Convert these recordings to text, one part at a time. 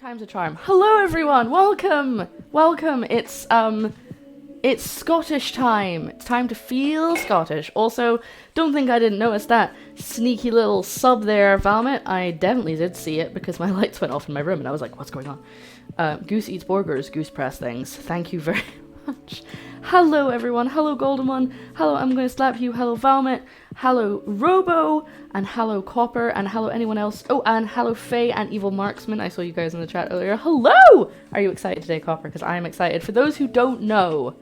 time's a charm. Hello everyone, welcome! Welcome, it's Scottish time. It's time to feel Scottish. Also, don't think I didn't notice that sneaky little sub there, Vomit. I definitely did see it because my lights went off in my room and I was like, what's going on? Goose eats burgers, goose press things. Thank you very much. Hello everyone, hello Golden One, hello I'm gonna slap you, hello Vomit, hello Robo, and hello Copper, and hello anyone else. Oh, and hello Faye and Evil Marksman. I saw you guys in the chat earlier. Hello! Are you excited today, Copper? Because I am excited. For those who don't know,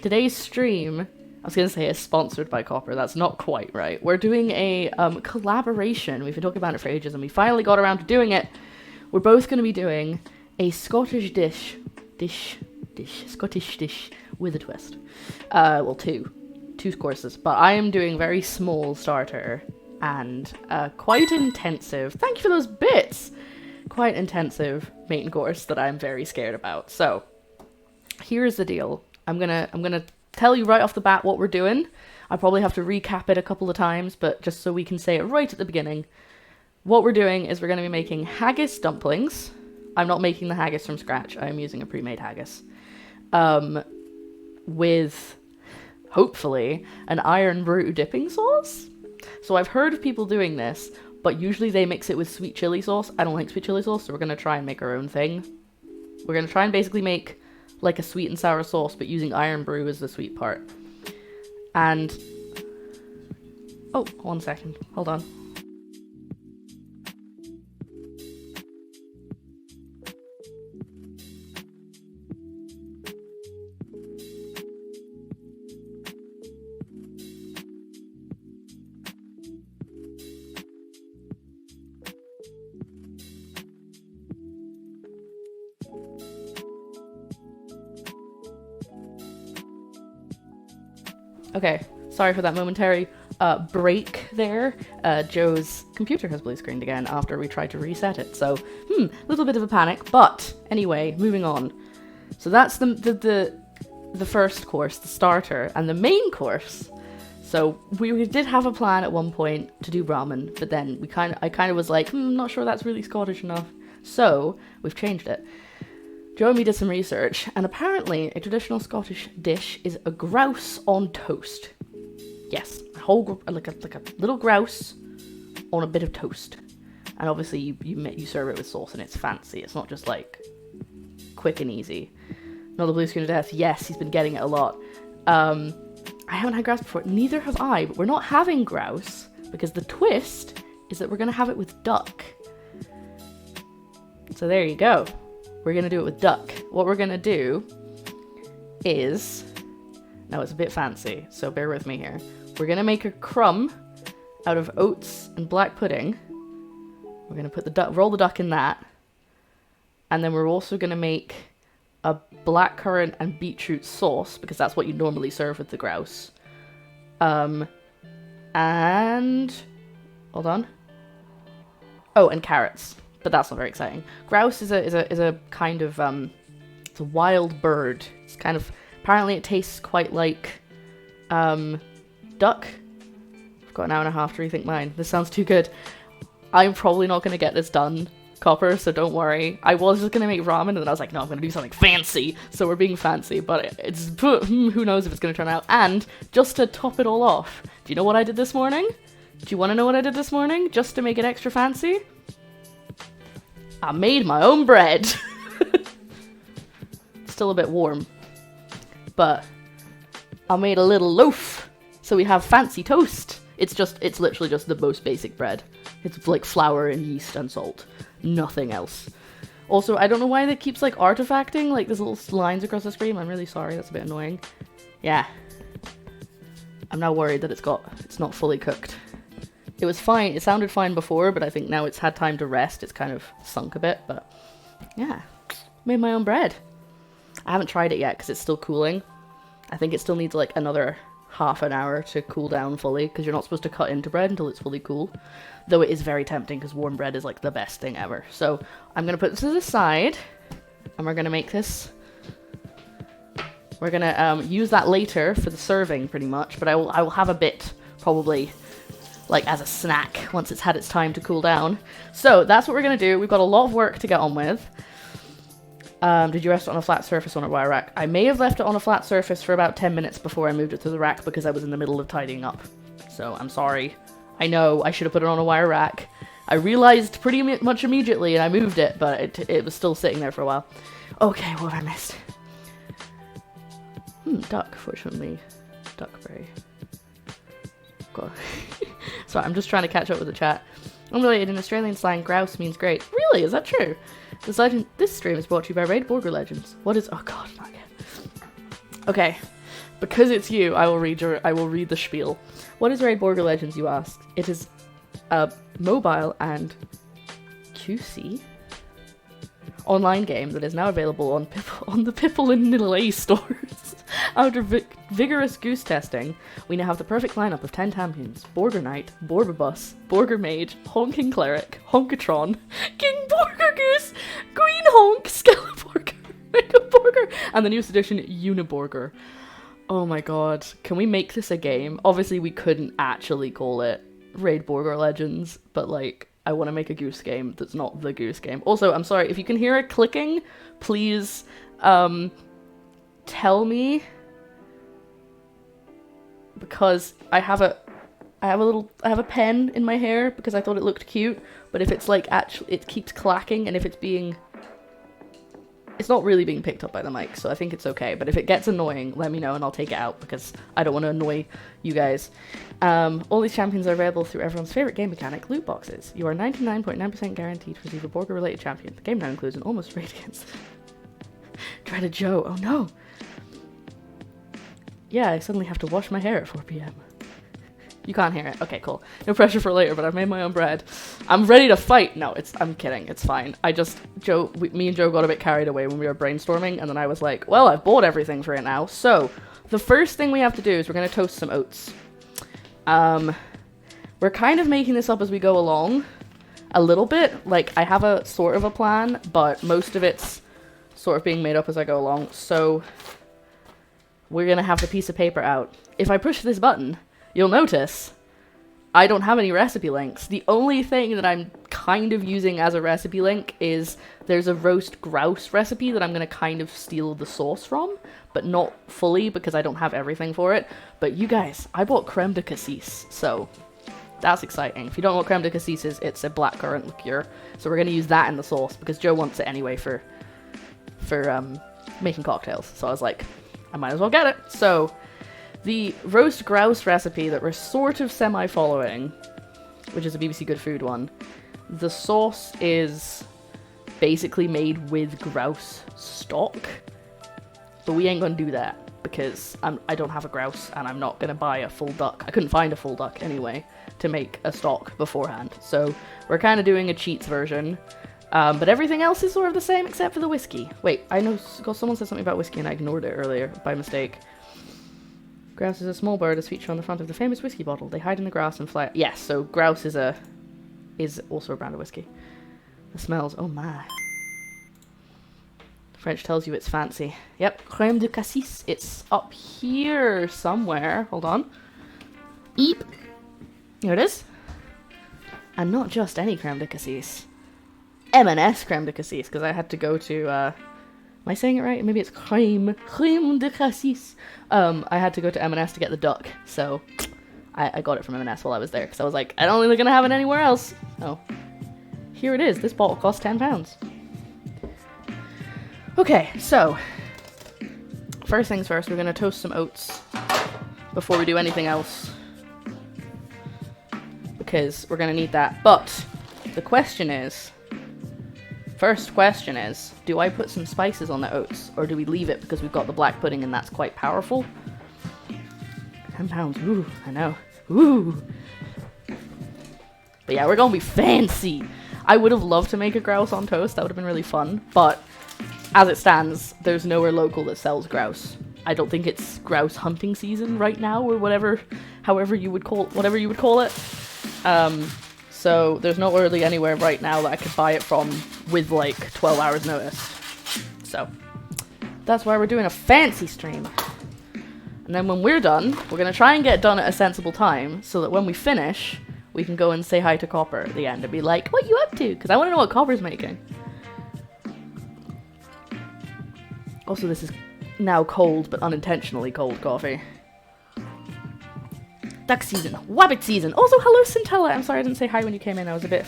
today's stream, I was going to say is sponsored by Copper. That's not quite right. We're doing a collaboration. We've been talking about it for ages and we finally got around to doing it. We're both going to be doing a Scottish Scottish dish with a twist. Well, two courses, but I am doing very small starter and quite intensive. Thank you for those bits. Quite intensive main course that I'm very scared about. So here's the deal. I'm gonna tell you right off the bat what we're doing. I probably have to recap it a couple of times, but just so we can say it right at the beginning. What we're doing is we're going to be making haggis dumplings. I'm not making the haggis from scratch. I'm using a pre-made haggis. With, hopefully, an iron brew dipping sauce. So I've heard of people doing this, but usually they mix it with sweet chili sauce. I don't like sweet chili sauce, so we're going to try and make our own thing. We're going to try and basically make like a sweet and sour sauce, but using iron brew as the sweet part. And, oh, 1 second, hold on. Okay, sorry for that momentary break there. Joe's computer has blue screened again after we tried to reset it, so a little bit of a panic, but anyway, moving on. So that's the first course, the starter, and the main course. So we did have a plan at one point to do ramen, but then I kind of was like, not sure that's really Scottish enough. So we've changed it. Joe and me did some research, and apparently a traditional Scottish dish is a grouse on toast. Yes, like a little grouse on a bit of toast. And obviously you serve it with sauce, and it's fancy. It's not just like quick and easy. Another blue screen of death. Yes, he's been getting it a lot. I haven't had grouse before. Neither have I, but we're not having grouse because the twist is that we're going to have it with duck. So there you go. We're going to do it with duck. What we're going to do is... Now it's a bit fancy, so bear with me here. We're going to make a crumb out of oats and black pudding. We're going to put the duck, roll the duck in that. And then we're also going to make a blackcurrant and beetroot sauce, because that's what you normally serve with the grouse. And... Hold on. Oh, and carrots. But that's not very exciting. Grouse is a kind of it's a wild bird. It's kind of, apparently it tastes quite like duck. I've got an hour and a half to rethink mine. This sounds too good. I'm probably not gonna get this done, Copper, so don't worry. I was just gonna make ramen and then I was like, no, I'm gonna do something fancy. So we're being fancy, but it's who knows if it's gonna turn out. And just to top it all off, do you know what I did this morning? Do you want to know what I did this morning? Just to make it extra fancy? I made my own bread. Still a bit warm. But I made a little loaf. So we have fancy toast. It's literally just the most basic bread. It's like flour and yeast and salt. Nothing else. Also, I don't know why that keeps like artifacting, like there's little lines across the screen. I'm really sorry, that's a bit annoying. Yeah. I'm now worried that it's not fully cooked. It was fine, it sounded fine before, but I think now it's had time to rest, it's kind of sunk a bit, but yeah, made my own bread. I haven't tried it yet because it's still cooling. I think it still needs like another half an hour to cool down fully, because you're not supposed to cut into bread until it's fully cool. Though it is very tempting because warm bread is like the best thing ever. So I'm going to put this to the side, and we're going to make this. We're going to use that later for the serving pretty much, but I will have a bit probably like as a snack once it's had its time to cool down. So that's what we're gonna do. We've got a lot of work to get on with. Did you rest it on a flat surface on a wire rack? I may have left it on a flat surface for about 10 minutes before I moved it to the rack because I was in the middle of tidying up. So I'm sorry. I know I should have put it on a wire rack. I realized pretty much immediately and I moved it, but it was still sitting there for a while. Okay, what have I missed? Duck, fortunately. Duckberry. God. Sorry, I'm just trying to catch up with the chat. Unrelated, in Australian slang, grouse means great. Really? Is that true? This stream is brought to you by Raid Borger Legends. What is... Oh god, not again. Okay. Because it's you, I will read the spiel. What is Raid Borger Legends, you ask? It is a mobile and QC online game that is now available on the Pipple and Nilay stores. After vigorous goose testing, we now have the perfect lineup of 10 champions: Borger Knight, Borger Bus, Borger Mage, Honking Cleric, Honkatron, King Borger Goose, Queen Honk, Skeleborger, Mega Borger, and the newest edition, Uniborger. Oh my god, can we make this a game? Obviously we couldn't actually call it Raid Borger Legends, but like, I want to make a goose game that's not the goose game. Also, I'm sorry, if you can hear it clicking, please tell me, because I have a pen in my hair because I thought it looked cute, but if it's like actually, it keeps clacking, and if it's not really being picked up by the mic, so I think it's okay. But if it gets annoying, let me know and I'll take it out because I don't want to annoy you guys. All these champions are available through everyone's favorite game mechanic, loot boxes. You are 99.9% guaranteed to receive a Borger-related champion. The game now includes an almost radiance. Dreaded Joe. Oh no. Yeah, I suddenly have to wash my hair at 4 p.m. You can't hear it. Okay, cool. No pressure for later, but I've made my own bread. I'm ready to fight. No, I'm kidding. It's fine. Me and Joe got a bit carried away when we were brainstorming, and then I was like, well, I've bought everything for it now. So, the first thing we have to do is we're going to toast some oats. We're kind of making this up as we go along. A little bit. Like, I have a sort of a plan, but most of it's sort of being made up as I go along. So, we're going to have the piece of paper out. If I push this button, you'll notice I don't have any recipe links. The only thing that I'm kind of using as a recipe link is there's a roast grouse recipe that I'm going to kind of steal the sauce from, but not fully because I don't have everything for it. But you guys, I bought creme de cassis, so that's exciting. If you don't know what creme de cassis is, it's a blackcurrant liqueur. So we're going to use that in the sauce because Joe wants it anyway for making cocktails. So I was like, I might as well get it. So the roast grouse recipe that we're sort of semi-following, which is a BBC Good Food one, the sauce is basically made with grouse stock, but we ain't gonna do that because I don't have a grouse and I'm not gonna buy a full duck. I couldn't find a full duck anyway to make a stock beforehand, so we're kind of doing a cheats version, but everything else is sort of the same except for the whiskey. Wait, I know someone said something about whiskey and I ignored it earlier by mistake. Grouse is a small bird as featured on the front of the famous whiskey bottle. They hide in the grass and fly. Yes, so grouse is also a brand of whiskey. The smells, oh my. French tells you it's fancy. Yep, crème de cassis. It's up here somewhere. Hold on. Eep. Here it is. And not just any crème de cassis. M&S crème de cassis, because I had to go to, am I saying it right? Maybe it's crème de cassis. I had to go to M&S to get the duck, so I got it from M&S while I was there, because I was like, I don't think they're going to have it anywhere else. Oh. Here it is. This bottle costs £10. Okay, so, first things first, we're going to toast some oats before we do anything else, because we're going to need that. But the question is, first question is, do I put some spices on the oats, or do we leave it because we've got the black pudding and that's quite powerful? £10, ooh, I know, ooh. But yeah, we're gonna be fancy. I would have loved to make a grouse on toast, that would have been really fun, but as it stands, there's nowhere local that sells grouse. I don't think it's grouse hunting season right now, or whatever you would call it. So there's not really anywhere right now that I could buy it from with like 12 hours notice. So that's why we're doing a fancy stream. And then when we're done, we're going to try and get done at a sensible time so that when we finish, we can go and say hi to Copper at the end and be like, what you up to? Because I want to know what Copper's making. Also, this is now cold, but unintentionally cold coffee. Duck season. Wabbit season. Also, hello, Centella. I'm sorry I didn't say hi when you came in. I was a bit...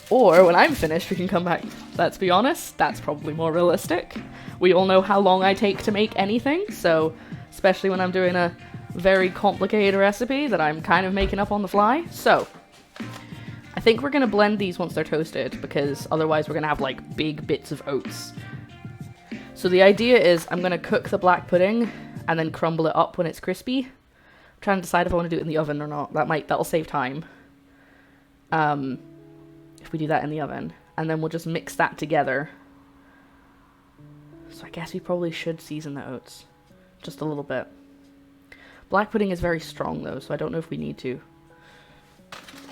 Or, when I'm finished, we can come back. Let's be honest, that's probably more realistic. We all know how long I take to make anything, so... Especially when I'm doing a very complicated recipe that I'm kind of making up on the fly. So, I think we're going to blend these once they're toasted, because otherwise we're going to have, like, big bits of oats. So the idea is I'm going to cook the black pudding and then crumble it up when it's crispy. I'm trying to decide if I want to do it in the oven or not. That'll save time. If we do that in the oven. And then we'll just mix that together. So I guess we probably should season the oats. Just a little bit. Black pudding is very strong though, so I don't know if we need to.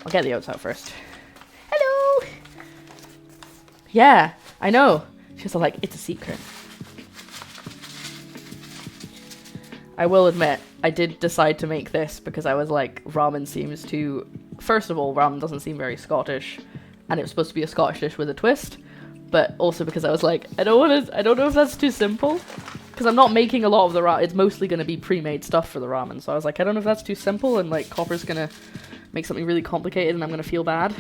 I'll get the oats out first. Hello! Yeah, I know. She's like, it's a secret. I will admit, I did decide to make this because I was like, ramen seems too... First of all, ramen doesn't seem very Scottish, and it was supposed to be a Scottish dish with a twist, but also because I was like, I don't know if that's too simple, because I'm not making a lot of the ramen, it's mostly going to be pre-made stuff for the ramen, so I was like, I don't know if that's too simple, and like, Copper's going to make something really complicated, and I'm going to feel bad.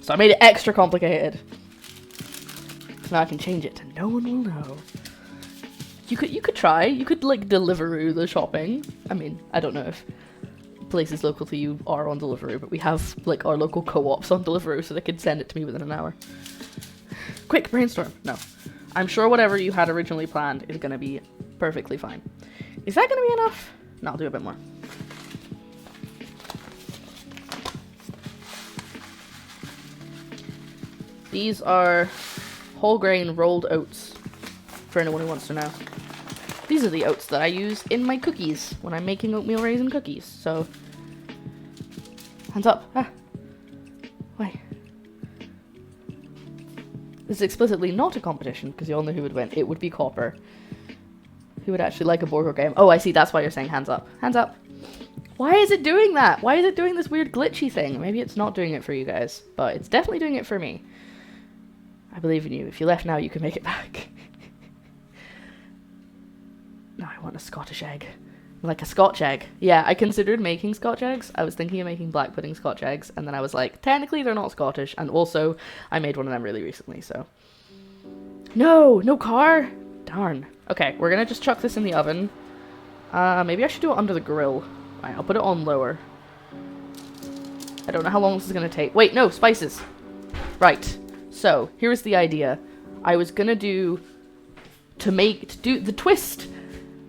So I made it extra complicated. So now I can change it to no one will know. You could try. You could, like, Deliveroo the shopping. I mean, I don't know if places local to you are on Deliveroo, but we have, like, our local co-ops on Deliveroo, so they could send it to me within an hour. Quick, brainstorm. No. I'm sure whatever you had originally planned is going to be perfectly fine. Is that going to be enough? No, I'll do a bit more. These are whole grain rolled oats, for anyone who wants to know. These are the oats that I use in my cookies when I'm making oatmeal raisin cookies, so... Hands up. Ah. Why? This is explicitly not a competition, because you all know who would win. It would be Copper. Who would actually like a board game? Oh, I see, that's why you're saying hands up. Hands up. Why is it doing that? Why is it doing this weird glitchy thing? Maybe it's not doing it for you guys, but it's definitely doing it for me. I believe in you. If you left now, you can make it back. No, I want a Scottish egg. Like a Scotch egg. Yeah, I considered making Scotch eggs. I was thinking of making black pudding Scotch eggs, and then I was like, technically they're not Scottish, and also, I made one of them really recently, so... No! No car! Darn. Okay, we're gonna just chuck this in the oven. Maybe I should do it under the grill. Right, I'll put it on lower. I don't know how long this is gonna take. Wait, no! Spices! Right. So, here's the idea. I was gonna do... To do the twist...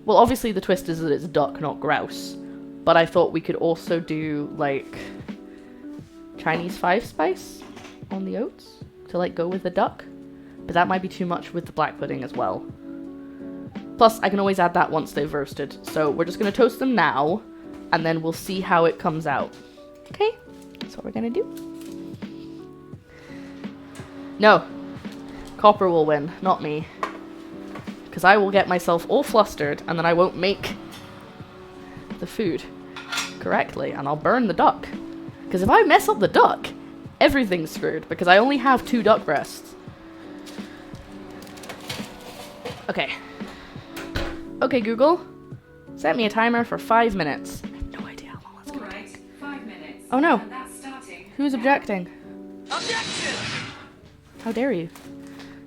Well, obviously the twist is that it's duck, not grouse. But I thought we could also do, like, Chinese 5-spice on the oats to, like, go with the duck. But that might be too much with the black pudding as well. Plus, I can always add that once they've roasted. So we're just going to toast them now, and then we'll see how it comes out. Okay? That's what we're going to do. No. Copper will win, not me. Because I will get myself all flustered, and then I won't make the food correctly, and I'll burn the duck. Because if I mess up the duck, everything's screwed, because I only have 2 duck breasts. Okay. Okay, Google. Set me a timer for 5 minutes. I have no idea how long that's going to take. 5 minutes. Oh no. And that's starting. Who's objecting? Objection! How dare you?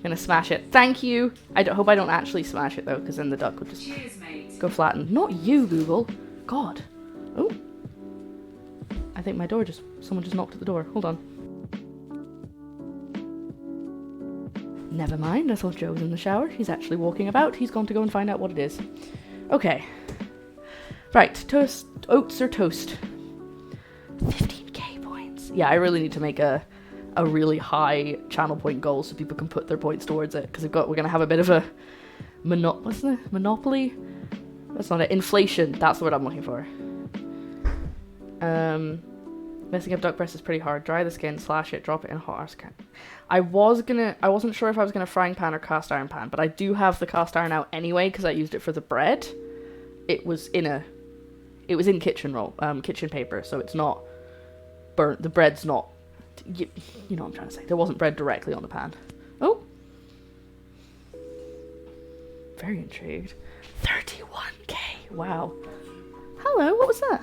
Gonna smash it. Thank you. I hope I don't actually smash it though, because then the duck would just Cheers, mate. go flatten. Not you, Google. God. Oh. I think my door someone just knocked at the door. Hold on. Never mind. I thought Joe was in the shower. He's actually walking about. He's gone to go and find out what it is. Okay. Right. Toast. Oats or toast. 15k points. Yeah, I really need to make a really high channel point goal so people can put their points towards it, because we're gonna have a bit of a monopoly. That's not it. Inflation. That's the word I'm looking for. Messing up duck breast is pretty hard. Dry the skin, slash it, drop it in a hot iron. I wasn't sure if I was gonna frying pan or cast iron pan, but I do have the cast iron out anyway because I used it for the bread. It was in it was in kitchen paper, so it's not burnt. The bread's not, you know what I'm trying to say. There wasn't bread directly on the pan. Oh. Very intrigued. 31k. Wow. Hello, what was that?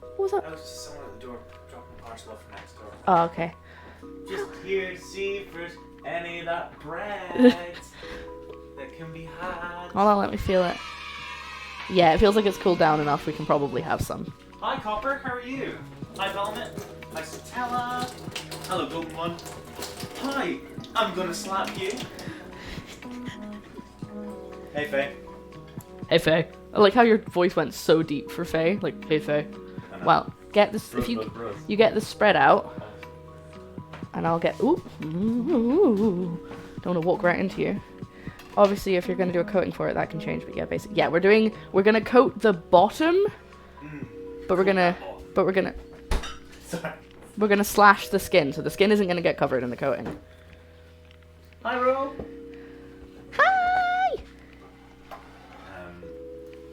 What was that? That was just someone at the door dropping a parcel off from next door. Oh, okay. Just here to see if there's any of that bread that can be had. Hold on, let me feel it. Yeah, it feels like it's cooled down enough. We can probably have some. Hi Copper, how are you? Hi Velmet. Hi Satella. Hello Golden One. Hi, I'm gonna slap you. Hey Faye. Hey, Faye. I like how your voice went so deep for Faye. Like, hey, Faye. Well, get this. If you get the spread out, and I'll get. Ooh. Don't want to walk right into you. Obviously, if you're going to do a coating for it, that can change. But yeah, basically, yeah, we're gonna coat the bottom, but we're gonna Sorry. we're gonna slash the skin, so the skin isn't gonna get covered in the coating. Hi Ro. Hi.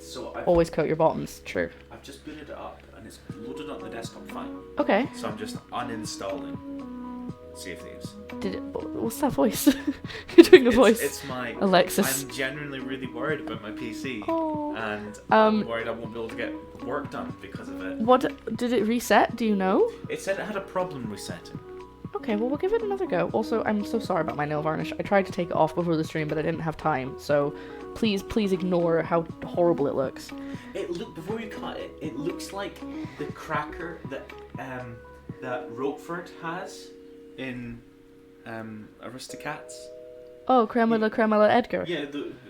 So I've Always coat your bottoms. True. just booted it up and it's loaded up the desktop fine. Okay. So I'm just uninstalling Save Thieves. What's that voice? You're doing a voice. It's my Alexis. I'm genuinely really worried about my PC, Oh. and I'm worried I won't be able to get work done because of it. What did it reset? Do you know? It said it had a problem resetting. Okay, well, we'll give it another go. Also, I'm so sorry about my nail varnish. I tried to take it off before the stream, but I didn't have time. So, please ignore how horrible it looks. Before you cut it, it looks like the cracker that Roquefort has in Aristocats. Oh, Cremella Edgar. Yeah,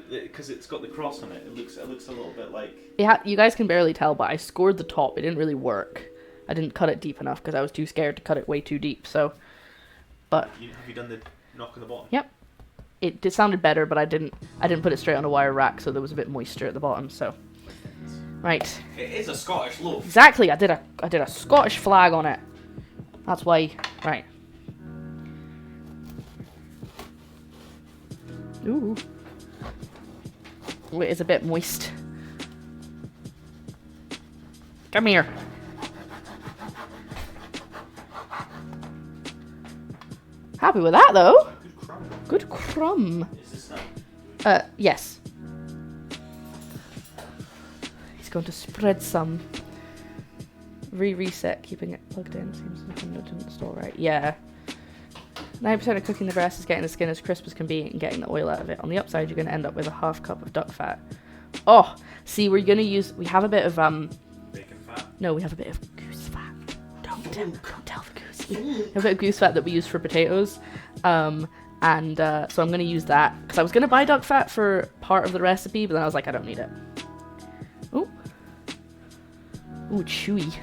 because it's got the cross on it. It looks a little bit like. Yeah, you guys can barely tell, but I scored the top. It didn't really work. I didn't cut it deep enough because I was too scared to cut it way too deep. So, but Have you done the knock on the bottom? Yep. It sounded better, but I didn't put it straight on a wire rack, so there was a bit moisture at the bottom. So, right. It is a Scottish loaf. Exactly. I did a Scottish flag on it. That's why. Right. Ooh. It is a bit moist. Come here. Happy with that though. Good crumb. Is this now? Yes. He's going to spread some. Reset, keeping it plugged in. Seems nothing that didn't install right. Yeah. 9% of cooking the breast is getting the skin as crisp as can be and getting the oil out of it. On the upside, you're going to end up with a half cup of duck fat. Oh, see, we have a bit of, Bacon fat? no, we have a bit of goose fat. Don't tell the goose. We have a bit of goose fat that we use for potatoes. So I'm going to use that. Because I was going to buy duck fat for part of the recipe, but then I was like, I don't need it. Ooh. Ooh, chewy.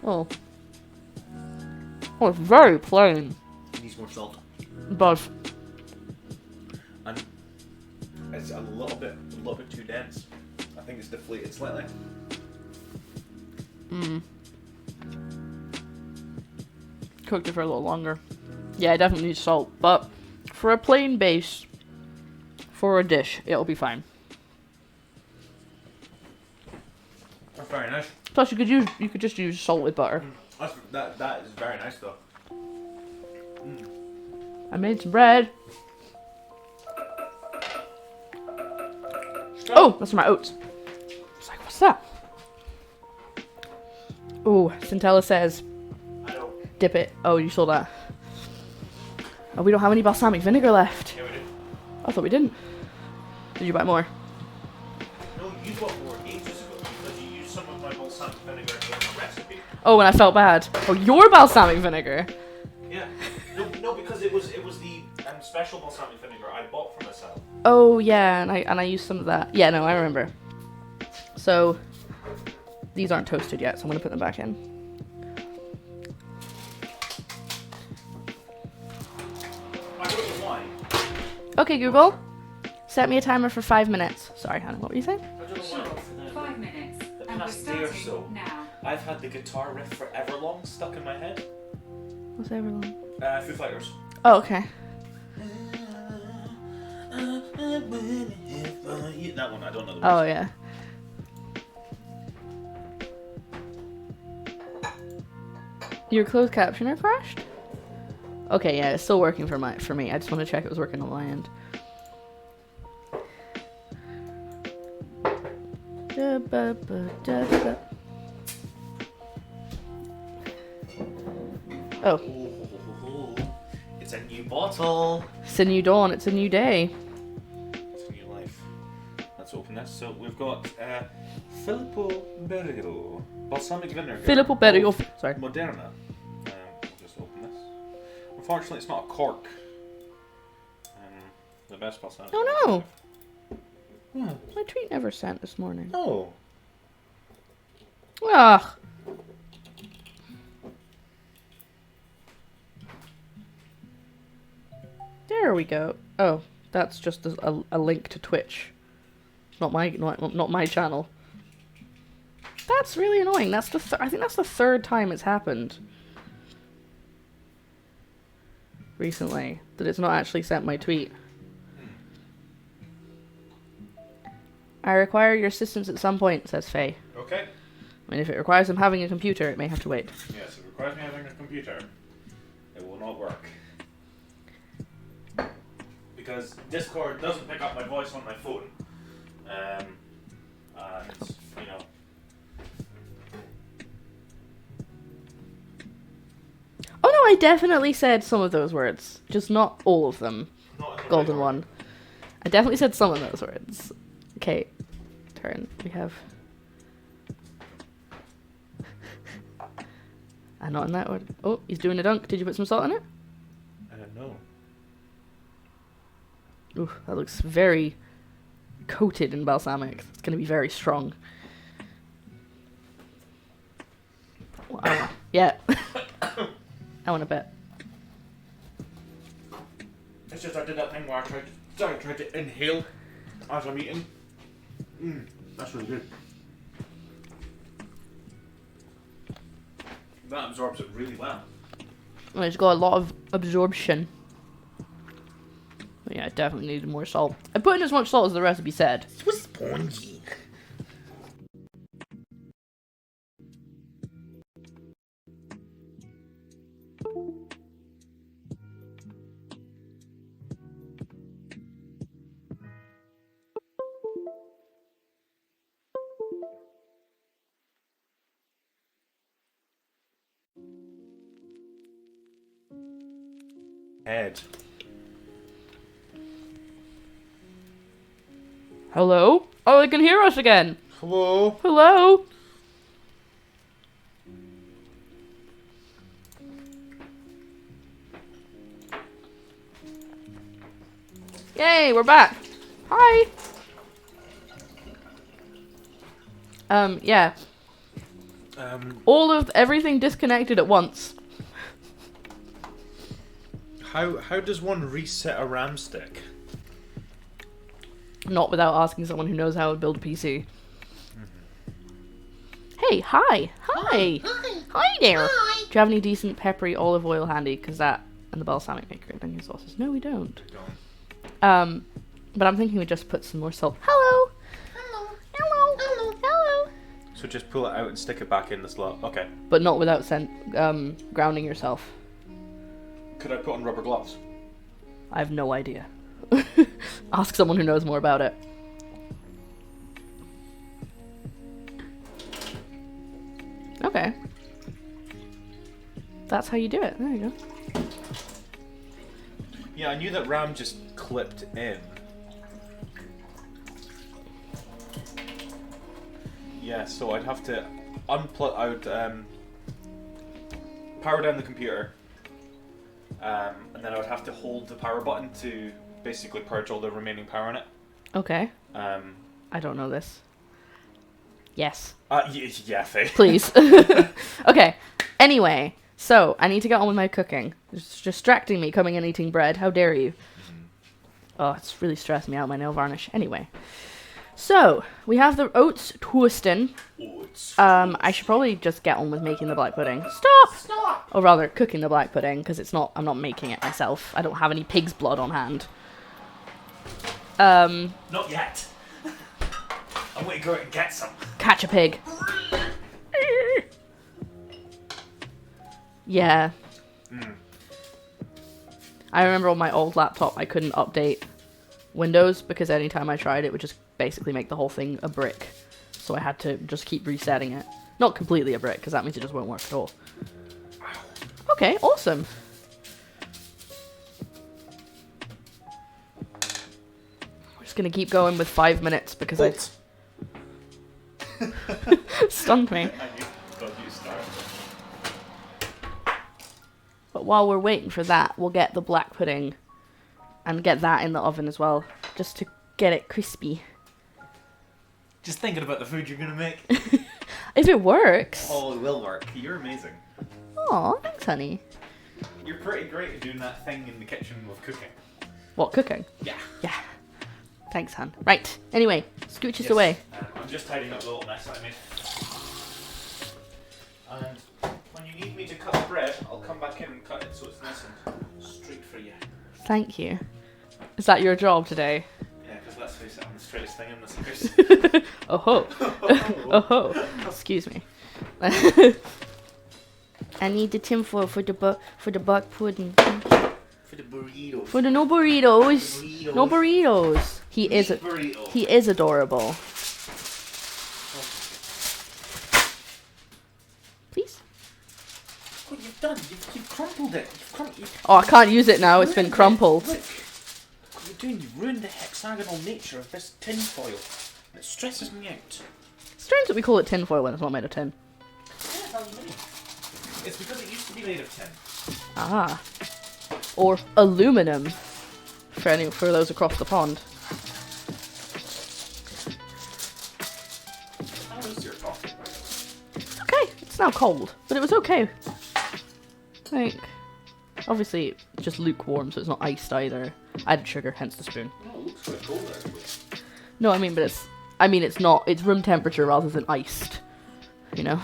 Oh, it's very plain. It needs more salt. But And it's a little bit too dense. I think it's deflated slightly. cooked it for a little longer. Yeah, I definitely need salt, but for a plain base, for a dish, it'll be fine. That's very nice. Plus, you could just use salt with butter. That is very nice though. I made some bread. Oh, that's for my oats. It's like, what's that? Oh, Centella says, I know. dip it. Oh, you saw that. Oh, we don't have any balsamic vinegar left. Yeah, we do. I thought we didn't. Did you buy more? No, you bought more ages ago because you used some of my balsamic vinegar in a recipe. Oh, and I felt bad. Oh, your balsamic vinegar. Yeah. No, because it was the special balsamic vinegar I bought for myself. Oh yeah, and I used some of that. Yeah, no, I remember. So these aren't toasted yet, so I'm gonna put them back in. I don't know why. Okay, Google, set me a timer for 5 minutes. Sorry, Hannah, what were you saying? I don't know why. 5 minutes. The And we're past day or starting so. now. I've had the guitar riff for Everlong stuck in my head. What's everyone? Foo Fighters. Oh, okay. That one, I don't know the words. Oh, yeah. Your closed captioner crashed? Okay, yeah, it's still working for me. I just want to check it was working on my end. Oh. It's a new bottle. It's a new dawn, it's a new day. It's a new life. Let's open this. So we've got Filippo Berio balsamic vinegar. Filippo Berio. of Sorry. Moderna. We'll just open this. Unfortunately, it's not a cork. The best balsamic. Oh no! Yeah. My tweet never sent this morning. Oh. Ugh. There we go. Oh, that's just a link to Twitch. Not my channel. That's really annoying. That's the I think that's the third time it's happened recently that it's not actually sent my tweet. I require your assistance at some point, says Faye. Okay. I mean, if it requires him having a computer, it may have to wait. Yes, if it requires me having a computer, it will not work. Because Discord doesn't pick up my voice on my phone. And, you know. Oh no, I definitely said some of those words. Just not all of them. Not in the Golden right order. one. I definitely said some of those words. Okay, turn. We have... not in that order. Oh, he's doing a dunk. Did you put some salt in it? No. Ooh, that looks very coated in balsamic. It's going to be very strong. Well, yeah. I want a bit. It's just I did that thing where I tried to inhale as I'm eating. That's really good. That absorbs it really well. And it's got a lot of absorption. But yeah, I definitely needed more salt. I put in as much salt as the recipe said. It was spongy. Head. Hello? Oh, they can hear us again. Hello. Hello? Yay, we're back. Hi. Yeah. All of everything disconnected at once. How does one reset a RAM stick? Not without asking someone who knows how to build a PC. Hey, hi. Hi. Hi there. Hi. Do you have any decent peppery olive oil handy? Because that and the balsamic make great onion sauces. No, we don't. But I'm thinking we just put some more salt. Hello. Hello. Hello. Hello. Hello. So just pull it out and stick it back in the slot. Okay. But not without grounding yourself. Could I put on rubber gloves? I have no idea. Ask someone who knows more about it. Okay. That's how you do it. There you go. Yeah, I knew that RAM just clipped in. Yeah, so I'd have to unplug. I would power down the computer, and then I would have to hold the power button to basically purge all the remaining power in it. Okay. Um, I don't know this. Yes. yeah, Faye. Please. Okay. Anyway, so I need to get on with my cooking. It's distracting me coming and eating bread. How dare you? Oh, it's really stressing me out, my nail varnish. Anyway. So, we have the oats toasting. Oats. I should probably just get on with making the black pudding. Stop! Stop! Or rather, cooking the black pudding, because I'm not making it myself. I don't have any pig's blood on hand. Not yet. I'm going to go out and get some. Catch a pig. Yeah. I remember on my old laptop I couldn't update Windows because anytime I tried it would just basically make the whole thing a brick. So I had to just keep resetting it. Not completely a brick because that means it just won't work at all. Okay, awesome. We're just gonna keep going with 5 minutes because I stunned me. I thought you started. But while we're waiting for that, we'll get the black pudding and get that in the oven as well, just to get it crispy. Just thinking about the food you're going to make. If it works. Oh, it will work. You're amazing. Aw, thanks, honey. You're pretty great at doing that thing in the kitchen with cooking. What, cooking? Yeah. Yeah. Thanks, hon. Right. Anyway, scooch us away. I'm just tidying up the little mess that I made. And when you need me to cut the bread, I'll come back in and cut it so it's nice and straight for you. Thank you. Is that your job today? Yeah, because let's face it, I'm the straightest thing in this house. Oh ho. Oh ho. Excuse me. I need the tinfoil for the black pudding. For the burritos. For the no burritos. Burritos. No burritos. He is Burrito. he is adorable. Please. What you've done? You've crumpled it. Oh, I can't use it now. It's been crumpled. Look. What you're doing, you've ruined the hexagonal nature of this tin foil. It stresses me out. Strange that we call it tinfoil when it's not made of tin. Yeah, that was me. It's because it used to be made of tin. Ah. Or aluminum. For those across the pond. How is your coffee? Okay, it's now cold, but it was okay. I think. Obviously, it's just lukewarm, so it's not iced either. I added sugar, hence the spoon. Oh, it looks quite cold actually. No, I mean, but it's not. It's room temperature rather than iced. You know.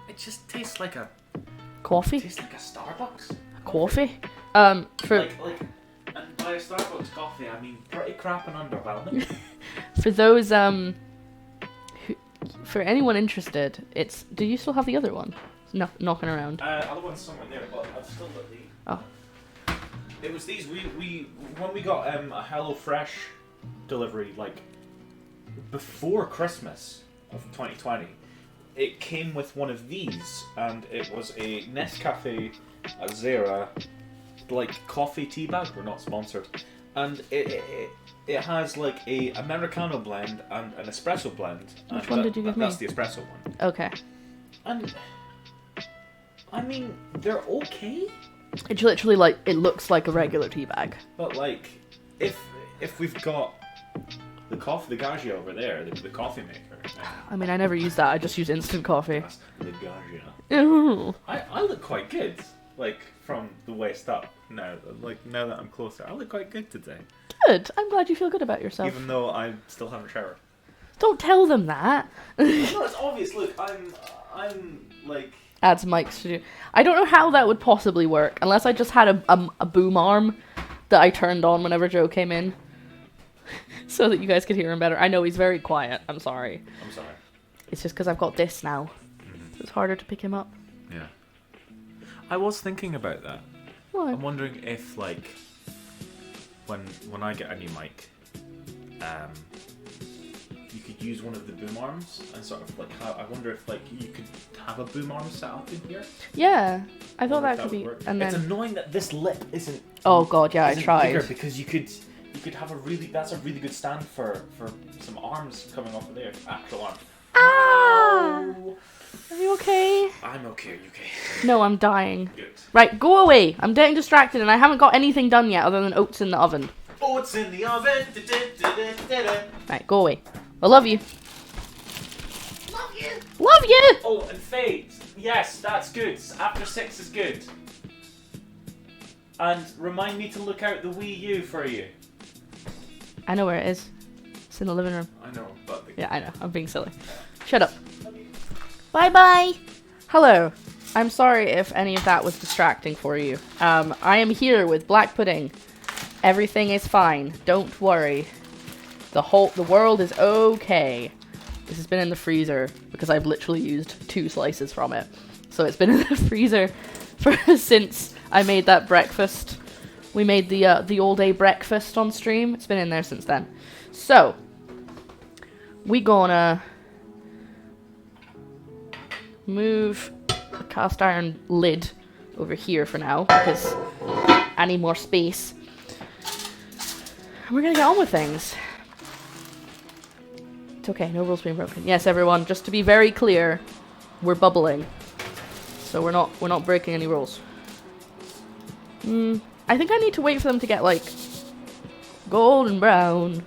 It just tastes like a. Coffee. Tastes like a Starbucks. Coffee. For Like, and by a Starbucks coffee, I mean pretty crap and underwhelming. for those for anyone interested, it's. Do you still have the other one? No, knocking around. Other one's somewhere there, but I've still got these. Oh. It was these. We when we got a HelloFresh delivery like before Christmas of 2020. It came with one of these, and it was a Nescafe Azera, like coffee tea bag. We're not sponsored, and it has like a Americano blend and an espresso blend. Which one did you give me? That's the espresso one. Okay. And I mean, they're okay, It's literally like it looks like a regular tea bag. but like if we've got the Gaggia over there, the coffee maker. I mean, I never use that. I just use instant coffee. That's the Gaggia. Ooh. I look quite good, like from the waist up. Now that I'm closer, I look quite good today. Good. I'm glad you feel good about yourself. Even though I still haven't showered. Don't tell them that. No, it's obvious. Look, I'm like. Adds mics to do. I don't know how that would possibly work unless I just had a boom arm that I turned on whenever Joe came in, so that you guys could hear him better. I know he's very quiet. I'm sorry. I'm sorry. It's just because I've got this now. It's harder to pick him up. Yeah. I was thinking about that. What? I'm wondering if like when I get a new mic, you could use one of the boom arms and sort of like I wonder if like you could have a boom arm set up in here. Yeah, I thought Wonder that if could be. would work. And it's then. annoying that this lip isn't. Oh god, yeah, I isn't tried. bigger because you could have that's a really good stand for some arms coming off of there. Actual arms. Ah! Are you okay? I'm okay. Are you okay? No, I'm dying. Good. Right, go away. I'm getting distracted and I haven't got anything done yet other than oats in the oven. Oats in the oven. Right, go away. I love you. Love you. Love you! Oh, and fade. Yes, that's good. After 6 is good. And remind me to look out the Wii U for you. I know where it is. It's in the living room. I know, but... Yeah, I know. I'm being silly. Shut up. Bye-bye. Hello. I'm sorry if any of that was distracting for you. I am here with black pudding. Everything is fine. Don't worry. The world is okay. This has been in the freezer because I've literally used 2 slices from it. So it's been in the freezer since I made that breakfast. We made the all-day breakfast on stream. It's been in there since then. So, we gonna move the cast iron lid over here for now because I need more space. And we're gonna get on with things. It's okay, no rules being broken. Yes, everyone, just to be very clear, we're bubbling. So we're not breaking any rules. I think I need to wait for them to get like golden brown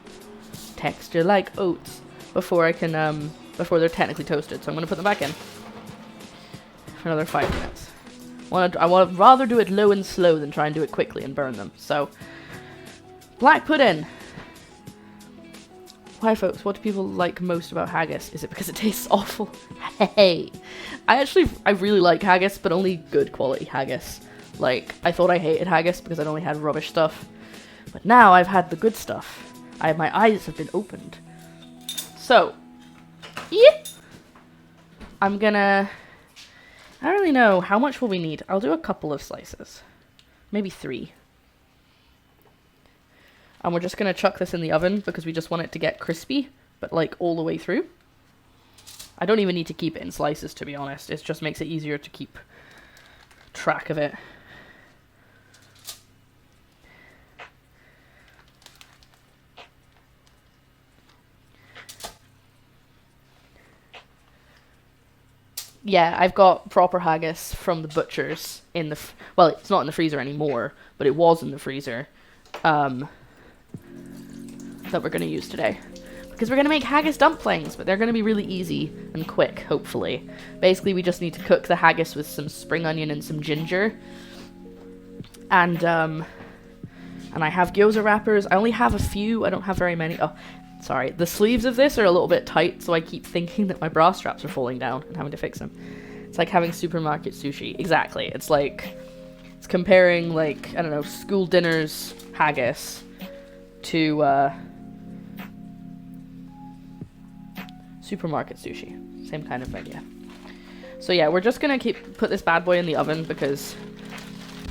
texture like oats before I can before they're technically toasted. So I'm gonna put them back in for another 5 minutes. I want to rather do it low and slow than try and do it quickly and burn them. So black pudding. Why, folks, what do people like most about haggis? Is it because it tastes awful? Hey, I really like haggis, but only good quality haggis. Like, I thought I hated haggis because I'd only had rubbish stuff. But now I've had the good stuff. My eyes have been opened. So, yeah. I don't really know. How much will we need? I'll do a couple of slices. Maybe 3. And we're just going to chuck this in the oven because we just want it to get crispy, but like all the way through. I don't even need to keep it in slices, to be honest. It just makes it easier to keep track of it. Yeah, I've got proper haggis from the butchers in the... well, it's not in the freezer anymore, but it was in the freezer. That we're going to use today. Because we're going to make haggis dumplings, but they're going to be really easy and quick, hopefully. Basically, we just need to cook the haggis with some spring onion and some ginger. And I have gyoza wrappers. I only have a few. I don't have very many. Oh, sorry. The sleeves of this are a little bit tight, so I keep thinking that my bra straps are falling down and having to fix them. It's like having supermarket sushi. Exactly. It's like... it's comparing, like, I don't know, school dinners haggis to, supermarket sushi. Same kind of idea. So yeah, we're just gonna put this bad boy in the oven because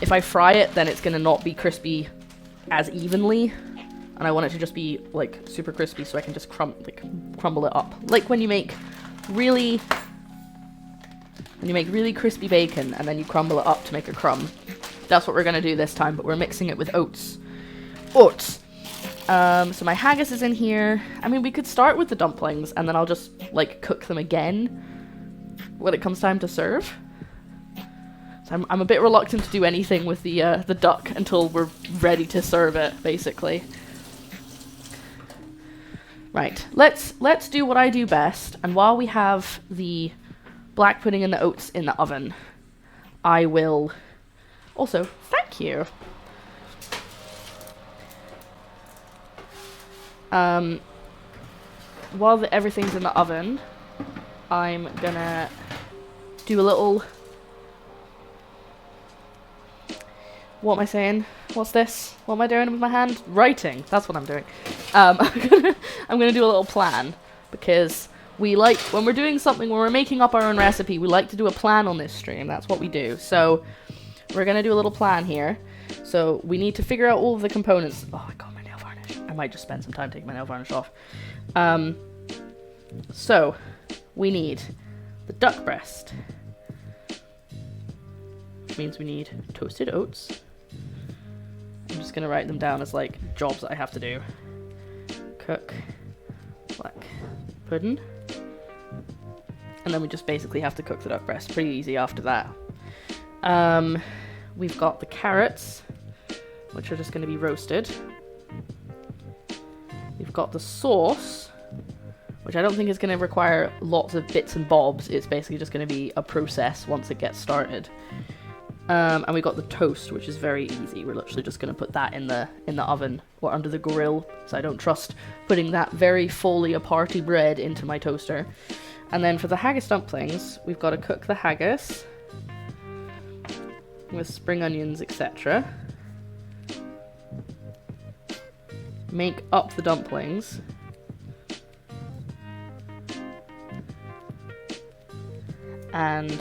if I fry it, then it's gonna not be crispy as evenly, and I want it to just be like super crispy so I can just crumble it up. Like when you make really crispy bacon and then you crumble it up to make a crumb. That's what we're gonna do this time, but we're mixing it with oats. So my haggis is in here. I mean, we could start with the dumplings, and then I'll just, like, cook them again when it comes time to serve. So I'm a bit reluctant to do anything with the duck until we're ready to serve it, basically. Right, let's do what I do best, and while we have the black pudding and the oats in the oven, I will... also, thank you! While everything's in the oven, I'm gonna do a little... what am I saying? What's this? What am I doing with my hand? Writing. That's what I'm doing. I'm gonna do a little plan, because we like, when we're doing something, when we're making up our own recipe, we like to do a plan on this stream. That's what we do. So we're gonna do a little plan here. So we need to figure out all of the components. Oh, I got my nail varnish. I might just spend some time taking my nail varnish off. So we need the duck breast, which means we need toasted oats. I'm just gonna write them down as like jobs that I have to do. Cook black pudding, and then we just basically have to cook the duck breast. Pretty easy after that. We've got the carrots, which are just going to be roasted. We've got the sauce, which I don't think is going to require lots of bits and bobs. It's basically just going to be a process once it gets started. And we got the toast, which is very easy. We're literally just going to put that in the oven or under the grill, so I don't trust putting that very folia-party bread into my toaster. And then for the haggis dumplings, we've got to cook the haggis with spring onions, etc. Make up the dumplings. And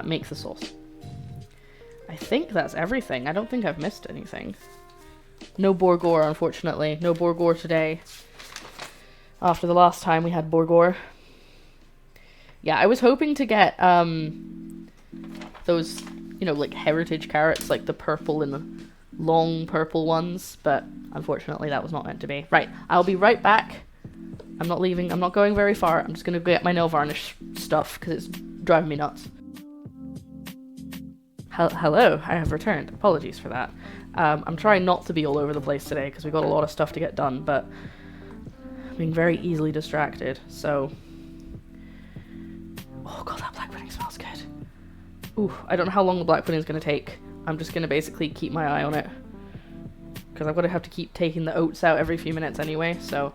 make the sauce. I think that's everything. I don't think I've missed anything. No bourgogne, unfortunately. No bourgogne today. After the last time we had bourgogne. Yeah, I was hoping to get those, you know, like heritage carrots, like the purple and the long purple ones, but unfortunately that was not meant to be. Right, I'll be right back. I'm not leaving. I'm not going very far. I'm just going to get my nail varnish stuff because it's driving me nuts. Hello, I have returned. Apologies for that. I'm trying not to be all over the place today because we've got a lot of stuff to get done, but I'm being very easily distracted, so... Oh god, that black pudding smells good. Ooh, I don't know how long the black pudding is going to take. I'm just going to basically keep my eye on it because I'm going to have to keep taking the oats out every few minutes anyway, so...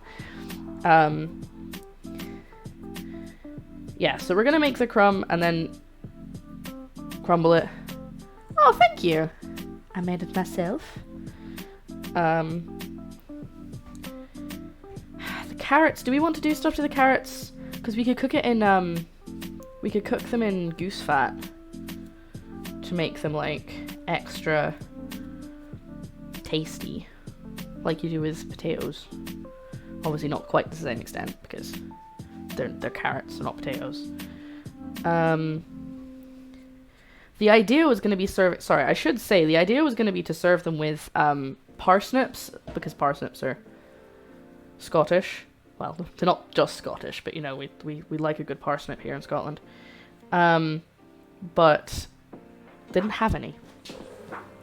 Yeah, so we're going to make the crumb and then crumble it. Oh, thank you. I made it myself. The carrots. Do we want to do stuff to the carrots? Because we could cook it in, we could cook them in goose fat to make them, like, extra tasty. Like you do with potatoes. Obviously not quite to the same extent, because they're carrots, they're not potatoes. The idea was going to be I should say, the idea was going to be to serve them with parsnips, because parsnips are Scottish. Well, they're not just Scottish, but you know, we like a good parsnip here in Scotland. But didn't have any.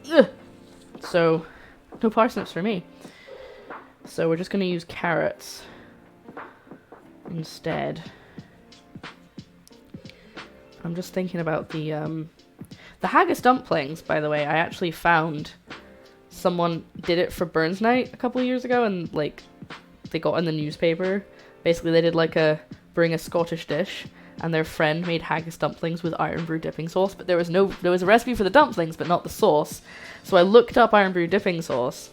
Ugh. So, no parsnips for me. So we're just going to use carrots instead. I'm just thinking about the Haggis Dumplings, by the way. I actually found someone did it for Burns Night a couple of years ago, and like they got in the newspaper. Basically, they did like bring a Scottish dish, and their friend made haggis dumplings with iron brew dipping sauce. But there was a recipe for the dumplings, but not the sauce. So I looked up iron brew dipping sauce,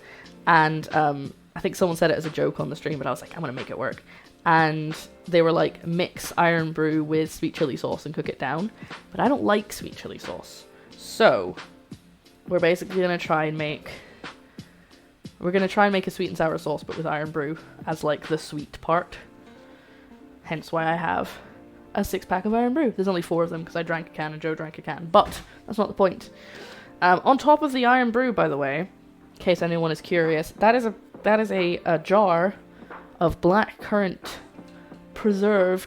and I think someone said it as a joke on the stream, but I was like, I'm gonna make it work. And they were like, mix iron brew with sweet chili sauce and cook it down. But I don't like sweet chili sauce. So, we're basically going to try and make a sweet and sour sauce, but with iron brew as like the sweet part. Hence why I have a 6-pack of iron brew. There's only 4 of them because I drank a can and Joe drank a can. But that's not the point. On top of the iron brew, by the way, in case anyone is curious, that is a jar of blackcurrant conserve,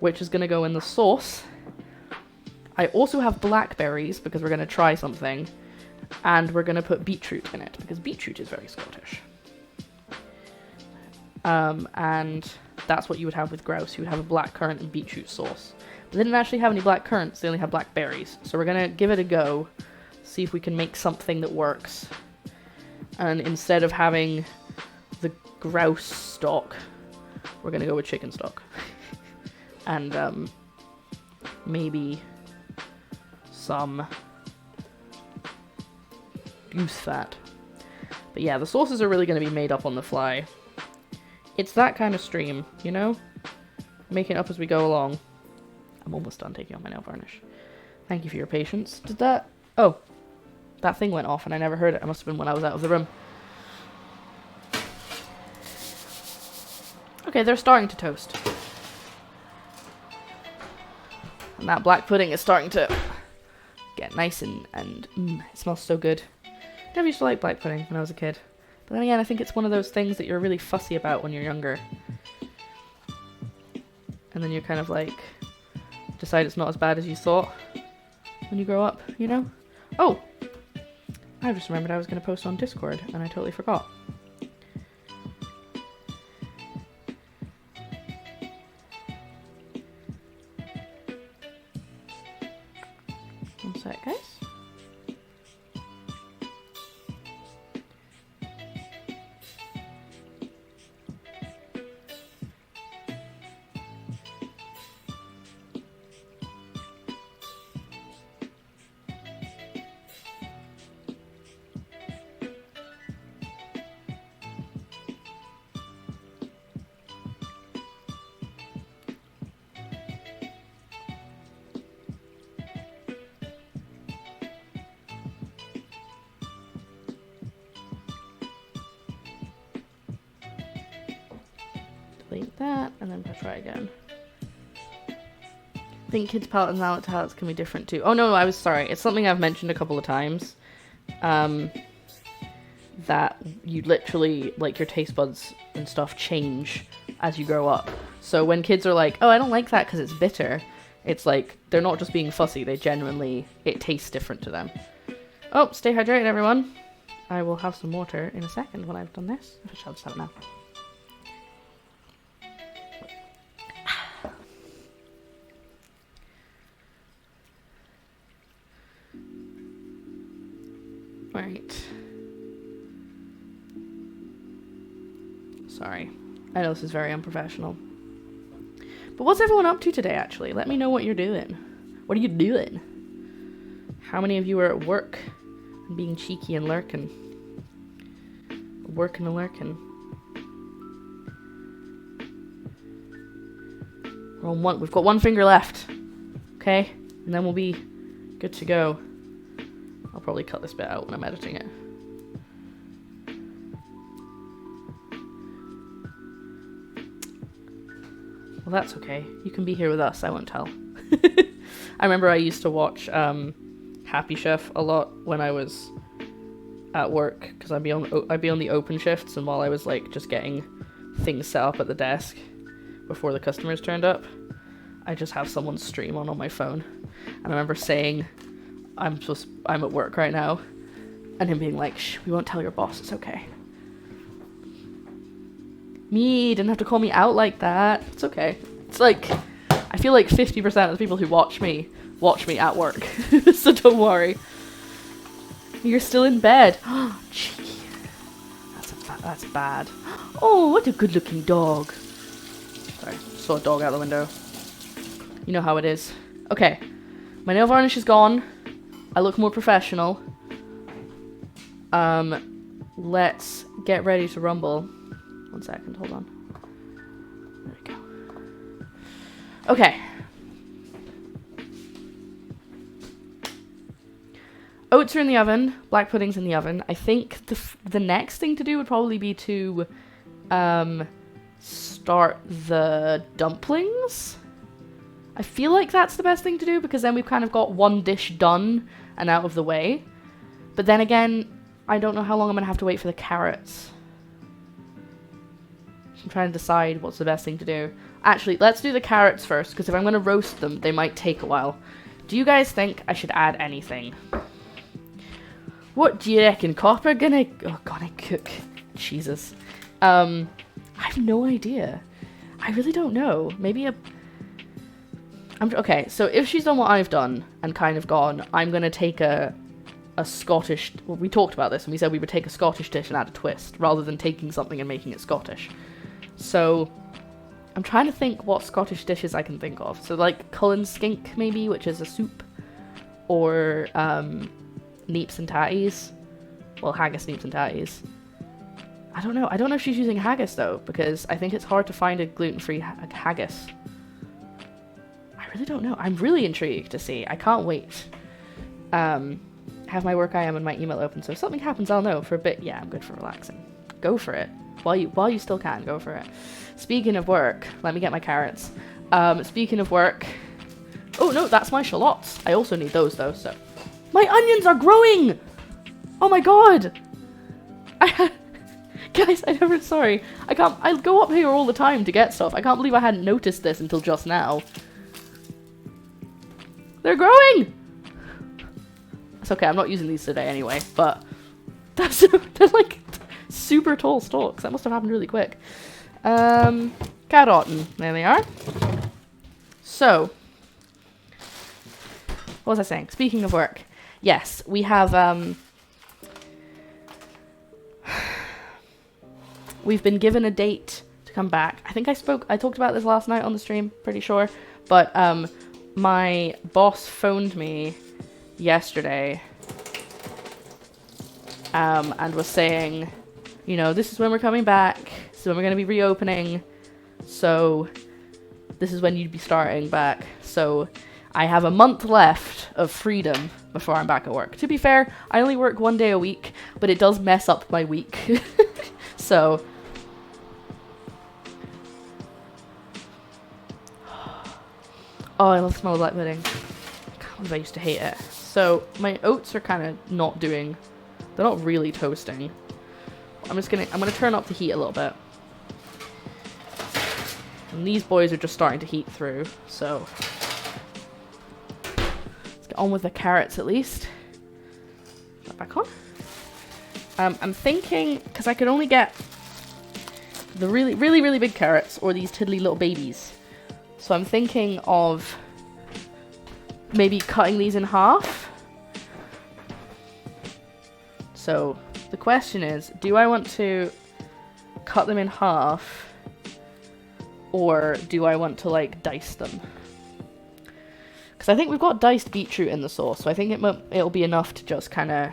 which is going to go in the sauce. I also have blackberries because we're going to try something, and we're going to put beetroot in it because beetroot is very Scottish. And that's what you would have with grouse. You would have a blackcurrant and beetroot sauce. But they didn't actually have any blackcurrants, they only have blackberries. So we're going to give it a go, see if we can make something that works. And instead of having the grouse stock, we're going to go with chicken stock. And maybe some goose fat. But yeah, the sauces are really going to be made up on the fly. It's that kind of stream, you know? Making it up as we go along. I'm almost done taking off my nail varnish. Thank you for your patience. Did that... Oh. That thing went off and I never heard it. It must have been when I was out of the room. Okay, they're starting to toast. And that black pudding is starting to get nice and it smells so good. I never used to like black pudding when I was a kid. But then again, I think it's one of those things that you're really fussy about when you're younger. And then you're kind of like, decide it's not as bad as you thought when you grow up, you know? Oh! I just remembered I was going to post on Discord, and I totally forgot. sec, guys. Delete that, and then press try again. I think kids' palates and adult palates can be different too. Oh no, I was sorry. It's something I've mentioned a couple of times. That you literally, like, your taste buds and stuff change as you grow up. So when kids are like, oh, I don't like that because it's bitter, it's like, they're not just being fussy, they genuinely, it tastes different to them. Oh, stay hydrated, everyone. I will have some water in a second when I've done this. I shall just have it now. Right. Sorry. I know this is very unprofessional. But what's everyone up to today, actually? Let me know what you're doing. What are you doing? How many of you are at work and being cheeky and lurking? Working and lurking. We're on one. We've got one finger left. Okay? And then we'll be good to go. I'll probably cut this bit out when I'm editing it. Well, that's okay. You can be here with us. I won't tell. I remember I used to watch Happy Chef a lot when I was at work, because I'd be on the open shifts, and while I was like just getting things set up at the desk before the customers turned up, I just have someone stream on my phone. And I remember saying, I'm at work right now, and him being like, shh, we won't tell your boss, it's okay. Me, didn't have to call me out like that. It's okay. It's like, I feel like 50% of the people who watch me at work. So don't worry. You're still in bed. Oh, cheeky. That's bad. Oh, what a good looking dog. Sorry, saw a dog out the window. You know how it is. Okay, my nail varnish is gone. I look more professional. Let's get ready to rumble. 1 second, hold on. There we go. Okay. Oats are in the oven. Black pudding's in the oven. I think the next thing to do would probably be to start the dumplings. I feel like that's the best thing to do, because then we've kind of got one dish done and out of the way. But then again, I don't know how long I'm going to have to wait for the carrots. I'm trying to decide what's the best thing to do. Actually, let's do the carrots first, because if I'm going to roast them, they might take a while. Do you guys think I should add anything? What do you reckon, Copper? Gonna cook? Jesus. I have no idea. I really don't know. Maybe okay, so if she's done what I've done and kind of gone, I'm gonna take a Scottish... Well, we talked about this and we said we would take a Scottish dish and add a twist, rather than taking something and making it Scottish. So, I'm trying to think what Scottish dishes I can think of. So, like, Cullen Skink, maybe, which is a soup. Or, Neeps and Tatties. Well, Haggis, Neeps and Tatties. I don't know. I don't know if she's using haggis, though, because I think it's hard to find a gluten-free haggis. I really don't know. I'm really intrigued to see. I can't wait. Have my work IM and my email open, so if something happens, I'll know. For a bit, yeah, I'm good for relaxing. Go for it. While you still can, go for it. Speaking of work, let me get my carrots. Speaking of work... Oh, no, that's my shallots. I also need those, though, so... My onions are growing! Oh my god! Guys, sorry. I go up here all the time to get stuff. I can't believe I hadn't noticed this until just now. They're growing! It's okay, I'm not using these today anyway, but... They're like super tall stalks. That must have happened really quick. Carrotin. There they are. So... What was I saying? Speaking of work, yes, we have, we've been given a date to come back. I think I talked about this last night on the stream, pretty sure. But, my boss phoned me yesterday, and was saying, you know, this is when we're coming back, this is when we're going to be reopening, so this is when you'd be starting back. So I have a month left of freedom before I'm back at work. To be fair, I only work 1 day a week, but it does mess up my week. So oh, I love the smell of black pudding. God, I used to hate it. So my oats are kind of not doing, they're not really toasting. I'm gonna turn up the heat a little bit. And these boys are just starting to heat through, so let's get on with the carrots at least. Put that back on. I'm thinking, because I could only get the really big carrots or these tiddly little babies. So I'm thinking of maybe cutting these in half. So the question is, do I want to cut them in half, or do I want to like dice them? Because I think we've got diced beetroot in the sauce, so I think it'll be enough to just kind of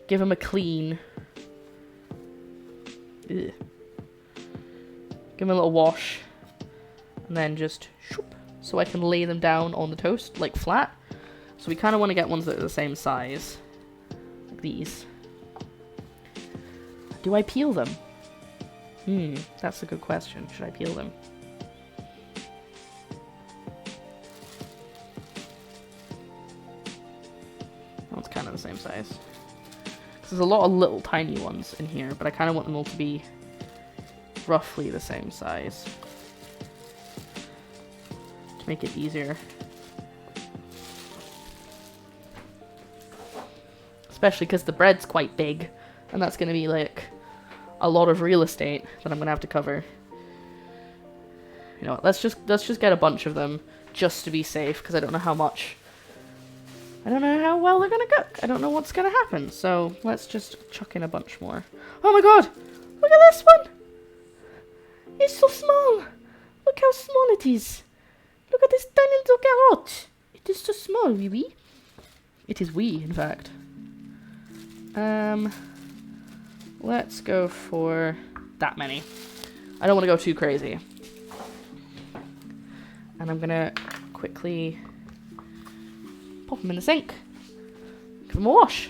give them a clean. Ugh. Give them a little wash, and then just shoop, so I can lay them down on the toast like flat. So we kind of want to get ones that are the same size, like these. Do I peel them? That's a good question. Should I peel them? That one's kind of the same size. There's a lot of little tiny ones in here, but I kind of want them all to be roughly the same size to make it easier. Especially because the bread's quite big, and that's going to be like a lot of real estate that I'm going to have to cover. You know what, let's just get a bunch of them just to be safe, because I don't know how much, I don't know how well they're going to cook. I don't know what's going to happen, so let's just chuck in a bunch more. Oh my god! Look at this one! It's so small! Look how small it is! Look at this tiny little carrot! It is so small, wee wee. It is wee, in fact. Let's go for that many. I don't want to go too crazy. And I'm gonna quickly pop them in the sink. Give them a wash.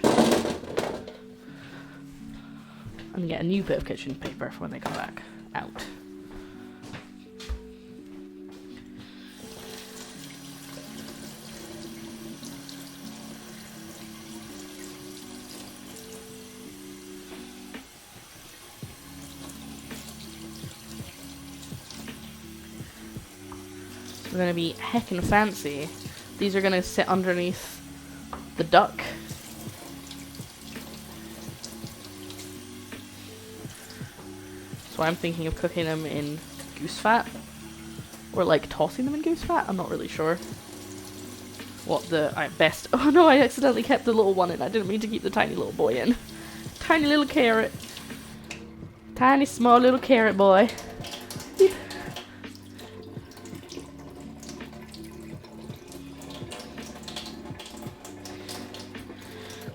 And get a new bit of kitchen paper for when they come back out. They're going to be heckin' fancy. These are going to sit underneath the duck. So I'm thinking of cooking them in goose fat. Or like tossing them in goose fat. I'm not really sure what the best... Oh no, I accidentally kept the little one in. I didn't mean to keep the tiny little boy in. Tiny little carrot. Tiny small little carrot boy. Beep.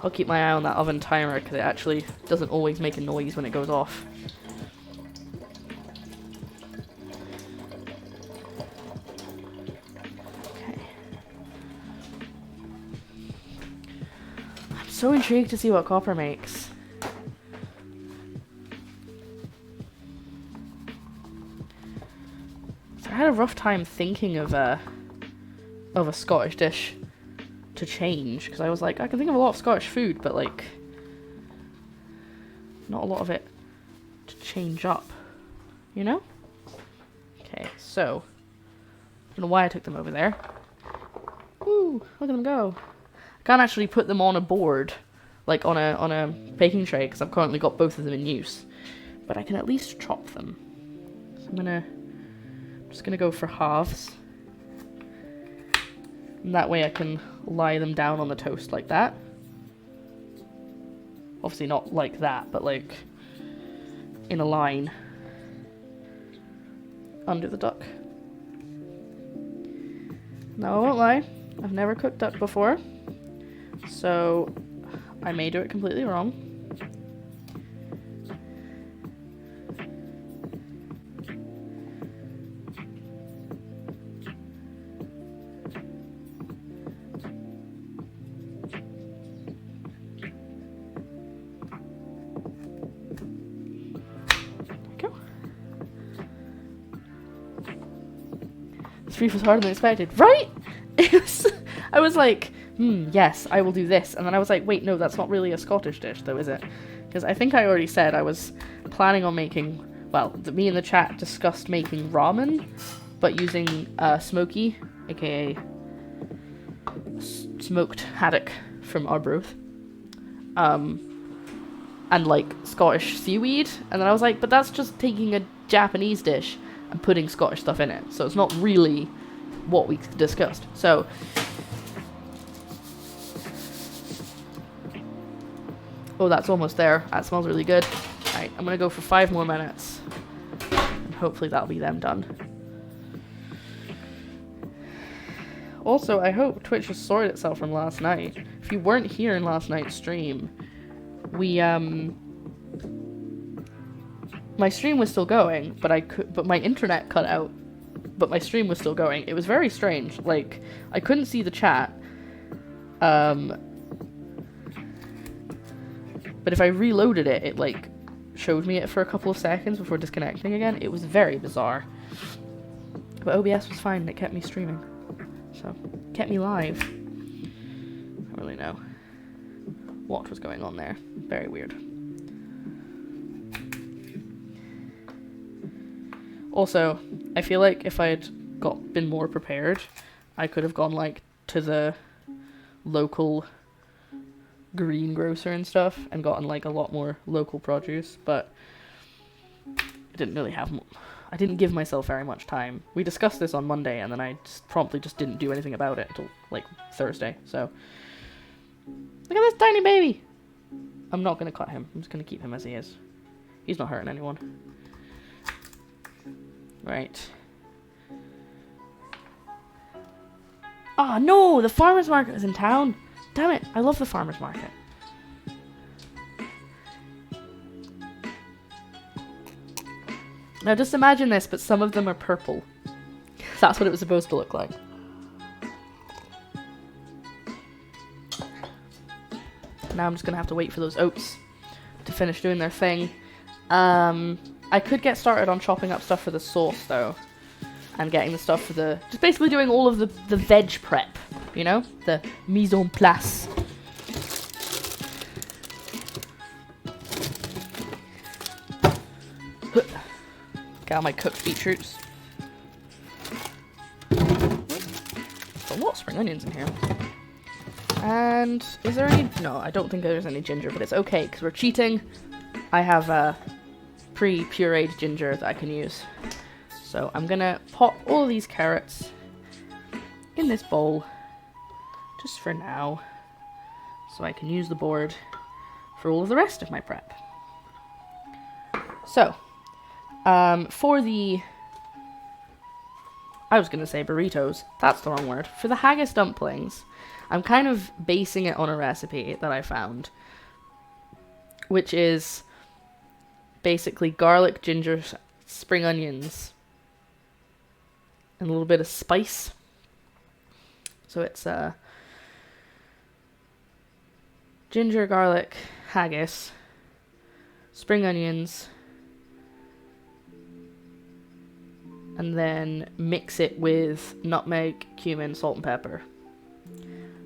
I'll keep my eye on that oven timer because it actually doesn't always make a noise when it goes off. Okay. I'm so intrigued to see what Copper makes. So I had a rough time thinking of a Scottish dish to change, because I was like, I can think of a lot of Scottish food, but like not a lot of it to change up, you know? Okay, so I don't know why I took them over there. Woo, look at them go. I can't actually put them on a board, like on a baking tray, because I've currently got both of them in use, but I can at least chop them. So I'm just gonna go for halves. And that way I can lie them down on the toast like that. Obviously not like that, but like in a line under the duck. Now I won't lie, I've never cooked duck before, so I may do it completely wrong. Beef was harder than expected, right? I was like, yes, I will do this. And then I was like, wait, no, that's not really a Scottish dish though, is it? Because I think I already said I was planning on making, well, me in the chat discussed making ramen, but using smoky, aka smoked haddock from Arbroath, and like Scottish seaweed. And then I was like, but that's just taking a Japanese dish and putting Scottish stuff in it, so it's not really what we discussed. So oh, that's almost there. That smells really good. Alright, I'm gonna go for 5 more minutes and hopefully that'll be them done. Also, I hope Twitch has sorted itself from last night. If you weren't here in last night's stream, my stream was still going, but my internet cut out. But my stream was still going. It was very strange. Like, I couldn't see the chat. But if I reloaded it, it like showed me it for a couple of seconds before disconnecting again. It was very bizarre. But OBS was fine. It kept me streaming. So, it kept me live. I don't really know what was going on there. Very weird. Also, I feel like if I had been more prepared, I could have gone like to the local greengrocer and stuff and gotten like a lot more local produce, but I didn't really have. I didn't give myself very much time. We discussed this on Monday, and then I promptly just didn't do anything about it until like Thursday. So look at this tiny baby. I'm not gonna cut him. I'm just gonna keep him as he is. He's not hurting anyone. Right. Ah, no! The farmer's market is in town! Damn it! I love the farmer's market. Now just imagine this, but some of them are purple. That's what it was supposed to look like. Now I'm just gonna have to wait for those oats to finish doing their thing. I could get started on chopping up stuff for the sauce, though. And getting the stuff for the... just basically doing all of the veg prep, you know? The mise en place. Get out my cooked beetroots. There's a lot of spring onions in here. And is there any... no, I don't think there's any ginger, but it's okay, because we're cheating. I have pre-pureed ginger that I can use. So I'm gonna pop all of these carrots in this bowl, just for now, so I can use the board for all of the rest of my prep. So, for the... I was gonna say burritos, that's the wrong word. For the haggis dumplings, I'm kind of basing it on a recipe that I found, which is basically garlic, ginger, spring onions, and a little bit of spice. So it's ginger, garlic, haggis, spring onions, and then mix it with nutmeg, cumin, salt, and pepper.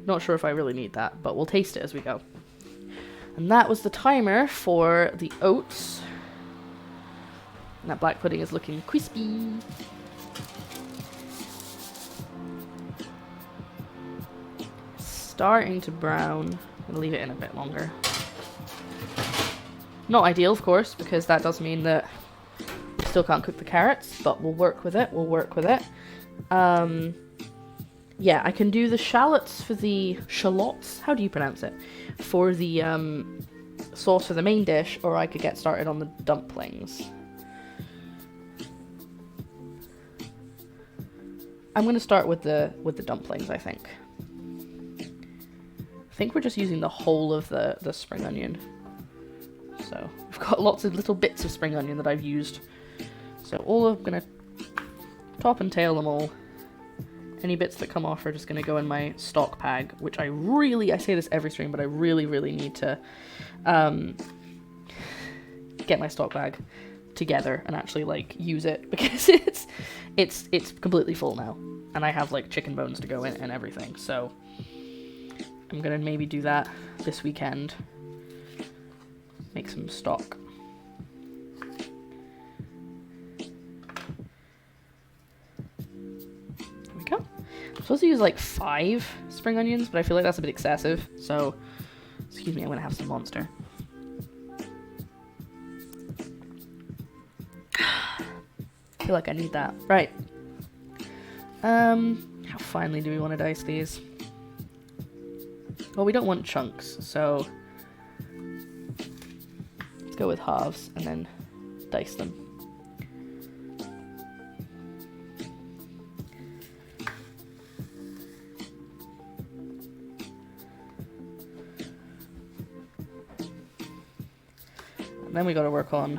Not sure if I really need that, but we'll taste it as we go. And that was the timer for the oats. And that black pudding is looking crispy. Starting to brown. I'm gonna leave it in a bit longer. Not ideal, of course, because that does mean that we still can't cook the carrots, but we'll work with it. We'll work with it. yeah, I can do the shallots for the shallots. How do you pronounce it? For the sauce for the main dish, or I could get started on the dumplings. I'm gonna start with the dumplings. I think we're just using the whole of the spring onion. So we've got lots of little bits of spring onion that I've used. So I'm gonna top and tail them all. Any bits that come off are just gonna go in my stock bag, which I say this every stream, but I really, really need to get my stock bag together and actually like use it, because it's completely full now, and I have like chicken bones to go in and everything. So I'm gonna maybe do that this weekend. Make some stock. There we go. I'm supposed to use like 5 spring onions, but I feel like that's a bit excessive. So, excuse me, I'm gonna have some Monster. I feel like I need that. Right. How finely do we want to dice these? Well, we don't want chunks, so let's go with halves and then dice them. And then we gotta work on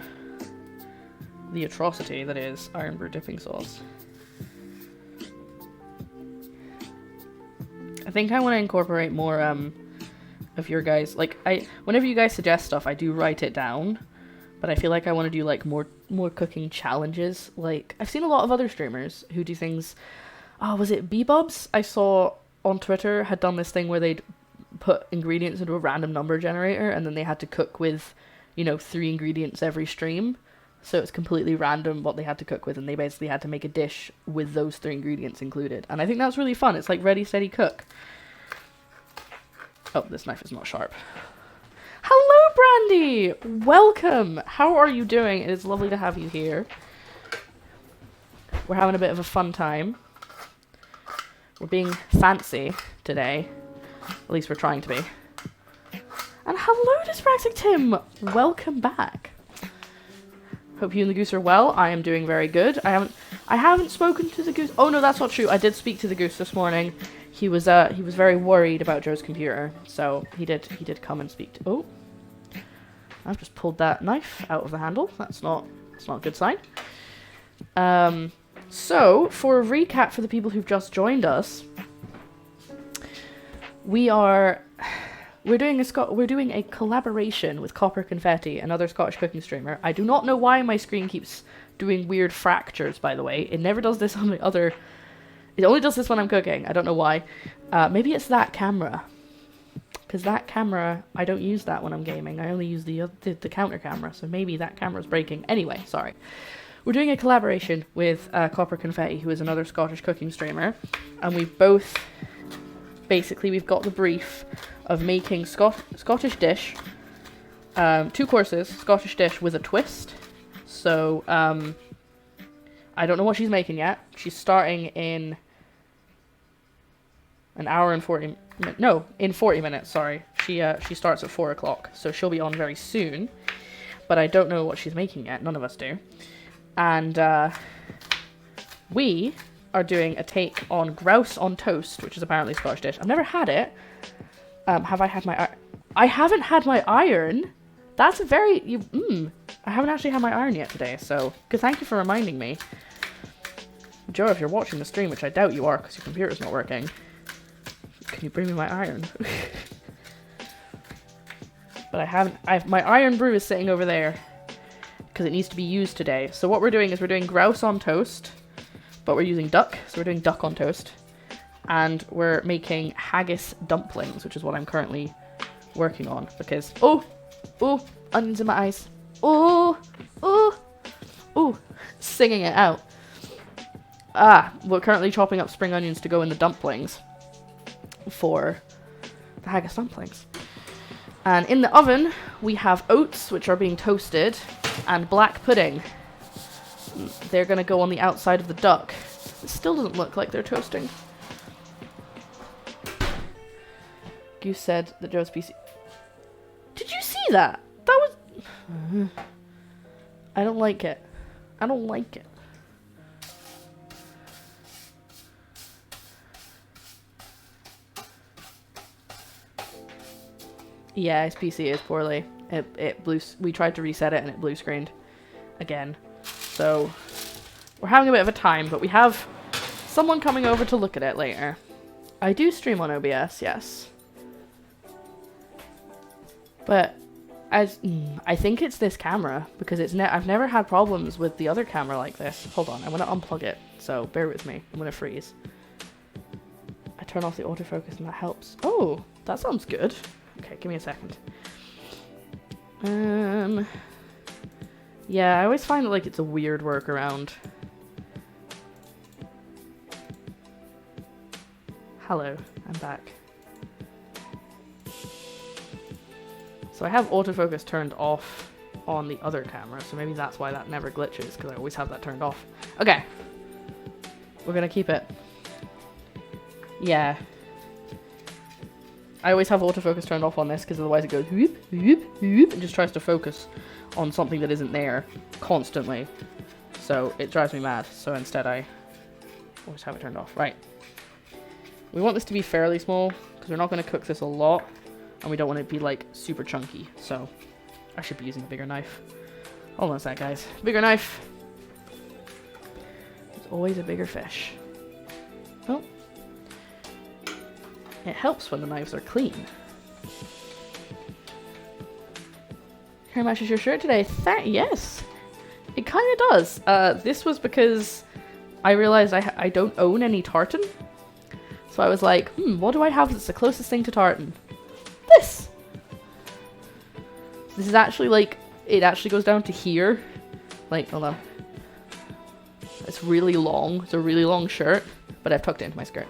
the atrocity that is iron brew dipping sauce. I think I want to incorporate more of your guys, like whenever you guys suggest stuff, I do write it down, but I feel like I want to do like more cooking challenges. Like I've seen a lot of other streamers who do things. Oh, was it Bebubs? I saw on Twitter had done this thing where they'd put ingredients into a random number generator, and then they had to cook with, 3 ingredients every stream. So it's completely random what they had to cook with, and they basically had to make a dish with those 3 ingredients included. And I think that's really fun. It's like ready, steady, cook. Oh, this knife is not sharp. Hello, Brandy! Welcome! How are you doing? It is lovely to have you here. We're having a bit of a fun time. We're being fancy today. At least we're trying to be. And hello, Dyspraxic Tim! Welcome back. Hope you and the goose are well. I am doing very good. I haven't spoken to the goose. Oh no, that's not true. I did speak to the goose this morning. He was very worried about Joe's computer, so he did come and speak to. Oh, I've just pulled that knife out of the handle. That's not a good sign. So for a recap for the people who've just joined us, we're doing a collaboration with Copper Confetti, another Scottish cooking streamer. I do not know why my screen keeps doing weird fractures, by the way. It never does this on the other. It only does this when I'm cooking. I don't know why. Maybe it's that camera. Because that camera, I don't use that when I'm gaming. I only use the counter camera. So maybe that camera's breaking. Anyway, sorry. We're doing a collaboration with Copper Confetti, who is another Scottish cooking streamer. And we've got the brief of making Scottish dish, 2 courses, Scottish dish with a twist. So, I don't know what she's making yet. She's starting in an hour and 40 minutes. No, in 40 minutes, sorry. She starts at 4 o'clock, so she'll be on very soon. But I don't know what she's making yet. None of us do. And, we are doing a take on grouse on toast, which is apparently a Scottish dish. I've never had it. Have I had my... I haven't had my iron. That's a very... I haven't actually had my iron yet today, so... Thank you for reminding me. Joe, if you're watching the stream, which I doubt you are, because your computer's not working, can you bring me my iron? But I haven't... my iron brew is sitting over there, because it needs to be used today. So what we're doing is we're doing grouse on toast, but we're using duck, so we're doing duck on toast. And we're making haggis dumplings, which is what I'm currently working on, because... Oh, onions in my eyes. Oh, singing it out. We're currently chopping up spring onions to go in the dumplings for the haggis dumplings. And in the oven, we have oats, which are being toasted, and black pudding. They're going to go on the outside of the duck. It still doesn't look like they're toasting. Goose said that Joe's PC... Did you see that? That was... I don't like it. I don't like it. Yeah, his PC is poorly. It blue. We tried to reset it and it blue screened again. So we're having a bit of a time, but we have someone coming over to look at it later. I do stream on OBS, yes. But I think it's this camera because I've never had problems with the other camera like this. Hold on, I'm gonna unplug it. So bear with me. I'm gonna freeze. I turn off the autofocus and that helps. Oh, that sounds good. Okay, give me a second. Yeah, I always find that, like, it's a weird workaround. Hello, I'm back. So I have autofocus turned off on the other camera, so maybe that's why that never glitches, because I always have that turned off. Okay. We're gonna keep it. Yeah. I always have autofocus turned off on this because otherwise it goes whoop, whoop, whoop, and just tries to focus on something that isn't there constantly. So it drives me mad. So instead I always have it turned off. Right. We want this to be fairly small because we're not going to cook this a lot and we don't want it to be like super chunky. So I should be using a bigger knife. Hold on a sec, guys. Bigger knife. There's always a bigger fish. Oh. It helps when the knives are clean. How much is your shirt today? Yes. It kind of does. This was because I realized I don't own any tartan. So I was like, what do I have that's the closest thing to tartan? This! This is actually like, it actually goes down to here. Like, hold on. It's really long. It's a really long shirt, but I've tucked it into my skirt.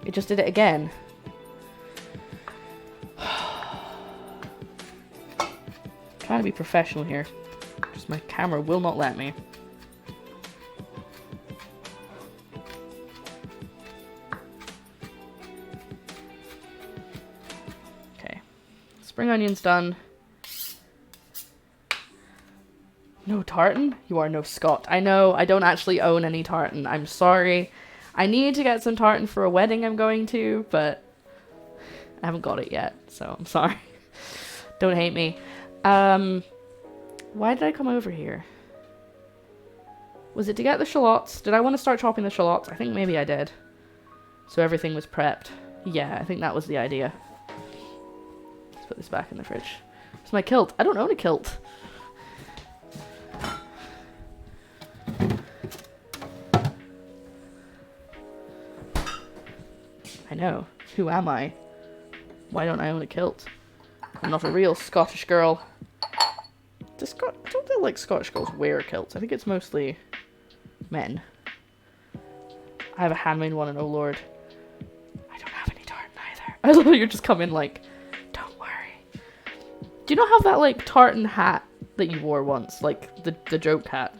It just did it again. Trying to be professional here. Just my camera will not let me. Okay. Spring onions done. No tartan? You are no Scot. I know, I don't actually own any tartan. I'm sorry. I need to get some tartan for a wedding I'm going to, but I haven't got it yet, so I'm sorry. Don't hate me. Why did I come over here? Was it to get the shallots? Did I want to start chopping the shallots? I think maybe I did. So everything was prepped. Yeah, I think that was the idea. Let's put this back in the fridge. It's my kilt. I don't own a kilt. I know. Who am I? Why don't I own a kilt? I'm not a real Scottish girl. I don't feel like Scottish girls wear kilts. I think it's mostly men. I have a handmade one and oh lord. I don't have any tartan either. I love how you just come in like, don't worry. Do you not have that like tartan hat that you wore once? Like the joke hat?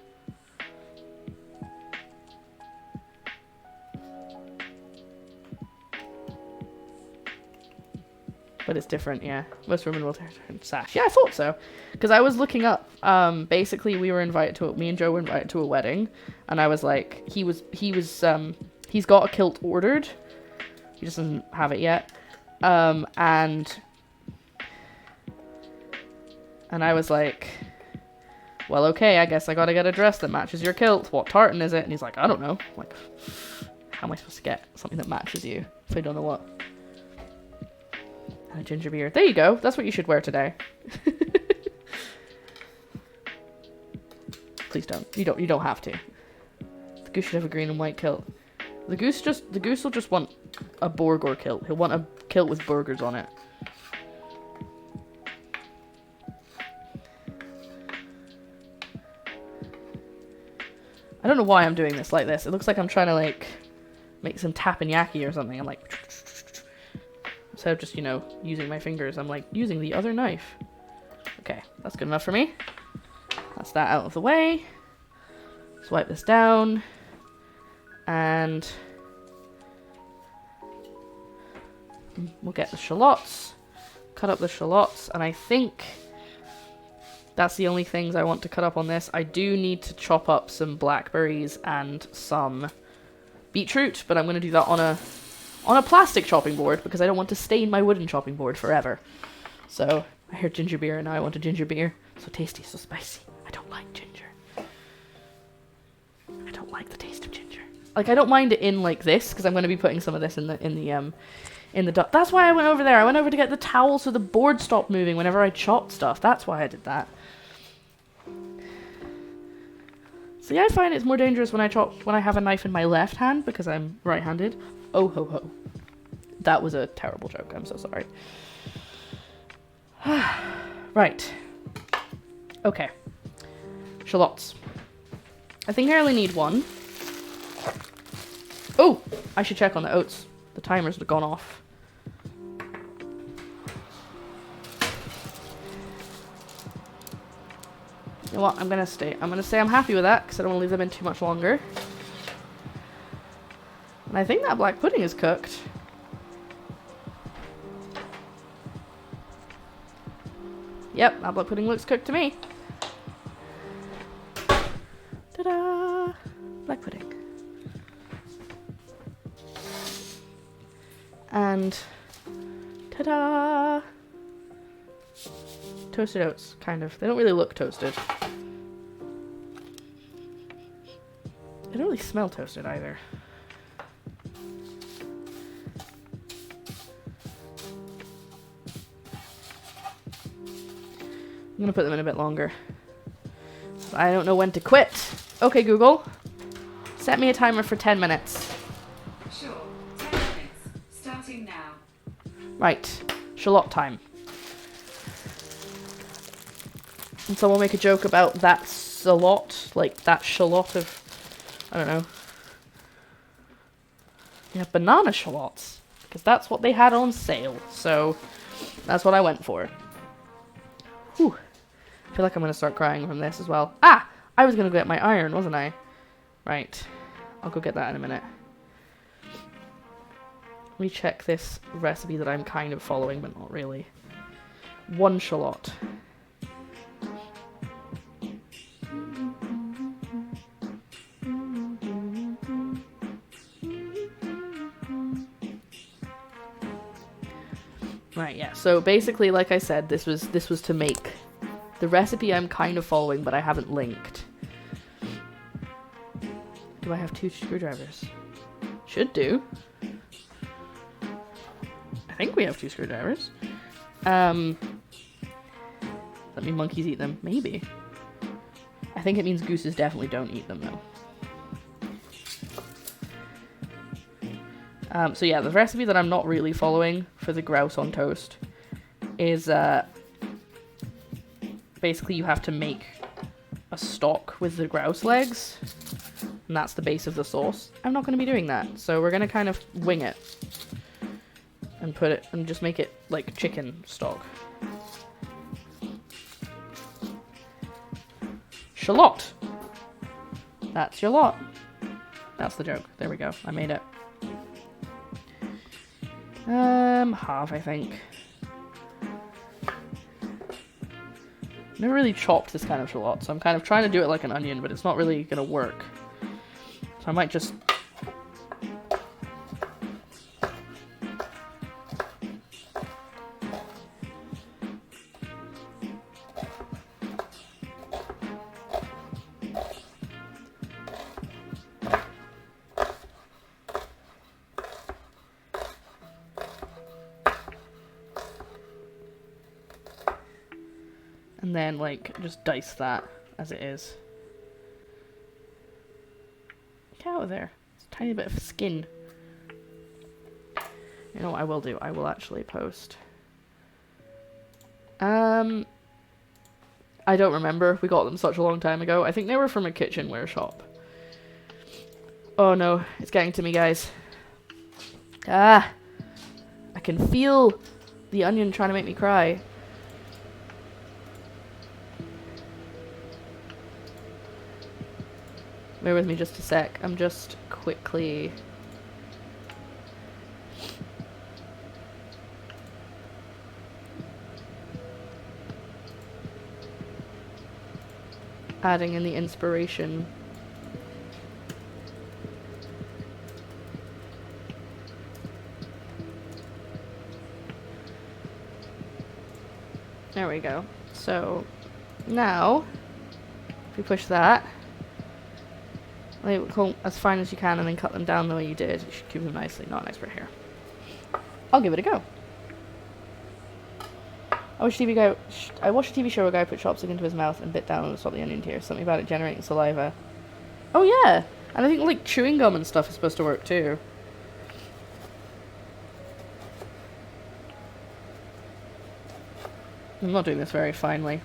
But it's different, yeah. Most women will wear sash. Yeah, I thought so. Because I was looking up, basically we were invited to, me and Joe were invited to a wedding. And I was like, he's got a kilt ordered. He just doesn't have it yet. And I was like, well, okay, I guess I gotta get a dress that matches your kilt. What tartan is it? And he's like, I don't know. I'm like, how am I supposed to get something that matches you if I don't know what? A ginger beer. There you go. That's what you should wear today. Please don't. You don't have to. The goose should have a green and white kilt. The goose will just want a Borgor kilt. He'll want a kilt with burgers on it. I don't know why I'm doing this like this. It looks like I'm trying to like make some teppanyaki or something. I'm like, instead of just, you know, using my fingers, I'm like using the other knife. Okay, that's good enough for me. That's that out of the way. Swipe this down. And We'll get the shallots, cut up the shallots, and I think that's the only things I want to cut up on this. I do need to chop up some blackberries and some beetroot, but I'm going to do that on a plastic chopping board because I don't want to stain my wooden chopping board forever. So, I heard ginger beer and now I want a ginger beer. So tasty, so spicy. I don't like ginger. I don't like the taste of ginger. Like, I don't mind it in like this because I'm going to be putting some of this in the duck. That's why I went over there. I went over to get the towel so the board stopped moving whenever I chopped stuff. That's why I did that. See, I find it's more dangerous when I have a knife in my left hand because I'm right-handed. Oh ho ho. That was a terrible joke. I'm so sorry. Right. Okay. Shallots. I think I only need one. Oh! I should check on the oats. The timers have gone off. You know what? I'm gonna say I'm happy with that because I don't want to leave them in too much longer. And I think that black pudding is cooked. Yep, that black pudding looks cooked to me. Ta-da! Black pudding. And ta-da! Toasted oats, kind of. They don't really look toasted. They don't really smell toasted either. I'm gonna put them in a bit longer. I don't know when to quit. Okay, Google. Set me a timer for 10 minutes. Sure. 10 minutes. Starting now. Right. Shallot time. And someone will make a joke about that shallot, like that shallot of, I don't know. Yeah, banana shallots. Because that's what they had on sale. So, that's what I went for. Whew. I feel like I'm going to start crying from this as well. Ah! I was going to go get my iron, wasn't I? Right. I'll go get that in a minute. Let me check this recipe that I'm kind of following, but not really. 1 shallot. Right, yeah. So basically, like I said, this was to make the recipe I'm kind of following, but I haven't linked. Do I have 2 screwdrivers? Should do. I think we have 2 screwdrivers. Let me monkeys eat them? Maybe. I think it means gooses definitely don't eat them, though. So yeah, the recipe that I'm not really following for the grouse on toast is basically you have to make a stock with the grouse legs, and that's the base of the sauce. I'm not going to be doing that, so we're going to kind of wing it and put it and just make it like chicken stock. Shallot. That's your lot. That's the joke. There we go. I made it. Half, I think. Never really chopped this kind of shallot, so I'm kind of trying to do it like an onion, but it's not really gonna work. So I might just... and then, like, just dice that as it is. Get out of there. It's a tiny bit of skin. You know what I will do? I will actually post. I don't remember. We got them such a long time ago. I think they were from a kitchenware shop. Oh no, it's getting to me, guys. Ah! I can feel the onion trying to make me cry. Bear with me just a sec. I'm just quickly... adding in the inspiration. There we go. So now, if you push that, lay it as fine as you can and then cut them down the way you did. You should keep them nicely, not an expert here. I'll give it a go. I watched a TV show where a guy put chopstick into his mouth and bit down and stopped the onion tears. Something about it generating saliva. Oh yeah! And I think like chewing gum and stuff is supposed to work too. I'm not doing this very finely.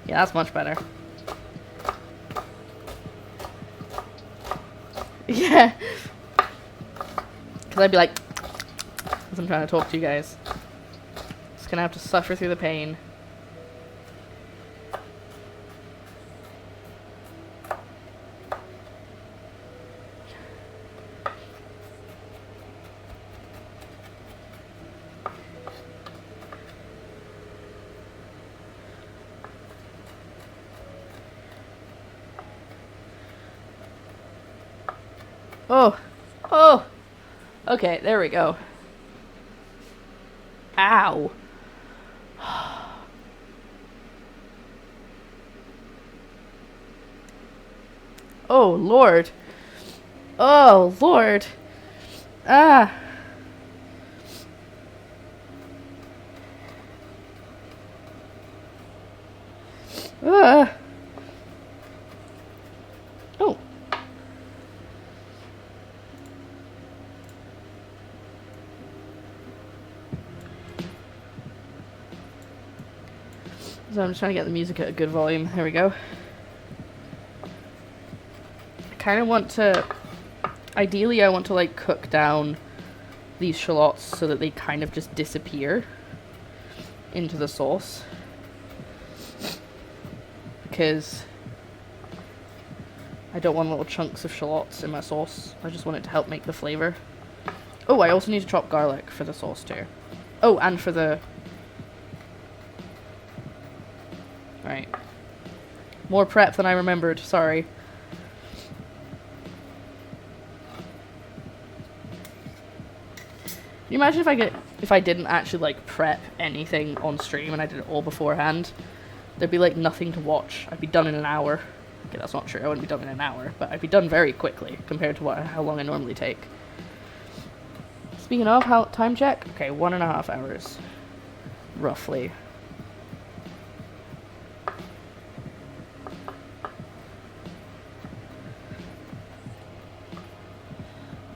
Yeah, that's much better. Yeah. Because I'd be like, as I'm trying to talk to you guys. Just gonna have to suffer through the pain. Oh, oh, okay, there we go. Ow. Oh, Lord. Oh, Lord. Ah. Oh. So I'm just trying to get the music at a good volume. There we go. I kind of want to... Ideally, I want to, like, cook down these shallots so that they kind of just disappear into the sauce. Because I don't want little chunks of shallots in my sauce. I just want it to help make the flavor. Oh, I also need to chop garlic for the sauce, too. Oh, and for the... Right. More prep than I remembered, sorry. Can you imagine if I didn't actually like prep anything on stream and I did it all beforehand? There'd be like nothing to watch. I'd be done in an hour. Okay, that's not true. I wouldn't be done in an hour, but I'd be done very quickly compared to how long I normally take. Speaking of, how time check? Okay, 1.5 hours. Roughly.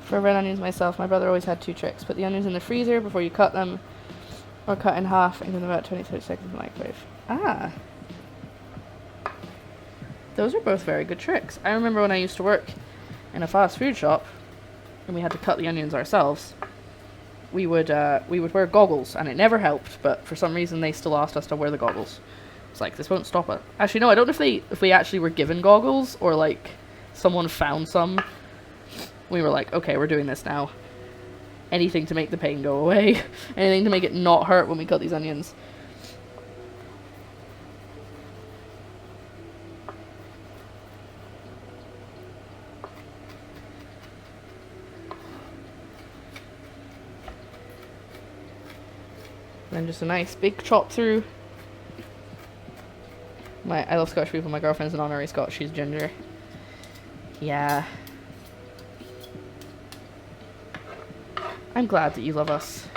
For red onions myself, my brother always had 2 tricks. Put the onions in the freezer before you cut them, or cut in half and give them about 20-30 seconds in the microwave. Ah. Those are both very good tricks. I remember when I used to work in a fast food shop, and we had to cut the onions ourselves, we would wear goggles, and it never helped, but for some reason they still asked us to wear the goggles. It's like, this won't stop it. Actually, no, I don't know if we actually were given goggles, or like, someone found some. We were like, okay, we're doing this now. Anything to make the pain go away. Anything to make it not hurt when we cut these onions. Then just a nice big chop through. I love Scottish people. My girlfriend's an honorary Scotch. She's ginger. Yeah. I'm glad that you love us.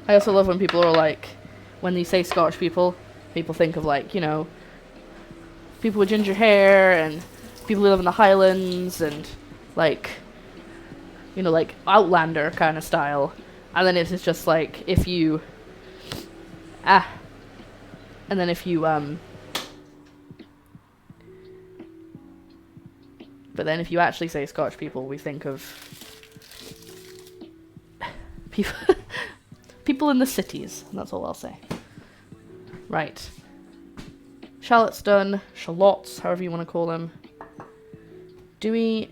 I also love when people are like, when they say Scottish people think of like, you know, people with ginger hair and people who live in the Highlands and like, you know, like Outlander kind of style. And then it's just like, if you, and then if you, but then if you actually say Scottish people, we think of people in the cities. That's all I'll say. Right. Shallots done. Shallots, however you want to call them. Do we...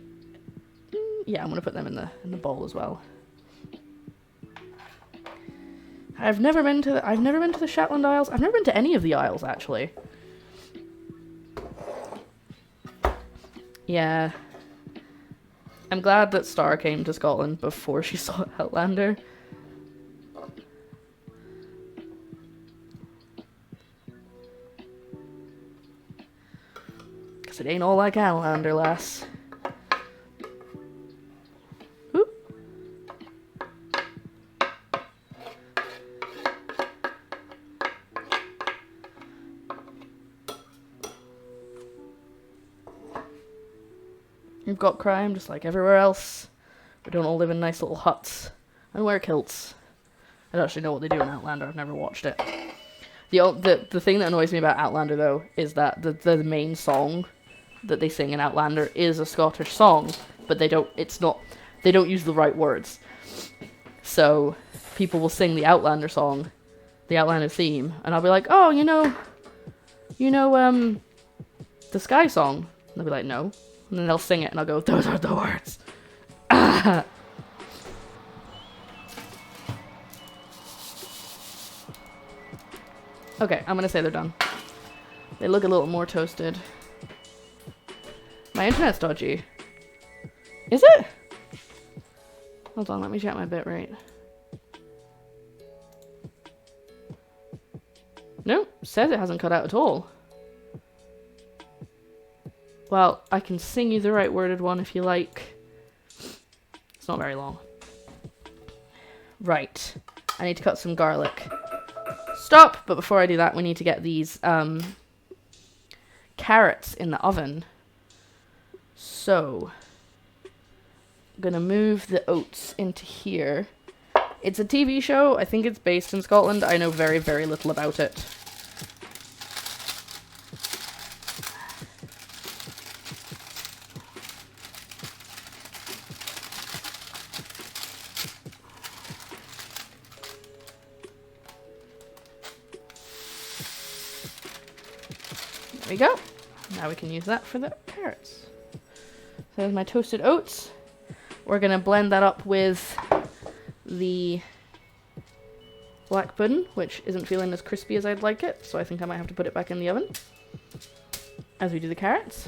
Yeah, I'm going to put them in the bowl as well. I've never been to the Shetland Isles. I've never been to any of the Isles, actually. Yeah. I'm glad that Star came to Scotland before she saw Outlander. Because it ain't all like Outlander, lass. Oop. You've got crime just like everywhere else. We don't all live in nice little huts and wear kilts. I don't actually know what they do in Outlander. I've never watched it. The thing that annoys me about Outlander though is that the main song that they sing in Outlander is a Scottish song, but they don't use the right words. So people will sing the Outlander song, the Outlander theme, and I'll be like, "Oh, you know the Sky song?" And they'll be like, "No." And then they'll sing it, and I'll go, "Those are the words." Okay, I'm gonna say they're done. They look a little more toasted. My internet's dodgy. Is it? Hold on, let me check my bitrate. Nope, says it hasn't cut out at all. Well, I can sing you the right worded one if you like. It's not very long. Right. I need to cut some garlic. Stop! But before I do that, we need to get these carrots in the oven. So, I'm gonna move the oats into here. It's a TV show. I think it's based in Scotland. I know very, very little about it. There we go. Now we can use that for the carrots. So there's my toasted oats. We're going to blend that up with the black pudding, which isn't feeling as crispy as I'd like it, so I think I might have to put it back in the oven as we do the carrots.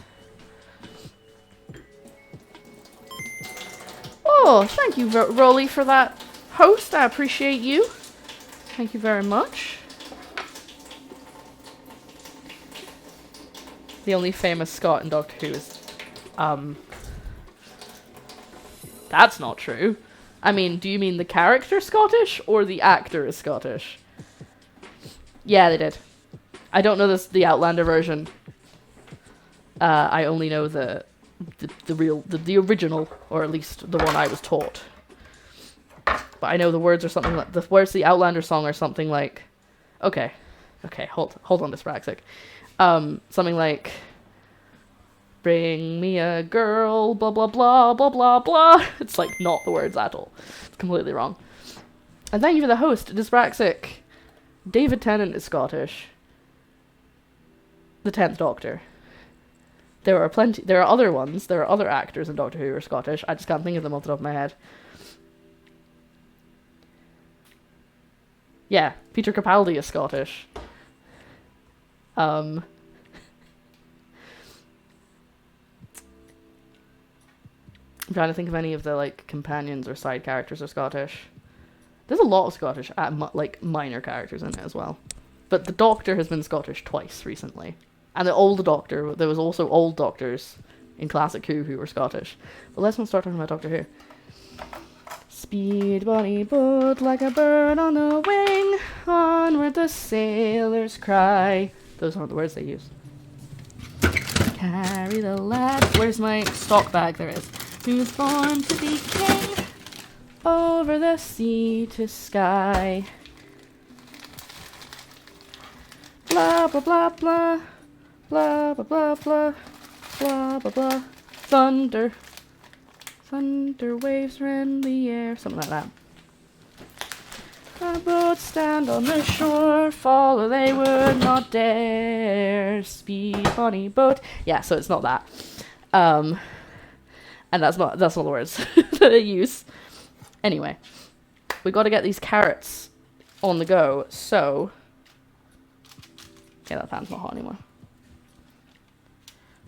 Oh, thank you, Rolly, for that host. I appreciate you. Thank you very much. The only famous Scot in Doctor Who is, that's not true. I mean, do you mean the character Scottish or the actor is Scottish? Yeah, they did. I don't know the Outlander version. I only know the original, or at least the one I was taught. But I know the words are something like the words to the Outlander song are something like, okay, hold on, dyspraxic. Something like, bring me a girl, blah, blah, blah, blah, blah, blah. It's like not the words at all. It's completely wrong. And thank you for the host, dyspraxic. David Tennant is Scottish. The 10th Doctor. There are other ones. There are other actors in Doctor Who who are Scottish. I just can't think of them off the top of my head. Yeah, Peter Capaldi is Scottish. I'm trying to think of any of the like companions or side characters are Scottish. There's a lot of Scottish like minor characters in it as well. But the Doctor has been Scottish twice recently. And the old Doctor, there was also old Doctors in Classic Who were Scottish. But let's not start talking about Doctor Who. Speed bonny boat like a bird on the wing, onward the sailors cry. Those aren't the words they use. Carry the lad. Where's my stock bag? There is. Who's born to be king over the sea to sky. Blah blah blah blah. Blah blah blah blah. Blah blah blah. Thunder. Thunder waves rend the air. Something like that. A boat stand on the shore, follow they would not dare. Speed bunny boat. Yeah, so it's not that. And that's not the words that they use. Anyway, we got to get these carrots on the go. So, okay, that pan's not hot anymore.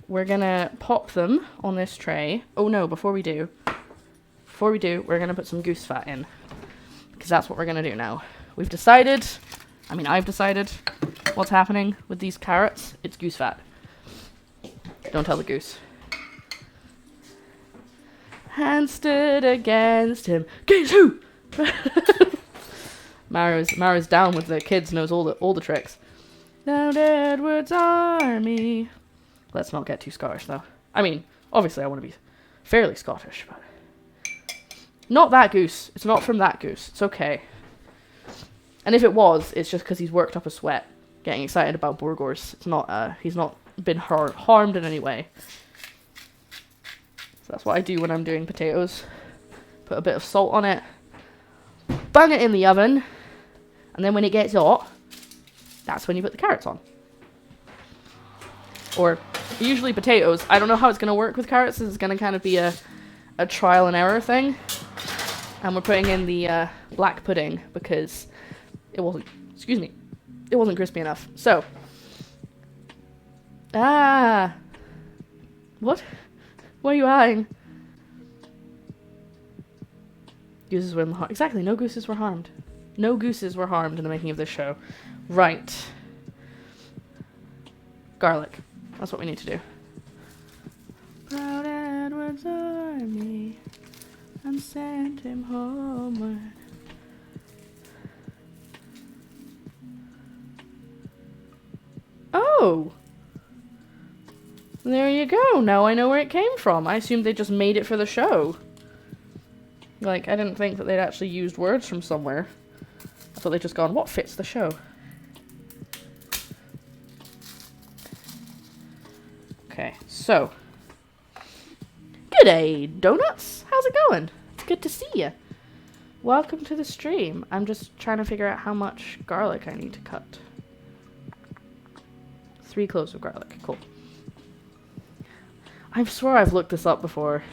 We're gonna pop them on this tray. Oh no! Before we do, we're gonna put some goose fat in. Because that's what we're going to do now. We've decided, I've decided what's happening with these carrots. It's goose fat. Don't tell the goose. Hand stood against him. Guess who? Mara's down with the kids, knows all the tricks. Down Edward's army. Let's not get too Scottish though. Obviously I want to be fairly Scottish, but... Not that goose. It's not from that goose. It's okay. And if it was, it's just because he's worked up a sweat, getting excited about Burgors. It's not. He's not been harmed in any way. So that's what I do when I'm doing potatoes. Put a bit of salt on it, bang it in the oven, and then when it gets hot, that's when you put the carrots on. Or usually potatoes. I don't know how it's going to work with carrots. It's going to kind of be a trial and error thing. And we're putting in the black pudding because it wasn't crispy enough. So, what? What are you eyeing? Gooses were harmed. Exactly, no gooses were harmed. No gooses were harmed in the making of this show. Right. Garlic. That's what we need to do. Proud Edward's army and sent him homeward. Oh! There you go. Now I know where it came from. I assumed they just made it for the show. Like, I didn't think that they'd actually used words from somewhere. I thought they'd just gone, what fits the show? Okay, so... G'day, Donuts! How's it going? It's good to see you. Welcome to the stream. I'm just trying to figure out how much garlic I need to cut. 3 cloves of garlic. Cool. I swear I've looked this up before.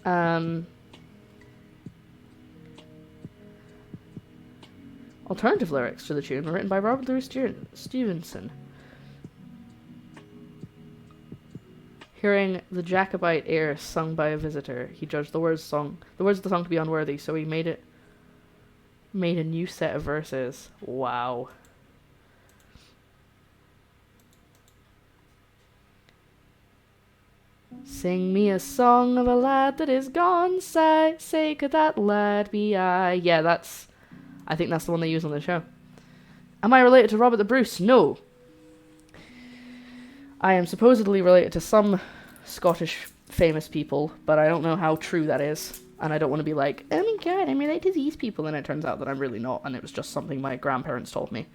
Alternative lyrics to the tune were written by Robert Louis Stevenson. Hearing the Jacobite air sung by a visitor, he judged the words of the song to be unworthy, so he made a new set of verses. Wow. Sing me a song of a lad that is gone, say could that lad be I? Yeah, I think that's the one they use on the show. Am I related to Robert the Bruce? No. I am supposedly related to some Scottish famous people, but I don't know how true that is. And I don't want to be like, oh my god, I'm related to these people, and it turns out that I'm really not, and it was just something my grandparents told me.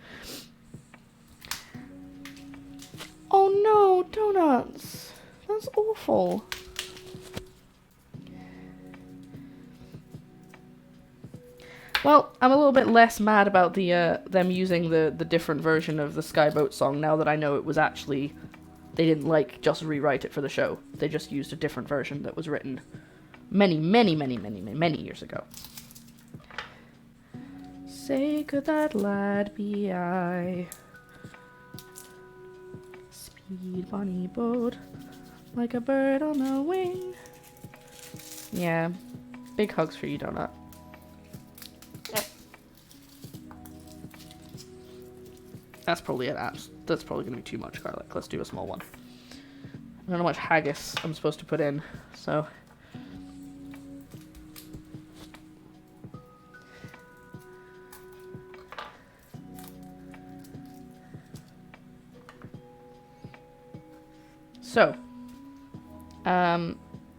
Oh no, donuts. That's awful. Well, I'm a little bit less mad about the them using the different version of the Skyboat song now that I know it was actually... They didn't, just rewrite it for the show. They just used a different version that was written many years ago. Say could that lad be I? Speed bunny boat like a bird on the wing. Yeah, big hugs for you, Donut. That's probably that's probably gonna be too much garlic. Let's do a small one. I don't know how much haggis I'm supposed to put in, so. So,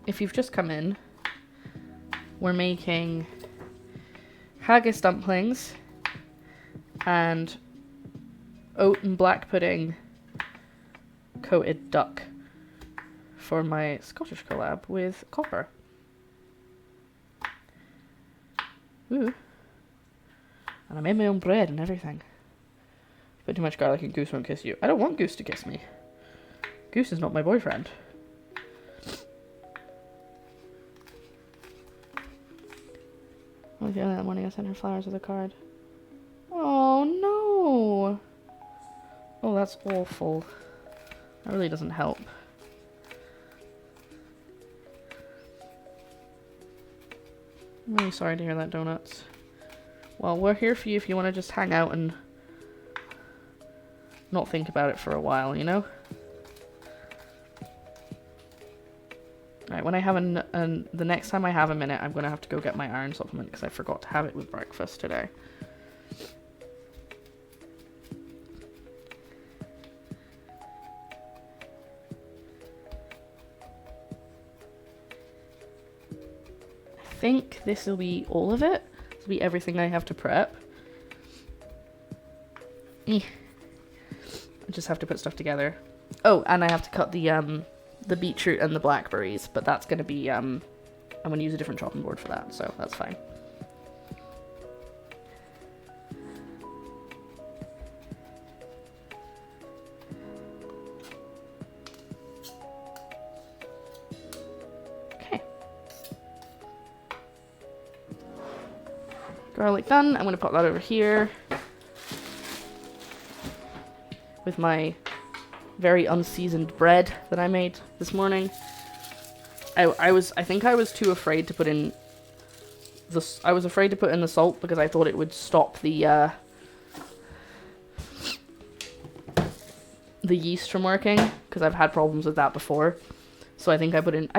if you've just come in, we're making haggis dumplings and oat and black pudding coated duck for my Scottish collab with Copper. Ooh. And And I made my own bread and everything. Put too much garlic and Goose won't kiss you. I don't want Goose to kiss me. Goose is not my boyfriend. Okay, that morning I sent her flowers with a card. Oh no! Oh, that's awful. That really doesn't help. I'm really sorry to hear that, Donuts. Well, we're here for you if you want to just hang out and not think about it for a while, you know? Right, when I have the next time I have a minute, I'm going to have to go get my iron supplement because I forgot to have it with breakfast today. I think this will be all of it. This will be everything I have to prep. I just have to put stuff together. Oh, and I have to cut the beetroot and the blackberries, but that's going to be, I'm going to use a different chopping board for that, so that's fine. Okay. Garlic done. I'm going to pop that over here with my very unseasoned bread that I made this morning. I think I was too afraid to put in I was afraid to put in the salt because I thought it would stop the yeast from working, because I've had problems with that before. So I think I put in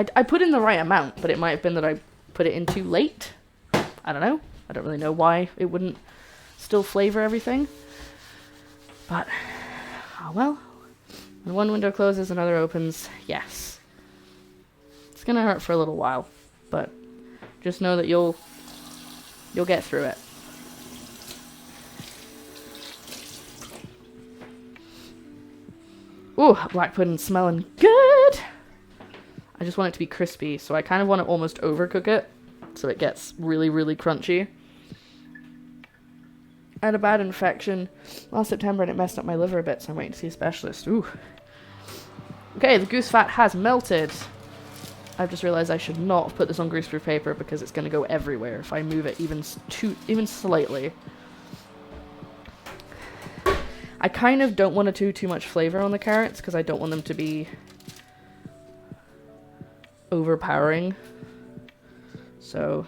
the right amount, but it might have been that I put it in too late. I don't know. I don't really know why it wouldn't still flavor everything. But, oh well. When one window closes, another opens. Yes. It's gonna hurt for a little while, but just know that you'll get through it. Ooh, black pudding smelling good! I just want it to be crispy, so I kind of want to almost overcook it, so it gets really, really crunchy. I had a bad infection last September and it messed up my liver a bit, so I'm waiting to see a specialist. Ooh. Okay, the goose fat has melted. I've just realized I should not have put this on greaseproof paper because it's going to go everywhere if I move it even slightly. I kind of don't want to do too much flavor on the carrots because I don't want them to be overpowering. So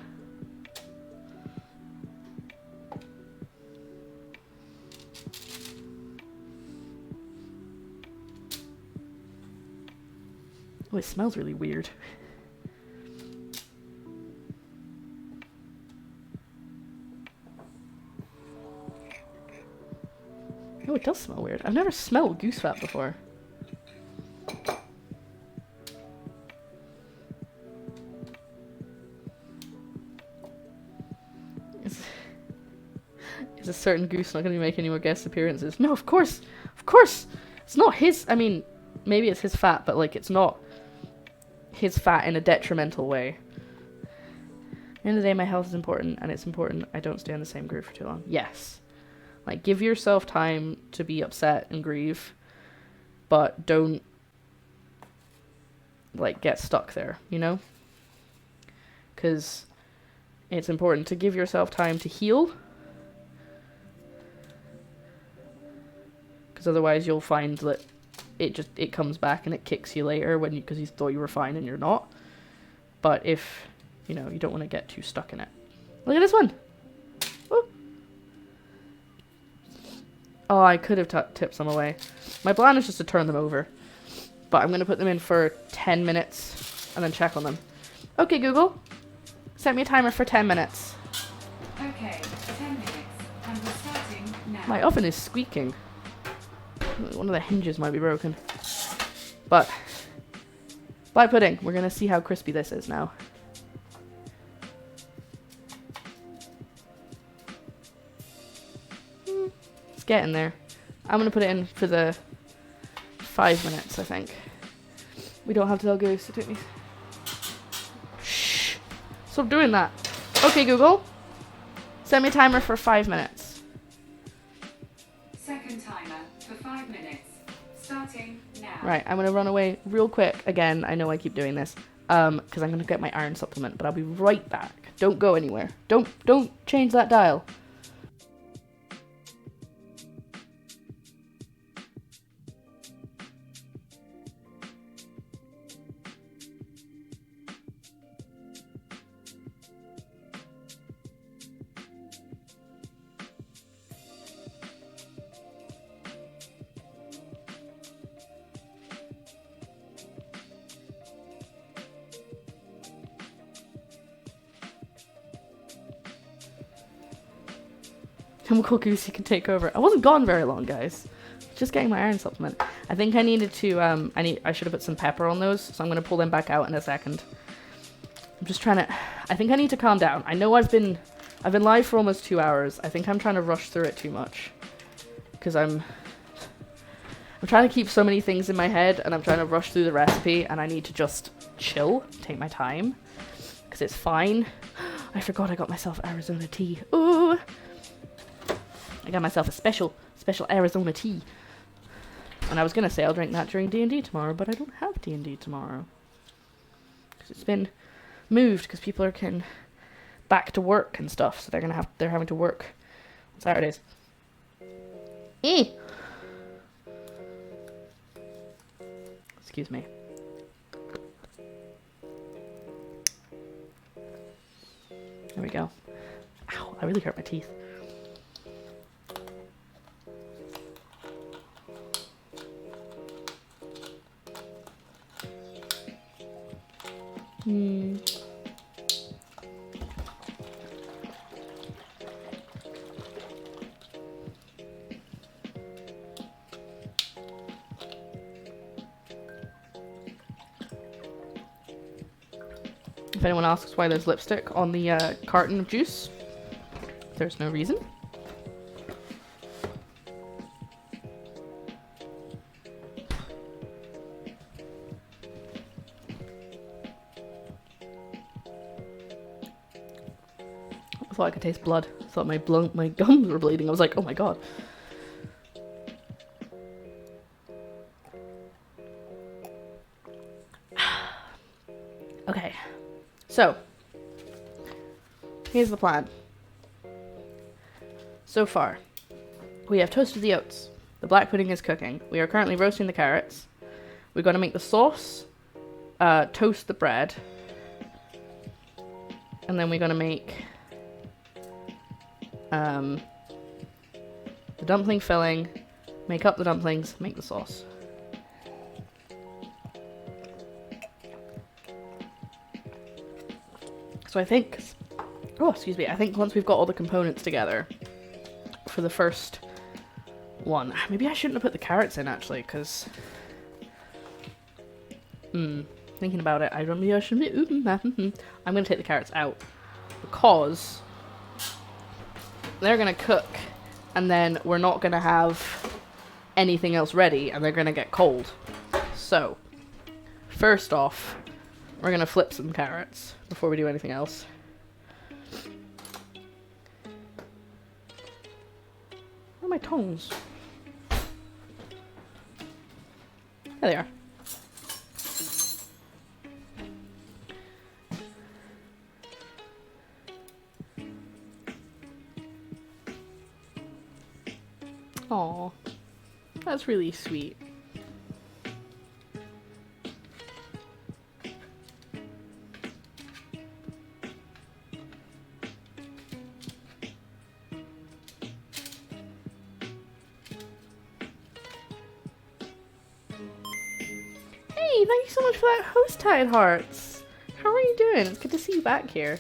oh, it smells really weird. Oh, it does smell weird. I've never smelled goose fat before. Is a certain goose not going to be making any more guest appearances? No, of course. Of course. It's not his. I mean, maybe it's his fat, but like, it's not his fat in a detrimental way. At the end of the day, my health is important, and it's important I don't stay in the same groove for too long. Yes. Like, give yourself time to be upset and grieve, but don't, like, get stuck there, you know? Because it's important to give yourself time to heal, because otherwise you'll find that it comes back and it kicks you later because you thought you were fine and you're not. But if, you know, you don't want to get too stuck in it. Look at this one! Ooh. Oh, I could have tipped some away. My plan is just to turn them over. But I'm going to put them in for 10 minutes and then check on them. Okay, Google. Set me a timer for 10 minutes. Okay, 10 minutes. And we're starting now. My oven is squeaking. One of the hinges might be broken. But, black pudding. We're going to see how crispy this is now. It's getting there. I'm going to put it in for the 5 minutes, I think. We don't have to tell Goose. It took me... Shh! Stop doing that. Okay, Google. Set me a timer for 5 minutes. 10-second timer for 5 minutes. Starting now. Right, I'm gonna run away real quick. Again, I know I keep doing this. Because I'm gonna get my iron supplement, but I'll be right back. Don't go anywhere. Don't change that dial. Chemical Goosey can take over. I wasn't gone very long, guys. Just getting my iron supplement. I think I needed to, I should have put some pepper on those, so I'm going to pull them back out in a second. I'm just trying to, I think I need to calm down. I know I've been live for almost 2 hours. I think I'm trying to rush through it too much. Because I'm trying to keep so many things in my head, and I'm trying to rush through the recipe, and I need to just chill, take my time. Because it's fine. I forgot I got myself Arizona tea. Ooh! I got myself a special Arizona tea. And I was going to say I'll drink that during D&D tomorrow, but I don't have D&D tomorrow. Because it's been moved, because people are back to work and stuff, so they're having to work on Saturdays. Excuse me. There we go. Ow, that really hurt my teeth. If anyone asks why there's lipstick on the carton of juice, there's no reason. I thought I could taste blood. I thought my gums were bleeding. I was like, oh my god. Okay. So, here's the plan. So far, we have toasted the oats. The black pudding is cooking. We are currently roasting the carrots. We're going to make the sauce, toast the bread, and then we're going to make the dumpling filling, make up the dumplings, make the sauce. So I think, I think once we've got all the components together for the first one, maybe I shouldn't have put the carrots in actually, because, thinking about it, maybe I should, I'm going to take the carrots out, because they're going to cook, and then we're not going to have anything else ready, and they're going to get cold. So, first off, we're going to flip some carrots before we do anything else. Where are my tongs? There they are. Aw, that's really sweet. Hey, thank you so much for that host tide hearts. How are you doing? It's good to see you back here.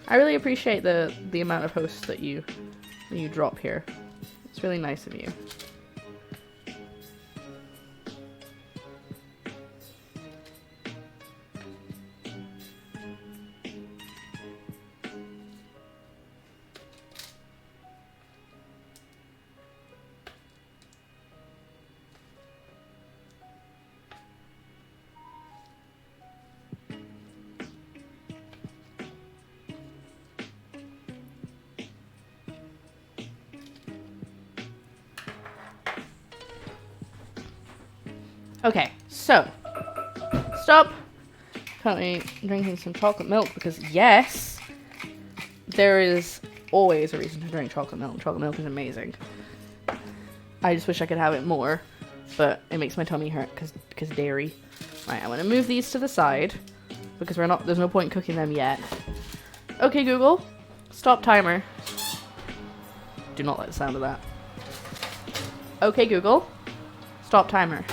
I really appreciate the amount of hosts that you drop here. It's really nice of you. Okay, so stop. Currently drinking some chocolate milk because yes, there is always a reason to drink chocolate milk. Chocolate milk is amazing. I just wish I could have it more, but it makes my tummy hurt because dairy. Right, I'm gonna move these to the side because there's no point cooking them yet. Okay, Google, stop timer. Do not like the sound of that. Okay, Google, stop timer.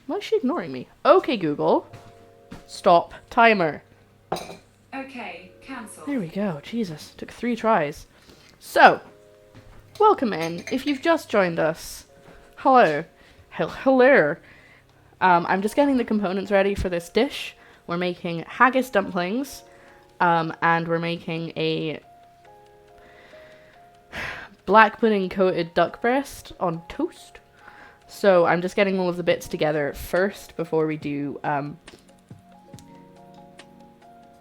Why is she ignoring me? Okay, Google, stop timer. Okay, cancel. There we go. Jesus, took 3 tries. So, welcome in. If you've just joined us, hello. Hello. I'm just getting the components ready for this dish. We're making haggis dumplings, and we're making a black pudding coated duck breast on toast. So I'm just getting all of the bits together first before we do,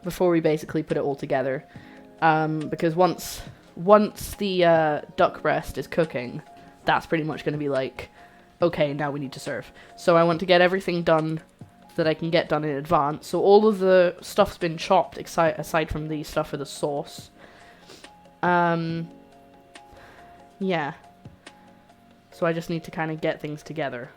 before we basically put it all together. Because once the duck breast is cooking, that's pretty much going to be like, okay, now we need to serve. So I want to get everything done that I can get done in advance. So all of the stuff's been chopped aside from the stuff for the sauce. Yeah. So I just need to kind of get things together.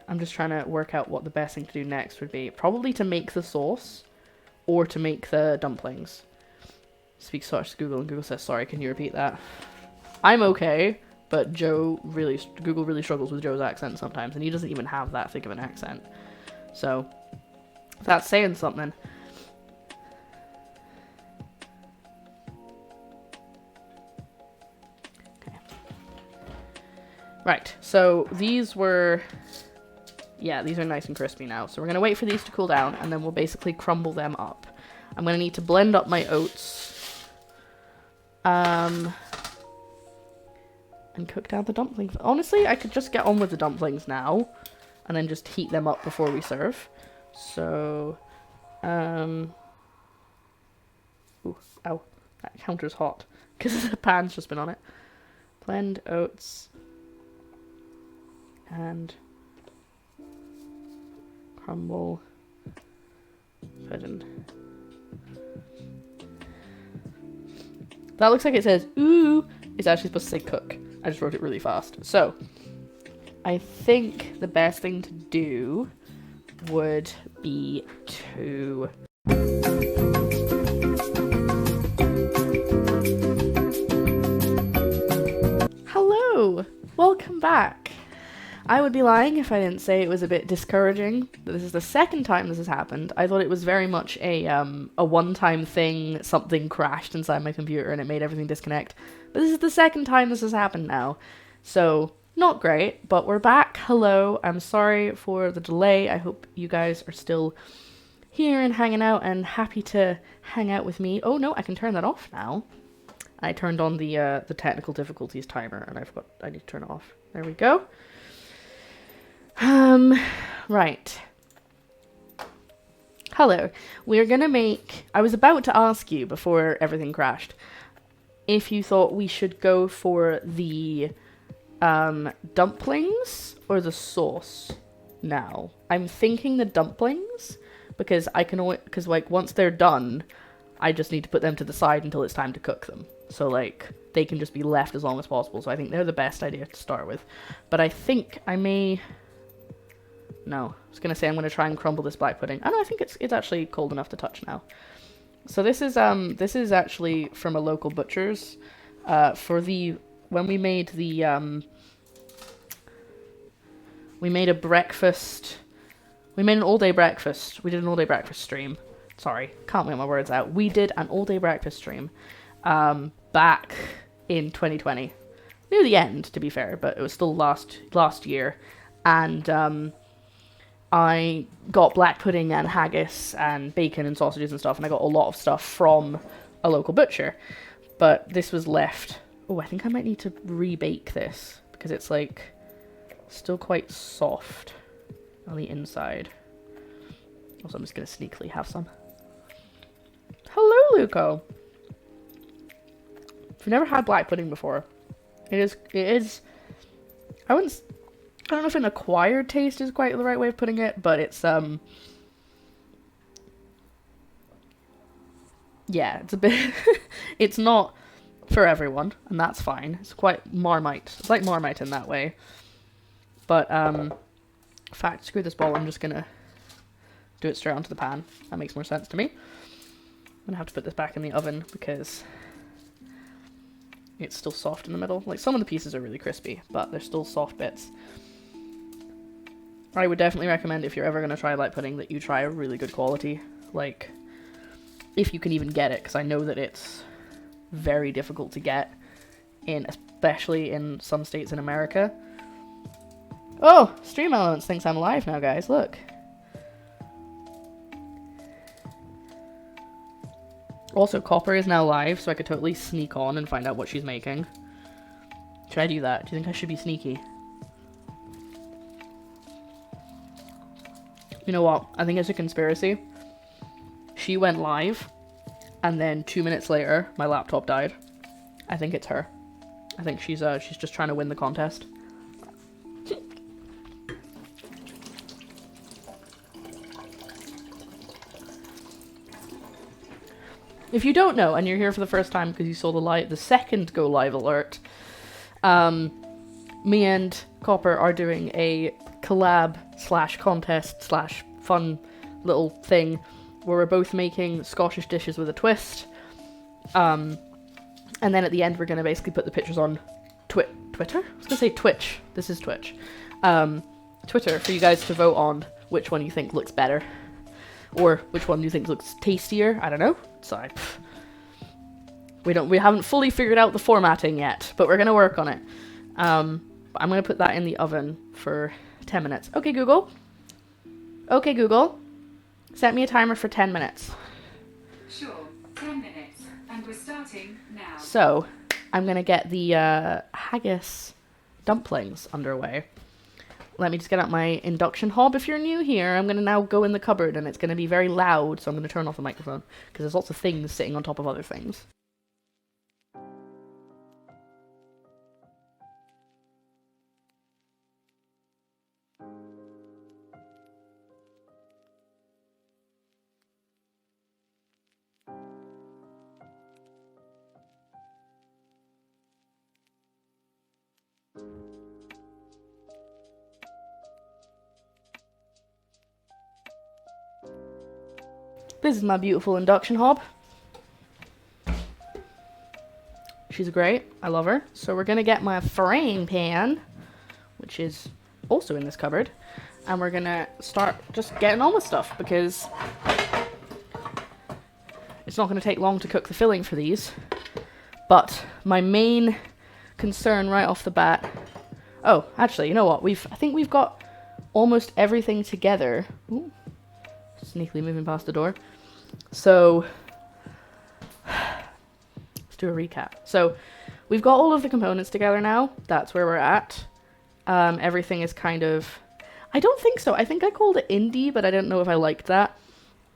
I'm just trying to work out what the best thing to do next would be. Probably to make the sauce or to make the dumplings. Speak such to Google and Google says, sorry, can you repeat that? I'm okay, but Google really struggles with Joe's accent sometimes, and he doesn't even have that thick of an accent. So, that's saying something. Right, so these were, yeah, these are nice and crispy now. So we're going to wait for these to cool down, and then we'll basically crumble them up. I'm going to need to blend up my oats, and cook down the dumplings. Honestly, I could just get on with the dumplings now, and then just heat them up before we serve. So, ooh, ow, that counter's hot, because the pan's just been on it. Blend oats. And crumble pudding. That looks like it says ooh. It's actually supposed to say cook. I just wrote it really fast. So I think the best thing to do would be to hello, welcome back. I would be lying if I didn't say it was a bit discouraging. This is the second time this has happened. I thought it was very much a one-time thing. Something crashed inside my computer and it made everything disconnect. But this is the second time this has happened now. So, not great, but we're back. Hello. I'm sorry for the delay. I hope you guys are still here and hanging out and happy to hang out with me. Oh no, I can turn that off now. I turned on the technical difficulties timer and I forgot I need to turn it off. There we go. Right. Hello. We're gonna make... I was about to ask you before everything crashed if you thought we should go for the dumplings or the sauce now. I'm thinking the dumplings because I can always... because, like, once they're done, I just need to put them to the side until it's time to cook them. So, like, they can just be left as long as possible. So I think they're the best idea to start with. But I think I may... No, I was gonna say I'm gonna try and crumble this black pudding. Oh no, I think it's actually cold enough to touch now. So this is actually from a local butcher's. When we made the we made a breakfast. We made an all-day breakfast. We did an all-day breakfast stream. Sorry, can't get my words out. We did an all-day breakfast stream back in 2020, near the end to be fair, but it was still last year, and I got black pudding and haggis and bacon and sausages and stuff, and I got a lot of stuff from a local butcher. But this was left... Oh, I think I might need to rebake this, because it's, like, still quite soft on the inside. Also, I'm just going to sneakily have some. Hello, Luco! If you've never had black pudding before, it is, I don't know if an acquired taste is quite the right way of putting it, but it's, yeah, it's a bit, it's not for everyone, and that's fine. It's quite Marmite. It's like Marmite in that way. But, in fact, screw this bowl, I'm just gonna do it straight onto the pan. That makes more sense to me. I'm gonna have to put this back in the oven because it's still soft in the middle. Like, some of the pieces are really crispy, but they're still soft bits. I would definitely recommend, if you're ever gonna try light pudding, that you try a really good quality. Like, if you can even get it, because I know that it's very difficult to get, especially in some states in America. Oh! Stream Elements thinks I'm live now, guys, look. Also, Copper is now live, so I could totally sneak on and find out what she's making. Should I do that? Do you think I should be sneaky? You know what? I think it's a conspiracy. She went live, and then 2 minutes later, my laptop died. I think it's her. I think she's just trying to win the contest. If you don't know, and you're here for the first time because you saw the second go live alert, me and Copper are doing a collab / contest / fun little thing where we're both making Scottish dishes with a twist. And then at the end we're going to basically put the pictures on Twitter? I was going to say Twitch. This is Twitch. Twitter for you guys to vote on which one you think looks better. Or which one you think looks tastier. I don't know. Sorry. We haven't fully figured out the formatting yet, but we're going to work on it. I'm going to put that in the oven for 10 minutes. Okay, Google. Okay, Google. Set me a timer for 10 minutes. Sure, 10 minutes. And we're starting now. So, I'm going to get the Haggis Dumplings underway. Let me just get out my induction hob. If you're new here, I'm going to now go in the cupboard and it's going to be very loud, so I'm going to turn off the microphone because there's lots of things sitting on top of other things. This is my beautiful induction hob. She's great. I love her. So we're going to get my frying pan, which is also in this cupboard, and we're going to start just getting on with stuff because it's not going to take long to cook the filling for these. But my main concern right off the bat... Oh, actually, you know what? I think we've got almost everything together. Ooh. Sneakily moving past the door. So, let's do a recap. So, we've got all of the components together now. That's where we're at. Everything is kind of... I don't think so. I think I called it indie, but I don't know if I liked that.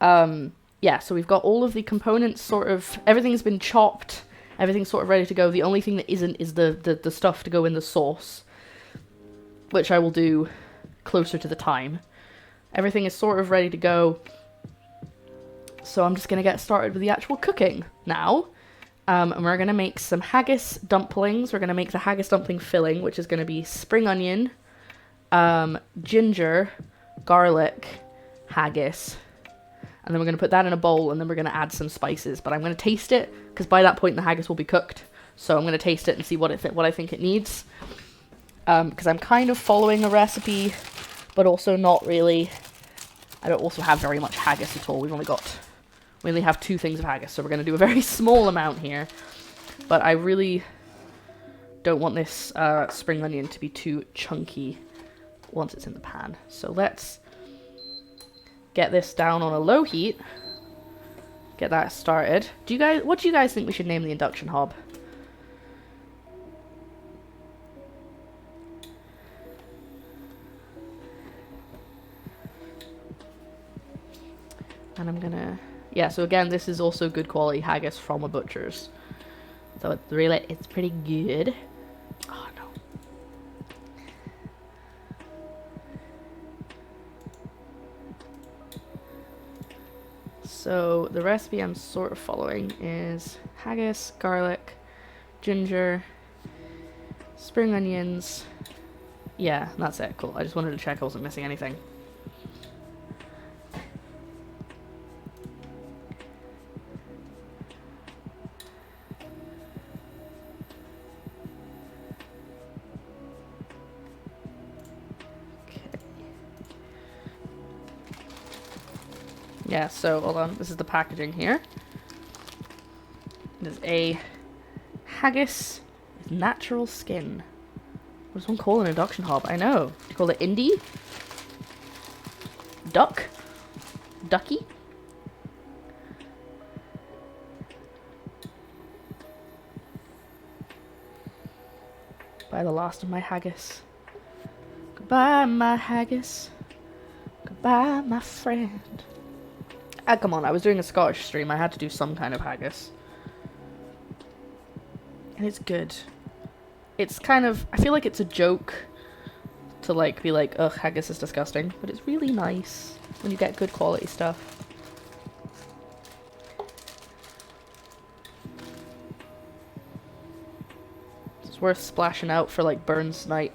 Yeah, so we've got all of the components sort of... Everything's been chopped. Everything's sort of ready to go. The only thing that isn't is the stuff to go in the sauce, which I will do closer to the time. Everything is sort of ready to go. So I'm just going to get started with the actual cooking now. And we're going to make some haggis dumplings. We're going to make the haggis dumpling filling, which is going to be spring onion, ginger, garlic, haggis. And then we're going to put that in a bowl, and then we're going to add some spices. But I'm going to taste it, because by that point the haggis will be cooked. So I'm going to taste it and see what I think it needs. Because I'm kind of following a recipe, but also not really. I don't also have very much haggis at all. We only have 2 things of haggis, so we're going to do a very small amount here. But I really don't want this spring onion to be too chunky once it's in the pan. So let's get this down on a low heat. Get that started. What do you guys think we should name the induction hob? And I'm gonna... Yeah, so again, this is also good quality haggis from a butcher's. So it's pretty good. Oh no. So the recipe I'm sort of following is haggis, garlic, ginger, spring onions. Yeah, that's it. Cool. I just wanted to check I wasn't missing anything. Yeah, so hold on. This is the packaging here. It is a haggis with natural skin. What does one call an induction hob? I know. Do you call it indie? Duck? Ducky? By the last of my haggis. Goodbye, my haggis. Goodbye, my friend. Ah, come on, I was doing a Scottish stream. I had to do some kind of haggis. And it's good. It's kind of... I feel like it's a joke to, like, be like, ugh, haggis is disgusting. But it's really nice when you get good quality stuff. It's worth splashing out for, like, burns night.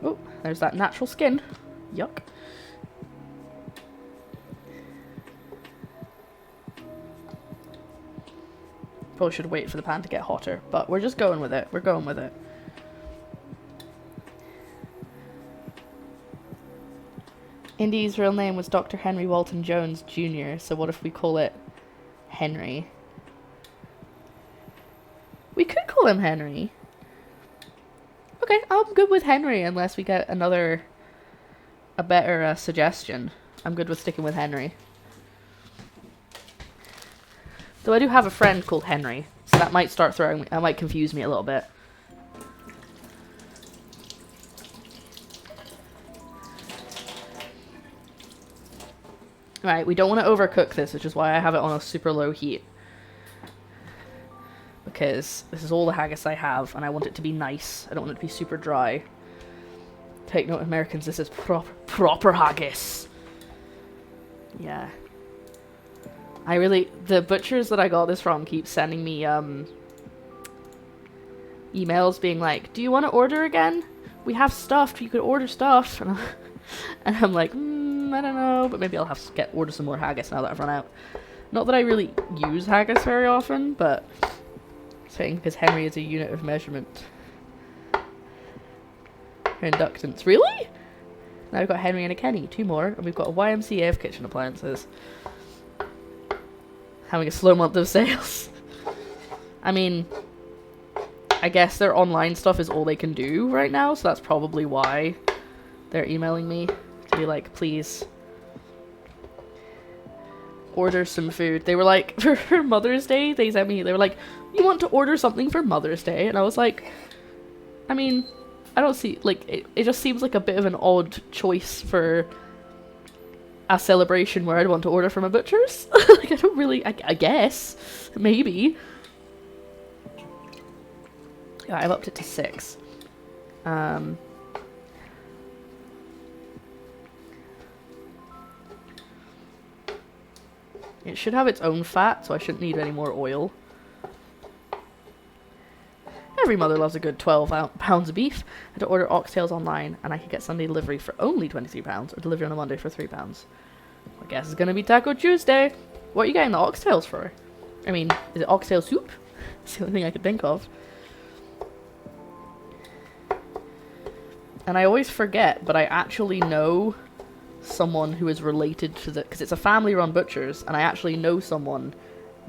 Oh, there's that natural skin. Yuck. Probably should wait for the pan to get hotter, but we're just going with it. We're going with it. Indy's real name was Dr. Henry Walton Jones Jr., so what if we call it Henry? We could call him Henry. Okay, I'm good with Henry unless we get a better suggestion. I'm good with sticking with Henry. Though I do have a friend called Henry, so that might start throwing me, that might confuse me a little bit. Right, we don't want to overcook this, which is why I have it on a super low heat. Because this is all the haggis I have, and I want it to be nice. I don't want it to be super dry. Take note, Americans, this is proper haggis. Yeah. The butchers that I got this from keep sending me, emails being like, do you want to order again? We have stuff, you could order stuff. And I'm like, I don't know, but maybe I'll have to order some more haggis now that I've run out. Not that I really use haggis very often, but saying because Henry is a unit of measurement. Her inductance. Really? Now we've got Henry and a Kenny, 2 more, and we've got a YMCA of kitchen appliances. Having a slow month of sales. I mean, I guess their online stuff is all they can do right now, so that's probably why they're emailing me to be like, please order some food. They were like, for Mother's Day, they were like, you want to order something for Mother's Day? And I was like, I mean, I don't see, like, it just seems like a bit of an odd choice for a celebration where I'd want to order from a butcher's. Like, I don't really, I guess, maybe. Yeah, I've upped it to 6. It should have its own fat, so I shouldn't need any more oil. Every mother loves a good 12 pounds of beef. I had to order oxtails online, and I could get Sunday delivery for only £23, or delivery on a Monday for £3. I guess it's gonna be Taco Tuesday. What are you getting the oxtails for? I mean, is it oxtail soup? It's the only thing I could think of. And I always forget, but I actually know someone who is related to because it's a family-run butchers, and I actually know someone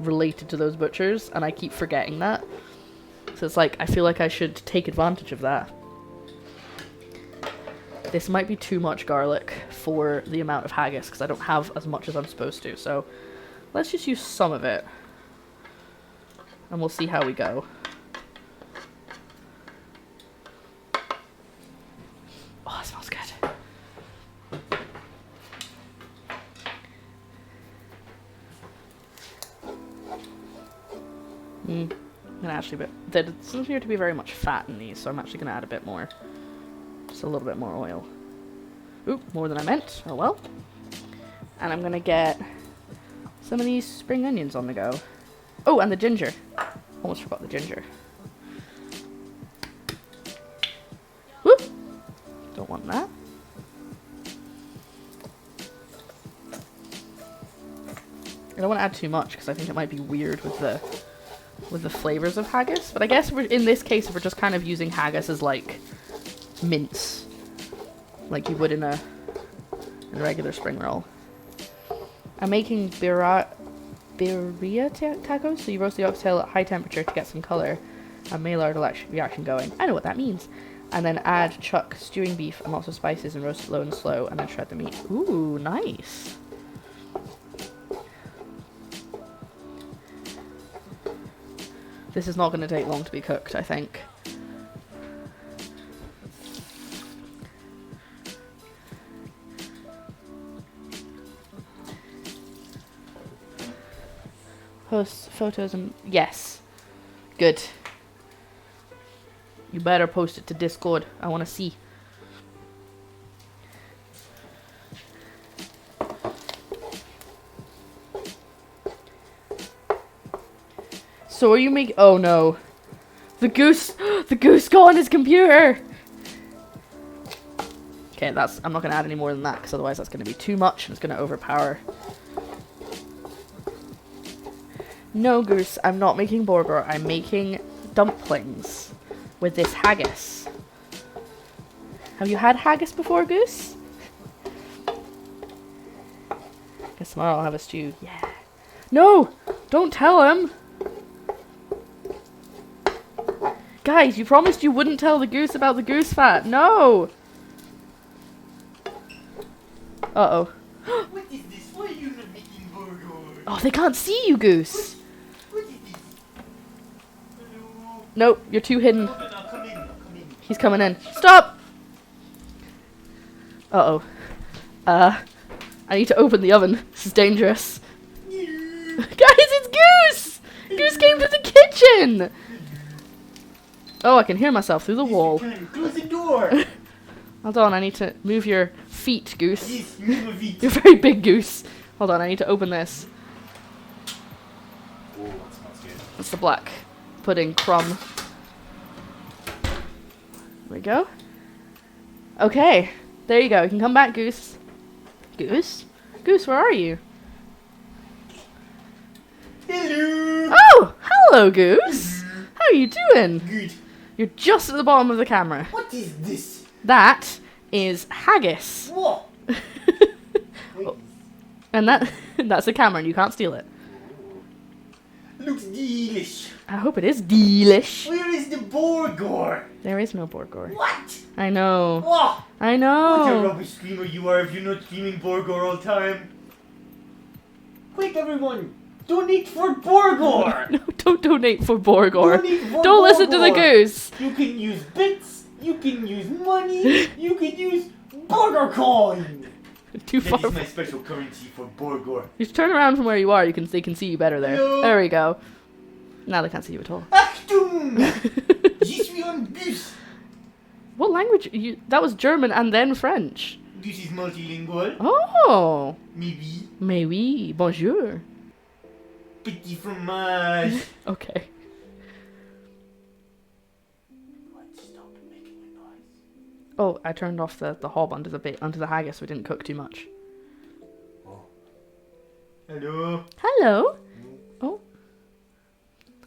related to those butchers, and I keep forgetting that. So it's like, I feel like I should take advantage of that. This might be too much garlic for the amount of haggis, because I don't have as much as I'm supposed to, so let's just use some of it. And we'll see how we go. Oh, it smells good. I'm gonna actually there doesn't appear to be very much fat in these, so I'm actually gonna add a bit more. Just a little bit more oil. Oop, more than I meant. Oh well. And I'm gonna get some of these spring onions on the go. Oh, and the ginger. Almost forgot the ginger. Whoop! Don't want that. I don't want to add too much because I think it might be weird with the flavors of haggis. But I guess in this case we're just kind of using haggis as like mince, like you would in a regular spring roll. I'm making birria tacos, so you roast the oxtail at high temperature to get some color and Maillard reaction going. I know what that means. And then add chuck stewing beef and lots of spices and roast it low and slow, and then shred the meat. Ooh, nice. This is not going to take long to be cooked, I think. Post photos and... Yes. Good. You better post it to Discord. I want to see. So are you making... Oh no. The goose got on his computer. Okay, I'm not going to add any more than that because otherwise that's going to be too much and it's going to overpower. No, Goose, I'm not making burger. I'm making dumplings with this haggis. Have you had haggis before, Goose? Guess tomorrow I'll have a stew. Yeah. No! Don't tell him! Guys, you promised you wouldn't tell the goose about the goose fat. No! Uh-oh. What is this? Why are you not making burger? Oh, they can't see you, Goose! What is this? Hello? Nope, you're too hidden. No, come in. He's coming in. Stop! Uh-oh. I need to open the oven. This is dangerous. Guys, it's Goose! Goose came to the kitchen! Oh, I can hear myself through the wall. Close the door. Hold on, I need to move your feet, Goose. Yes, move my feet. You're very big, Goose. Hold on, I need to open this. Oh, that smells good. It's the black pudding crumb. There we go. Okay, there you go. You can come back, Goose. Goose? Goose, where are you? Hello. Oh, hello, Goose. How are you doing? Good. You're just at the bottom of the camera. What is this? That is haggis. What? And that's the camera and you can't steal it. Looks delish. I hope it is delish. Where is the burger? There is no burger. What? I know. Oh, I what a know. rubbish streamer you are if you're not streaming burger all the time. Quick, everyone. Donate for burger. No, don't donate for burger. Donate for Don't listen to the burger. goose. You can use bits. You can use money. You can use burger coin. Too That far. is my special currency for burger. You should turn around from where you are. They can see you better there. No. There we go. Now they can't see you at all. Achtung! Je suis un bus. What language? That was German and then French. This is multilingual. Oh. Maybe. Mais oui. Bonjour. Petit fromage. Okay. What? Stop making a noise. Oh, I turned off the hob onto the haggis so it didn't cook too much. Oh. Hello. Hello. Oh.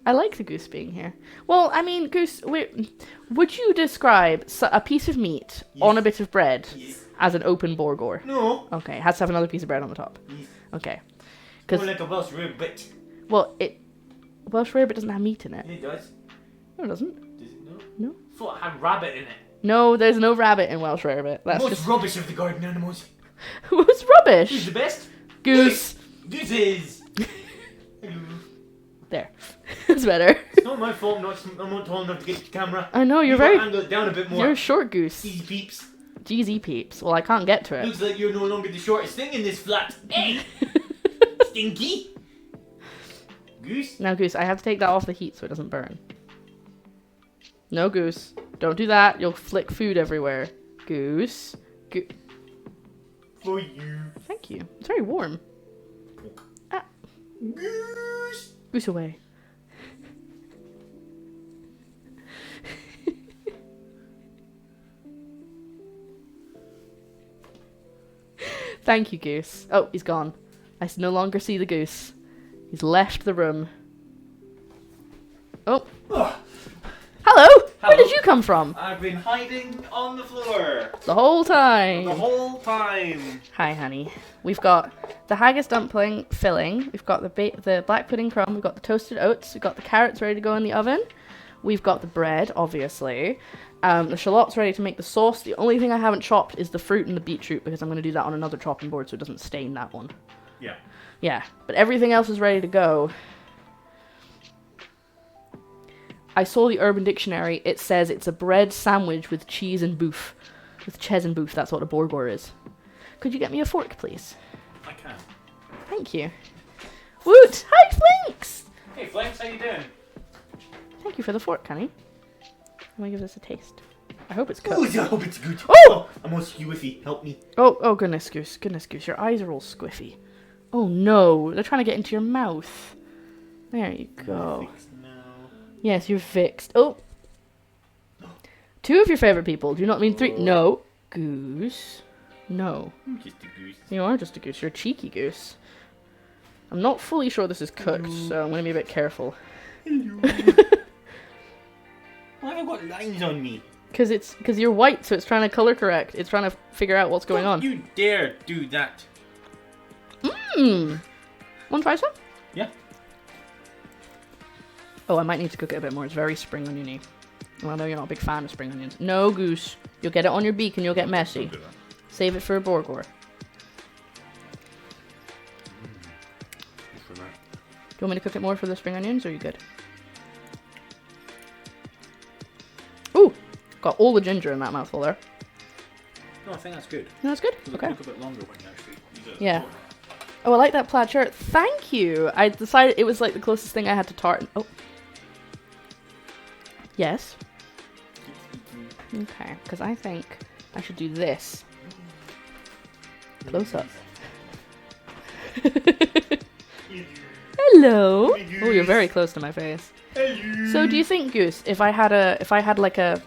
I like the goose being here. Well, I mean, Goose, would you describe a piece of meat Yes. on a bit of bread Yes. as an open burger? No. Okay, it has to have another piece of bread on the top. Yes. Okay. More 'Cause like a Welsh rarebit. well, Welsh rarebit doesn't have meat in it. It does. No, it doesn't. Does it not? No. Thought it had rabbit in it. No, there's no rabbit in Welsh rarebit. That's Most just rubbish of the garden animals. who's Who's rubbish. the best? Goose. Gooses. Hello. There. That's better. It's not my fault. I'm not tall enough to get the camera. I know you're You've got to very. angle it down a bit more. You're a short goose. Easy peeps. GZ peeps. Well, I can't get to it. Looks like you're no longer the shortest thing in this flat. Hey! Stinky! Goose? Now, Goose, I have to take that off the heat so it doesn't burn. No, Goose. Don't do that. You'll flick food everywhere. Goose. For you. Thank you. It's very warm. Ah. Goose! Goose away. Thank you, Goose. Oh, he's gone. I no longer see the goose. He's left the room. Oh. Ugh. Hello! Where did you come from? I've been hiding on the floor The whole time. the whole time. Hi, honey. We've got the haggis dumpling filling. We've got the black pudding crumb. We've got the toasted oats. We've got the carrots ready to go in the oven. We've got the bread, obviously. The shallots ready to make the sauce. The only thing I haven't chopped is the fruit and the beetroot because I'm going to do that on another chopping board so it doesn't stain that one. Yeah. Yeah, but everything else is ready to go. I saw the Urban Dictionary. It says it's a bread sandwich with cheese and bouffe. With ches and bouffe, that's what a bourgour is. Could you get me a fork, please? I can. Thank you. Woot! Hi, Flinks! Hey, Flames, how you doing? Thank you for the fork, honey. Let me give this a taste. I hope it's Ooh, cooked. I hope it's good. Oh! I'm all squiffy. Help me. Oh, goodness, Goose. Goodness, Goose. Your eyes are all squiffy. Oh, no. They're trying to get into your mouth. There you go. No. Yes, you're fixed. Oh. 2 of your favorite people. Do you not mean 3? No. Goose. No. I'm just a goose. You are just a goose. You're a cheeky goose. I'm not fully sure this is cooked, so I'm going to be a bit careful. Hello. Why have I got lines on me? Because you're white, so it's trying to color correct. It's trying to figure out what's going on. Don't you dare do that. Mmm. Want to try some? Yeah. Oh, I might need to cook it a bit more. It's very spring oniony. Well, I know you're not a big fan of spring onions. No, Goose. You'll get it on your beak and you'll get messy. Don't do that. Save it for a bourgour. For that. Do you want me to cook it more for the spring onions, or are you good? Ooh! Got all the ginger in that mouthful there. No, I think that's good. No, that's good? It'll Okay. cook a bit longer when you actually use it. Yeah. Oh, I like that plaid shirt. Thank you! I decided it was like the closest thing I had to tartan. Oh. Yes. Okay, because I think I should do this. Close up. Hello! Oh, you're very close to my face. Hello. So do you think, Goose, if I had like a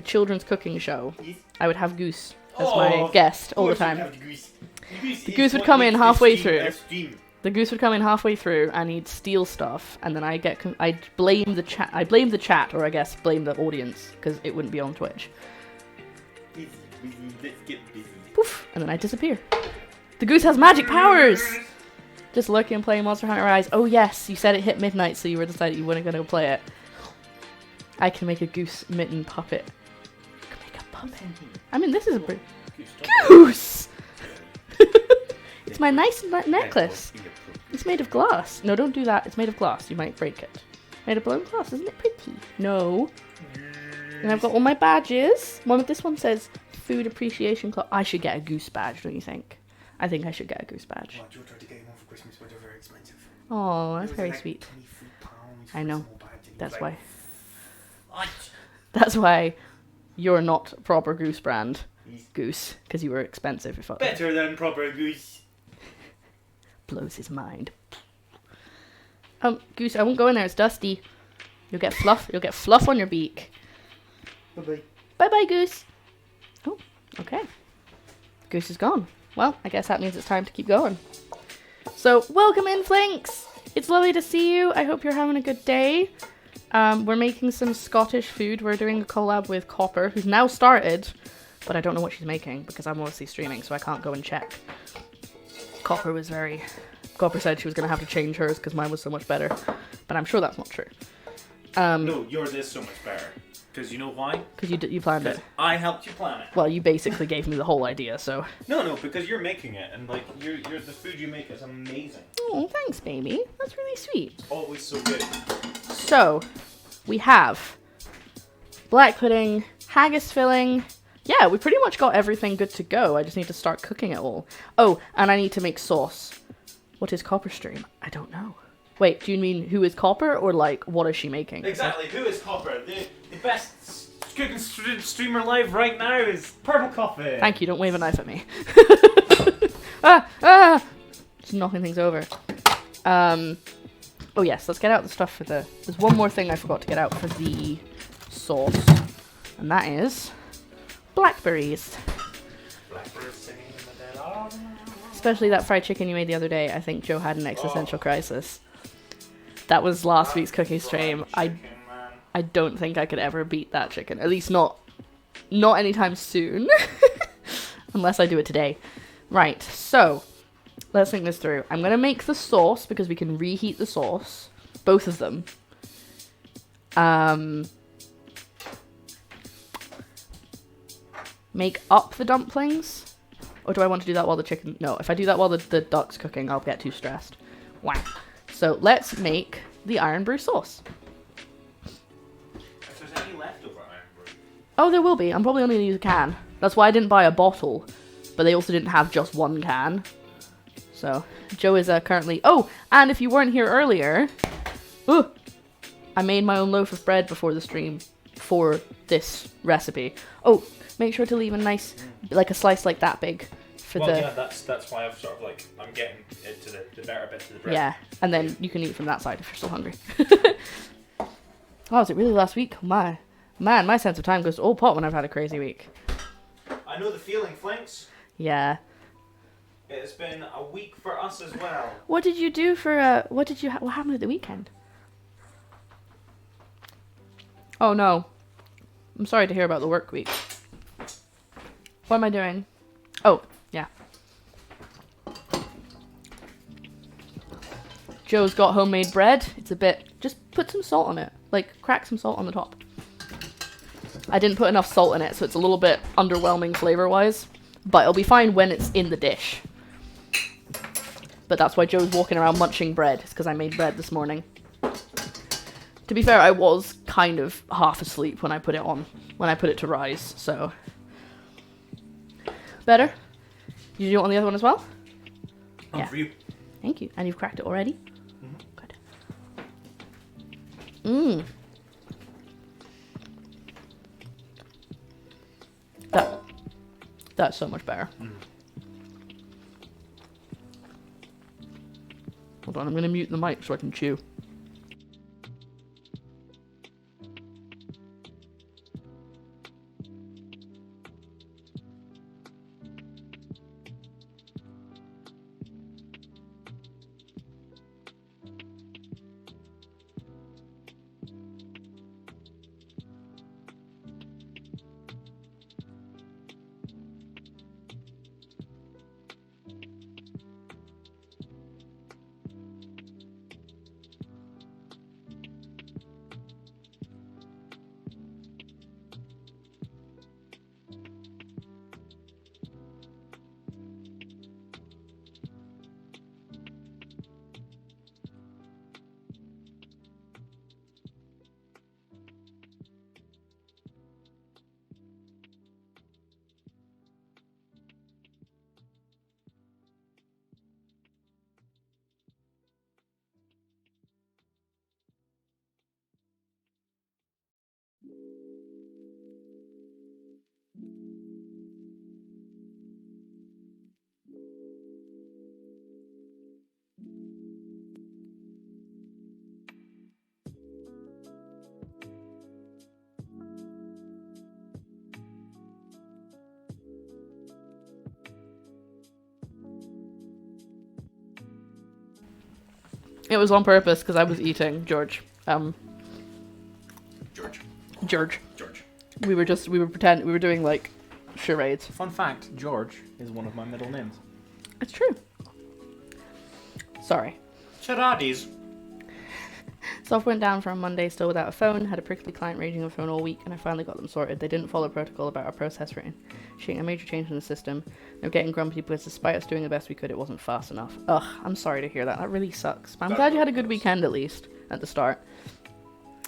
children's cooking show, Yes. I would have Goose as Oh, my guest all the Of course time? you'd have the goose. The goose would come in halfway through. Stream. The goose would come in halfway through and he'd steal stuff, and then I'd blame the chat. I blame the chat, or I guess blame the audience, because it wouldn't be on Twitch. Busy, let's get busy. Poof, and then I'd disappear. The goose has magic powers. Just lurking and playing Monster Hunter Rise. Oh yes, you said it hit midnight, so you were decided you weren't going to play it. I can make a goose mitten puppet. I can make a puppet. I mean, this is a goose. It's my nice necklace. It's made of glass. No, don't do that. It's made of glass. You might break it. Made of blown glass. Isn't it pretty? No. And I've got all my badges. This one says Food Appreciation Club. I should get a goose badge, don't you think? I think I should get a goose badge. Oh, Joe tried to get him one for Christmas, but they're very expensive. Oh, that's It was very like sweet. £23 I for know. a small badge, and he That's was why. like, "What?" That's why you're not proper goose brand He's goose, because you were expensive. If I better than proper goose. blows his mind. Goose, I won't go in there. It's dusty. You'll get fluff. You'll get fluff on your beak. Bye-bye. Bye bye, Goose. Oh, okay. Goose is gone. Well, I guess that means it's time to keep going. So, welcome in, Flinks. It's lovely to see you. I hope you're having a good day. We're making some Scottish food. We're doing a collab with Copper, who's now started, but I don't know what she's making because I'm obviously streaming, so I can't go and check. Copper said she was going to have to change hers because mine was so much better, but I'm sure that's not true. No, yours is so much better. Because you know why? Because you planned it. Because I helped you plan it. Well, you basically gave me the whole idea, so. No, because you're making it, and like you're the food you make is amazing. Oh, thanks, baby. That's really sweet. It's always so good. So, we have black pudding, haggis filling. Yeah, we pretty much got everything good to go. I just need to start cooking it all. Oh, and I need to make sauce. What is Copper Stream? I don't know. Wait, do you mean who is Copper or like what is she making? Exactly. Who is Copper? The best cooking streamer live right now is PurpleCoffins. Thank you. Don't wave a knife at me. Just knocking things over. Oh yes, let's get out the stuff for the... There's one more thing I forgot to get out for the sauce. And that is... blackberries. Blackbird singing in the dead autumn. Especially that fried chicken you made the other day. I think Joe had an existential crisis. That was last week's cookie stream. I don't think I could ever beat that chicken. At least not anytime soon. Unless I do it today. Right, so... Let's think this through. I'm going to make the sauce because we can reheat the sauce. Both of them. Make up the dumplings? Or do I want to do that while the chicken... No, if I do that while the duck's cooking, I'll get too stressed. Wow. So let's make the iron brew sauce. If there's any leftover iron brew. Oh, there will be. I'm probably only going to use a can. That's why I didn't buy a bottle. But they also didn't have just one can. So, Joe is currently... Oh, and if you weren't here earlier... I made my own loaf of bread before the stream for this recipe. Oh, make sure to leave a nice... Like a slice like that big. For Well, the... yeah, that's why I've sort of like... I'm getting it to the better bits of the bread. Yeah, and then you can eat from that side if you're still hungry. Oh, was it really last week? Man, my sense of time goes all pot when I've had a crazy week. I know the feeling, Flinks. Yeah. It's been a week for us as well. What did you do for, what happened at the weekend? Oh no. I'm sorry to hear about the work week. What am I doing? Oh, yeah. Joe's got homemade bread. It's a bit, just put some salt on it. Like, crack some salt on the top. I didn't put enough salt in it, so it's a little bit underwhelming flavor-wise. But it'll be fine when it's in the dish. But that's why Joe's walking around munching bread. It's because I made bread this morning. To be fair, I was kind of half asleep when I put it on. When I put it to rise, so... Better? Did you do it on the other one as well? Yeah. For you. Thank you. And you've cracked it already? Mm-hmm. Good. That's so much better. Hold on, I'm going to mute the mic so I can chew. It was on purpose because I was eating, George. George. We were doing like charades. Fun fact, George is one of my middle names. It's true. Sorry. Charades. Software went down from Monday still without a phone, had a prickly client raging on the phone all week, and I finally got them sorted. They didn't follow protocol about our process for initiating a major change in the system. They're getting grumpy because despite us doing the best we could, it wasn't fast enough. Ugh, I'm sorry to hear that. That really sucks. But I'm glad you had a good weekend at least, at the start.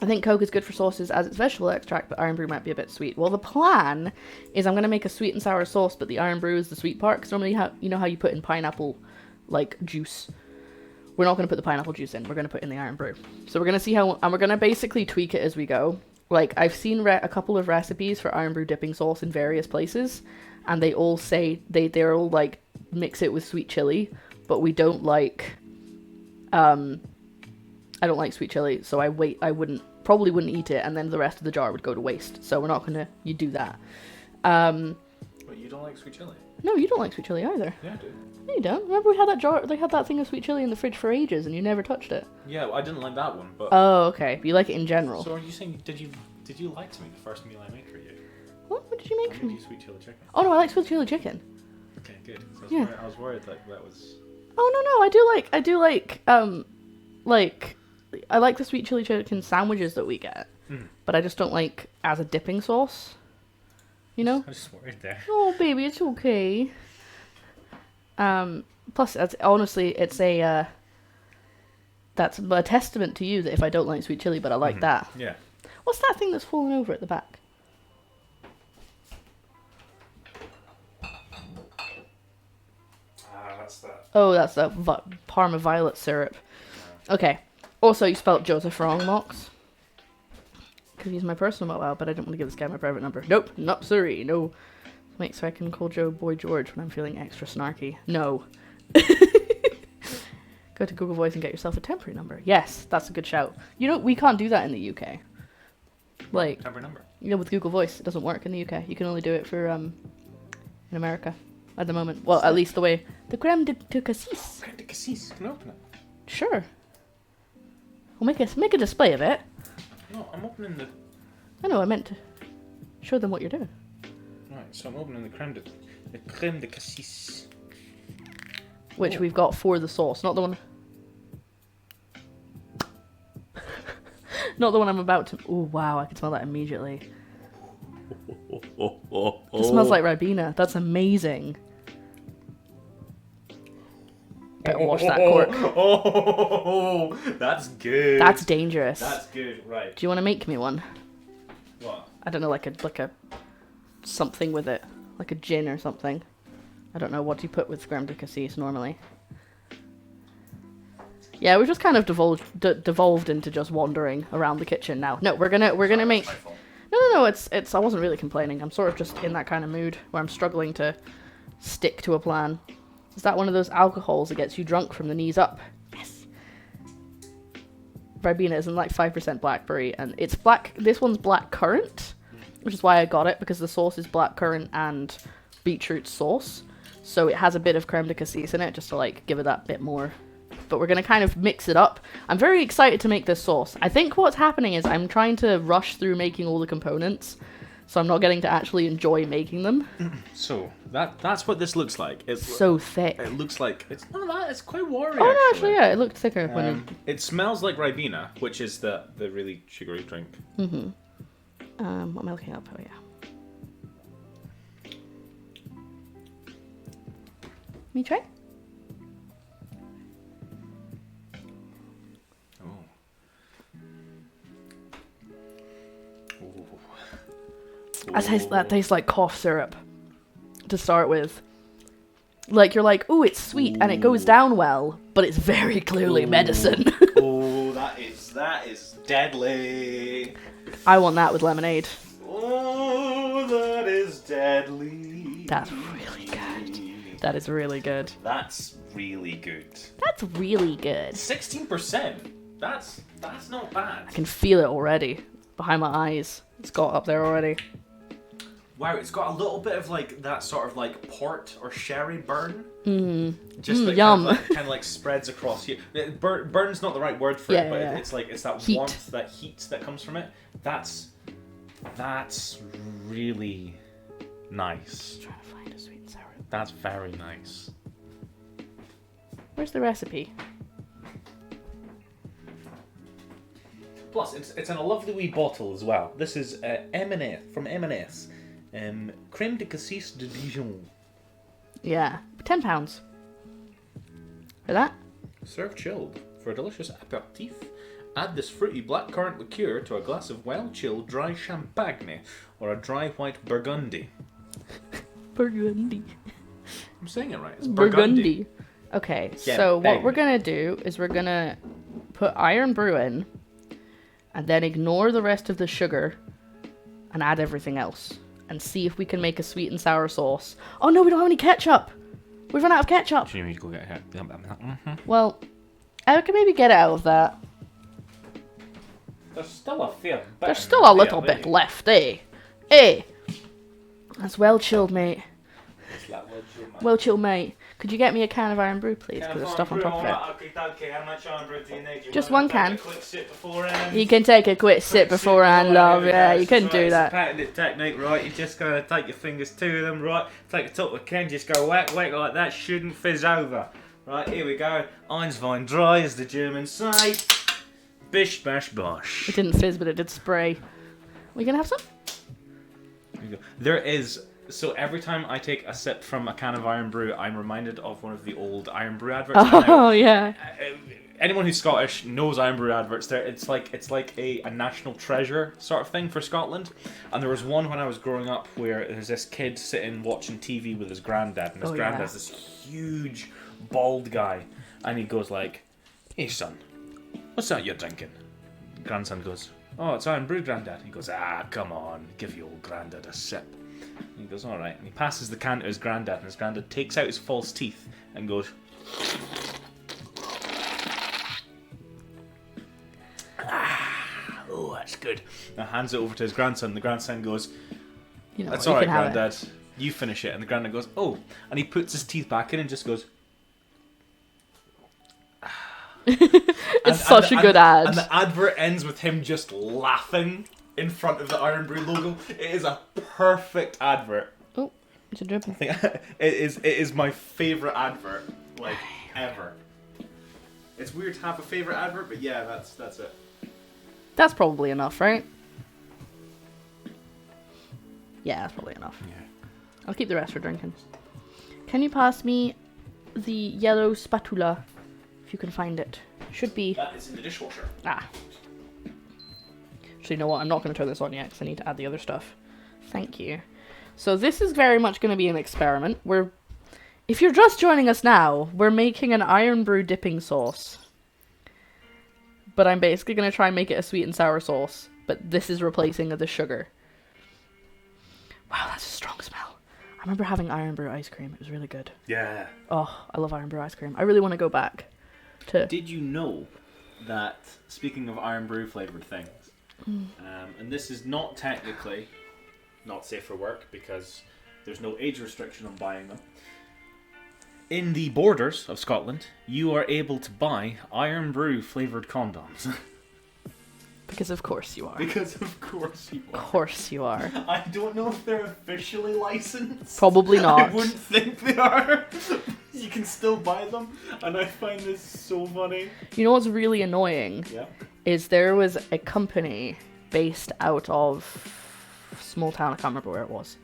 I think Coke is good for sauces as it's vegetable extract, but Iron Brew might be a bit sweet. Well, the plan is I'm going to make a sweet and sour sauce, but the Iron Brew is the sweet part, because normally you know how you put in pineapple, like, juice we're not going to put the pineapple juice in. We're going to put in the iron brew. So we're going to see how, and we're going to basically tweak it as we go. Like, I've seen a couple of recipes for iron brew dipping sauce in various places, and they all say, they're all like, mix it with sweet chili, but we don't like, I don't like sweet chili, so I probably wouldn't eat it, and then the rest of the jar would go to waste. So we're not going to, you do that. But you don't like sweet chili? No, you don't like sweet chili either. Yeah, I do. No, you don't. Remember we had that jar, they had that thing of sweet chili in the fridge for ages, and you never touched it. Yeah, well, I didn't like that one, but... Oh, okay. But you like it in general. So are you saying, did you like to make the first meal I made for you? What did you make I for made me? you sweet chili chicken. Oh no, I like sweet chili chicken. Okay, good. So Yeah. I was worried that was... Oh no, I do like, I like the sweet chili chicken sandwiches that we get, but I just don't like as a dipping sauce. You know? I was worried there. Oh baby, it's okay. Plus, honestly, it's that's a testament to you that if I don't like sweet chili, but I like that. Yeah. What's that thing that's fallen over at the back? That's that. Oh, that's the Parma violet syrup. Okay. Also, you spelled Joseph wrong, Mox. Could use my personal mobile, but I don't want to give this guy my private number. Nope, not sorry, no. Wait, so I can call Joe Boy George when I'm feeling extra snarky. No. Go to Google Voice and get yourself a temporary number. Yes, that's a good shout. You know, we can't do that in the UK. Like, Temporary number. you know, with Google Voice, it doesn't work in the UK. You can only do it for, in America at the moment. Well, at least the way. The creme de cassis. Creme de cassis. Can I open it? Sure. We'll make a display of it. No, I'm opening the... I know, I meant to show them what you're doing. Right, so I'm opening the creme de cassis. Which we've got for the sauce, not the one... not the one I'm about to... Oh, wow, I can smell that immediately. It smells like Ribena. That's amazing. Better wash that cork. Oh, that's good. That's dangerous. That's good, right. Do you want to make me one? What? I don't know, like a something with it. Like a gin or something. I don't know what you put with creme de cassis normally. Yeah, we've just kind of devolved into just wandering around the kitchen now. No, we're gonna make... No, it's I wasn't really complaining. I'm sort of just in that kind of mood where I'm struggling to stick to a plan. Is that one of those alcohols that gets you drunk from the knees up? Yes. Ribena is in like 5% blackberry, and it's black. This one's black currant, which is why I got it, because the sauce is black currant and beetroot sauce. So it has a bit of creme de cassis in it, just to like give it that bit more. But we're going to kind of mix it up. I'm very excited to make this sauce. I think what's happening is I'm trying to rush through making all the components, so I'm not getting to actually enjoy making them. So that's what this looks like. It's so thick. It looks like it's not that. It's quite watery. Oh no, actually, yeah, it looked thicker when it smells like Ribena, which is the really sugary drink. What am I looking up? Oh yeah. Me try? That tastes like cough syrup to start with. Like, you're like, ooh, it's sweet and it goes down well, but it's very clearly medicine. Oh, that is deadly. I want that with lemonade. Oh, that is deadly. That's really good. That is really good. That's really good. That's really good. 16%. That's not bad. I can feel it already behind my eyes. It's got up there already. Wow, it's got a little bit of like that sort of like port or sherry burn. Just like yum. Kind of like spreads across you. Burn's not the right word for it, but yeah. it's like it's that Heat. warmth, that heat that comes from it. That's really nice. Trying to find a sweet and sour. That's very nice. Where's the recipe? Plus, it's in a lovely wee bottle as well. This is M&S from M&S. Creme de cassis de Dijon. Yeah, £10 for that. Serve chilled. For a delicious aperitif, add this fruity blackcurrant liqueur to a glass of well-chilled dry champagne or a dry white burgundy. Burgundy. I'm saying it right. It's Burgundy. Okay, Yeah, so what bang. we're gonna do is we're gonna put iron brew in, and then ignore the rest of the sugar, and add everything else, and see if we can make a sweet and sour sauce. Oh no, we don't have any ketchup! We've run out of ketchup! Do you need to go get it? Well, I can maybe get out of that. There's still a fair bit. There's still a little bit left, eh? Eh? That's well chilled, mate. Well chilled, mate. Could you get me a can of iron brew, please? Because there's stuff on top of it. Okay, how much iron brew do you need? Just one can. Quick sip beforehand. You can take a quick sip beforehand, love. Yeah, you can do that. Patented technique, right? You just gotta take your fingers to them, right? Take the top of the can, just go whack, whack like that. Shouldn't fizz over. Right, here we go. Eins Wein dry, as the Germans say. Bish, bash, bosh. It didn't fizz, but it did spray. We gonna have some? There you go. There is. So every time I take a sip from a can of iron brew, I'm reminded of one of the old iron brew adverts. Oh, yeah. Anyone who's Scottish knows iron brew adverts. It's like a national treasure sort of thing for Scotland. And there was one when I was growing up where there's this kid sitting watching TV with his granddad, and his granddad's this huge bald guy, and he goes like, "Hey son, what's that you're drinking?" Grandson goes, "Oh, it's iron brew, granddad." He goes, "Ah, come on, give your old granddad a sip." And he goes, "All right." And he passes the can to his granddad, and his granddad takes out his false teeth and goes, "Ah, oh, that's good." And hands it over to his grandson. The grandson goes, You know "That's what, all you right, can have granddad. You finish it." And the granddad goes, "Oh," and he puts his teeth back in and just goes. It's such a good ad. And the advert ends with him just laughing in front of the Iron Brew logo. It is a perfect advert. Oh, it's a drip. I think it is my favourite advert, like, ever. It's weird to have a favourite advert, but yeah, that's it. That's probably enough, right? Yeah, that's probably enough. Yeah. I'll keep the rest for drinking. Can you pass me the yellow spatula? If you can find it. Should be... That is in the dishwasher. Ah. So you know what? I'm not going to turn this on yet because I need to add the other stuff. Thank you. So this is very much going to be an experiment. If you're just joining us now, we're making an iron brew dipping sauce. But I'm basically going to try and make it a sweet and sour sauce. But this is replacing the sugar. Wow, that's a strong smell. I remember having iron brew ice cream. It was really good. Yeah. Oh, I love iron brew ice cream. I really want to go back to... Did you know that, speaking of iron brew flavoured things, and this is not technically not safe for work because there's no age restriction on buying them, in the borders of Scotland, you are able to buy iron brew flavoured condoms. Because of course you are. Because of course you Of are. course you are. I don't know if they're officially licensed. Probably not. I wouldn't think they are. You can still buy them, and I find this so funny. You know what's really annoying? Yeah. Is there was a company based out of a small town, I can't remember where it was,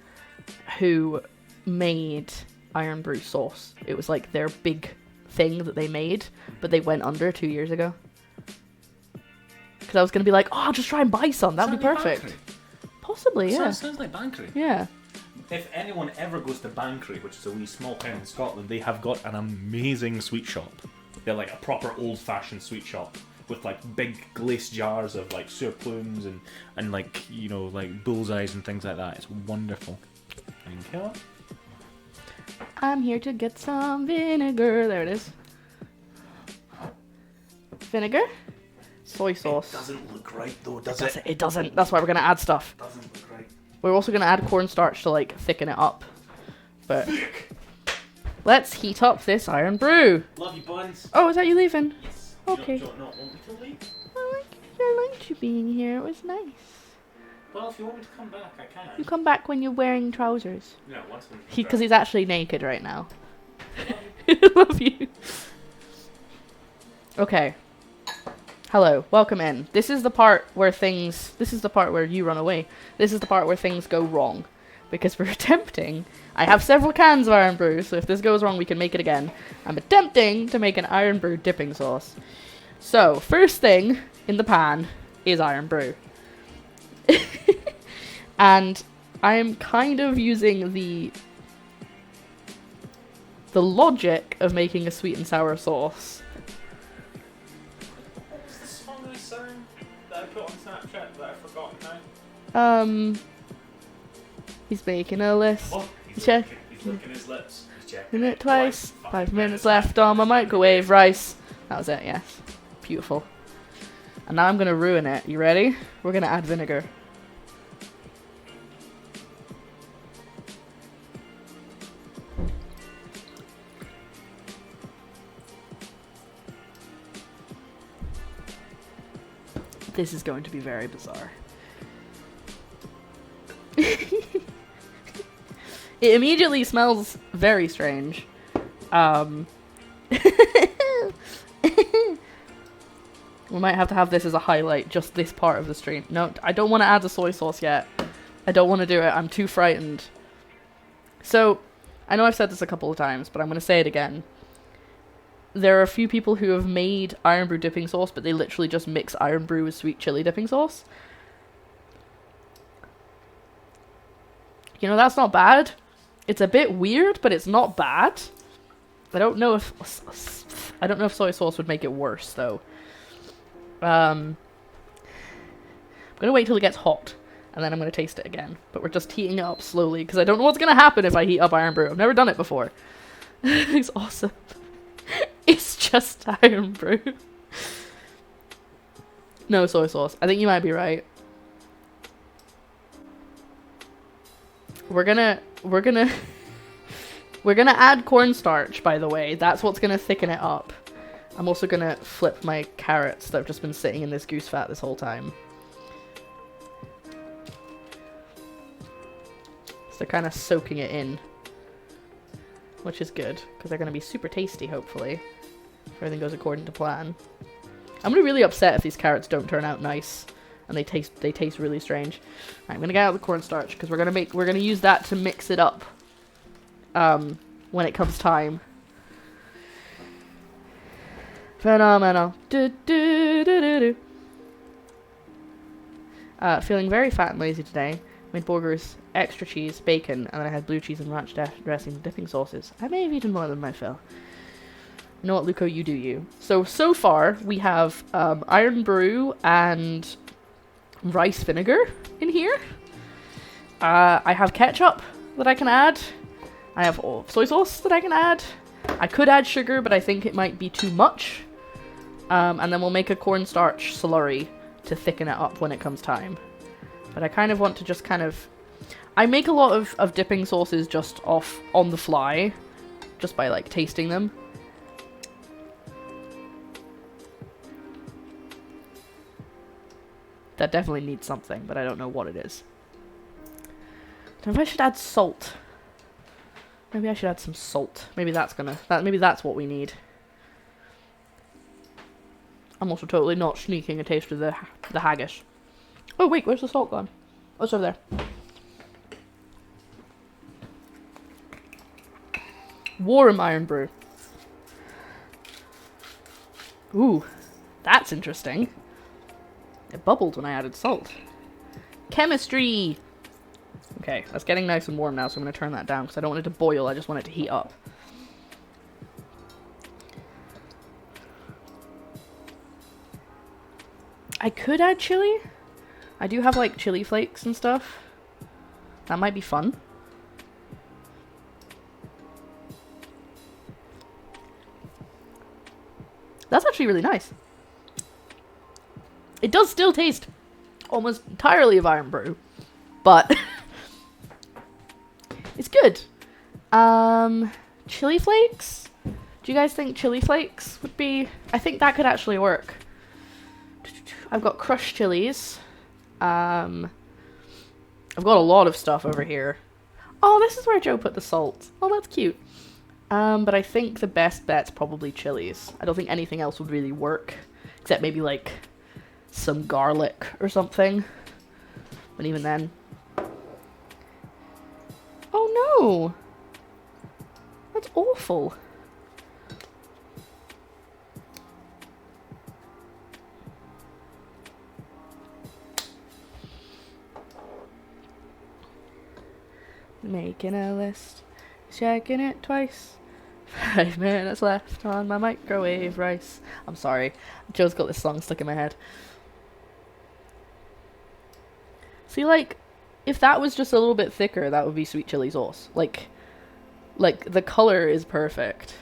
who made iron brew sauce. It was like their big thing that they made, but they went under 2 years ago. Because I was going to be like, oh, I'll just try and buy some. That would be perfect. Possibly, yeah. Sounds like Bankery. Yeah. If anyone ever goes to Bankery, which is a wee small town in Scotland, they have got an amazing sweet shop. They're like a proper old-fashioned sweet shop with like big glace jars of like surplumes and like, you know, like bullseyes and things like that. It's wonderful. Thank you. I'm here to get some vinegar. There it is. Vinegar? Soy sauce. Doesn't look right though, does it? It doesn't. That's why we're going to add stuff. Doesn't look right. We're also going to add cornstarch to like thicken it up. But let's heat up this iron brew. Love you, buns. Oh, is that you leaving? Yes. Okay. Do you not want me to leave? I liked you being here. It was nice. Well, if you want me to come back, I can. You come back when you're wearing trousers. Yeah, once I'm Because he's actually naked right now. I love you. Okay. Hello, welcome in. This is the part where you run away. This is the part where things go wrong. Because we're attempting, I have several cans of iron brew, so if this goes wrong we can make it again. I'm attempting to make an iron brew dipping sauce. So, first thing in the pan is iron brew. And I'm kind of using the the logic of making a sweet and sour sauce. What's the song I sang that I put on Snapchat that I've forgotten now? He's making a list. Oh, He's he's licking his lips. He's checking it twice. 5 minutes left on my microwave rice. That was it, yes. Beautiful. And now I'm gonna ruin it. You ready? We're gonna add vinegar. This is going to be very bizarre. It immediately smells very strange. We might have to have this as a highlight, just this part of the stream. No, I don't want to add the soy sauce yet. I don't want to do it. I'm too frightened. So, I know I've said this a couple of times, but I'm going to say it again. There are a few people who have made Iron Brew dipping sauce, but they literally just mix Iron Brew with sweet chili dipping sauce. You know, that's not bad. It's a bit weird, but it's not bad. I don't know if soy sauce would make it worse, though. I'm gonna wait till it gets hot, and then I'm gonna taste it again. But we're just heating it up slowly, because I don't know what's gonna happen if I heat up Iron Brew. I've never done it before. It's awesome. It's just Iron Brew. No soy sauce. I think you might be right. We're gonna add cornstarch, by the way. That's what's gonna thicken it up. I'm also gonna flip my carrots that have just been sitting in this goose fat this whole time. So they're kind of soaking it in, which is good, because they're gonna be super tasty, hopefully, if everything goes according to plan. I'm gonna be really upset if these carrots don't turn out nice and they taste really strange. Right, I'm gonna get out the cornstarch because we're gonna use that to mix it up when it comes time. Phenomenal. Feeling very fat and lazy today. Made burgers, extra cheese, bacon, and then I had blue cheese and ranch dressing dipping sauces. I may have eaten more than my fill. You know what, Luco, you do you. So far, we have Iron Brew and rice vinegar in here. I have ketchup that I can add. I have soy sauce that I can add. I could add sugar, but I think it might be too much. And then we'll make a cornstarch slurry to thicken it up when it comes time. But I kind of want to just kind of... I make a lot of dipping sauces just off on the fly, just by, like, tasting them. That definitely needs something, but I don't know what it is. I don't know if I should add salt. Maybe I should add some salt. Maybe that's what we need. I'm also totally not sneaking a taste of the haggis. Oh wait, where's the salt gone? Oh, it's over there. Warm Iron Brew. Ooh, that's interesting. It bubbled when I added salt. Chemistry! Okay, that's getting nice and warm now, so I'm going to turn that down because I don't want it to boil, I just want it to heat up. I could add chili. I do have, like, chili flakes and stuff. That might be fun. That's actually really nice. It does still taste almost entirely of Iron Brew, but it's good. Chili flakes? Do you guys think chili flakes would be... I think that could actually work. I've got crushed chilies. I've got a lot of stuff over here. Oh, this is where Joe put the salt. Oh, that's cute. But I think the best bet's probably chilies. I don't think anything else would really work. Except maybe, like, some garlic or something. But even then... Oh, no! That's awful. Making a list, checking it twice. 5 minutes left on my microwave rice. I'm sorry. Joe's got this song stuck in my head. See, like, if that was just a little bit thicker, that would be sweet chili sauce. Like the color is perfect.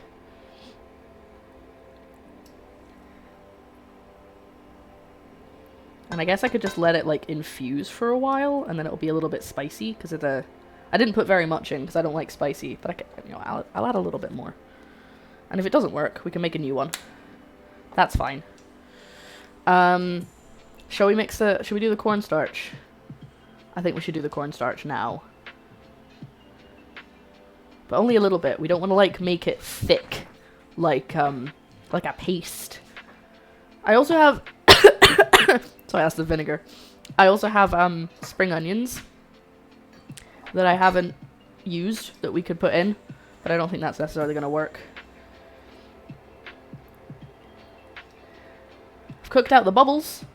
And I guess I could just let it, like, infuse for a while, and then it'll be a little bit spicy, because of the... I didn't put very much in, because I don't like spicy, but I can, you know, I'll add a little bit more. And if it doesn't work, we can make a new one. That's fine. Shall we do the cornstarch? I think we should do the cornstarch now. But only a little bit. We don't want to, like, make it thick, like a paste. I also have... Sorry, that's the vinegar. I also have spring onions that I haven't used that we could put in, but I don't think that's necessarily going to work. I've cooked out the bubbles.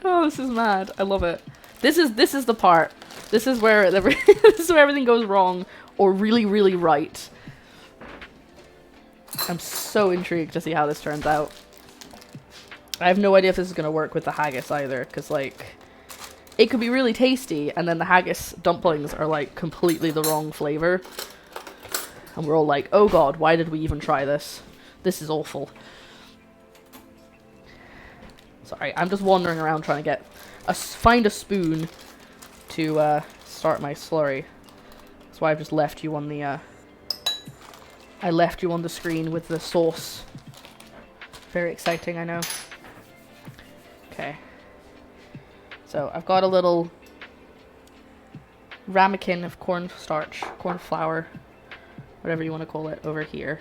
Oh, this is mad. I love it. This is the part. This is where this is where everything goes wrong or really, really right. I'm so intrigued to see how this turns out. I have no idea if this is going to work with the haggis either, because, like, it could be really tasty, and then the haggis dumplings are, like, completely the wrong flavor. And we're all like, oh god, why did we even try this? This is awful. Sorry, I'm just wandering around trying to find a spoon to start my slurry. That's why I've just left you on the I left you on the screen with the sauce. Very exciting, I know. Okay. So I've got a little ramekin of cornstarch, corn flour, whatever you want to call it, over here.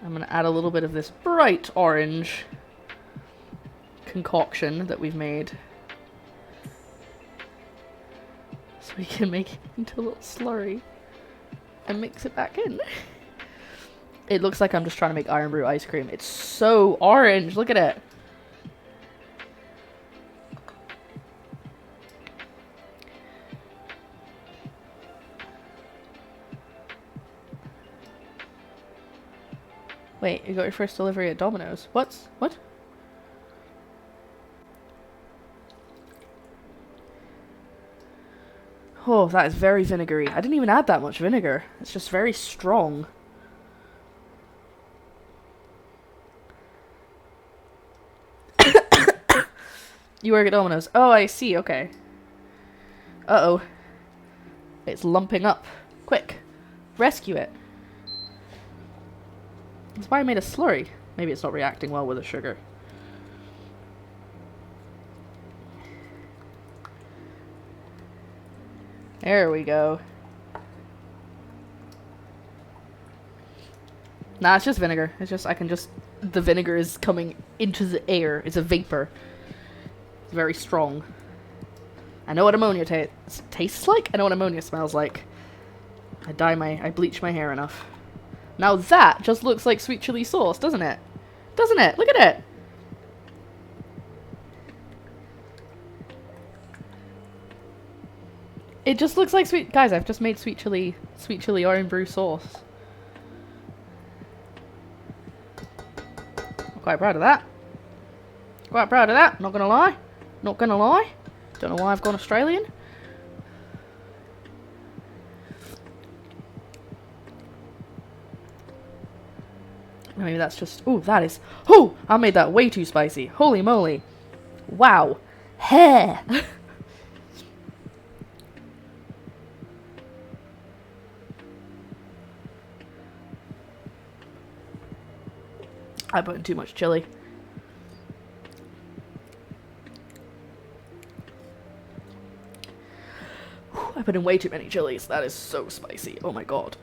I'm going to add a little bit of this bright orange concoction that we've made. So we can make it into a little slurry and mix it back in. It looks like I'm just trying to make iron brew ice cream. It's so orange. Look at it. Wait, you got your first delivery at Domino's. What? Oh, that is very vinegary. I didn't even add that much vinegar. It's just very strong. You work at Domino's. Oh, I see. Okay. Uh-oh. It's lumping up. Quick. Rescue it. That's why I made a slurry. Maybe it's not reacting well with the sugar. There we go. Nah, it's just vinegar. It's just, the vinegar is coming into the air. It's a vapor. It's very strong. I know what ammonia tastes like. I know what ammonia smells like. I bleach my hair enough. Now that just looks like sweet chili sauce, doesn't it? Doesn't it? Look at it. It just looks like guys, I've just made sweet chili iron brew sauce. I'm quite proud of that. Quite proud of that, not gonna lie. Not gonna lie. Don't know why I've gone Australian. Maybe that's just... Ooh, that is... Ooh! I made that way too spicy. Holy moly. Wow. Hair! I put in too much chili. I put in way too many chilies. That is so spicy. Oh my god.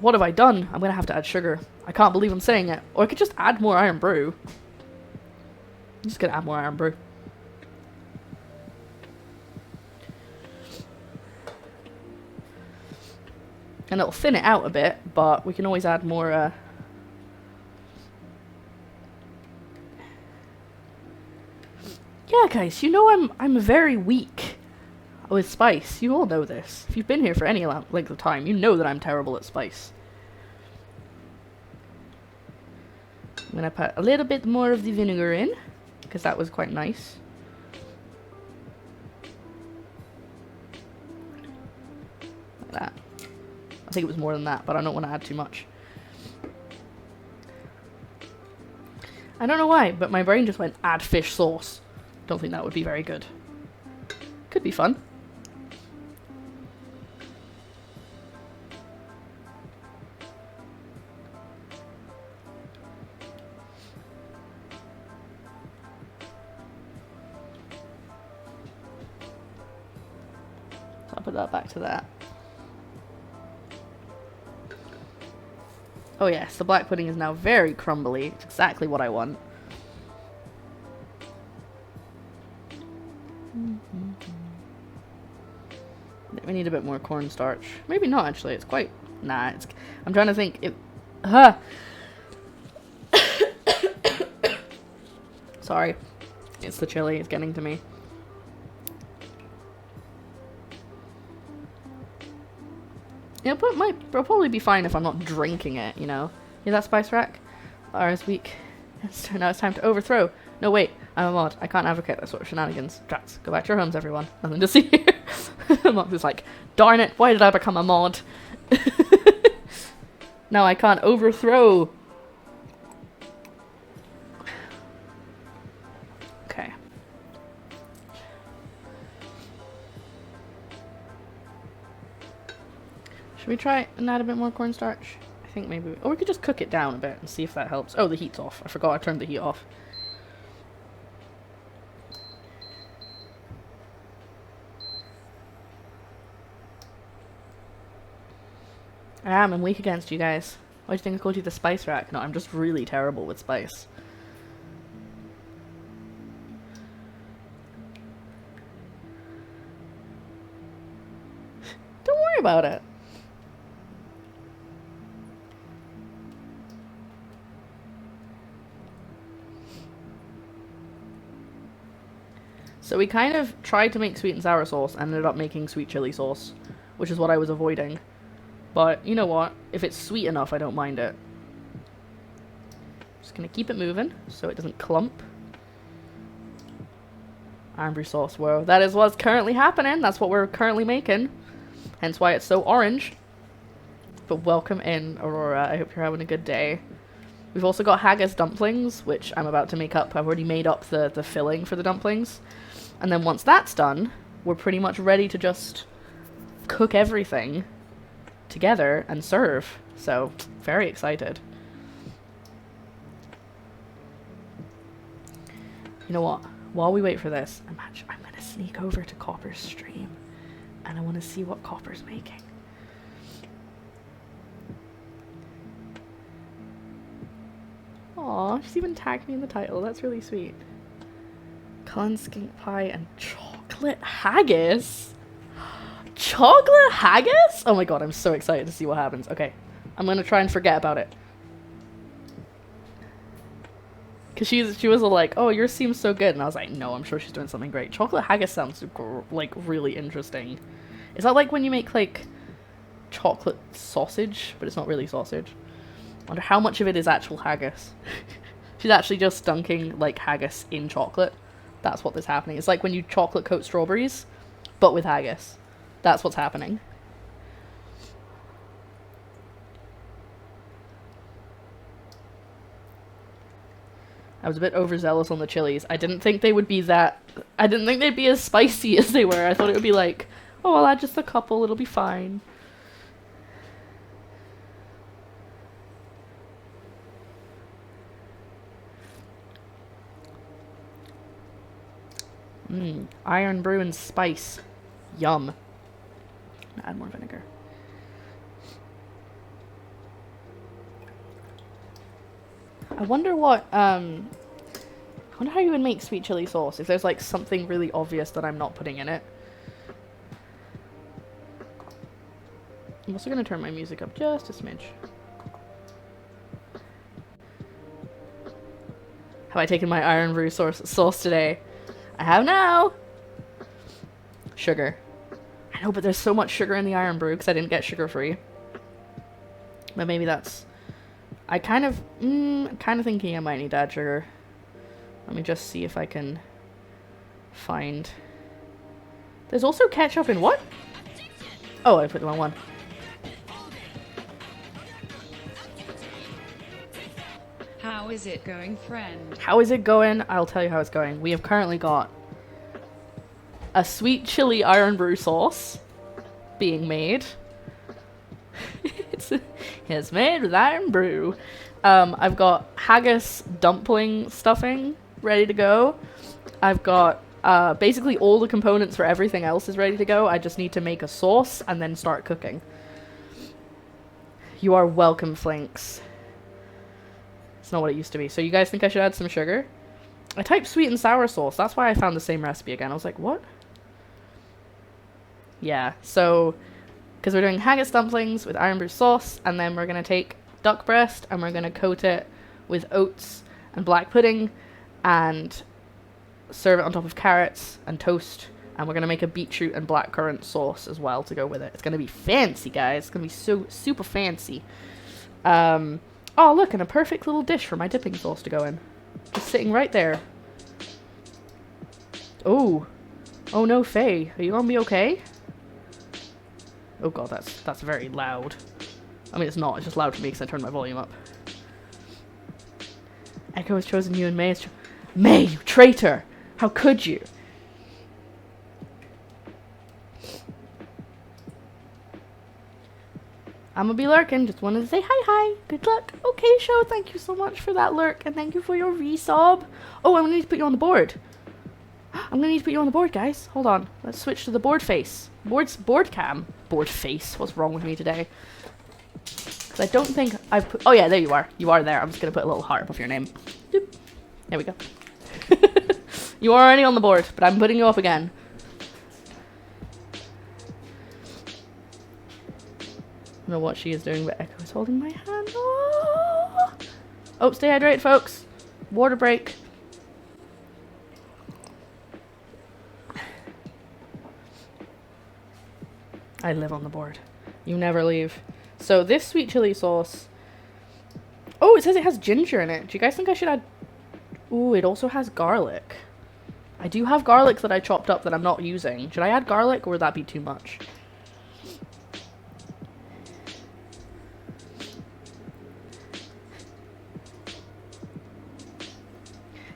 What have I done? I'm gonna have to add sugar. I can't believe I'm saying it. Or I could just add more iron brew. I'm just gonna add more iron brew. And it'll thin it out a bit, but we can always add more, Yeah, guys, you know I'm very weak With spice, you all know this. If you've been here for any length of time, you know that I'm terrible at spice. I'm gonna put a little bit more of the vinegar in, because that was quite nice. Like that. I think it was more than that, but I don't want to add too much. I don't know why, but my brain just went, add fish sauce. Don't think that would be very good. Could be fun. So I'll put that back to that. Oh yes, the black pudding is now very crumbly. It's exactly what I want. We need a bit more cornstarch. Maybe not actually, it's quite... Nah, it's... I'm trying to think... Sorry. It's the chili, it's getting to me. It'll probably be fine if I'm not drinking it, you know? Yeah, that spice rack? Lara's weak. Now it's time to overthrow. No, wait. I'm a mod. I can't advocate that sort of shenanigans. Drats. Go back to your homes, everyone. Nothing to see here. I'm just like, darn it, why did I become a mod? Now I can't overthrow. Okay. Should we try and add a bit more cornstarch? I think maybe... Or we could just cook it down a bit and see if that helps. Oh, the heat's off. I forgot I turned the heat off. I'm weak against you guys. Why do you think I called you the spice rack? No, I'm just really terrible with spice. Don't worry about it. So we kind of tried to make sweet and sour sauce and ended up making sweet chili sauce, which is what I was avoiding. But you know what? If it's sweet enough, I don't mind it. Just gonna keep it moving so it doesn't clump. Iron brew sauce, whoa. That is what's currently happening. That's what we're currently making. Hence why it's so orange. But welcome in, Aurora. I hope you're having a good day. We've also got Haggis Dumplings, which I'm about to make up. I've already made up the filling for the dumplings. And then once that's done, we're pretty much ready to just cook everything together and serve. So, very excited. You know what? While we wait for this, I'm gonna sneak over to Copper's stream and I want to see what Copper's making. Aw, she's even tagged me in the title. That's really sweet. Cullen skink pie and chocolate haggis. Chocolate haggis? Oh my god, I'm so excited to see what happens. Okay, I'm gonna try and forget about it. Cause she was like, oh, yours seems so good, and I was like, no, I'm sure she's doing something great. Chocolate haggis sounds like really interesting. Is that like when you make like chocolate sausage, but it's not really sausage? I wonder how much of it is actual haggis. She's actually just dunking like haggis in chocolate. That's what is happening. It's like when you chocolate coat strawberries, but with haggis. That's what's happening. I was a bit overzealous on the chilies. I didn't think they would be that... I didn't think they'd be as spicy as they were. I thought it would be like, oh, I'll add just a couple, it'll be fine. Iron brew and spice. Yum. Add more vinegar. I wonder what, I wonder how you would make sweet chili sauce, if there's like something really obvious that I'm not putting in it. I'm also gonna turn my music up just a smidge. Have I taken my iron brew sauce today? I have now! Sugar. I know, but there's so much sugar in the iron brew because I didn't get sugar free. But maybe that's... I'm kind of thinking I might need to add sugar. Let me just see if I can find... There's also ketchup in what? Oh, I put the wrong one. How is it going, friend? How is it going? I'll tell you how it's going. We have currently got a sweet chili iron brew sauce being made. It's made with iron brew. I've got haggis dumpling stuffing ready to go. I've got basically all the components for everything else is ready to go. I just need to make a sauce and then start cooking. You are welcome, Flinks. It's not what it used to be. So you guys think I should add some sugar? I typed sweet and sour sauce. That's why I found the same recipe again. I was like, what? Yeah, so... Because we're doing haggis dumplings with iron brew sauce, and then we're going to take duck breast, and we're going to coat it with oats and black pudding, and serve it on top of carrots and toast, and we're going to make a beetroot and blackcurrant sauce as well to go with it. It's going to be fancy, guys. It's going to be so super fancy. Oh, look, and a perfect little dish for my dipping sauce to go in. Just sitting right there. Oh. Oh no, Faye. Are you gonna be okay? Oh god, that's very loud. I mean, it's not. It's just loud for me because I turned my volume up. Echo has chosen you and May has May, you traitor! How could you? I'm gonna be lurking. Just wanted to say hi. Good luck. Okay, show. Thank you so much for that lurk, and thank you for your resob. Oh, I'm gonna need to put you on the board. I'm gonna need to put you on the board, guys. Hold on. Let's switch to the board face. Board cam. Board face. What's wrong with me today? Because I don't think I put... Oh yeah, there you are. You are there. I'm just gonna put a little heart above your name. Doop. There we go. You are already on the board, but I'm putting you up again. I don't know what she is doing, but Echo is holding my hand. Oh, stay hydrated, folks. Water break. I live on the board. You never leave. So this sweet chili sauce... Oh, it says it has ginger in it. Do you guys think I should add... Ooh, it also has garlic. I do have garlic that I chopped up that I'm not using. Should I add garlic or would that be too much?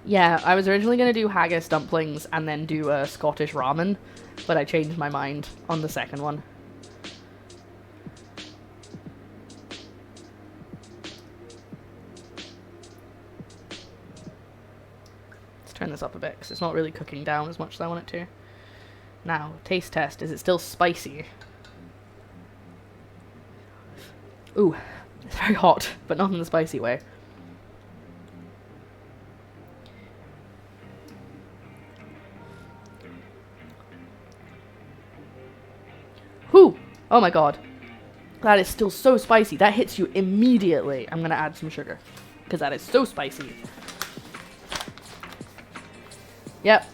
Yeah, I was originally going to do haggis dumplings and then do a Scottish ramen, but I changed my mind on the second one. Let's turn this up a bit, because it's not really cooking down as much as I want it to. Now, taste test. Is it still spicy? Ooh, it's very hot, but not in the spicy way. Whew! Oh my god. That is still so spicy. That hits you immediately. I'm gonna add some sugar. Because that is so spicy. Yep.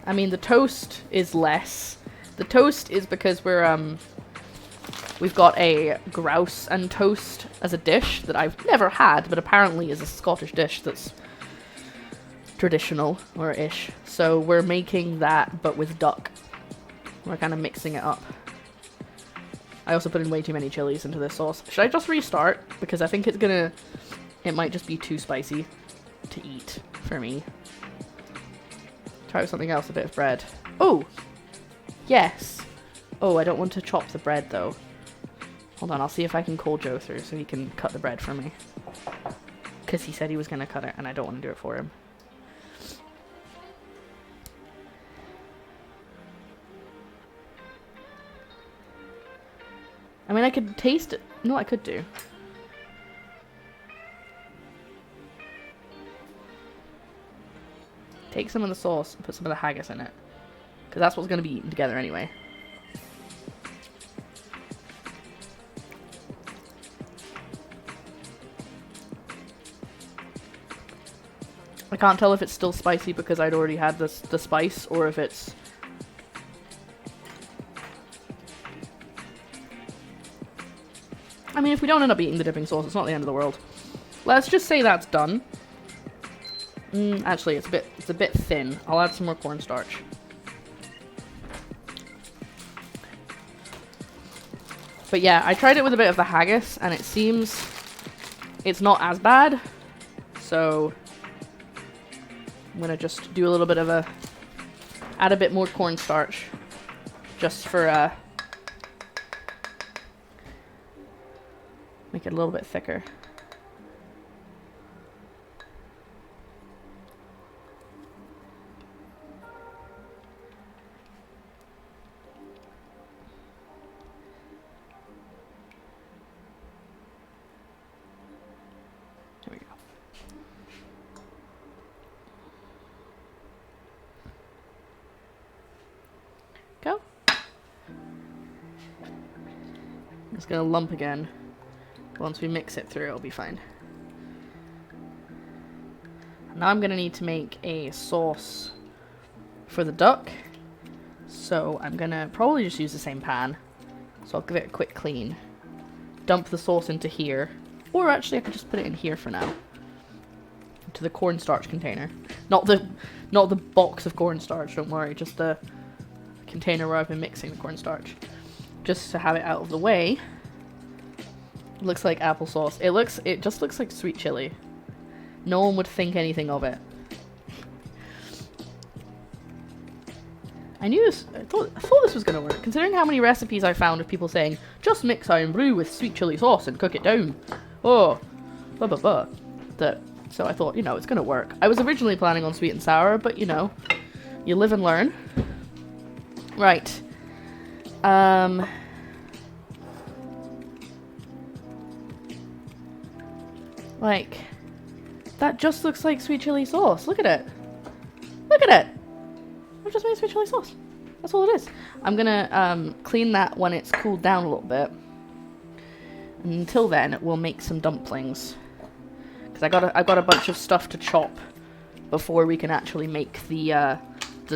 I mean, the toast is less. The toast is because we've got a grouse and toast as a dish that I've never had, but apparently is a Scottish dish that's traditional, or ish. So we're making that, but with duck. We're kind of mixing it up. I also put in way too many chilies into this sauce. Should I just restart? Because I think it might just be too spicy to eat for me. Try with something else, a bit of bread. Oh! Yes! Oh, I don't want to chop the bread though. Hold on, I'll see if I can call Joe through so he can cut the bread for me. Because he said he was going to cut it and I don't want to do it for him. I mean, I could taste it. No, I could do. Take some of the sauce and put some of the haggis in it. Because that's what's going to be eaten together anyway. I can't tell if it's still spicy because I'd already had the spice, or if it's I mean, if we don't end up eating the dipping sauce, it's not the end of the world. Let's just say that's done. Actually, it's a bit thin. I'll add some more cornstarch. But yeah, I tried it with a bit of the haggis, and it seems it's not as bad. So I'm gonna just do a little bit of add a bit more cornstarch, just for make it a little bit thicker. There we go. Go. It's gonna lump again. Once we mix it through, it'll be fine. Now I'm gonna need to make a sauce for the duck. So I'm gonna probably just use the same pan. So I'll give it a quick clean. Dump the sauce into here. Or actually I could just put it in here for now. To the cornstarch container. Not the box of cornstarch, don't worry, just the container where I've been mixing the cornstarch. Just to have it out of the way. It looks like applesauce. It just looks like sweet chili. No one would think anything of it. I thought this was gonna work, considering how many recipes I found of people saying, just mix iron brew with sweet chili sauce and cook it down. Oh, blah blah blah. So I thought, it's gonna work. I was originally planning on sweet and sour, but you live and learn. Right. Like, that just looks like sweet chili sauce. Look at it. Look at it. I've just made sweet chili sauce. That's all it is. I'm gonna clean that when it's cooled down a little bit. And until then, we'll make some dumplings. Because I've got a bunch of stuff to chop before we can actually make the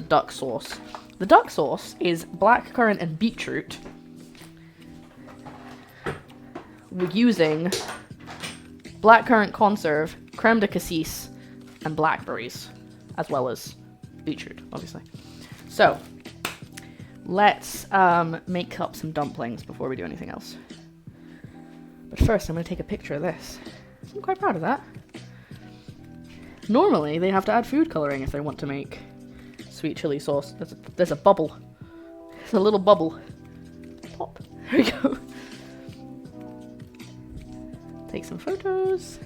duck sauce. The duck sauce is blackcurrant and beetroot. We're using blackcurrant conserve, creme de cassis, and blackberries, as well as beetroot, obviously. So, let's make up some dumplings before we do anything else. But first, I'm going to take a picture of this. I'm quite proud of that. Normally, they have to add food coloring if they want to make sweet chili sauce. There's a bubble. There's a little bubble. Pop. There we go. Take some photos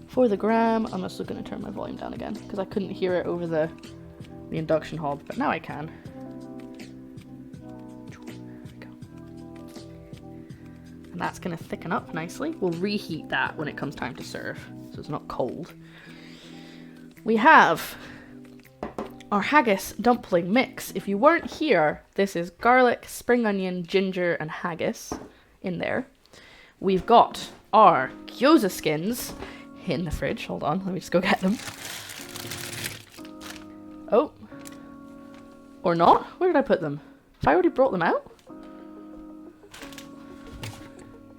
for the gram. I'm also going to turn my volume down again because I couldn't hear it over the induction hob, but now I can. There we go. And that's going to thicken up nicely. We'll reheat that when it comes time to serve, so it's not cold. We have our haggis dumpling mix. If you weren't here, this is garlic, spring onion, ginger, and haggis in there. We've got our gyoza skins in the fridge. Hold on, let me just go get them. Oh. Or not? Where did I put them? Have I already brought them out?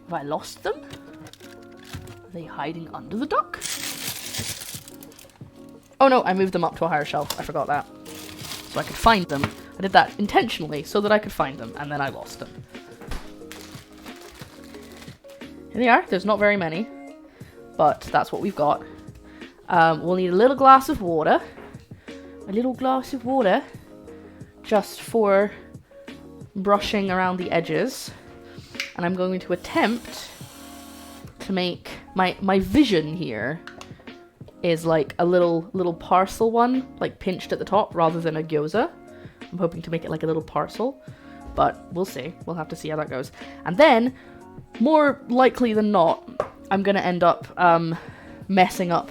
Have I lost them? Are they hiding under the duck? Oh no, I moved them up to a higher shelf. I forgot that. So I could find them. I did that intentionally so that I could find them, and then I lost them. Here they are. There's not very many, but that's what we've got. We'll need a little glass of water. A little glass of water just for brushing around the edges. And I'm going to attempt to make my vision here is like a little parcel one, like pinched at the top rather than a gyoza. I'm hoping to make it like a little parcel, but we'll see. We'll have to see how that goes. And then, more likely than not, I'm gonna end up messing up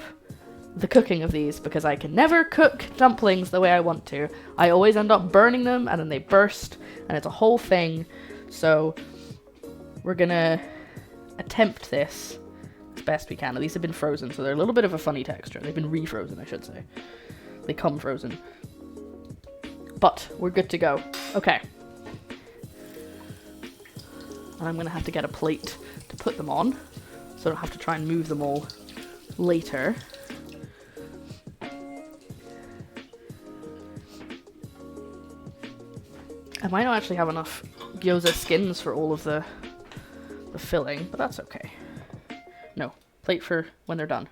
the cooking of these because I can never cook dumplings the way I want to. I always end up burning them and then they burst and it's a whole thing. So we're gonna attempt this as best we can. These have been frozen, so they're a little bit of a funny texture. They've been refrozen, I should say. They come frozen. But we're good to go. Okay. And I'm going to have to get a plate to put them on, so I don't have to try and move them all later. I might not actually have enough gyoza skins for all of the filling, but that's okay. No, plate for when they're done.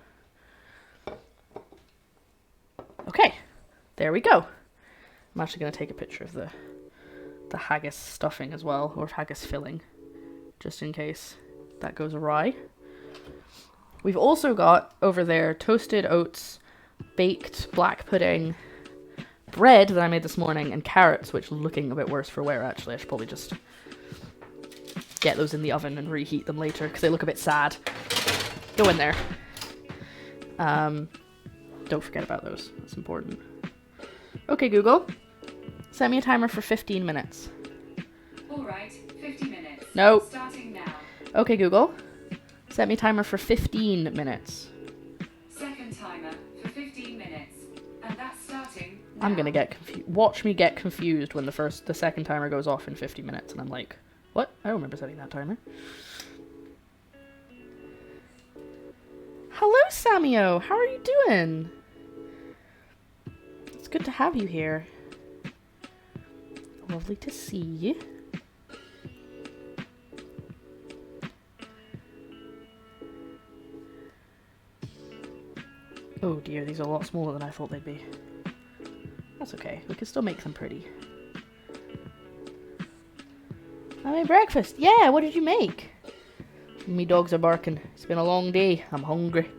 Okay, there we go. I'm actually going to take a picture of the haggis stuffing as well, or haggis filling, just in case that goes awry. We've also got over there toasted oats, baked black pudding, bread that I made this morning, and carrots, which are looking a bit worse for wear actually. I should probably just get those in the oven and reheat them later because they look a bit sad. Go in there. Don't forget about those. That's important. Okay, Google. Set me a timer for 15 minutes. Alright, 50 minutes. No. Starting now. Okay, Google. Set me a timer for 15 minutes. Second timer for 15 minutes. And that's starting now. I'm gonna get confused. Watch me get confused when the second timer goes off in 50 minutes, and I'm like, what? I don't remember setting that timer. Hello, Samio. How are you doing? It's good to have you here. Lovely to see you. Oh dear, these are a lot smaller than I thought they'd be. That's okay, we can still make them pretty. I made breakfast. Yeah, what did you make? Me dogs are barking. It's been a long day. I'm hungry.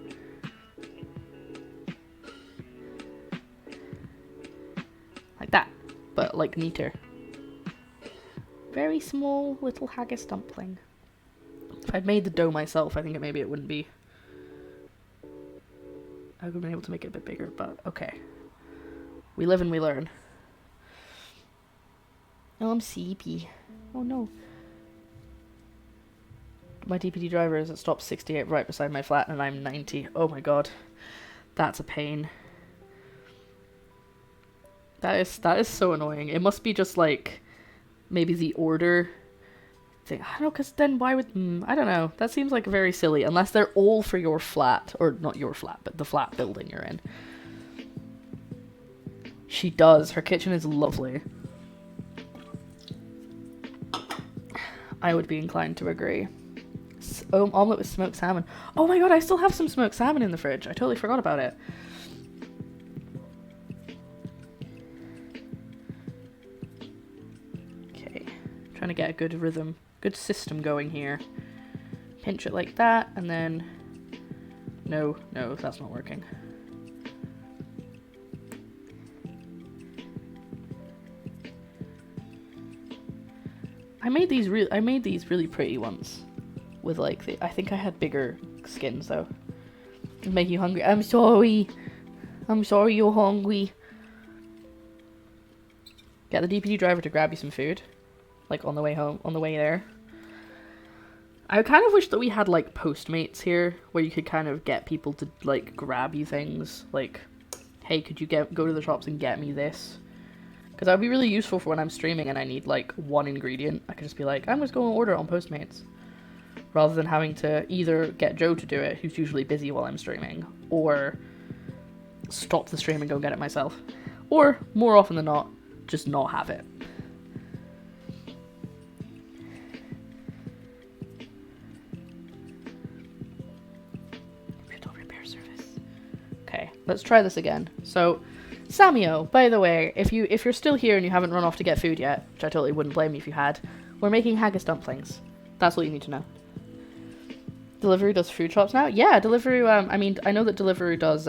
Like that, but like neater. Very small little haggis dumpling. If I'd made the dough myself, I think maybe it wouldn't be. I would have been able to make it a bit bigger, but okay. We live and we learn. Oh, I'm sleepy. Oh no. My DPD driver is at stop 68 right beside my flat and I'm 90. Oh my god. That's a pain. That is so annoying. It must be just like maybe the order thing. I don't know, because then why would... I don't know. That seems like very silly. Unless they're all for your flat. Or not your flat, but the flat building you're in. She does. Her kitchen is lovely. I would be inclined to agree. Omelette with smoked salmon. Oh my god, I still have some smoked salmon in the fridge. I totally forgot about it. Okay. Trying to get a good rhythm, good system going here. Pinch it like that, and then... No, that's not working. I made these really pretty ones. With like I think I had bigger skins though. To make you hungry. I'm sorry you're hungry. Get the DPD driver to grab you some food. Like on the way home, on the way there. I kind of wish that we had like Postmates here, where you could kind of get people to like grab you things. Like, hey, could you go to the shops and get me this? Because that would be really useful for when I'm streaming and I need like one ingredient. I could just be like, I'm just going to order it on Postmates. Rather than having to either get Joe to do it, who's usually busy while I'm streaming, or stop the stream and go get it myself. Or, more often than not, just not have it. Repair service. Okay, let's try this again. So, Samio, by the way, if you're still here and you haven't run off to get food yet, which I totally wouldn't blame you if you had, we're making haggis dumplings. That's what you need to know. Deliveroo does food shops now? Yeah, Deliveroo, I mean, I know that Deliveroo does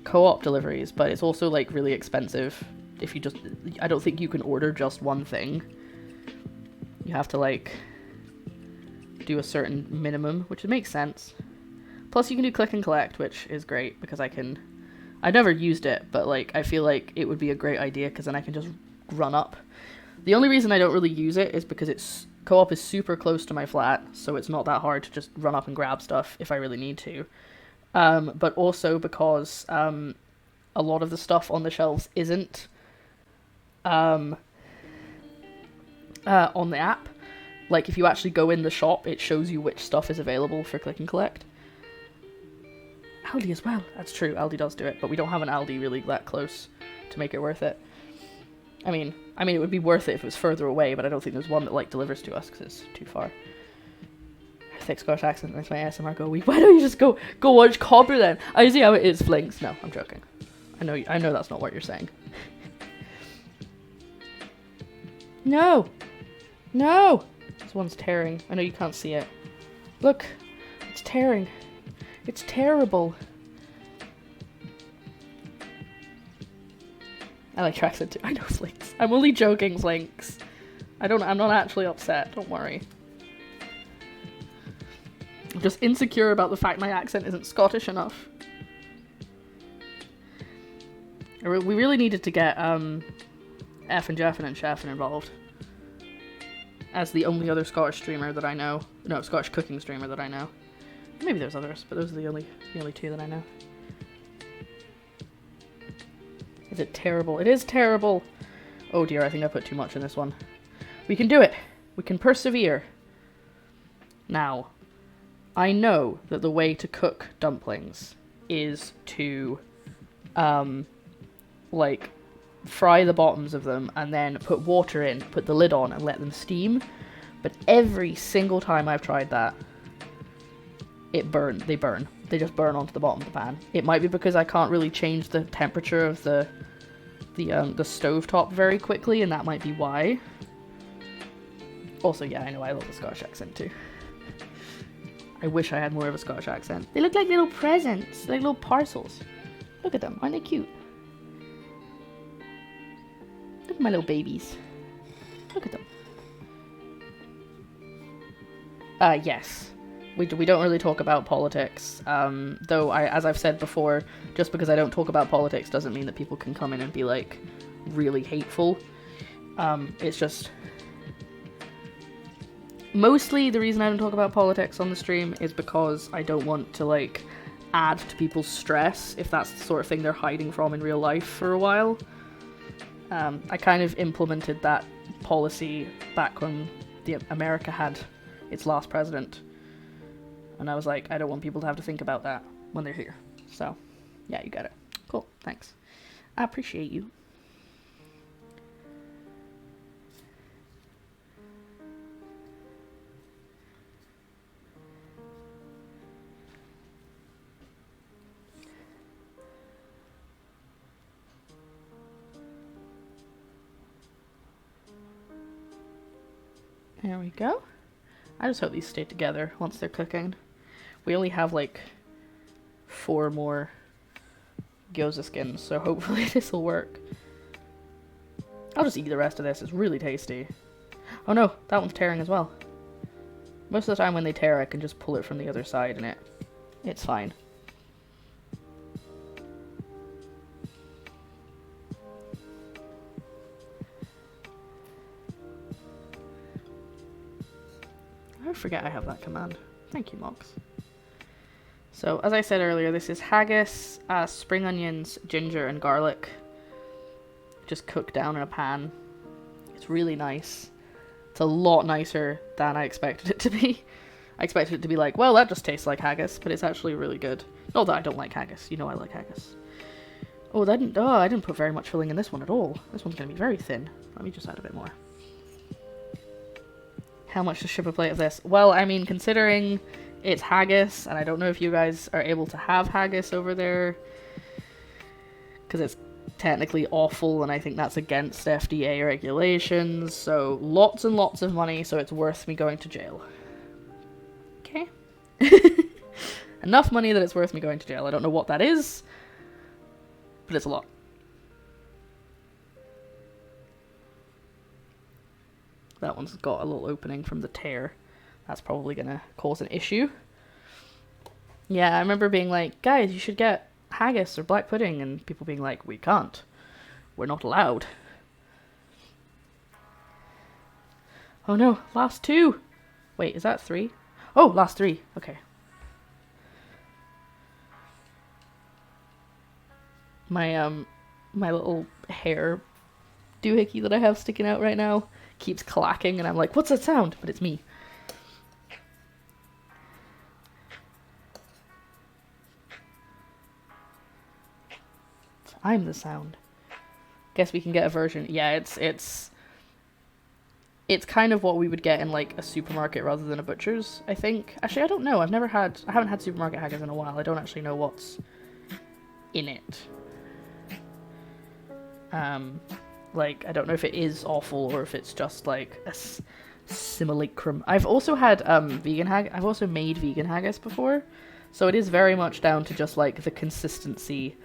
co-op deliveries, but it's also like really expensive if you just... I don't think you can order just one thing. You have to like do a certain minimum, which makes sense. Plus you can do click and collect, which is great because I've never used it, but like I feel like it would be a great idea because then I can just run up. The only reason I don't really use it is because co-op is super close to my flat, so it's not that hard to just run up and grab stuff if I really need to. But also because a lot of the stuff on the shelves isn't on the app. Like, if you actually go in the shop, it shows you which stuff is available for click and collect. Aldi as well. That's true, Aldi does do it, but we don't have an Aldi really that close to make it worth it. I mean, it would be worth it if it was further away, but I don't think there's one that, like, delivers to us, because it's too far. Thick Scottish accent makes my ASMR go weak. Why don't you just go watch Cobra then? I see how it is, Flinks. No, I'm joking. I know that's not what you're saying. No! No! This one's tearing. I know you can't see it. Look! It's tearing. It's terrible. I like your accent too. I know, Flinks. I'm only joking, Flinks. I'm not actually upset. Don't worry. I'm just insecure about the fact my accent isn't Scottish enough. We really needed to get F and Jeffin and Chefin involved. As the only other Scottish streamer that I know. No, Scottish cooking streamer that I know. Maybe there's others, but those are the only two that I know. Is it terrible? It is terrible! Oh dear, I think I put too much in this one. We can do it! We can persevere! Now, I know that the way to cook dumplings is to, like, fry the bottoms of them and then put water in, put the lid on and let them steam. But every single time I've tried that, they burn. They just burn onto the bottom of the pan. It might be because I can't really change the temperature of the stovetop very quickly, and that might be why. Also, yeah, I know I love the Scottish accent too. I wish I had more of a Scottish accent. They look like little presents, like little parcels. Look at them, aren't they cute? Look at my little babies. Look at them. Yes. We don't really talk about politics, though as I've said before, just because I don't talk about politics doesn't mean that people can come in and be, like, really hateful. It's just... Mostly the reason I don't talk about politics on the stream is because I don't want to, like, add to people's stress if that's the sort of thing they're hiding from in real life for a while. I kind of implemented that policy back when America had its last president. And I was like, I don't want people to have to think about that when they're here. So, yeah, you got it. Cool, thanks. I appreciate you. There we go. I just hope these stay together once they're cooking. We only have like 4 more gyoza skins, so hopefully this will work. I'll just eat the rest of this. It's really tasty. Oh no, that one's tearing as well. Most of the time when they tear, I can just pull it from the other side and it's fine. I forget I have that command. Thank you, Mox. So, as I said earlier, this is haggis, spring onions, ginger, and garlic. Just cooked down in a pan. It's really nice. It's a lot nicer than I expected it to be. I expected it to be like, well, that just tastes like haggis, but it's actually really good. Not that I don't like haggis. You know I like haggis. Oh, I didn't put very much filling in this one at all. This one's going to be very thin. Let me just add a bit more. How much to ship a plate of this? Well, I mean, considering it's haggis, and I don't know if you guys are able to have haggis over there, because it's technically awful, and I think that's against FDA regulations, so lots and lots of money, so it's worth me going to jail. Okay? Enough money that it's worth me going to jail. I don't know what that is, but it's a lot. That one's got a little opening from the tear. That's probably gonna cause an issue. Yeah, I remember being like, guys, you should get haggis or black pudding, and people being like, we can't. We're not allowed. Oh no, last 2! Wait, is that 3? Oh, last 3. Okay. My little hair doohickey that I have sticking out right now keeps clacking, and I'm like, what's that sound? But it's me. I'm the sound. Guess we can get a version. Yeah, it's kind of what we would get in like a supermarket rather than a butcher's, I think. Actually, I don't know. I haven't had supermarket haggis in a while. I don't actually know what's in it. Like, I don't know if it is awful or if it's just like a simulacrum. I've also had I've also made vegan haggis before, so it is very much down to just like the consistency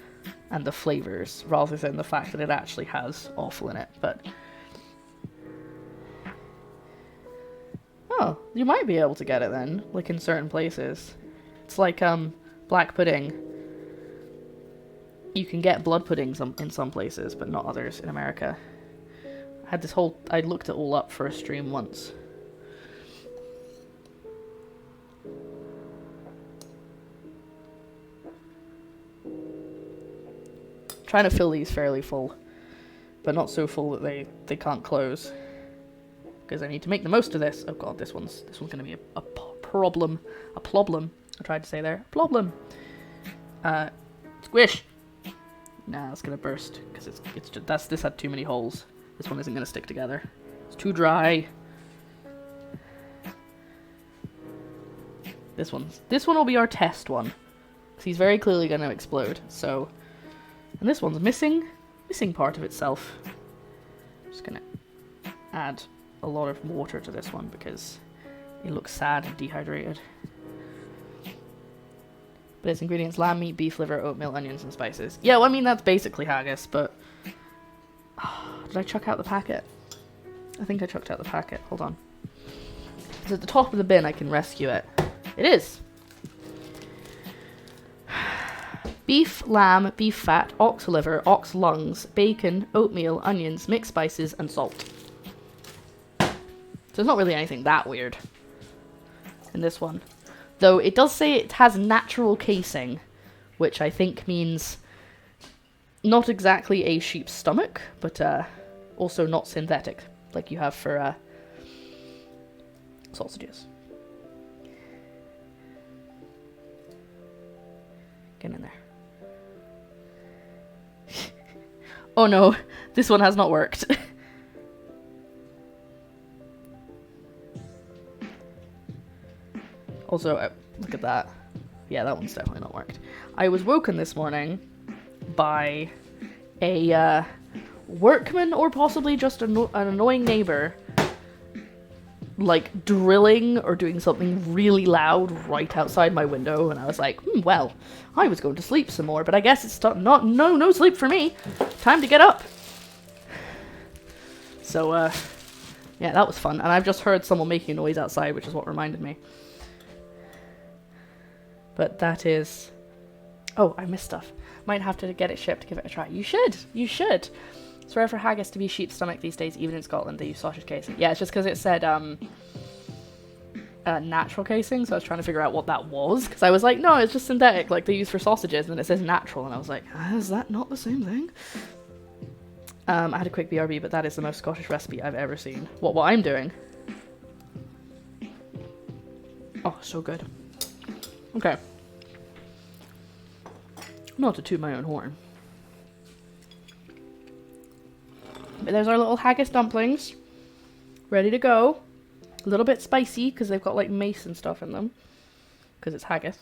and the flavors rather than the fact that it actually has awful in it. But oh, you might be able to get it then, like in certain places. It's like black pudding. You can get blood pudding in some places, but not others in America. I looked it all up for a stream once. Trying to fill these fairly full, but not so full that they can't close. Because I need to make the most of this. Oh god, this one's gonna be a problem. A problem. I tried to say there. Problem. Squish. Nah, it's gonna burst because it's just this had too many holes. This one isn't gonna stick together. It's too dry. This one will be our test one, because he's very clearly gonna explode. So, and this one's missing part of itself. Just gonna add a lot of water to this one because it looks sad and dehydrated. But its ingredients: lamb meat, beef liver, oatmeal, onions, and spices. Yeah, well, I mean, that's basically haggis, but... did I chuck out the packet? I think I chucked out the packet. Hold on. It's at the top of the bin. I can rescue it. It is! Beef, lamb, beef fat, ox liver, ox lungs, bacon, oatmeal, onions, mixed spices, and salt. So there's not really anything that weird in this one. Though it does say it has natural casing, which I think means not exactly a sheep's stomach, but also not synthetic, like you have for sausages. Get in there. Oh no, this one has not worked. Also, look at that. Yeah, that one's definitely not worked. I was woken this morning by a workman, or possibly just an annoying neighbor, like drilling or doing something really loud right outside my window, and I was like, well, I was going to sleep some more, but I guess it's no sleep for me. Time to get up. So, yeah, that was fun, and I've just heard someone making a noise outside, which is what reminded me. But that is... Oh, I missed stuff. Might have to get it shipped to give it a try. You should! You should! It's rare for haggis to be sheep's stomach these days, even in Scotland. They use sausage casing. Yeah, it's just because it said, natural casing, so I was trying to figure out what that was. Because I was like, no, it's just synthetic, like they use for sausages, and then it says natural, and I was like, is that not the same thing? I had a quick BRB, but that is the most Scottish recipe I've ever seen. What I'm doing. Oh, so good. Okay. Not to toot my own horn. But there's our little haggis dumplings. Ready to go. A little bit spicy, because they've got like mace and stuff in them. Because it's haggis.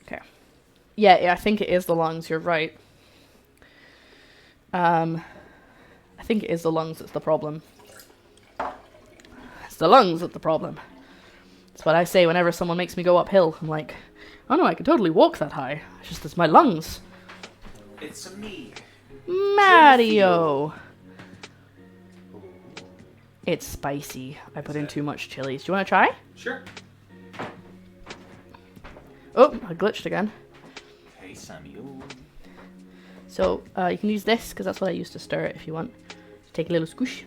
Okay. Yeah, I think it is the lungs, you're right. I think it is the lungs that's the problem. It's the lungs that's the problem. That's what I say whenever someone makes me go uphill. I'm like, oh no, I can totally walk that high. It's just it's my lungs. It's a me. Mario! It's spicy. I put in too much chilies. Do you want to try? Sure. Oh, I glitched again. Hey, Samuel. So, you can use this, because that's what I used to stir it if you want. Take a little squish.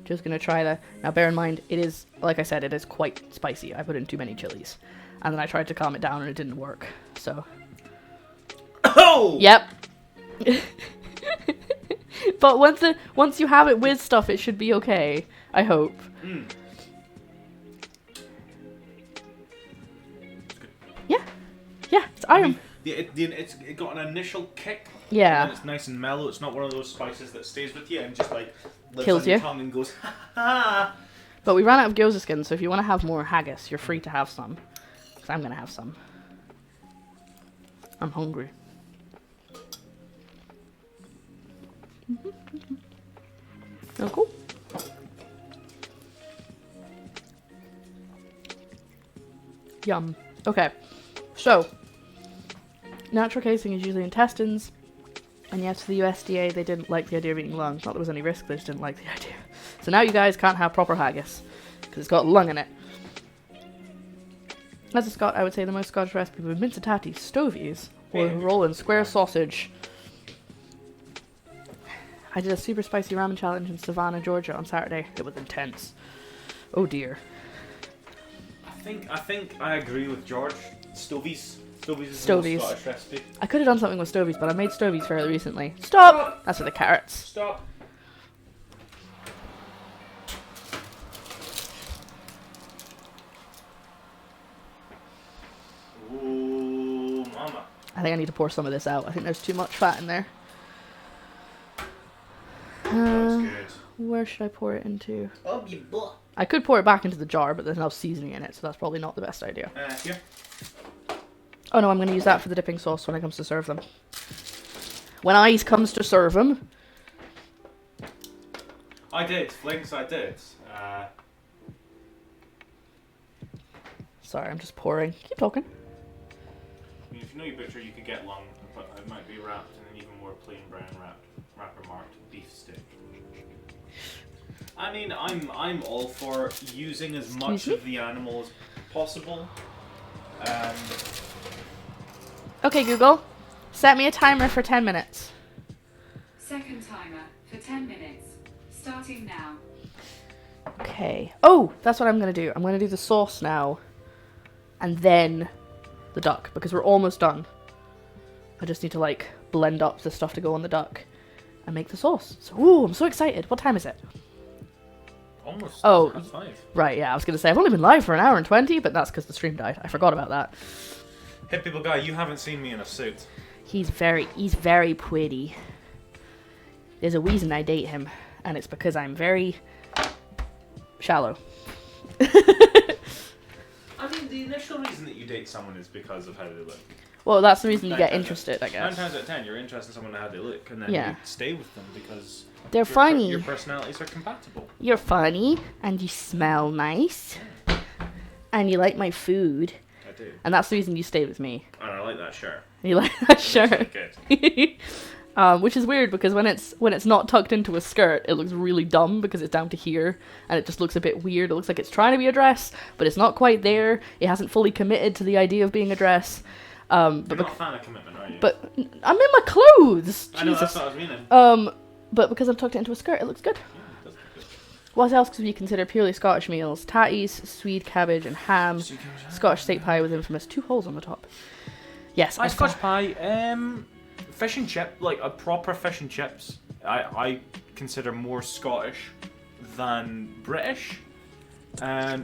Just gonna try that. Now bear in mind, it is, like I said, it is quite spicy. I put in too many chilies. And then I tried to calm it down and it didn't work. So. Oh! Yep. But once you have it with stuff, it should be okay. I hope. Mm. Yeah. Yeah, it's iron. It's got an initial kick. Yeah. And it's nice and mellow. It's not one of those spices that stays with you and just like lives Kills on your you. tongue and goes ha ha. But we ran out of gyoza skins, so if you want to have more haggis, you're free to have some. Because I'm going to have some. I'm hungry. Oh, cool. Yum. Okay. So, natural casing is usually intestines. And yes, the USDA, they didn't like the idea of eating lung. Not that there was any risk, they just didn't like the idea. So now you guys can't have proper haggis. Because it's got lung in it. As a Scot, I would say the most Scottish recipe would be mincitati, stovies, or roll in square sausage. I did a super spicy ramen challenge in Savannah, Georgia on Saturday. It was intense. Oh dear. I think I agree with George. Stovies. Stovies is Stovies. the most Scottish recipe. I could have done something with stovies, but I made stovies fairly recently. Stop! That's for the carrots. Stop. Ooh, mama. I think I need to pour some of this out. I think there's too much fat in there. That's good. Where should I pour it into? Oh, you butt. I could pour it back into the jar, but there's no seasoning in it, so that's probably not the best idea. Here. Oh no, I'm going to use that for the dipping sauce when it comes to serve them. When Ice comes to serve them. I did. Flinks, I did. Sorry, I'm just pouring. Keep talking. I mean, if you know your butcher, you could get lung, but it might be wrapped in an even more plain brown wrapper marked beef steak. I mean, I'm all for using as much of the animal as possible. Okay, Google. Set me a timer for 10 minutes. Second timer for 10 minutes. Starting now. Okay. Oh, that's what I'm going to do. I'm going to do the sauce now. And then the duck, because we're almost done. I just need to, like, blend up the stuff to go on the duck and make the sauce. So, ooh, I'm so excited. What time is it? Almost. Oh, That's 5. right, yeah, I was going to say, I've only been live for an hour and 20, but that's because the stream died. I forgot about that. Hit people guy, you haven't seen me in a suit. He's very pretty. There's a reason I date him, and it's because I'm very shallow. I mean, the initial reason that you date someone is because of how they look. Well, that's the reason you get 9 interested, I guess. 9 times out of 10, you're interested in someone and how they look, and then Yeah. you stay with them because They're funny. Your personalities are compatible. You're funny, and you smell nice, and you like my food, I do. and that's the reason you stayed with me. And I like that shirt. You like that It shirt? looks really good. Which is weird because when it's not tucked into a skirt, it looks really dumb because it's down to here, and it just looks a bit weird. It looks like it's trying to be a dress, but it's not quite there. It hasn't fully committed to the idea of being a dress. You're not a fan of commitment, are you? But I'm in my clothes. I know, that's Jesus. what I was meaning. But because I've tucked it into a skirt, it looks good. Yeah, it does look good. What else could we consider purely Scottish meals? Tatties, swede cabbage, and ham. Scottish steak pie with infamous 2 holes on the top. Yes, I Scotch pie. Fish and chip, like a proper fish and chips. I consider more Scottish than British.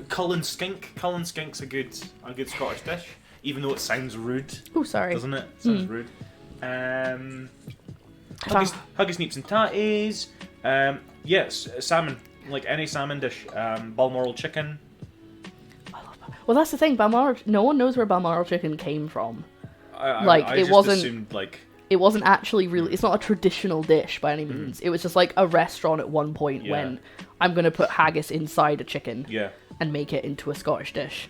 Cullen skink. Cullen skink's a good Scottish dish, even though it sounds rude. Oh, sorry. Doesn't it? It sounds rude. Haggis, neeps and tatties. Yes, salmon. Like any salmon dish. Balmoral chicken. Well, that's the thing. Balmoral. No one knows where Balmoral chicken came from. I just assumed like. It wasn't actually really. It's not a traditional dish by any means. It was just like a restaurant at one point when I'm gonna put haggis inside a chicken and make it into a Scottish dish.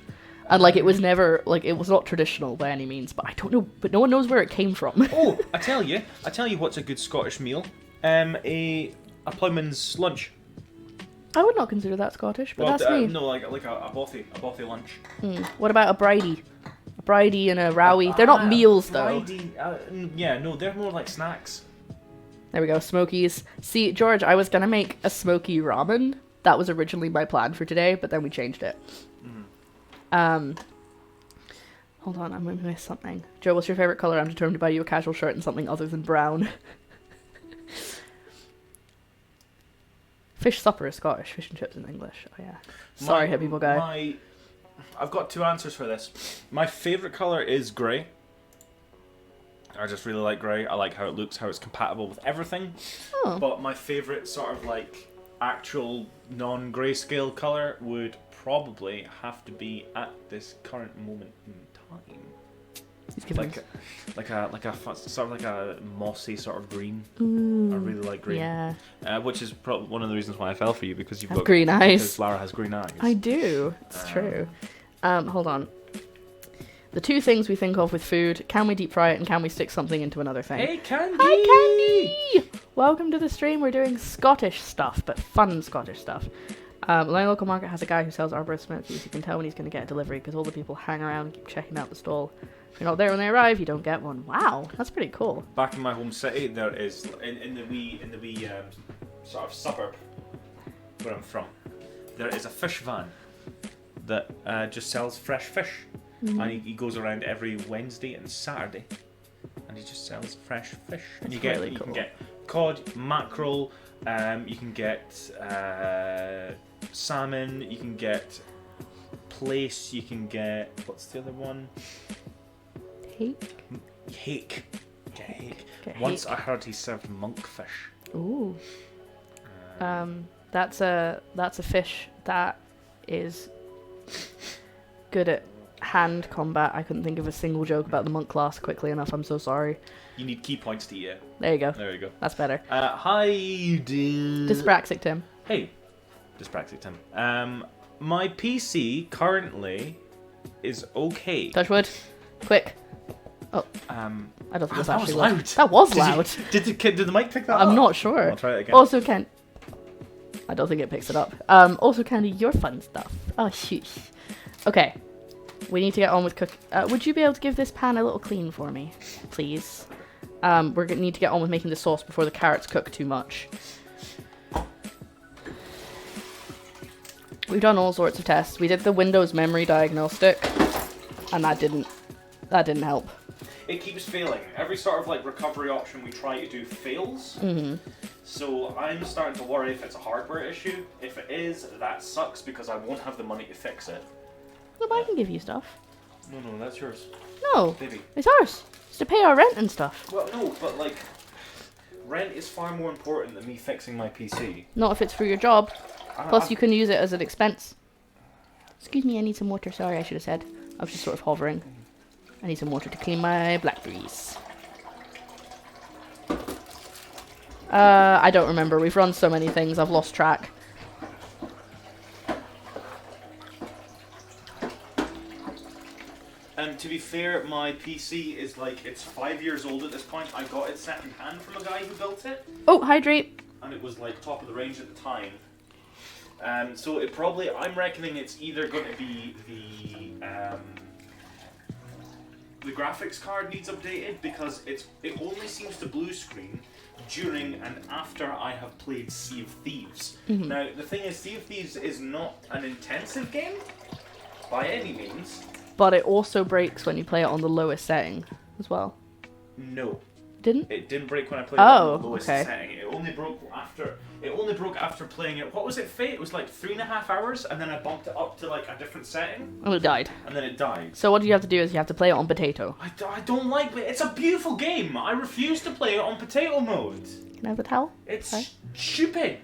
And like it was never like it was not traditional by any means. But I don't know. But no one knows where it came from. Oh, I tell you what's a good Scottish meal. A ploughman's lunch. I would not consider that Scottish, but that's me. No, like a bothy lunch. What about a bridie? A bridie and a rowie. They're not meals though. No, they're more like snacks. There we go, smokies. See, George, I was gonna make a smoky ramen. That was originally my plan for today, but then we changed it. Hold on, I'm gonna miss something. Joe, what's your favorite color? I'm determined to buy you a casual shirt and something other than brown. Fish supper is Scottish. Fish and chips is English. Oh yeah. Sorry, hit people guy. I've got two answers for this. My favourite colour is grey. I just really like grey. I like how it looks, how it's compatible with everything. Oh. But my favourite sort of like actual non-grayscale colour would probably have to be at this current moment in time. Like a sort of like a mossy sort of green. Ooh, I really like green. Yeah. Which is probably one of the reasons why I fell for you, because you've Have got green eyes. Because Lara has green eyes. I do. It's true. Hold on. The two things we think of with food: can we deep fry it, and can we stick something into another thing? Hey, Candy! Hi, Candy! Welcome to the stream. We're doing Scottish stuff, but fun Scottish stuff. My local market has a guy who sells arborist smokies. You can tell when he's going to get a delivery because all the people hang around and keep checking out the stall. If you're not there when they arrive, you don't get one. Wow, that's pretty cool. Back in my home city, there is in the wee sort of suburb where I'm from, there is a fish van that just sells fresh fish, and he goes around every Wednesday and Saturday, and he just sells fresh fish. And you really can cool. get cod, mackerel, you can get salmon, you can get plaice, you can get, what's the other one? Hake? Hake. Get hake. Get Once hake. I heard he served monkfish. Ooh. That's a fish that is good at hand combat. I couldn't think of a single joke about the monk class quickly enough. I'm so sorry. You need key points to eat it. There you go. There you go. That's better. Hi, dude. Dyspraxic Tim. Hey, dyspraxic Tim. My PC currently is okay. Touch wood. Quick. Oh, I I don't think that's that actually was loud. That was loud. Did the mic pick that up? I'm not sure. I'll try it again. Also, I don't think it picks it up. Also, Candy, your fun stuff. Oh, shoot. Okay. We need to get on with cooking. Would you be able to give this pan a little clean for me, please? We're going to need to get on with making the sauce before the carrots cook too much. We've done all sorts of tests. We did the Windows memory diagnostic, and that didn't help. It keeps failing. Every sort of like recovery option we try to do fails. So I'm starting to worry if it's a hardware issue. If it is, that sucks because I won't have the money to fix it. No, but I can give you stuff. No, that's yours. No, Baby. it's ours. It's to pay our rent and stuff. Well, no, but like, rent is far more important than me fixing my PC. Not if it's for your job. Plus, I've- you can use it as an expense. Excuse me, I need some water. Sorry, I should have said. I was just sort of hovering. I need some water to clean my blackberries. I don't remember. We've run so many things, I've lost track. To be fair, my PC is like, it's 5 years old at this point. I got it second hand from a guy who built it. Oh, hydrate. And it was like top of the range at the time. So it probably, I'm reckoning it's either going to be the graphics card needs updated because it only seems to blue screen during and after I have played Sea of Thieves. Now the thing is, Sea of Thieves is not an intensive game by any means. But it also breaks when you play it on the lowest setting as well. No. Didn't? It didn't break when I played it on the lowest okay. setting. It only broke after playing it. What was it, Fate? It was like 3.5 hours, and then I bumped it up to like a different setting, Oh, it died. and then it died. So what you have to do is you have to play it on potato. I don't like it. It's a beautiful game. I refuse to play it on potato mode. Can I have the towel? It's Sorry? stupid.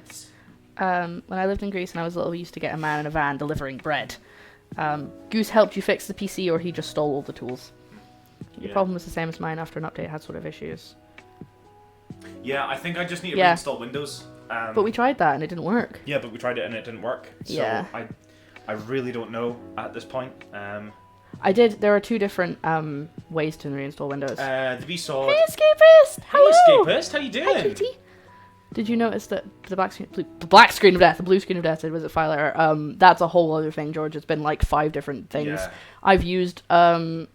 When I lived in Greece and I was little, we used to get a man in a van delivering bread. Goose helped you fix the PC, or he just stole all the tools. Your Yeah. problem was the same as mine. After an update, it had sort of issues. Yeah, I think I just need to Yeah. reinstall Windows. But we tried that and it didn't work. Yeah, but we tried it and it didn't work. So Yeah. I really don't know at this point. I did. There are two different ways to reinstall Windows. The Vsauce. Hey, Escapist! Hey, Hello! Escapist, how you doing? Hi, cutie. Did you notice that the black screen of death, the blue screen of death, was it file error? That's a whole other thing, George. It's been like 5 different things. Yeah. I've used There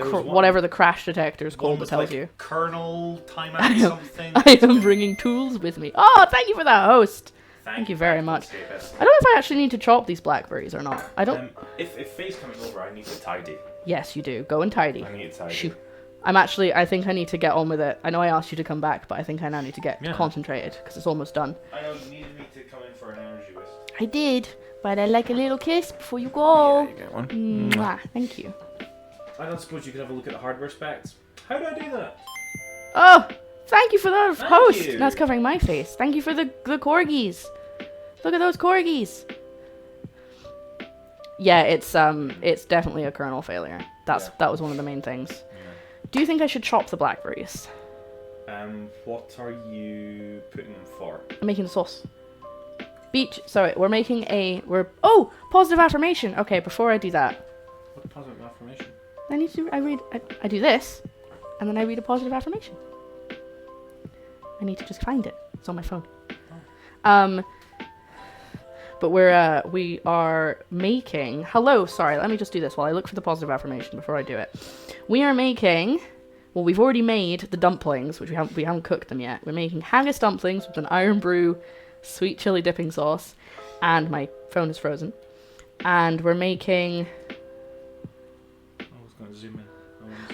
was one, whatever the crash detector is one called that with, tells like, you. kernel timeout I am- something. I am bringing tools with me. Oh, thank you for that host. Thank you very much. Escapist. I don't know if I actually need to chop these blackberries or not. I don't. If Faye's coming over, I need to tidy. Yes, you do. Go and tidy. I need to tidy. Shoot. I think I need to get on with it. I know I asked you to come back, but I think I now need to get Yeah. concentrated because it's almost done. I know you needed me to to come in for an energy boost. I did, but I'd like a little kiss before you go. Yeah, you get one. Mwah. Thank you. I don't suppose you could have a look at the hardware specs. How do I do that? Oh, thank you for that Thank post. you. That's covering my face. Thank you for the corgis. Look at those corgis. Yeah, it's definitely a kernel failure. That was one of the main things. Yeah. Do you think I should chop the blackberries? What are you putting them for? I'm making the sauce. We're making oh, positive affirmation. Okay, before I do that, What positive affirmation? I do this, and then I read a positive affirmation. I need to just find it. It's on my phone. But we are making. Hello, sorry. Let me just do this while I look for the positive affirmation before I do it. We are making. Well, we've already made the dumplings, which we haven't cooked them yet. We're making Haggis Dumplings with an iron brew, sweet chili dipping sauce, and my phone is frozen. And we're making I was going to zoom in.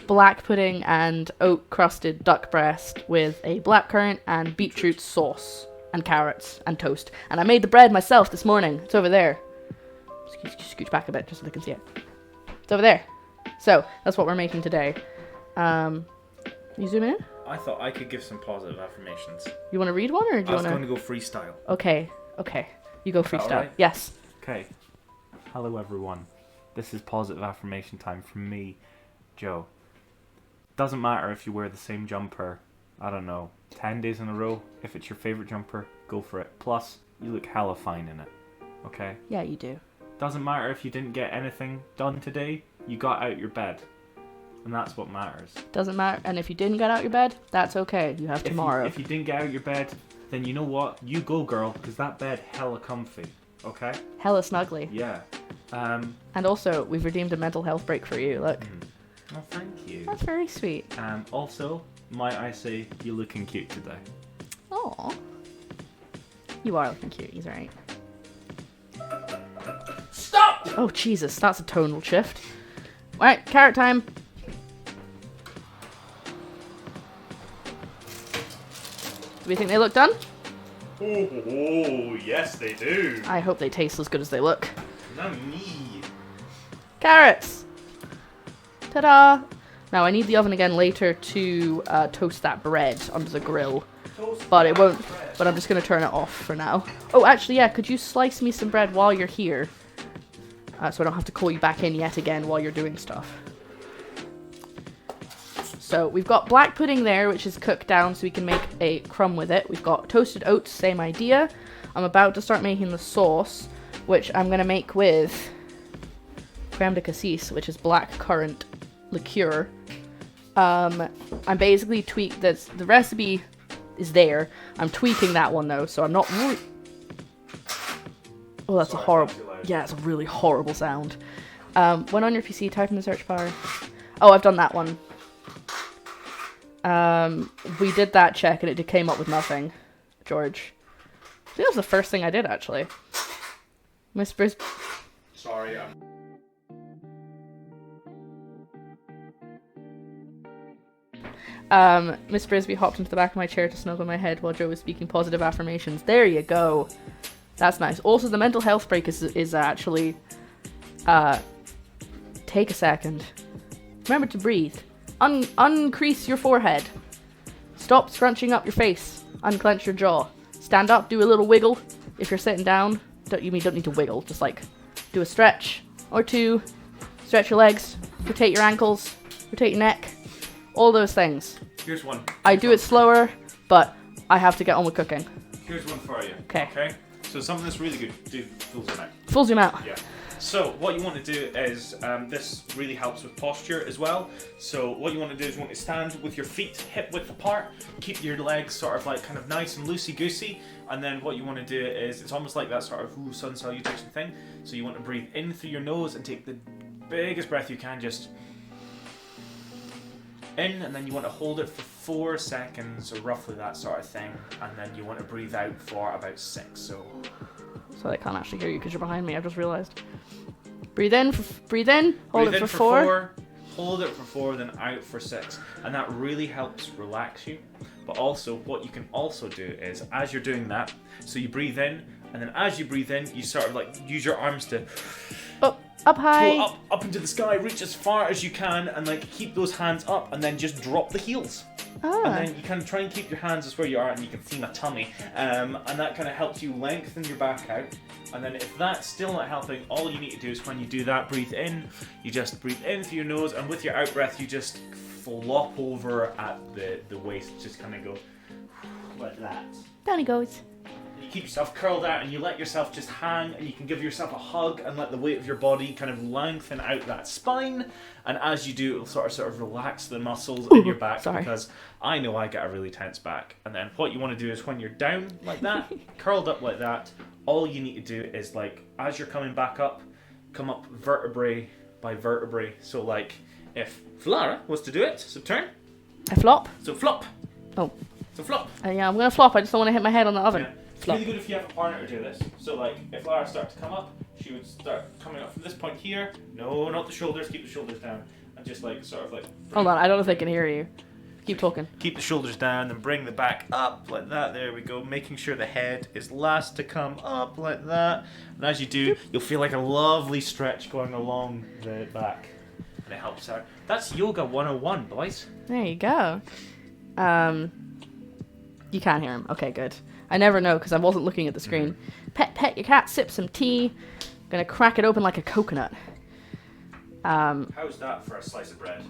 black pudding and oat crusted duck breast with a blackcurrant and beetroot sauce and carrots and toast. And I made the bread myself this morning. It's over there. Scooch back a bit just so they can see it. It's over there. So that's what we're making today. You zooming in? I thought I could give some positive affirmations. You want to read one or do I you was want going to go freestyle. Okay. You go that freestyle. alright? Yes. Okay. Hello, everyone. This is positive affirmation time from me, Joe. Doesn't matter if you wear the same jumper, I don't know, 10 days in a row. If it's your favorite jumper, go for it. Plus, you look hella fine in it. Okay? Yeah, you do. Doesn't matter if you didn't get anything done today, you got out your bed. And that's what matters. Doesn't matter. And if you didn't get out your bed, that's okay. You have tomorrow. If you didn't get out your bed, then you know what? You go, girl, because that bed hella comfy. Okay? Hella snuggly. Yeah. And also, we've redeemed a mental health break for you. Look. Oh, thank you. That's very sweet. Also, might I say, you're looking cute today. Aw. You are looking cute. He's right. Stop! Oh, Jesus. That's a tonal shift. Alright, carrot time. Do we think they look done? Oh, yes, they do. I hope they taste as good as they look. Not me. Carrots! Ta-da! Now, I need the oven again later to toast that bread under the grill. But it won't. But I'm just going to turn it off for now. Oh, actually, yeah, could you slice me some bread while you're here? So I don't have to call you back in yet again while you're doing stuff. So we've got black pudding there, which is cooked down so we can make a crumb with it. We've got toasted oats, same idea. I'm about to start making the sauce, which I'm going to make with creme de cassis, which is black currant liqueur. I'm basically the recipe is there. I'm tweaking that one though, so I'm not really... Oh, that's a horrible... Yeah, it's a really horrible sound. When on your PC, type in the search bar. Oh, I've done that one. We did that check and it came up with nothing, George. I think that was the first thing I did, actually. Miss Brisby... Sorry, Miss Brisby hopped into the back of my chair to snuggle my head while Joe was speaking positive affirmations. There you go. That's nice. Also, the mental health break is actually... take a second. Remember to breathe. Uncrease your forehead. Stop scrunching up your face. Unclench your jaw. Stand up, do a little wiggle. If you're sitting down, you don't need to wiggle. Just like do a stretch or two. Stretch your legs. Rotate your ankles. Rotate your neck. All those things. Here's one. I do it slower, but I have to get on with cooking. Here's one for you. Okay. So something that's really good. Do full zoom out. Full zoom out. Yeah. So what you want to do is, this really helps with posture as well. So what you want to do is you want to stand with your feet hip width apart, keep your legs sort of like kind of nice and loosey-goosey, and then what you want to do is, it's almost like that sort of sun salutation thing. So you want to breathe in through your nose and take the biggest breath you can, just in, and then you want to hold it for 4 seconds, or roughly that sort of thing, and then you want to breathe out for about 6. So I can't actually hear you because you're behind me. I've just realised. Breathe in, hold breathe it in for 4. Hold it for 4, then out for 6, and that really helps relax you. But also, what you can also do is, as you're doing that, so you breathe in, And then as you breathe in, you sort of like use your arms to Up high. pull up into the sky, reach as far as you can, and like keep those hands up, and then just drop the heels. Ah. And then you can try and keep your hands as where you are, and you can see my tummy. And that kind of helps you lengthen your back out. And then if that's still not helping, all you need to do is when you do that, breathe in. You just breathe in through your nose, and with your out breath, you just flop over at the waist. Just kind of go like that. Down he goes. You keep yourself curled out and you let yourself just hang, and you can give yourself a hug and let the weight of your body kind of lengthen out that spine. And as you do, it'll sort of relax the muscles in your back. Sorry. Because I know I get a really tense back. And then what you want to do is when you're down like that, curled up like that, all you need to do is like, as you're coming back up, come up vertebrae by vertebrae. So like, if Lara was to do it, so turn. I flop. So flop. Oh. So flop. Yeah, I'm gonna flop. I just don't want to hit my head on the oven. Yeah. It's Flop. really good if you have a partner to do this. So like, if Lara started to come up, she would start coming up from this point here. No, not the shoulders. Keep the shoulders down. And just like, sort of like... Hold on, I don't know if they can hear you. Keep talking. Keep the shoulders down and bring the back up like that. There we go. Making sure the head is last to come up like that. And as you do, you'll feel like a lovely stretch going along the back. And it helps out. That's Yoga 101, boys. There you go. You can't hear him. Okay, good. I never know because I wasn't looking at the screen. Pet your cat, sip some tea. Gonna crack it open like a coconut. How's that for a slice of bread?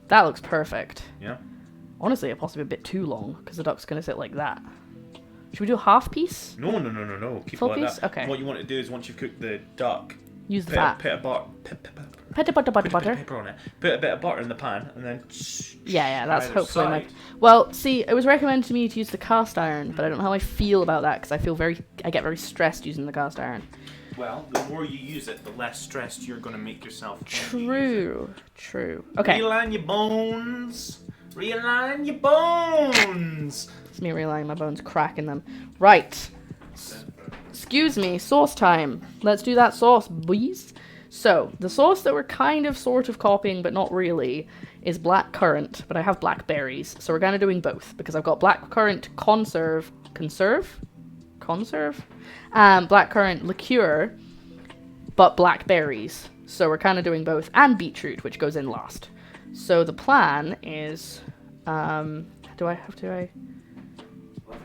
That looks perfect. Yeah? Honestly, it possibly a bit too long because the duck's gonna sit like that. Should we do a half piece? No. Keep Full it like piece? that. Okay. What you want to do is once you've cooked the duck, Use the put fat. put a butter Butter. Put a bit of pepper on it. Put a bit of butter in the pan, and then Yeah, that's either hopefully my... side. Well, see, it was recommended to me to use the cast iron, but I don't know how I feel about that because I get very stressed using the cast iron. Well, the more you use it, the less stressed you're going to make yourself. True. Okay. Realign your bones. Realign your bones. It's me realigning my bones, cracking them. Right. Excuse me, sauce time. Let's do that sauce, boys. So, the sauce that we're kind of sort of copying, but not really, is black currant, but I have blackberries, so we're kind of doing both, because I've got black currant conserve, black currant liqueur, but blackberries, so we're kind of doing both, and beetroot, which goes in last. So the plan is, I love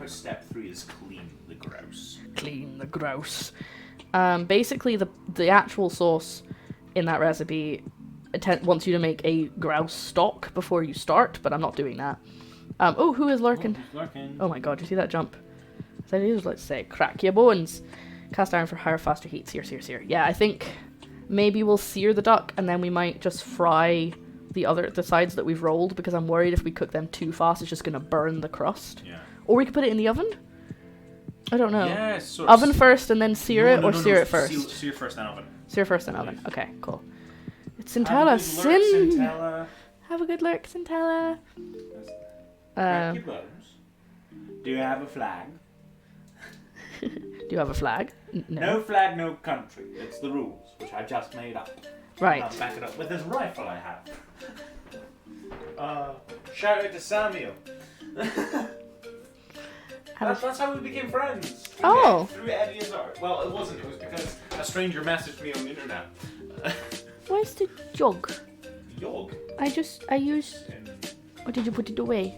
how step 3 is clean the grouse. clean the grouse. Basically, the actual sauce in that recipe wants you to make a grouse stock before you start, but I'm not doing that. Oh, who is lurking? Oh my god, you see that jump? So it is, let's say, crack your bones. Cast iron for higher, faster heat. Sear. Yeah, I think maybe we'll sear the duck, and then we might just fry the sides that we've rolled, because I'm worried if we cook them too fast, it's just going to burn the crust. Yeah. Or we could put it in the oven? I don't know. Yeah, sort of. Oven first and then sear it, or sear it first? Sear first, then oven. Sear first and oven. Okay, cool. It's Have a Centella. good lurk, Sin. Centella. Have a good lurk, Centella. Crack your bones. Do you have a flag? Do you have a flag? No. No flag, no country. It's the rules, which I just made up. Right. I'll back it up with this rifle I have. Shout out to Samuel. That's how we became friends. Oh. Through Eddie Izzard. Well, it wasn't. It was because a stranger messaged me on the internet. Where's the jug? Yog. I used... Or did you put it away?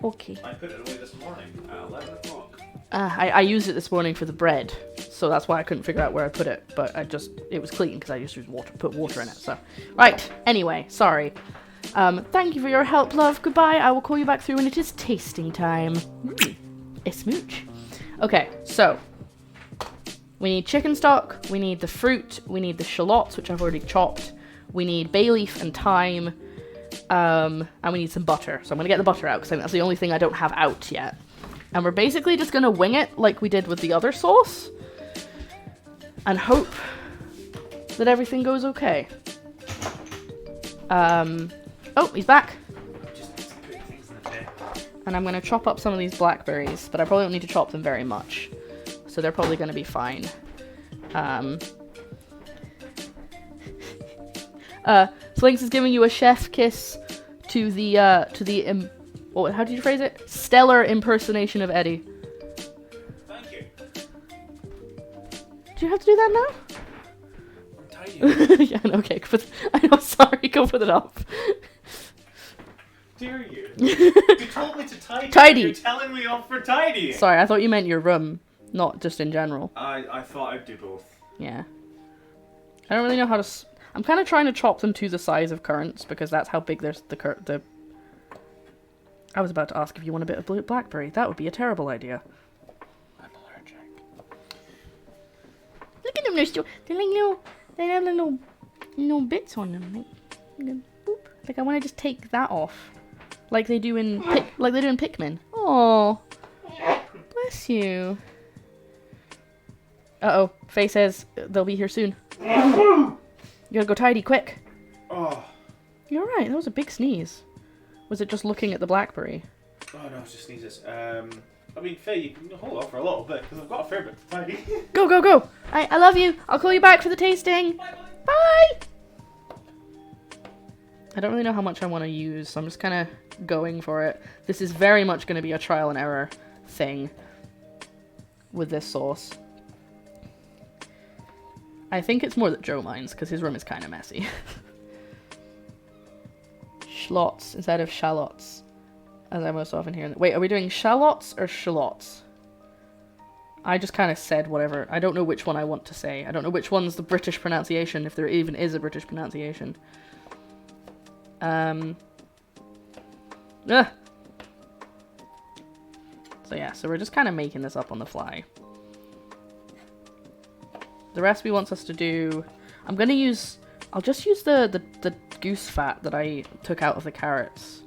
Okay. I put it away this morning at 11 o'clock. I used it this morning for the bread, so that's why I couldn't figure out where I put it, but it was clean because I just put water in it, so. Right, anyway, sorry. Thank you for your help, love. Goodbye. I will call you back through when it is tasting time. A smooch. Okay, so. We need chicken stock, we need the fruit, we need the shallots, which I've already chopped. We need bay leaf and thyme, and we need some butter. So I'm going to get the butter out, because I think that's the only thing I don't have out yet. And we're basically just going to wing it like we did with the other sauce. And hope that everything goes okay. Oh, he's back. And I'm going to chop up some of these blackberries, but I probably don't need to chop them very much. So they're probably going to be fine. Slinks is giving you a chef kiss to the how did you phrase it? Stellar impersonation of Eddie. you have to do that now? I'm tidying. Yeah, no, okay. I know, sorry, go put it up. Dare you? You told me to tidy. Tidy. You're telling me off for tidying. Sorry, I thought you meant your room, not just in general. I thought I'd do both. Yeah. I don't really know how to... I'm kind of trying to chop them to the size of currants, because that's how big there's the... I was about to ask if you want a bit of blackberry. That would be a terrible idea. I'm allergic. Look at them, they have little bits on them. Boop. Like I want to just take that off. Like they do in Pikmin. Oh, bless you. Uh-oh, Faye says they'll be here soon. You gotta go tidy, quick. Oh. You're right, that was a big sneeze. Was it just looking at the blackberry? Oh no, it's just sneezes. I mean, Faye, you can hold off for a little bit, because I've got a fair bit to tidy. Go, go, go! I love you! I'll call you back for the tasting! Bye, bye. Bye! I don't really know how much I want to use, so I'm just kind of going for it. This is very much going to be a trial and error thing with this sauce. I think it's more that Joe minds, because his room is kind of messy. Schlots instead of shallots, as I most often hear. Wait, are we doing shallots or shallots? I just kind of said whatever. I don't know which one I want to say. I don't know which one's the British pronunciation, if there even is a British pronunciation. So yeah, so we're just kind of making this up on the fly. The recipe wants us to do... I'll just use the goose fat that I took out of the carrots.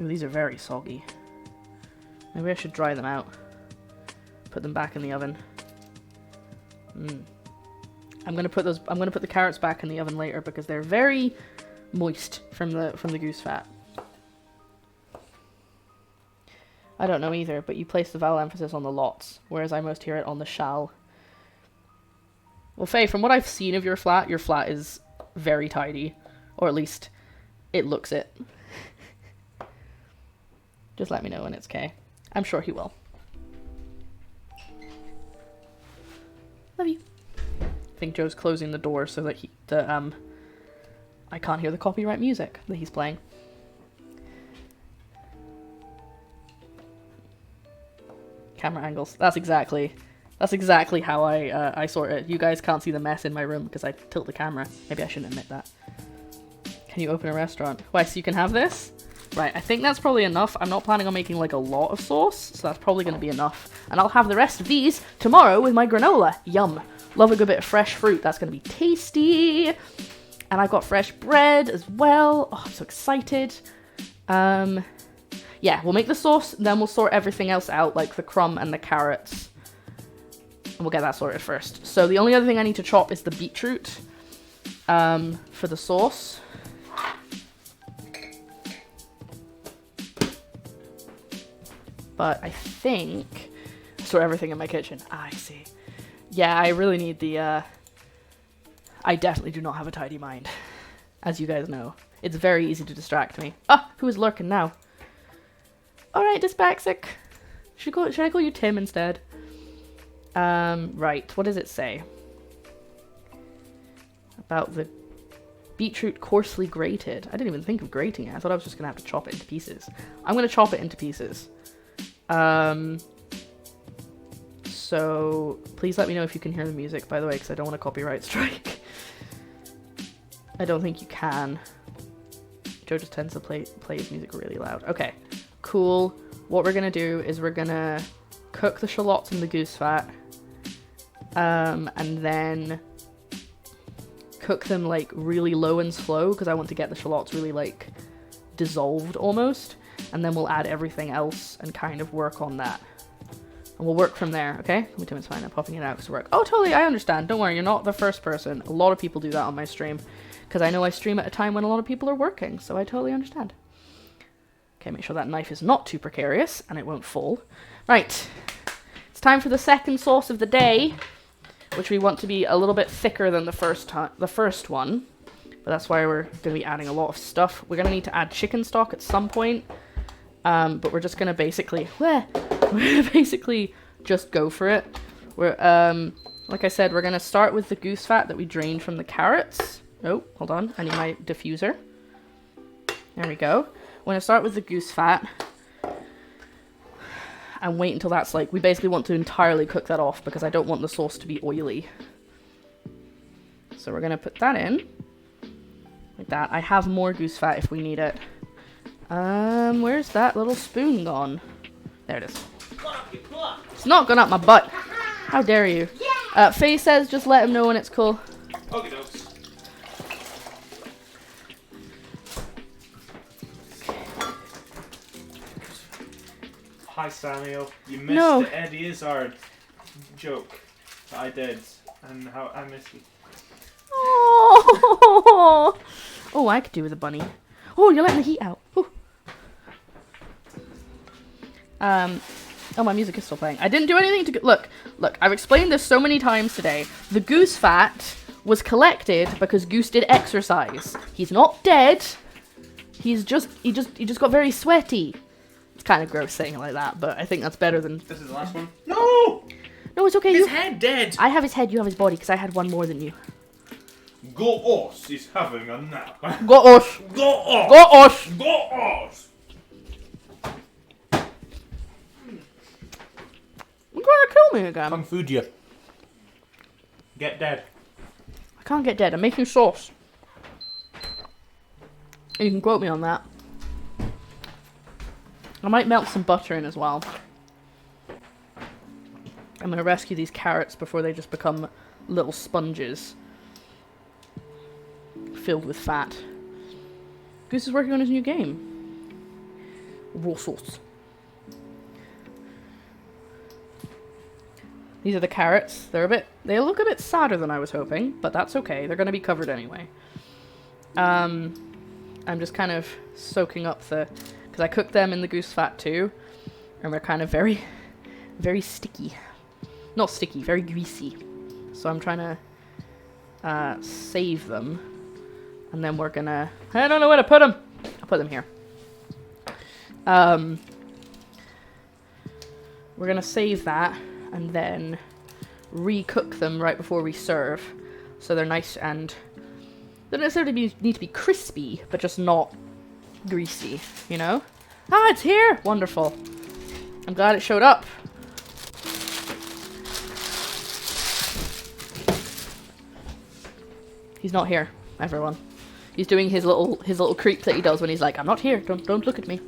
Ooh, these are very soggy. Maybe I should dry them out. Put them back in the oven. I'm gonna put the carrots back in the oven later because they're very moist from the goose fat. I don't know either, but you place the vowel emphasis on the lots, whereas I most hear it on the shall. Well, Faye, from what I've seen of your flat is very tidy. Or at least, it looks it. Just let me know when it's okay. I'm sure he will. Love you. I think Joe's closing the door so that I can't hear the copyright music that he's playing. Camera angles. That's exactly how I sort it. You guys can't see the mess in my room because I tilt the camera. Maybe I shouldn't admit that. Can you open a restaurant? Why, so you can have this? Right, I think that's probably enough. I'm not planning on making like a lot of sauce, so that's probably going to be enough. And I'll have the rest of these tomorrow with my granola. Yum. Love a good bit of fresh fruit. That's going to be tasty. And I've got fresh bread as well. Oh, I'm so excited. Yeah, we'll make the sauce, then we'll sort everything else out, like the crumb and the carrots. And we'll get that sorted first. So the only other thing I need to chop is the beetroot for the sauce. But I think... store everything in my kitchen. I see. Yeah, I really need the... I definitely do not have a tidy mind, as you guys know. It's very easy to distract me. Ah, who is lurking now? Alright, dyslexic. Should I call you Tim instead? Right, what does it say? About the beetroot coarsely grated. I didn't even think of grating it. I thought I was just gonna have to chop it into pieces. I'm gonna chop it into pieces. So please let me know if you can hear the music, by the way, because I don't want a copyright strike. I don't think you can. Joe just tends to play his music really loud. Okay, cool. What we're gonna do is we're gonna cook the shallots in the goose fat, and then cook them like really low and slow because I want to get the shallots really like dissolved almost, and then we'll add everything else and kind of work on that. And we'll work from there, okay? Let me tell you, it's fine. I'm popping it out because work. Oh, totally, I understand. Don't worry, you're not the first person. A lot of people do that on my stream because I know I stream at a time when a lot of people are working, so I totally understand. Okay, make sure that knife is not too precarious and it won't fall. Right, it's time for the second sauce of the day, which we want to be a little bit thicker than the first one. But that's why we're going to be adding a lot of stuff. We're going to need to add chicken stock at some point. But we're just going to basically just go for it. We're, like I said, we're going to start with the goose fat that we drained from the carrots. Oh, hold on. I need my diffuser. There we go. We're going to start with the goose fat. And wait until that's like... We basically want to entirely cook that off because I don't want the sauce to be oily. So we're going to put that in. Like that. I have more goose fat if we need it. Where's that little spoon gone? There it is. It's not gone up my butt. How dare you? Faye says just let him know when it's cool. Okay, dokes. Hi Samuel, you missed the Eddie Izzard joke that I did, and how I missed you. Oh, oh, I could do with a bunny. Oh, you're letting the heat out. Ooh. Oh, my music is still playing. I didn't do anything to... Look, I've explained this so many times today. The goose fat was collected because Goose did exercise. He's not dead. He just got very sweaty. It's kind of gross saying it like that, but I think that's better than... This is the last one. No! No, it's okay. His head dead. I have his head, you have his body, because I had one more than you. Go-os is having a nap. Go-os! Go-os! Go-os! Go-os! You're gonna kill me again. Kung Fu you. Get dead. I can't get dead. I'm making sauce. And you can quote me on that. I might melt some butter in as well. I'm gonna rescue these carrots before they just become little sponges filled with fat. Goose is working on his new game. Raw sauce. These are the carrots. They look a bit sadder than I was hoping, but that's okay. They're going to be covered anyway. I'm just kind of soaking up because I cooked them in the goose fat too, and they're kind of very, very sticky. Not sticky, very greasy. So I'm trying to save them, and then we're gonna... I don't know where to put them. I'll put them here. We're gonna save that, and then re-cook them right before we serve, so they're nice and they don't necessarily need to be crispy, but just not greasy, you know? Ah, it's here! Wonderful. I'm glad it showed up. He's not here, everyone. He's doing his little creep that he does when he's like, I'm not here, don't look at me.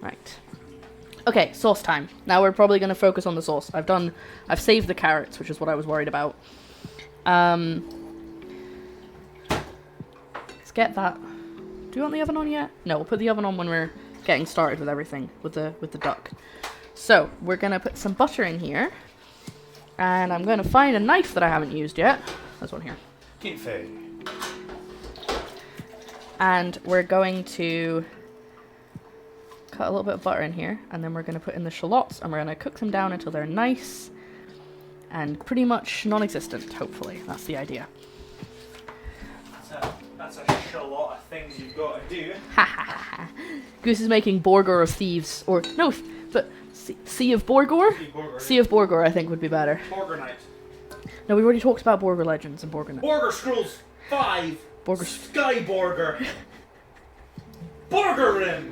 Right. Okay, sauce time. Now we're probably going to focus on the sauce. I've saved the carrots, which is what I was worried about. Let's get that. Do you want the oven on yet? No, we'll put the oven on when we're getting started with everything, with the duck. So, we're going to put some butter in here. And I'm going to find a knife that I haven't used yet. There's one here. And we're going to cut a little bit of butter in here, and then we're going to put in the shallots, and we're going to cook them down until they're nice and pretty much non-existent, hopefully. That's the idea. That's a shallot of things you've got to do. Ha ha ha. Goose is making Borgor of Thieves. Or, no, but Sea of Borgor? Sea of Borgor, I think, would be better. Borgor Night. No, we already talked about Borgor Legends and Borgor Night. Borgor Scrolls 5. Borgor... Sky Borgor. Borgor Rim.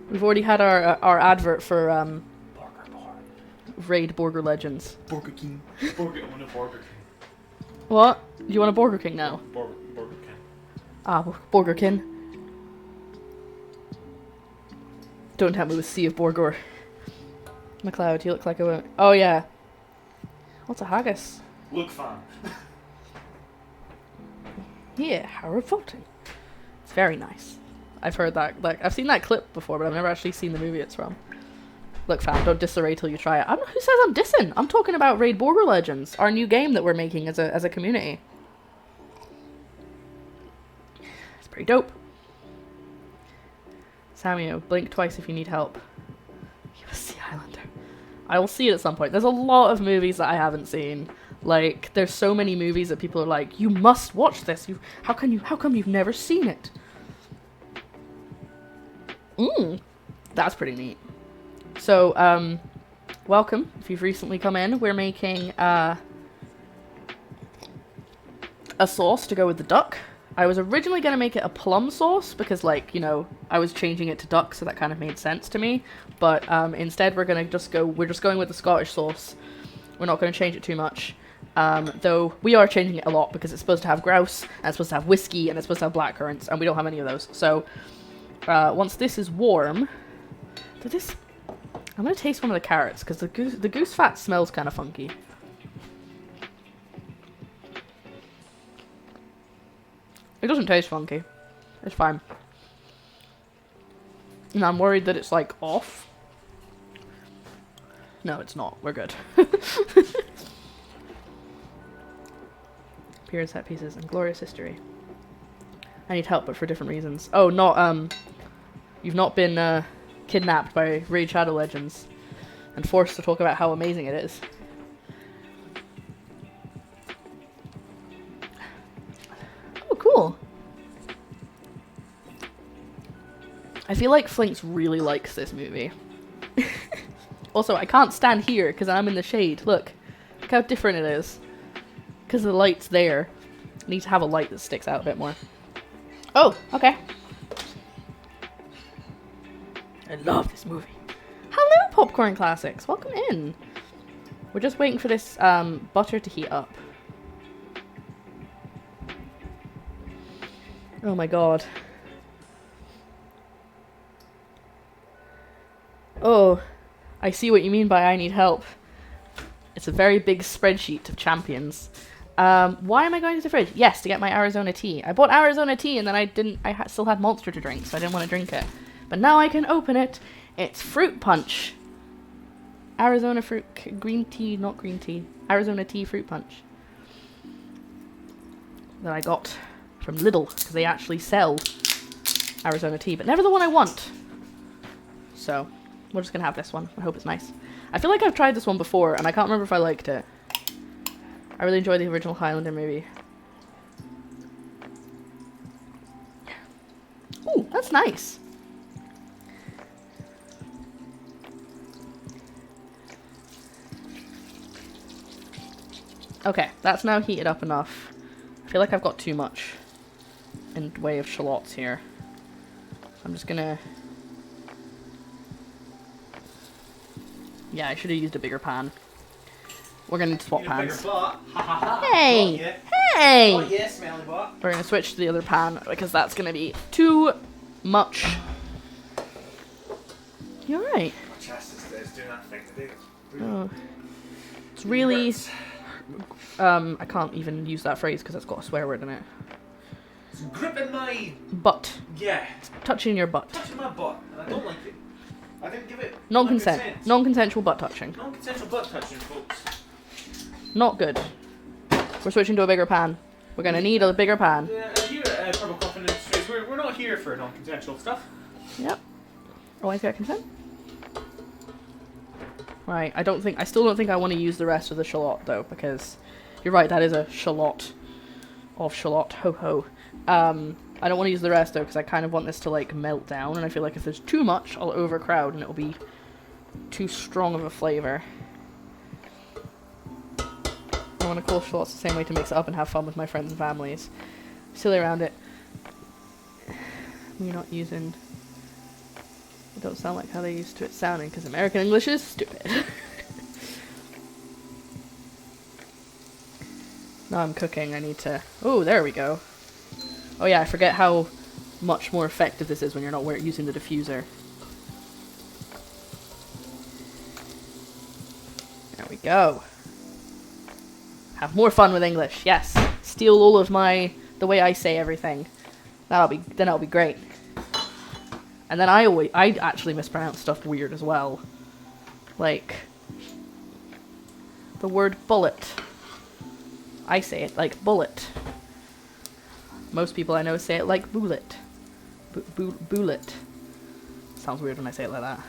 We've already had our advert for Raid Borgor Legends. Burger King. I want a Burger King. What? Do you want a Burger King now? Burger King. Ah, Burger King. Don't tempt me with Sea of Borgor. McLeod, you look like a... Oh, yeah. What's a haggis? Look fun. Yeah, how revolting. It's very nice. I've heard that, like, I've seen that clip before, but I've never actually seen the movie it's from. Look, fam, don't diss the raid till you try it. Who says I'm dissing? I'm talking about Raid Borgor Legends, our new game that we're making as a community. It's pretty dope. Samuel, blink twice if you need help. You're a Sea Islander. I will see it at some point. There's a lot of movies that I haven't seen. Like, there's so many movies that people are like, you must watch this. How come you've never seen it? That's pretty neat. So, welcome, if you've recently come in. We're making, a sauce to go with the duck. I was originally going to make it a plum sauce because, like, you know, I was changing it to duck, so that kind of made sense to me. But instead, we're just going with the Scottish sauce. We're not going to change it too much. Though we are changing it a lot because it's supposed to have grouse, and it's supposed to have whiskey, and it's supposed to have blackcurrants, and we don't have any of those. So once this is warm, I'm going to taste one of the carrots because the goose fat smells kind of funky. It doesn't taste funky. It's fine. And I'm worried that it's, like, off. No, it's not. We're good. Period set pieces and glorious history. I need help, but for different reasons. Oh, you've not been, kidnapped by Raid Shadow Legends and forced to talk about how amazing it is. Oh, cool. I feel like Flinks really likes this movie. Also, I can't stand here because I'm in the shade. Look how different it is. Because the light's there. I need to have a light that sticks out a bit more. Oh, okay. I love this movie. Hello, Popcorn Classics. Welcome in. We're just waiting for this butter to heat up. Oh my god. Oh, I see what you mean by I need help. It's a very big spreadsheet of champions. Why am I going to the fridge? Yes, to get my Arizona tea. I bought Arizona tea and then I still had Monster to drink, so I didn't want to drink it. But now I can open it. It's fruit punch. Arizona fruit, green tea, not green tea. Arizona tea fruit punch. That I got from Lidl, because they actually sell Arizona tea, but never the one I want. So, we're just gonna have this one. I hope it's nice. I feel like I've tried this one before, and I can't remember if I liked it. I really enjoyed the original Highlander movie. Ooh, that's nice. Okay, that's now heated up enough. I feel like I've got too much in the way of shallots here. I'm just gonna... Yeah, I should have used a bigger pan. We're gonna need to swap pans. Hey! Yeah. Hey! Oh yeah, smelly butt. We're gonna switch to the other pan because that's gonna be too much. You alright? My chest is doing that thing to do. Oh. It's really... I can't even use that phrase because it's got a swear word in it. It's gripping my... Butt. Yeah. Touching your butt. Touching my butt. And I don't like it. I didn't give it... Non-consent. consent. Non-consensual butt touching. Non-consensual butt touching, folks. Not good. We're switching to a bigger pan. We're gonna need a bigger pan. Yeah, here at PurpleCoffins Industries, we're not here for non-consensual stuff. Yep. Always get consent. Right, I still don't think I want to use the rest of the shallot though, because you're right, that is a shallot of shallot, ho ho. I don't want to use the rest though, because I kind of want this to like melt down, and I feel like if there's too much, I'll overcrowd and it'll be too strong of a flavor. I want to call shallots the same way to mix it up and have fun with my friends and families. Silly around it. We're not using... It don't sound like how they used to it sounding, because American English is stupid. Now I'm cooking, I need to... Oh, there we go. Oh yeah, I forget how much more effective this is when you're not using the diffuser. There we go. Have more fun with English, yes. Steal all of the way I say everything. Then that'll be great. And then I actually mispronounce stuff weird as well. Like, the word bullet. I say it like bullet. Most people I know say it like bullet. Bullet. Sounds weird when I say it like that.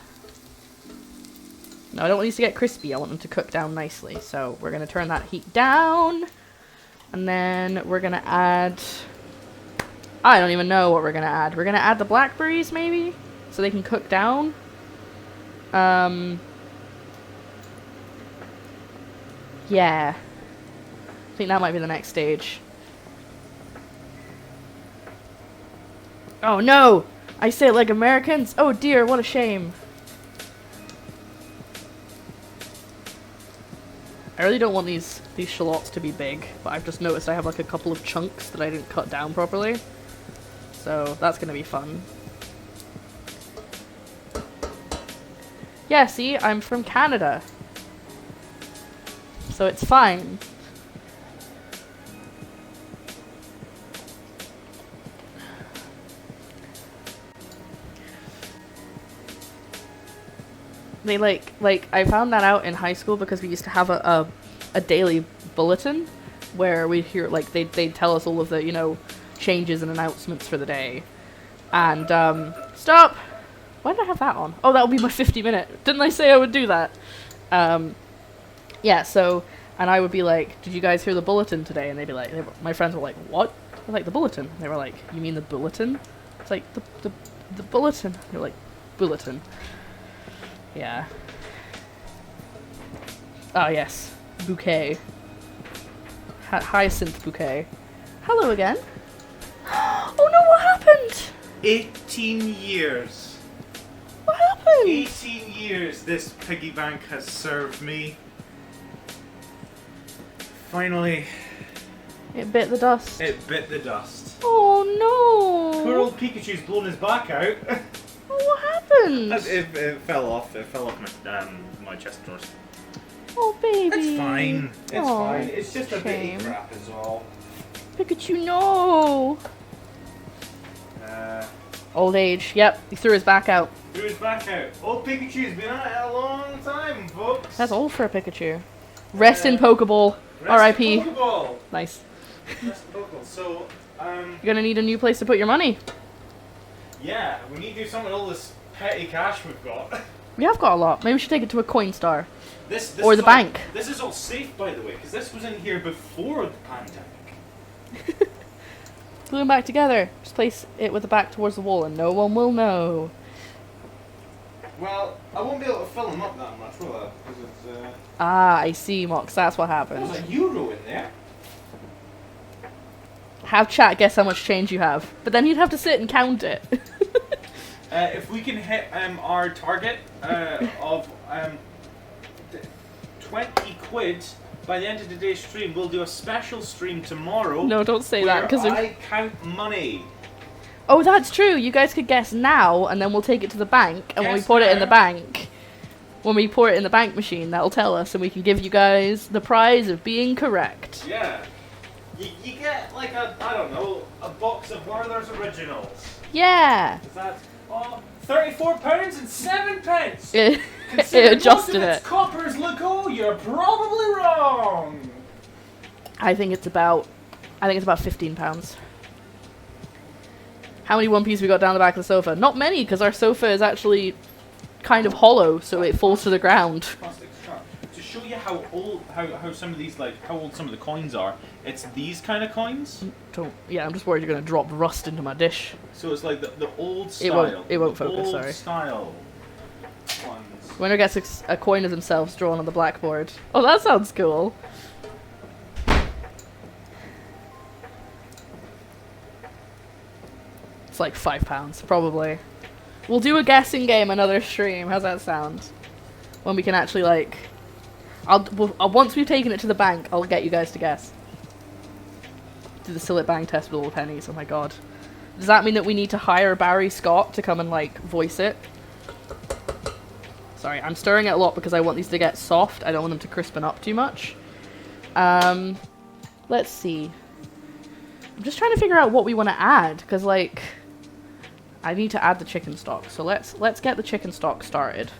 No, I don't want these to get crispy. I want them to cook down nicely. So we're going to turn that heat down. And then we're going to add... I don't even know what we're going to add. We're going to add the blackberries, maybe? so they can cook down. Yeah. I think that might be the next stage. Oh no! I say it like Americans? Oh dear, what a shame. I really don't want these shallots to be big, but I've just noticed I have like a couple of chunks that I didn't cut down properly. So that's gonna be fun. Yeah, see, I'm from Canada. So it's fine. They like I found that out in high school because we used to have a daily bulletin where we'd hear like they'd tell us all of the, you know, changes and announcements for the day. And stop! Why did I have that on? Oh, that would be my 50-minute. Didn't I say I would do that? Yeah, so, and I would be like, did you guys hear the bulletin today? And they'd be like, my friends were like, what? I was like, the bulletin. They were like, you mean the bulletin? It's like, the bulletin. They're like, bulletin. Yeah. Oh, yes. Bouquet. Hyacinth bouquet. Hello again. Oh no, what happened? 18 years. What happened? 18 years this piggy bank has served me. Finally, It bit the dust. it bit the dust. Oh no. Poor old Pikachu's blown his back out. Oh, what happened? It fell off. It fell off my chest drawers. Oh, baby. It's fine. It's Aw, fine. It's just a shame. bit crap is all. Pikachu, no. Old age. Yep, he threw his back out. Threw his back out. Old Pikachu's been at it a long time, folks. That's old for a Pikachu. Rest in Pokeball. R.I.P. Pokeball. Nice. Rest in Pokeball. So, You're gonna need a new place to put your money. yeah, we need to do something with all this petty cash we've got. We have got a lot. Maybe we should take it to a Coinstar. This Or is the all- bank. This is all safe, by the way, because this was in here before the pandemic. Glue them back together. Just place it with the back towards the wall and no one will know. Well, I won't be able to fill them up that much, will I? Because it's, Ah, I see, Mox. That's what happened. there's a euro in there. Have chat guess how much change you have. But then you'd have to sit and count it. If we can hit our target of 20 quid by the end of today's stream, we'll do a special stream tomorrow. No, don't say that, where because I count money. oh, that's true. You guys could guess now, and then we'll take it to the bank. And when we Guess put it in the now. bank, when we pour it in the bank machine, that'll tell us, and we can give you guys the prize of being correct. Yeah. You get like I don't know, a box of Werther's Originals. Yeah. Is that £34.07? It Considering adjusted most of its it. coppers look, oh, you're probably wrong. I think it's about £15. How many One Piece we got down the back of the sofa? Not many, because our sofa is actually kind of hollow, so it falls to the ground. Plastic sharp. To show you how old, how some of these, like, how old some of the coins are, it's these kind of coins. Yeah, I'm just worried you're gonna drop rust into my dish. So it's like the old It style. won't the focus, old sorry. style ones. Winner gets a coin of themselves drawn on the blackboard. Oh, that sounds cool. It's like £5, probably. We'll do a guessing game another stream. How's that sound? When we can actually like, once we've taken it to the bank, I'll get you guys to guess. Do the Sillet Bang test with all the pennies. Oh my god. Does that mean that we need to hire Barry Scott to come and like voice it? Sorry, I'm stirring it a lot because I want these to get soft. I don't want them to crispen up too much. Let's see. I'm just trying to figure out what we want to add because like I need to add the chicken stock. So let's get the chicken stock started.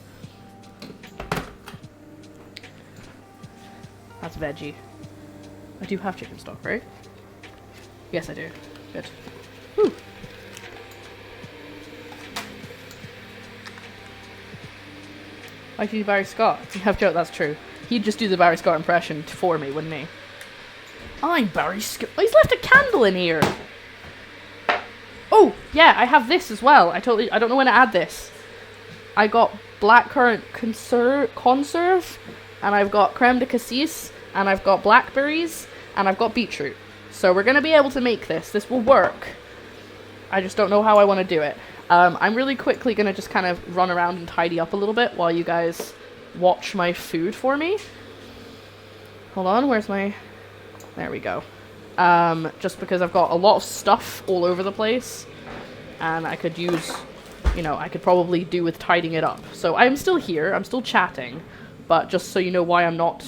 That's veggie. I do have chicken stock, right? Yes, I do. Good. Whew. Why do you do Barry Scott? You have joke, that's true. He'd just do the Barry Scott impression for me, wouldn't he? I'm Barry Scott. Oh, he's left a candle in here. Oh, Yeah, I have this as well. I don't know when to add this. I got blackcurrant conserve, and I've got creme de cassis, and I've got blackberries, and I've got beetroot. So we're gonna be able to make this. This will work. I just don't know how I want to do it. I'm really quickly gonna just kind of run around and tidy up a little bit while you guys watch my food for me. Hold on, where's my... There we go. Just because I've got a lot of stuff all over the place, and I could use, you know, I could probably do with tidying it up. So I'm still here, I'm still chatting, but just so you know why I'm not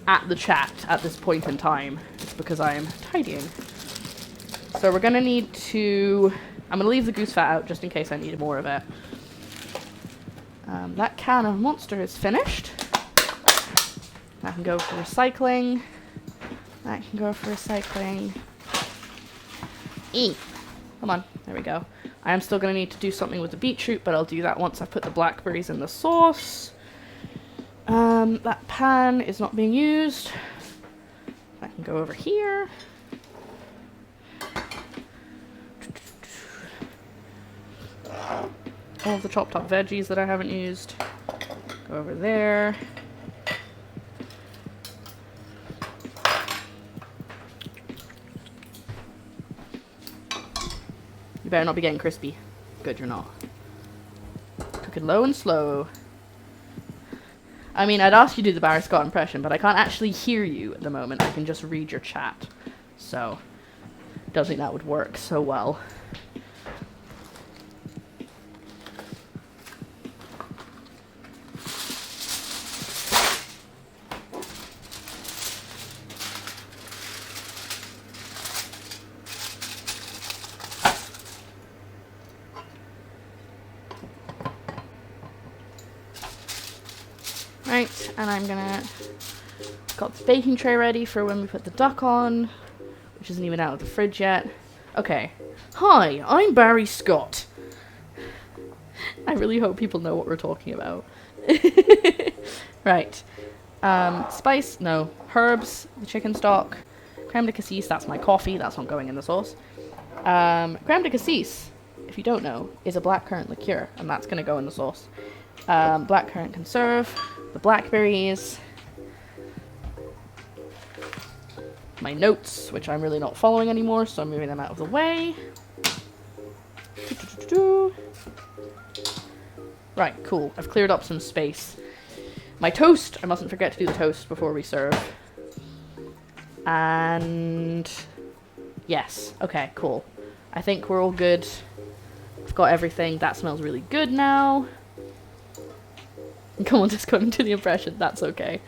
at the chat at this point in time, it's because I am tidying. So we're gonna need to... I'm gonna leave the goose fat out just in case I need more of it. That can of Monster is finished. That can go for recycling. That can go for recycling. Come on, there we go. I am still going to need to do something with the beetroot, but I'll do that once I put the blackberries in the sauce. That pan is not being used. That can go over here. All of the chopped up veggies that I haven't used go over there. You better not be getting crispy. Good, you're not. Cook it low and slow. I mean, I'd ask you to do the Barry Scott impression, but I can't actually hear you at the moment. I can just read your chat. So, don't think that would work so well. Right, and I'm gonna... Got the baking tray ready for when we put the duck on, which isn't even out of the fridge yet. Okay. Hi, I'm Barry Scott. I really hope people know what we're talking about. Right. Spice, no. Herbs, the chicken stock, creme de cassis, that's my coffee, that's not going in the sauce. Creme de cassis, if you don't know, is a blackcurrant liqueur, and that's gonna go in the sauce. Blackcurrant conserve, the blackberries, my notes, which I'm really not following anymore, so I'm moving them out of the way. Right, cool. I've cleared up some space. My toast, I mustn't forget to do the toast before we serve. And yes, okay, cool. I think we're all good. I've got everything. That smells really good now. Come on, just go into the impression. That's okay.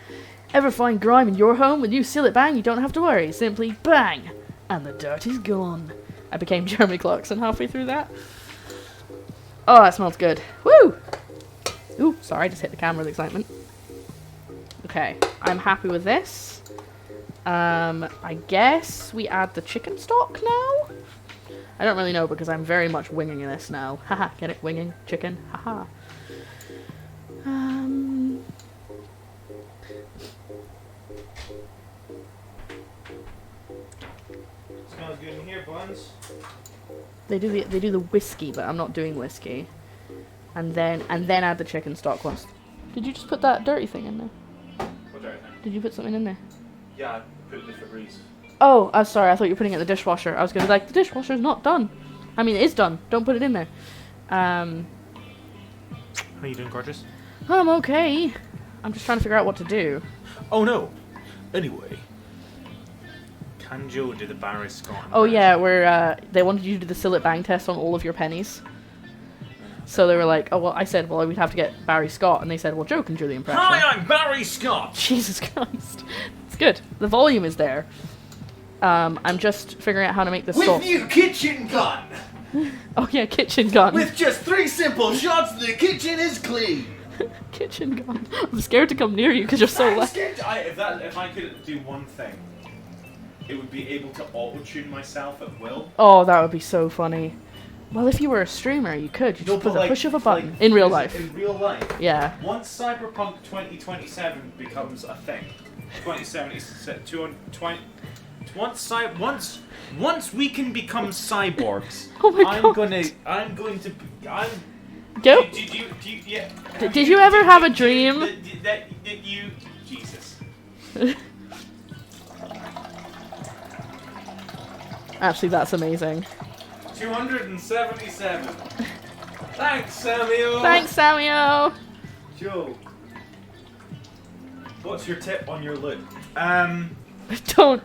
Ever find grime in your home? When you seal it bang, you don't have to worry. Simply bang, and the dirt is gone. I became Jeremy Clarkson halfway through that. Oh, that smells good. Woo! Ooh, sorry, I just hit the camera with excitement. Okay, I'm happy with this. I guess we add the chicken stock now? I don't really know because I'm very much winging this now. Haha, get it? Winging chicken. Haha. Smells good in here, buns. They do the whiskey, but I'm not doing whiskey. And then add the chicken stock once. Did you just put that dirty thing in there? What dirty thing? Did you put something in there? Yeah, I put it in the Febreze. Oh, I'm sorry. I thought you were putting it in the dishwasher. I was gonna be like, the dishwasher's not done. I mean, it is done. Don't put it in there. How are you doing, gorgeous? I'm okay. I'm just trying to figure out what to do. Oh no. Anyway, can Joe do the Barry Scott? Oh yeah, where they wanted you to do the Sillet Bang test on all of your pennies. So they were like, oh well, I said, well, we'd have to get Barry Scott, and they said, well, Joe can do the impression. Hi, I'm Barry Scott. Jesus Christ, it's good. The volume is there. I'm just figuring out how to make this sauce. With new kitchen gun! Oh yeah, kitchen gun. With just 3 simple shots, the kitchen is clean! Kitchen gun. I'm scared to come near you because you're so I'm loud. scared if I could do one thing, it would be able to auto-tune myself at will. Oh, that would be so funny. Well, if you were a streamer, you could. You just put the push of a button in real life. In real life. Yeah. Once Cyberpunk 2027 becomes a thing, 2070, Once we can become cyborgs, Oh my I'm God. going to. Go. Yeah. Did you ever have a dream? That you. Jesus. Actually, that's amazing. 277. Thanks, Samuel. Thanks, Samuel. Joe. What's your tip on your look? Don't.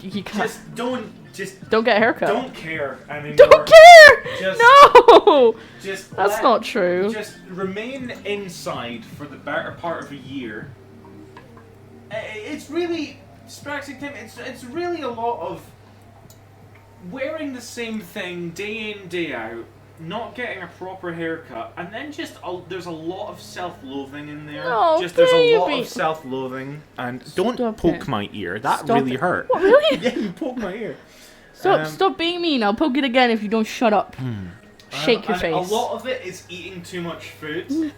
You can't. Don't get a haircut. Don't care anymore. Don't care. Just- No. Just That's not true. Just remain inside for the better part of a year. It's really distracting time. It's really a lot of wearing the same thing day in, day out, not getting a proper haircut, and then there's a lot of self-loathing in there. Oh, There's a lot baby. of self-loathing, and don't Stop poke it. my ear. That Stop really it. hurt. What, really? Yeah, you poke my ear. Stop being mean. I'll poke it again if you don't shut up. Shake your And face. a lot of it is eating too much food.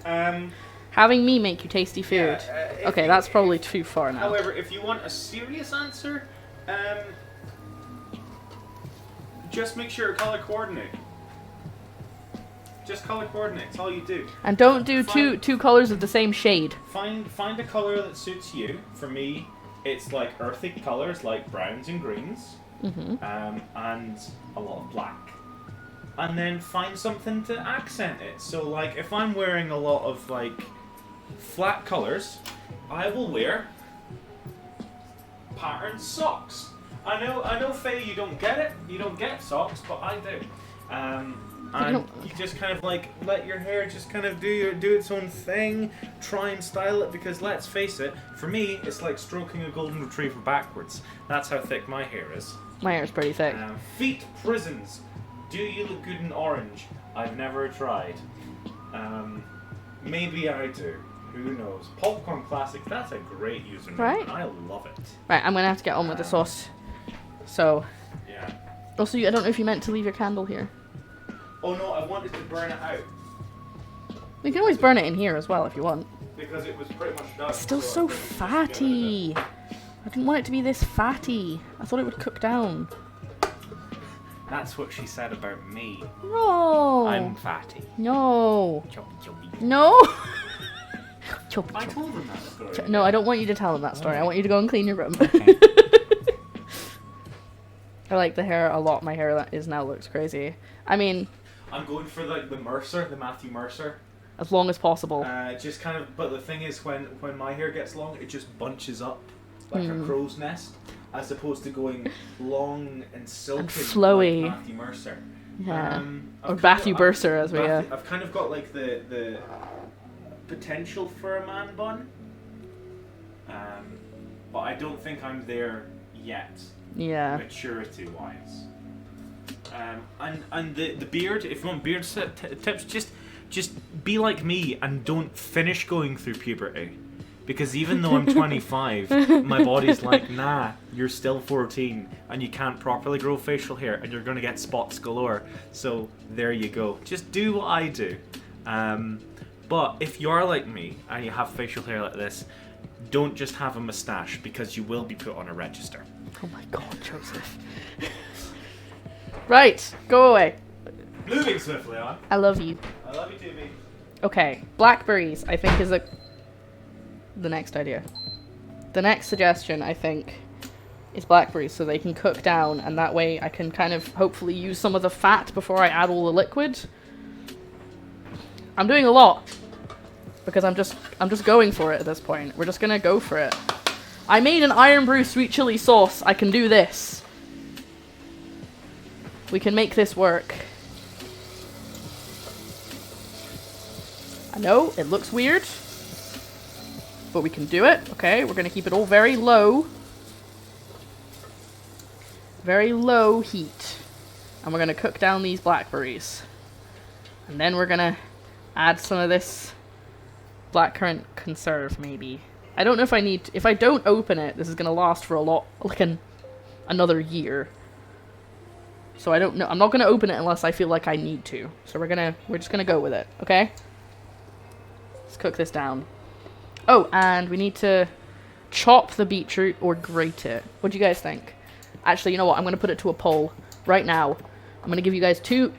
Having me make you tasty food. If Okay, you- that's probably too far now. However, if you want a serious answer, just make sure to color coordinate. Just color coordinate. That's all you do. And don't do Fine. two colors of the same shade. Find a color that suits you. For me, it's like earthy colors like browns and greens, and a lot of black. And then find something to accent it. So, like, if I'm wearing a lot of like flat colors, I will wear patterned socks. I know, Faye, you don't get it. You don't get socks, but I do. And you just kind of like let your hair just kind of do its own thing. Try and style it, because let's face it, for me, it's like stroking a golden retriever backwards. That's how thick my hair is. My hair's pretty thick. Feet prisons. Do you look good in orange? I've never tried. Maybe I do. Who knows? Popcorn Classic, that's a great username. Right. And I love it. Right, I'm gonna have to get on with the sauce. So, Yeah. also, I don't know if you meant to leave your candle here. Oh no, I wanted to burn it out. You can always burn it in here as well if you want. Because it was pretty much done. It's still so so I couldn't just get rid of it. fatty. I didn't want it to be this fatty. I thought it would cook down. That's what she said about me. No. I'm fatty. No. Chubby, chubby. No. Chubby, I chubby. told them that story. No, I don't want you to tell them that story. I want you to go and clean your room. Okay. I like the hair a lot. My hair that is now looks crazy. I mean, I'm going for like the Mercer, the Matthew Mercer. as long as possible. Just kind of, but the thing is, when my hair gets long, it just bunches up like a crow's nest, as opposed to going long and silky And flowy. like Matthew Mercer. Yeah. I've Or kind Matthew of- Burser, as we. I've kind of got like the potential for a man bun, but I don't think I'm there yet, Yeah. maturity wise. And the beard, if you want beard tips, just be like me and don't finish going through puberty. Because even though I'm 25, my body's like, nah, you're still 14 and you can't properly grow facial hair and you're going to get spots galore. So there you go. Just do what I do. But if you are like me and you have facial hair like this, don't just have a moustache, because you will be put on a register. Oh my God, Joseph. Right, go away. Moving swiftly on. I love you. I love you too, mate. Okay, blackberries, I think, is the next idea. The next suggestion, I think, is blackberries, so they can cook down, and that way I can kind of hopefully use some of the fat before I add all the liquid. I'm doing a lot, because I'm just going for it at this point. We're just gonna go for it. I made an iron brew sweet chili sauce. I can do this. We can make this work. I know, it looks weird, but we can do it. Okay, we're gonna keep it all very low. Very low heat. And we're gonna cook down these blackberries. And then we're gonna add some of this blackcurrant conserve, maybe. I don't know if I need if I don't open it, this is gonna last for a lot, like another year. So I don't know. I'm not gonna open it unless I feel like I need to. So we're just gonna go with it, okay? Let's cook this down. Oh, and we need to chop the beetroot or grate it? What do you guys think? Actually, you know what? I'm going to put it to a poll right now. I'm going to give you guys 3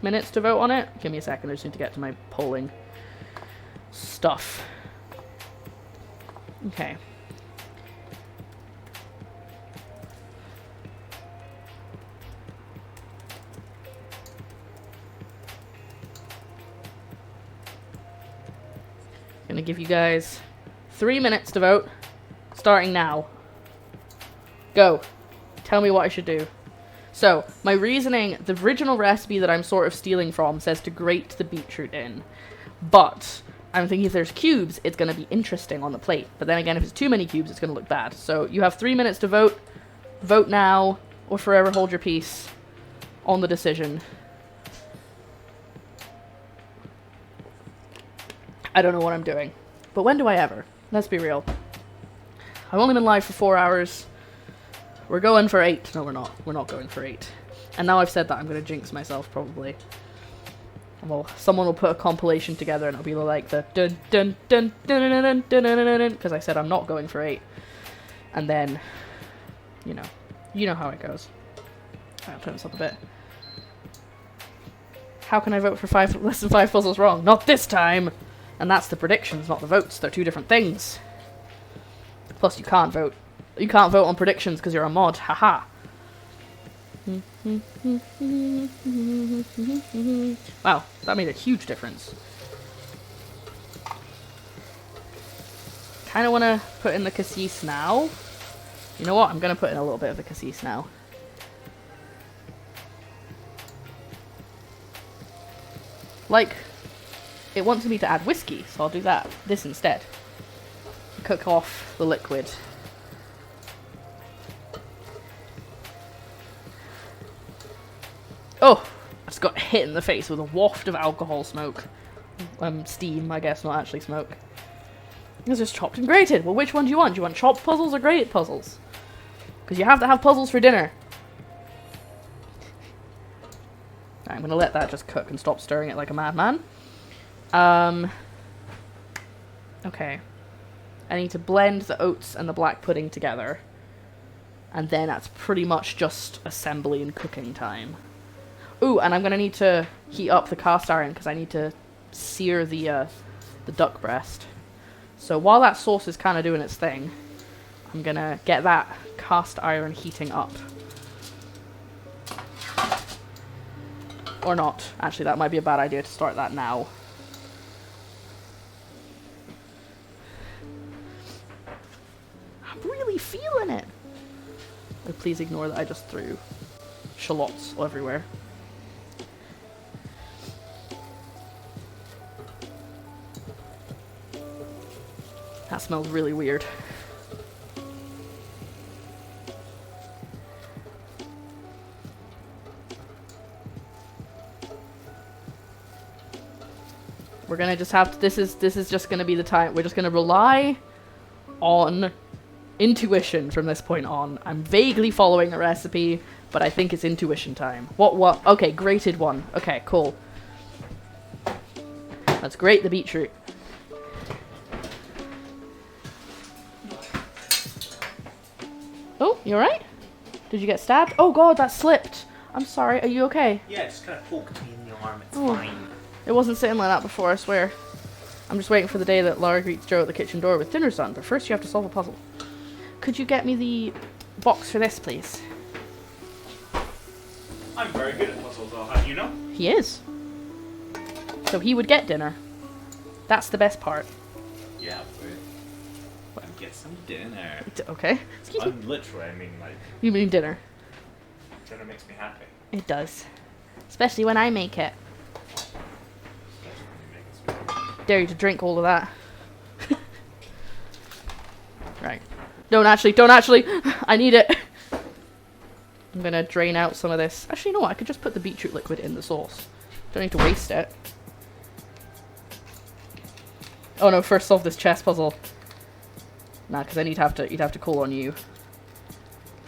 minutes to vote on it. Give me a second. I just need to get to my polling stuff. Okay. Gonna give you guys 3 minutes to vote, starting now. Go. Tell me what I should do. So, my reasoning, the original recipe that I'm sort of stealing from says to grate the beetroot in. But, I'm thinking if there's cubes, it's going to be interesting on the plate. But then again, if it's too many cubes, it's going to look bad. So, you have 3 minutes to vote. Vote now, or forever hold your peace on the decision. I don't know what I'm doing. But when do I ever? Let's be real. I've only been live for 4 hours. We're going for 8. No, we're not. We're not going for 8. And now I've said that, I'm going to jinx myself, probably. Well, someone will put a compilation together and it'll be like the dun dun dun dun dun dun dun dun dun dun, because I said I'm not going for 8. And then, you know how it goes. I'll turn this up a bit. How can I vote for less than 5 puzzles wrong? Not this time! And that's the predictions, not the votes. They're 2 different things. Plus, you can't vote. You can't vote on predictions because you're a mod. Haha. Wow, that made a huge difference. Kind of want to put in the cassis now. You know what? I'm going to put in a little bit of the cassis now. Like, it wants me to add whiskey, so I'll do that. This instead. Cook off the liquid. Oh! I just got hit in the face with a waft of alcohol smoke. Steam, I guess, not actually smoke. It's just chopped and grated. Well, which one do you want? Do you want chopped puzzles or grated puzzles? Because you have to have puzzles for dinner. I'm going to let that just cook and stop stirring it like a madman. Okay. I need to blend the oats and the black pudding together. And then that's pretty much just assembly and cooking time. Ooh, and I'm going to need to heat up the cast iron because I need to sear the duck breast. So while that sauce is kind of doing its thing, I'm going to get that cast iron heating up. Or not. Actually, that might be a bad idea to start that now. I'm really feeling it. Oh, please ignore that I just threw shallots everywhere. That smells really weird. We're gonna just have to, this is just gonna be the time. We're just gonna rely on intuition from this point on. I'm vaguely following a recipe, but I think it's intuition time. What? Okay, grated one. Okay, cool. Let's grate the beetroot. Oh, you alright? Did you get stabbed? Oh god, that slipped. I'm sorry, are you okay? Yeah, it's kind of poked me in the arm. It's Oh. fine. It wasn't sitting like that before, I swear. I'm just waiting for the day that Lara greets Joe at the kitchen door with dinner's done, but first you have to solve a puzzle. Could you get me the box for this, please? I'm very good at puzzles, I'll have you know. He is. So he would get dinner. That's the best part. Yeah, but get some dinner. Okay. Excuse me. I'm literally, I mean, like, You mean dinner? dinner makes me happy. It does. Especially when I make it. Especially when you make it sweet. Dare you to drink all of that. Right. Don't actually. I need it. I'm gonna drain out some of this. Actually, you know what? I could just put the beetroot liquid in the sauce. Don't need to waste it. Oh no, first solve this chess puzzle. Nah, because you'd have to call on you.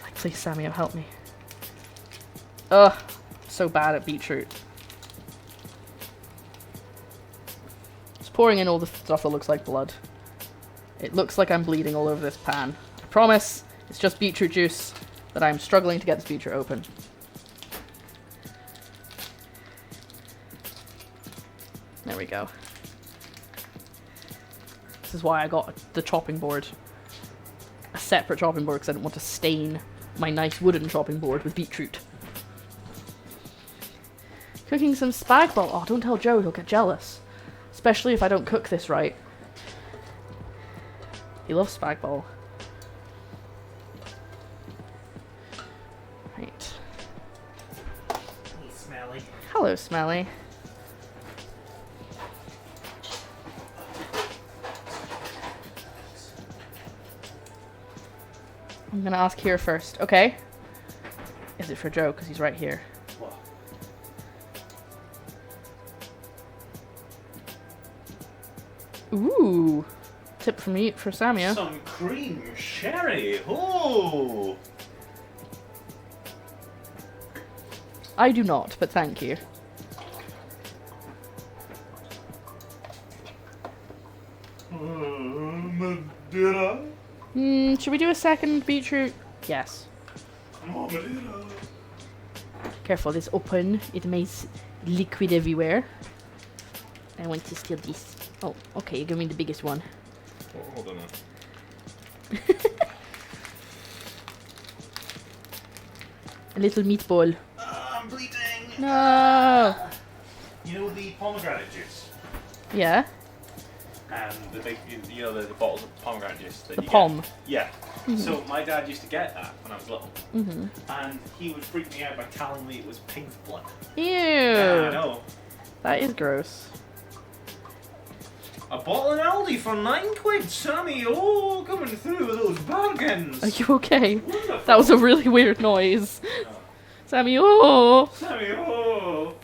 Like, please, Samuel, help me. Ugh, so bad at beetroot. It's pouring in all the stuff that looks like blood. It looks like I'm bleeding all over this pan. I promise, it's just beetroot juice that I'm struggling to get this beetroot open. There we go. This is why I got the chopping board. A separate chopping board because I didn't want to stain my nice wooden chopping board with beetroot. Cooking some spag bol. Oh, don't tell Joe, he'll get jealous. Especially if I don't cook this right. He loves spag bol. Right. Hey, Smelly. Hello, Smelly. I'm gonna ask here first. Okay. Is it for Joe? Because he's right here. What? Ooh. Tip from you for Samia. Some cream sherry. Oh. I do not, but thank you. Madeira. Should we do a second beetroot? Yes. Madeira. Careful, this open. It makes liquid everywhere. I want to steal this. Oh, okay, you give me the biggest one. Oh, hold on. A little meatball. I'm bleeding. No! You know the pomegranate juice? Yeah? And the big, you know, the bottles of pomegranate juice that The you pom. get? Yeah. So my dad used to get that when I was little. Mm-hmm. And he would freak me out by telling me it was pig's blood. Ew! Yeah, I know. That is gross. A bottle in Aldi for £9, Sammy. Oh, coming through with those bargains. Are you okay? Wonderful. That was a really weird noise. Sammy, oh! Sammy, oh.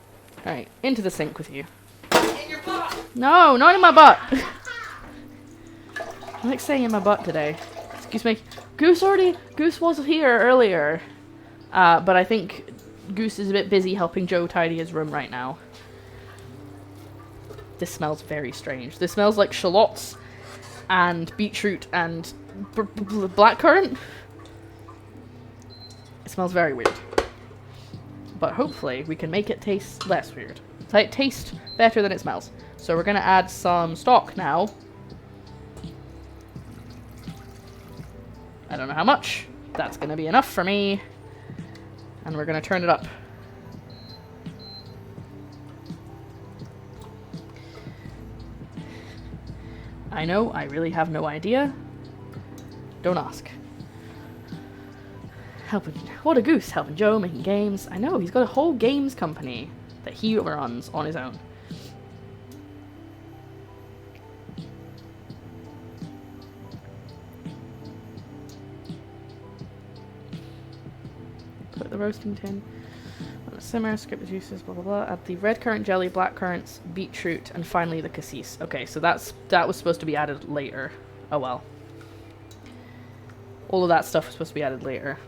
Alright, into the sink with you. In your butt. No, not in my butt! I like saying in my butt today. Excuse me. Goose was here earlier. But I think Goose is a bit busy helping Joe tidy his room right now. This smells very strange. This smells like shallots and beetroot and blackcurrant. It smells very weird. But hopefully we can make it taste less weird. Taste better than it smells. So we're gonna add some stock now. I don't know how much. That's gonna be enough for me. And we're gonna turn it up. I know, I really have no idea. Don't ask. What a goose, helping Joe, making games. I know, he's got a whole games company that he runs on his own. Put the roasting tin on a simmer, skip the juices, blah blah blah. Add the red currant jelly, black currants, beetroot, and finally the cassis. Okay, so that was supposed to be added later. Oh well. All of that stuff was supposed to be added later.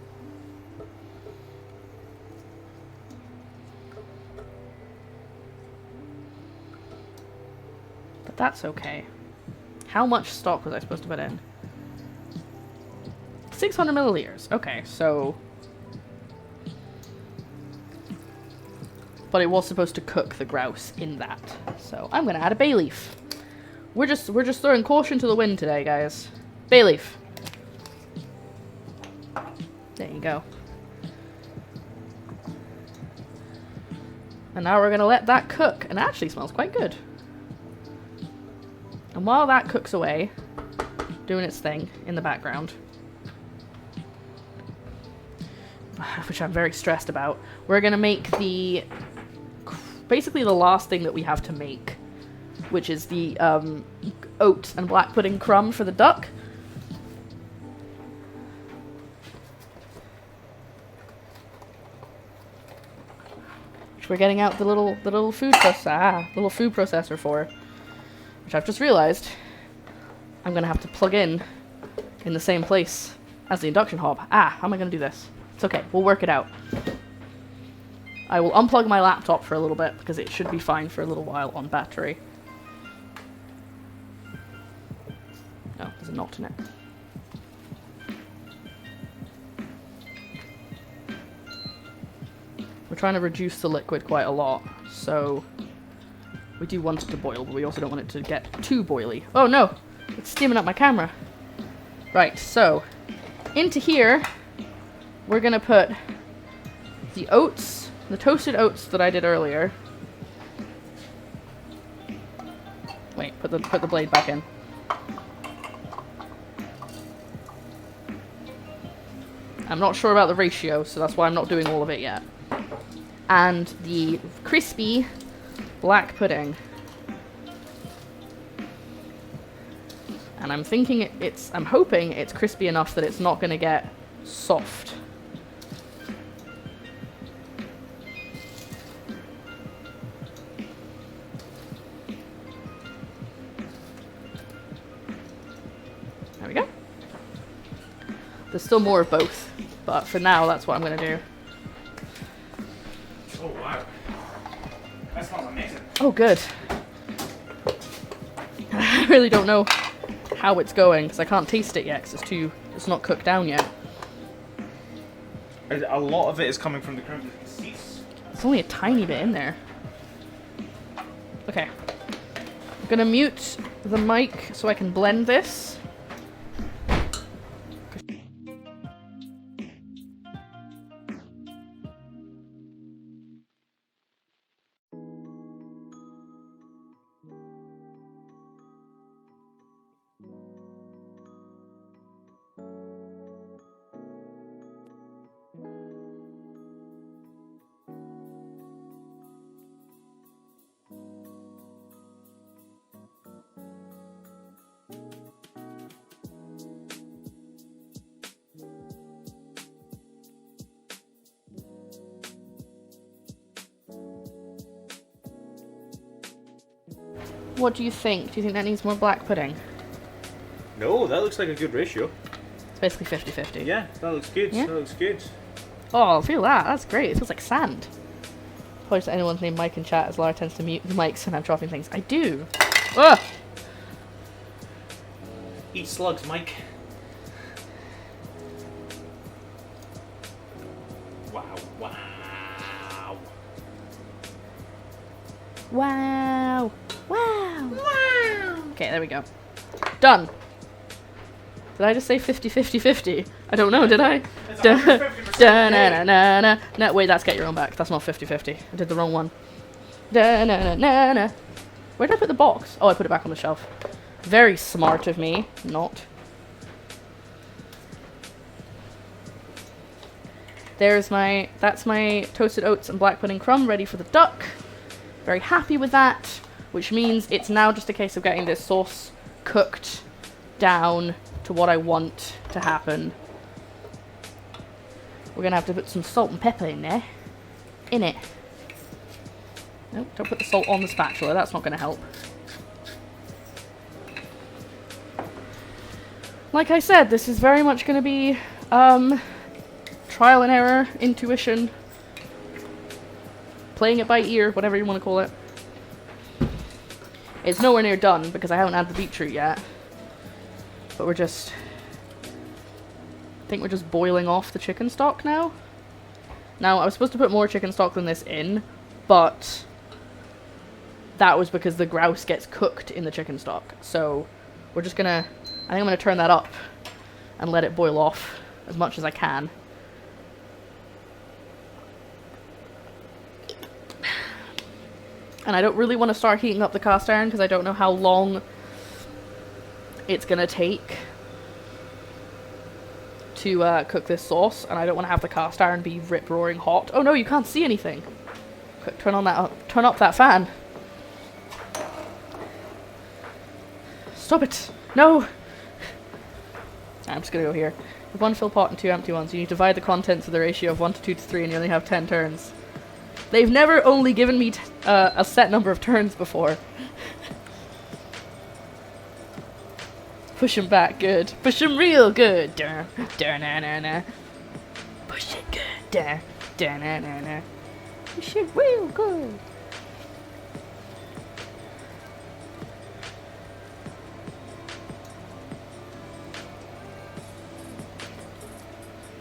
But that's okay. How much stock was I supposed to put in? 600 milliliters. Okay, so... But it was supposed to cook the grouse in that. So I'm gonna add a bay leaf. We're just throwing caution to the wind today, guys. Bay leaf. There you go. And now we're gonna let that cook. And it actually smells quite good. And while that cooks away, doing its thing in the background, which I'm very stressed about, we're gonna make basically the last thing that we have to make, which is the oat and black pudding crumb for the duck. Which we're getting out the little food processor for, which I've just realized I'm gonna have to plug in the same place as the induction hob. How am I gonna do this? It's okay, we'll work it out. I will unplug my laptop for a little bit because it should be fine for a little while on battery. No, there's a knot in it. We're trying to reduce the liquid quite a lot, so we do want it to boil, but we also don't want it to get too boily. Oh no! It's steaming up my camera. Right, so into here, we're gonna put the oats, the toasted oats that I did earlier. Wait, put the blade back in. I'm not sure about the ratio, so that's why I'm not doing all of it yet. And the crispy black pudding. And I'm thinking I'm hoping it's crispy enough that it's not going to get soft. There we go. There's still more of both, but for now that's what I'm going to do. Oh wow. That smells amazing. Oh good. I really don't know how it's going because I can't taste it yet because it's not cooked down yet. A lot of it is coming from the creme cassis. There's only a tiny bit in there. Okay. I'm gonna mute the mic so I can blend this. What do you think? Do you think that needs more black pudding? No, that looks like a good ratio. It's basically 50-50. Yeah, that looks good. Yeah? That looks good. Oh, feel that. That's great. It feels like sand. Apologies to anyone's named Mike in chat, as Lara tends to mute the mics when I'm dropping things. I do. Ugh! Eat slugs, Mike. Wow, wow. Wow! Wow! Wow! Okay, there we go. Done! Did I just say 50-50-50? I don't know, did I? It's Da- 150%. da-na-na-na-na. No, wait, that's get your own back. That's not 50-50. I did the wrong one. Da-na-na-na-na. Where did I put the box? Oh, I put it back on the shelf. Very smart of me. Not. That's my toasted oats and black pudding crumb ready for the duck. Very happy with that, which means it's now just a case of getting this sauce cooked down to what I want to happen. We're gonna have to put some salt and pepper in there. In it. Nope, don't put the salt on the spatula, that's not gonna help. Like I said, this is very much gonna be trial and error, intuition, playing it by ear, whatever you want to call it. It's nowhere near done because I haven't had the beetroot yet. But I think we're just boiling off the chicken stock now. Now, I was supposed to put more chicken stock than this in, but that was because the grouse gets cooked in the chicken stock. So we're just gonna, I think I'm gonna turn that up and let it boil off as much as I can. And I don't really want to start heating up the cast iron because I don't know how long it's going to take to cook this sauce. And I don't want to have the cast iron be rip-roaring hot. Oh no, you can't see anything. Quick, turn up that fan. Stop it. No. I'm just going to go here. With 1 full pot and 2 empty ones, you need to divide the contents of the ratio of 1 to 2 to 3 and you only have 10 turns. They've never only given me a set number of turns before. Push him back good. Push him real good. Push it good. Push it real good.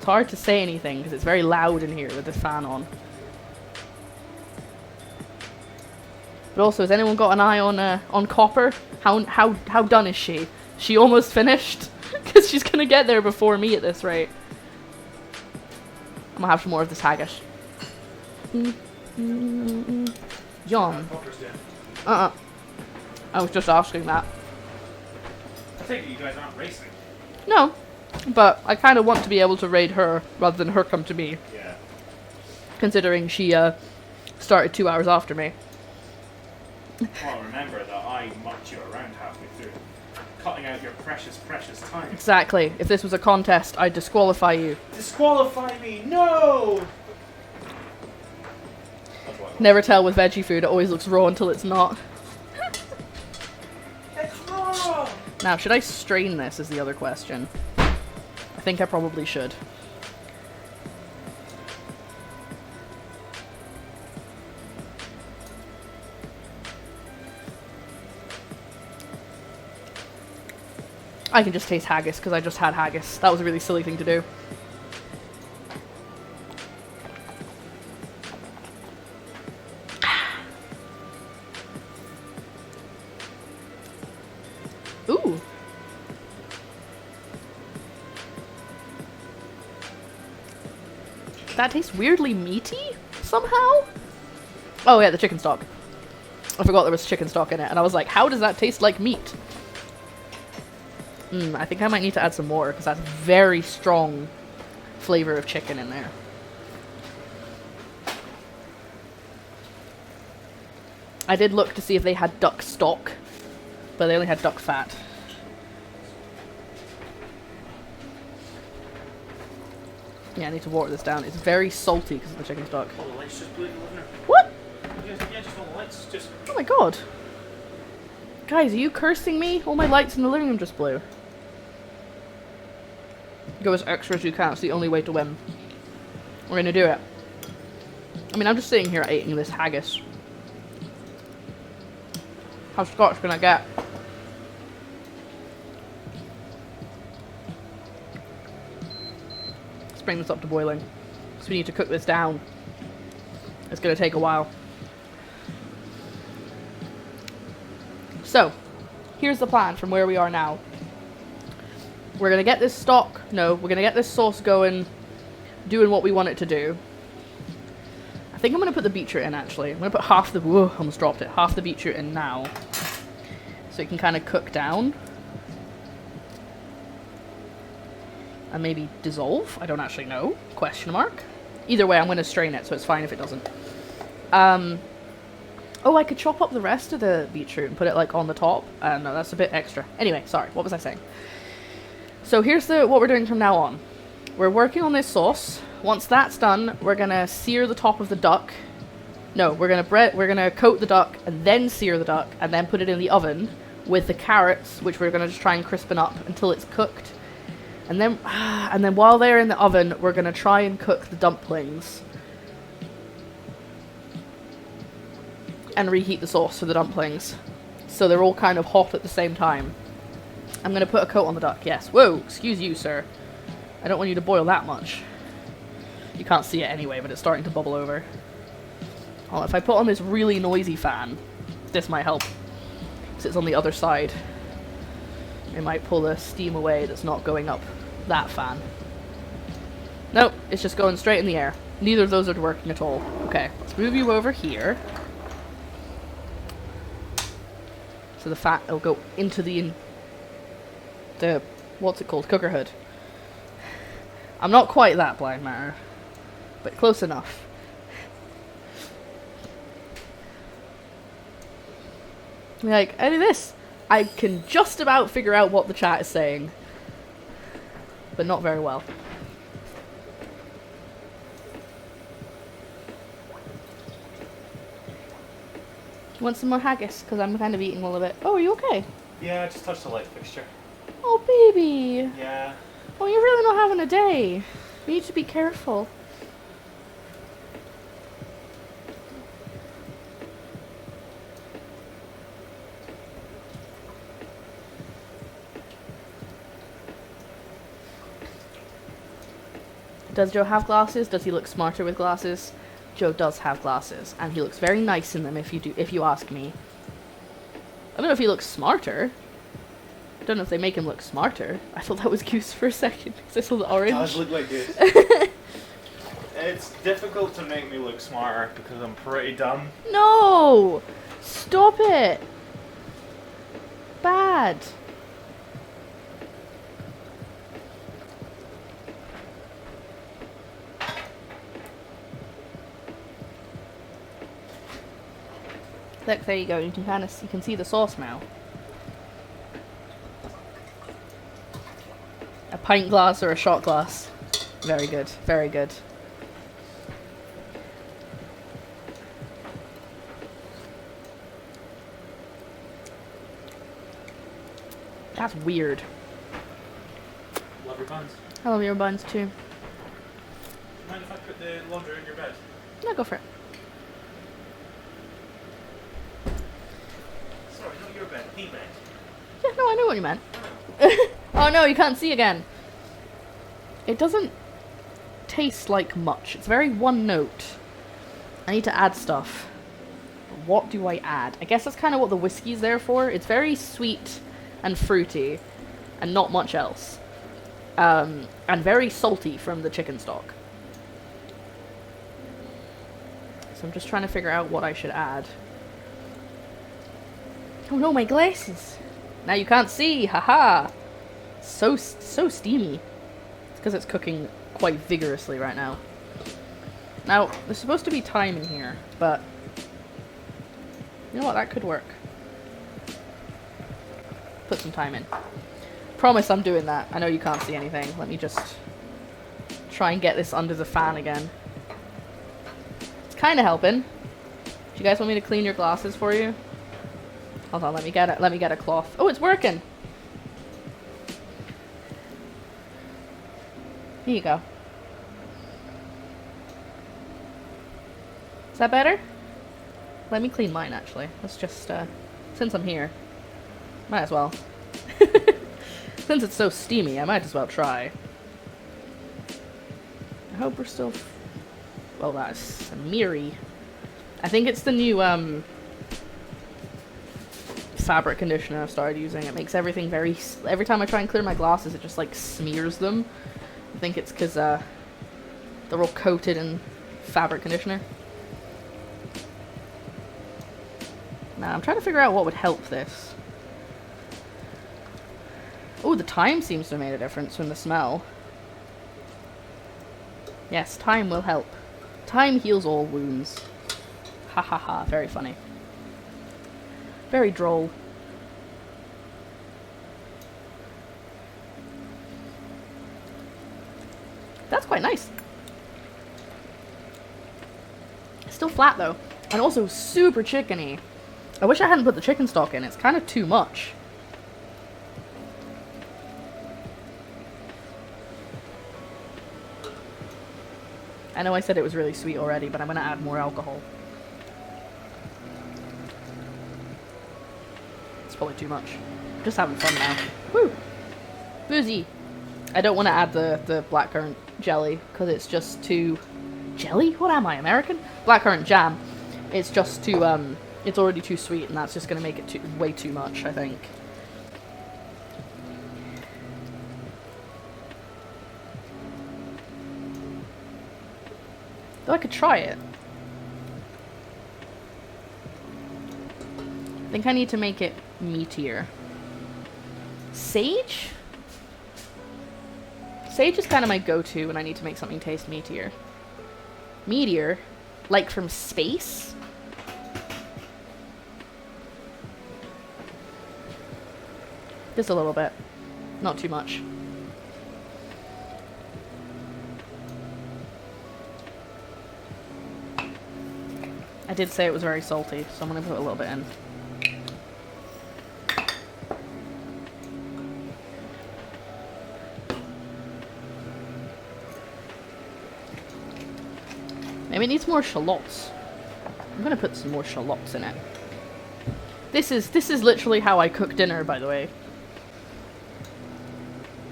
hard to say anything because it's very loud in here with this fan on. But also, has anyone got an eye on Copper? How done is she? She almost finished? Because she's gonna get there before me at this rate. I'm gonna have some more of this haggis. Yum. I was just asking that. I think you guys aren't racing. No, but I kind of want to be able to raid her rather than her come to me. Yeah. Considering she started 2 hours after me. Well, remember that I mucked you around halfway through, cutting out your precious, precious time. Exactly. If this was a contest, I'd disqualify you. Disqualify me! No! Never tell with veggie food, it always looks raw until it's not. It's raw! Now, should I strain this is the other question. I think I probably should. I can just taste haggis because I just had haggis. That was a really silly thing to do. Ooh. That tastes weirdly meaty somehow. Oh yeah, the chicken stock. I forgot there was chicken stock in it, and I was like, how does that taste like meat? I think I might need to add some more, because that's very strong flavor of chicken in there. I did look to see if they had duck stock, but they only had duck fat. Yeah, I need to water this down. It's very salty because of the chicken stock. All the lights just blew in the living room. What? Yeah, just all the lights just... Oh my god. Guys, are you cursing me? All my lights in the living room just blew. Go as extra as you can. It's the only way to win. We're gonna do it. I mean, I'm just sitting here eating this haggis. How Scotch can I get? Let's bring this up to boiling. So we need to cook this down. It's gonna take a while. So, here's the plan from where we are now. We're gonna get this stock, no, we're gonna get this sauce going, doing what we want it to do. I think I'm gonna put the beetroot in actually. I'm gonna put half the, whoa, almost dropped it, half the beetroot in now. So it can kind of cook down. And maybe dissolve? I don't actually know. Question mark. Either way, I'm gonna strain it, so it's fine if it doesn't. Oh, I could chop up the rest of the beetroot and put it like on the top. No, that's a bit extra. Anyway, sorry, what was I saying? So here's what we're doing from now on. We're working on this sauce. Once that's done, we're gonna sear the top of the duck. No, we're gonna coat the duck and then sear the duck and then put it in the oven with the carrots, which we're gonna just try and crispen up until it's cooked. And then while they're in the oven, we're gonna try and cook the dumplings. And reheat the sauce for the dumplings. So they're all kind of hot at the same time. I'm gonna put a coat on the duck, yes. Whoa, excuse you, sir. I don't want you to boil that much. You can't see it anyway, but it's starting to bubble over. Oh, if I put on this really noisy fan, this might help. Because it's on the other side. It might pull the steam away that's not going up that fan. Nope, it's just going straight in the air. Neither of those are working at all. Okay, let's move you over here. So the fat will go into the what's it called? Cooker hood. I'm not quite that blind matter, but close enough. Like, I do this. I can just about figure out what the chat is saying, but not very well. You want some more haggis? Because I'm kind of eating all of it. Oh, are you okay? Yeah, I just touched the light fixture. Oh, baby. Yeah. Oh, you're really not having a day. You need to be careful. Does Joe have glasses? Does he look smarter with glasses? Joe does have glasses, and he looks very nice in them if you ask me. I don't know if he looks smarter. I don't know if they make him look smarter. I thought that was Goose for a second, because I saw the orange. It does look like Goose. It's difficult to make me look smarter because I'm pretty dumb. No! Stop it! Bad. Look, there you go. You can see the sauce now. A pint glass or a shot glass. Very good. Very good. That's weird. Love your buns. I love your buns too. Do you mind if I put the laundry in your bed? Yeah, go for it. Sorry, not your bed, the bed. Yeah, no, I know what you meant. Oh no, you can't see again. It doesn't taste like much. It's very one note. I need to add stuff. What do I add? I guess that's kind of what the whiskey's there for. It's very sweet and fruity and not much else. And very salty from the chicken stock. So I'm just trying to figure out what I should add. Oh no, my glasses! Now you can't see! Haha! So steamy. It's because it's cooking quite vigorously right now. Now, there's supposed to be time in here, but you know what, that could work. Put some time in. Promise I'm doing that. I know you can't see anything. Let me just try and get this under the fan again. It's kind of helping. Do you guys want me to clean your glasses for you? Hold on, let me get a cloth. Oh, it's working. Here you go. Is that better? Let me clean mine, actually. Let's just, since I'm here, might as well. Since it's so steamy, I might as well try. I hope we're still... Well, that's Miri. I think it's the new, fabric conditioner I've started using. It makes everything very... Every time I try and clear my glasses, it just, like, smears them. I think it's because, they're all coated in fabric conditioner. Now, I'm trying to figure out what would help this. Oh, the thyme seems to have made a difference from the smell. Yes, thyme will help. Thyme heals all wounds. Ha ha ha, very funny. Very droll. That's quite nice. Still flat though. And also super chickeny. I wish I hadn't put the chicken stock in. It's kind of too much. I know I said it was really sweet already, but I'm going to add more alcohol. It's probably too much. I'm just having fun now. Woo! Boozy! I don't want to add the blackcurrant jelly, because it's just too... Jelly? What am I, American? Blackcurrant jam. It's just too, it's already too sweet, and that's just going to make it way too much, I think. Though I could try it. I think I need to make it meatier. Sage? Sage is kind of my go-to when I need to make something taste meatier. Meteor? Like from space? Just a little bit. Not too much. I did say it was very salty, so I'm going to put a little bit in. Maybe it needs more shallots. I'm going to put some more shallots in it. This is literally how I cook dinner, by the way.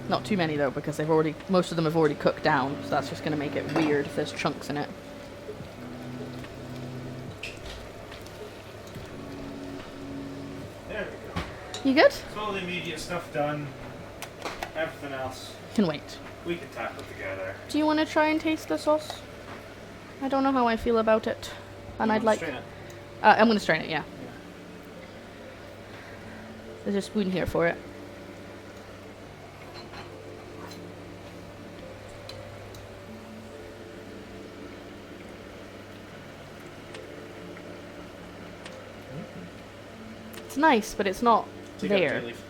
Not too many though, because most of them have already cooked down, so that's just going to make it weird if there's chunks in it. There we go. You good? So all the immediate stuff done. Everything else Can wait. we can tackle together. Do you want to try and taste the sauce? I don't know how I feel about it, and I'd like. Strain it. I'm going to strain it. Yeah. There's a spoon here for it. It's nice, but it's not Take out the there. bay leaf.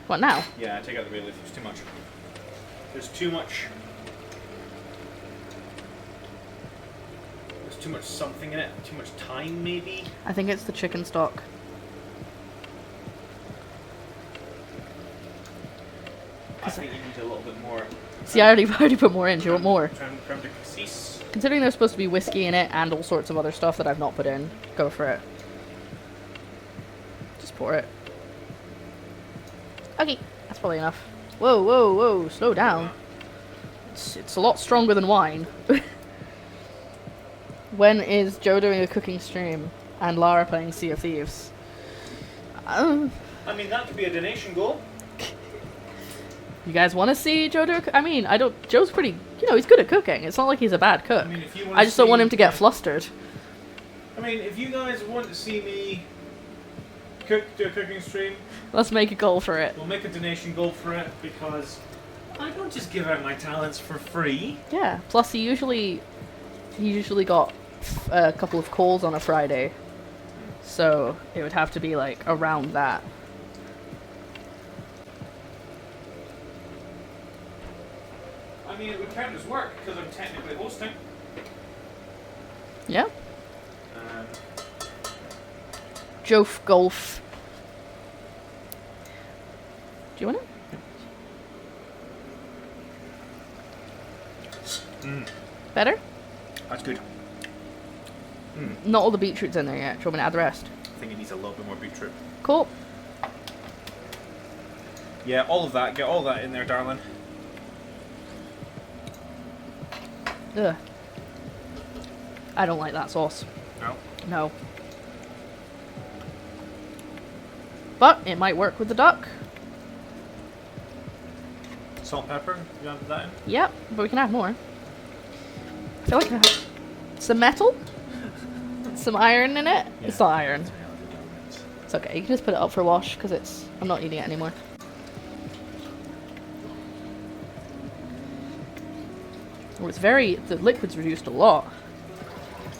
What now? Yeah, take out the bay leaf. There's too much. There's too much. There's too much something in it. Too much thyme, maybe. I think it's the chicken stock. I think you need a little bit more. See, I already put more in. Do you want more? Creme de cassis. Considering there's supposed to be whiskey in it and all sorts of other stuff that I've not put in, go for it. Just pour it. Okay, that's probably enough. Whoa, whoa, whoa, slow down. It's a lot stronger than wine. When is Joe doing a cooking stream and Lara playing Sea of Thieves? I mean, that could be a donation goal. You guys want to see Joe do I mean, I don't... Joe's pretty... You know, he's good at cooking. It's not like he's a bad cook. I mean, if you want I just don't want him to get flustered. I mean, if you guys want to see me do a cooking stream, Let's make a goal for it. we'll make a donation goal for it, because I don't just give out my talents for free. Yeah. Plus, he usually got a couple of calls on a Friday, so it would have to be like around that. I mean, it would count as work, because I'm technically hosting. Yeah. Um, Jof Golf. Do you want it? Better? that's good. Not all the beetroot's in there yet. Do you want me to add the rest? I think it needs a little bit more beetroot. Cool. Yeah, all of that. Get all that in there, darling. Ugh. I don't like that sauce. No. No. But it might work with the duck. Salt, pepper. You added that in? Yep, but we can add more. I feel like I have some metal, some iron in it. Yeah. It's not iron. It's okay. You can just put it up for wash because I'm not eating it anymore. Oh, it's the liquid's reduced a lot.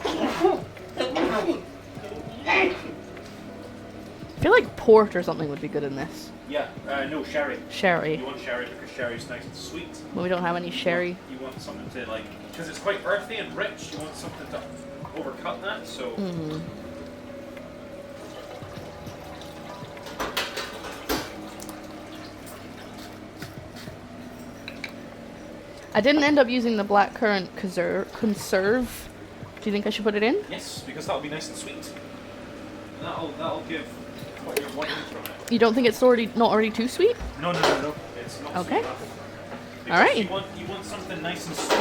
I feel like port or something would be good in this. Yeah. No, sherry. Sherry. You want sherry because sherry's nice and sweet. But we don't have any sherry. You want something to like, because it's quite earthy and rich. You want something to overcut that. So. I didn't end up using the blackcurrant conserve. Do you think I should put it in? Yes, because that'll be nice and sweet. And that'll give what you're wanting from it. You don't think it's not already too sweet? No. It's not Okay. sweet enough. Because Alright. You want something nice and sweet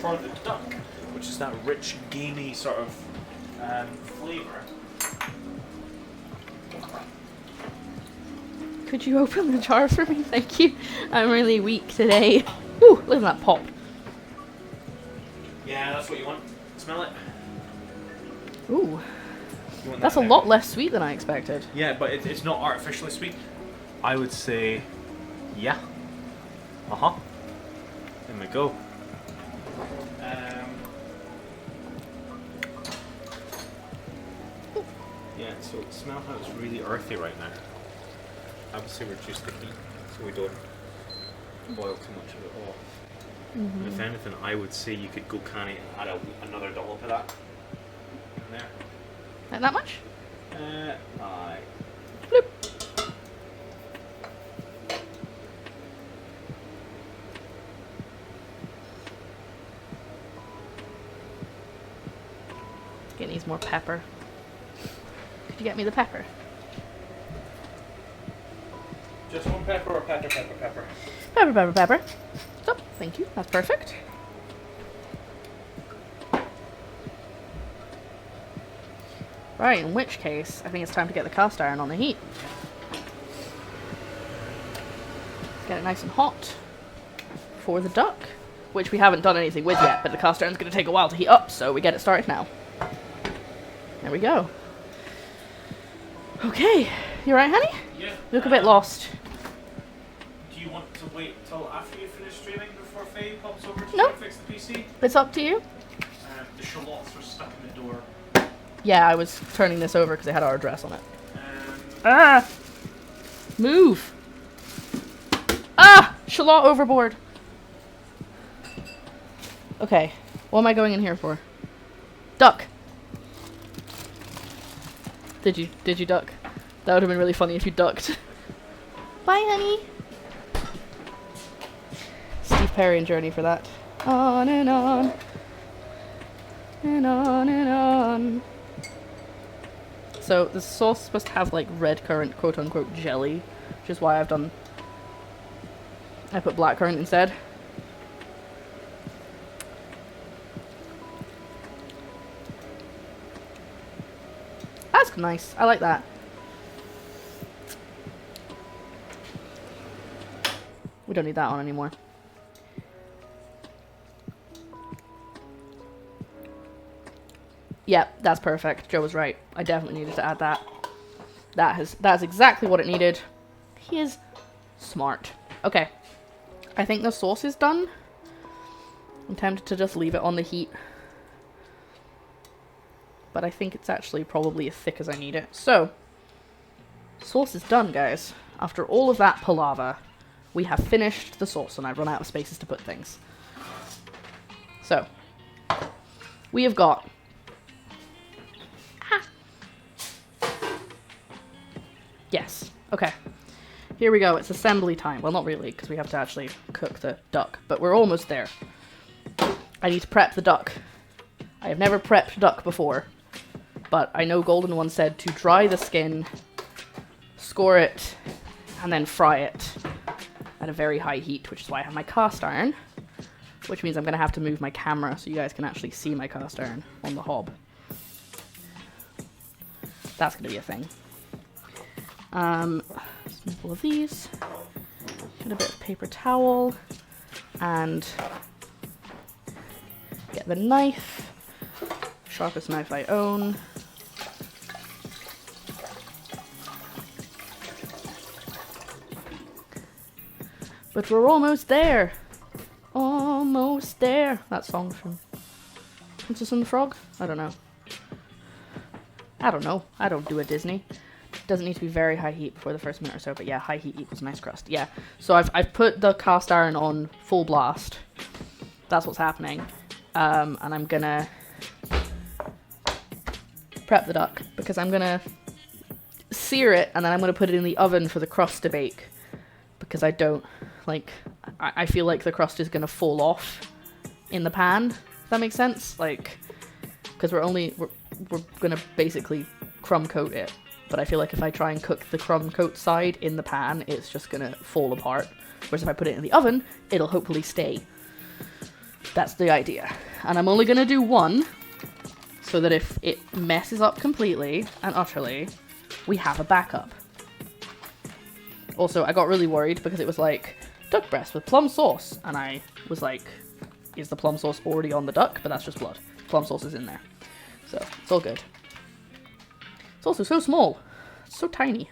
for the duck, which is that rich, gamey sort of flavour. Could you open the jar for me? Thank you. I'm really weak today. Ooh, look at that pop. Yeah, that's what you want. Smell it. Ooh, You want that's that a there. lot less sweet than I expected. Yeah, but it's not artificially sweet. I would say, yeah. There we go. Yeah, so smell how it's really earthy right now. I would say reduce the heat so we don't boil too much of it off. And if anything, I would say you could go canny and add another dollop of that in there. Like that much? Aye. Bloop. It needs more pepper. Could you get me the pepper? Just one pepper or pepper? Pepper, pepper, pepper. So, thank you. That's perfect. Right, in which case, I think it's time to get the cast iron on the heat. Get it nice and hot for the duck, which we haven't done anything with yet, but the cast iron's going to take a while to heat up, so we get it started now. There we go. Okay, you alright, honey? Yeah. You look a bit lost. Do you want to wait till after you finish streaming before Faye pops over to No. try to fix the PC? It's up to you. The shallots were stuck in the door. Yeah, I was turning this over because it had our address on it. Um, Ah! Move! Ah! Shallot overboard. Okay, what am I going in here for? Duck! Did you duck? That would have been really funny if you ducked. Bye, honey! Steve Perry and Journey for that. On and on. And on and on. So the sauce is supposed to have like red currant quote unquote jelly, which is why I put black currant instead. That's nice. I like that. We don't need that on anymore. Yep, that's perfect. Joe was right. I definitely needed to add that. That's exactly what it needed. He is smart. Okay. I think the sauce is done. I'm tempted to just leave it on the heat. But I think it's actually probably as thick as I need it. So, sauce is done, guys. After all of that palaver, we have finished the sauce and I've run out of spaces to put things. So, we have got yes. Okay. Here we go. It's assembly time. Well, not really, because we have to actually cook the duck, but we're almost there. I need to prep the duck. I have never prepped duck before, but I know Golden once said to dry the skin, score it, and then fry it at a very high heat, which is why I have my cast iron, which means I'm going to have to move my camera so you guys can actually see my cast iron on the hob. That's going to be a thing. Move all of these, get a bit of paper towel, and get the knife, sharpest knife I own. But we're almost there. Almost there. That song from Princess and the Frog? I don't know. I don't do a Disney. Doesn't need to be very high heat before the first minute or so, but yeah, high heat equals nice crust. Yeah, so I've put the cast iron on full blast. That's what's happening. And I'm gonna prep the duck because I'm gonna sear it and then I'm gonna put it in the oven for the crust to bake because I don't like. I feel like the crust is gonna fall off in the pan. If that makes sense, like because we're gonna basically crumb coat it. But I feel like if I try and cook the crumb coat side in the pan, it's just gonna fall apart. Whereas if I put it in the oven, it'll hopefully stay. That's the idea. And I'm only gonna do one, so that if it messes up completely and utterly, we have a backup. Also, I got really worried because it was like, duck breast with plum sauce. And I was like, is the plum sauce already on the duck? But that's just blood. Plum sauce is in there. So, it's all good. It's also so small. It's so tiny.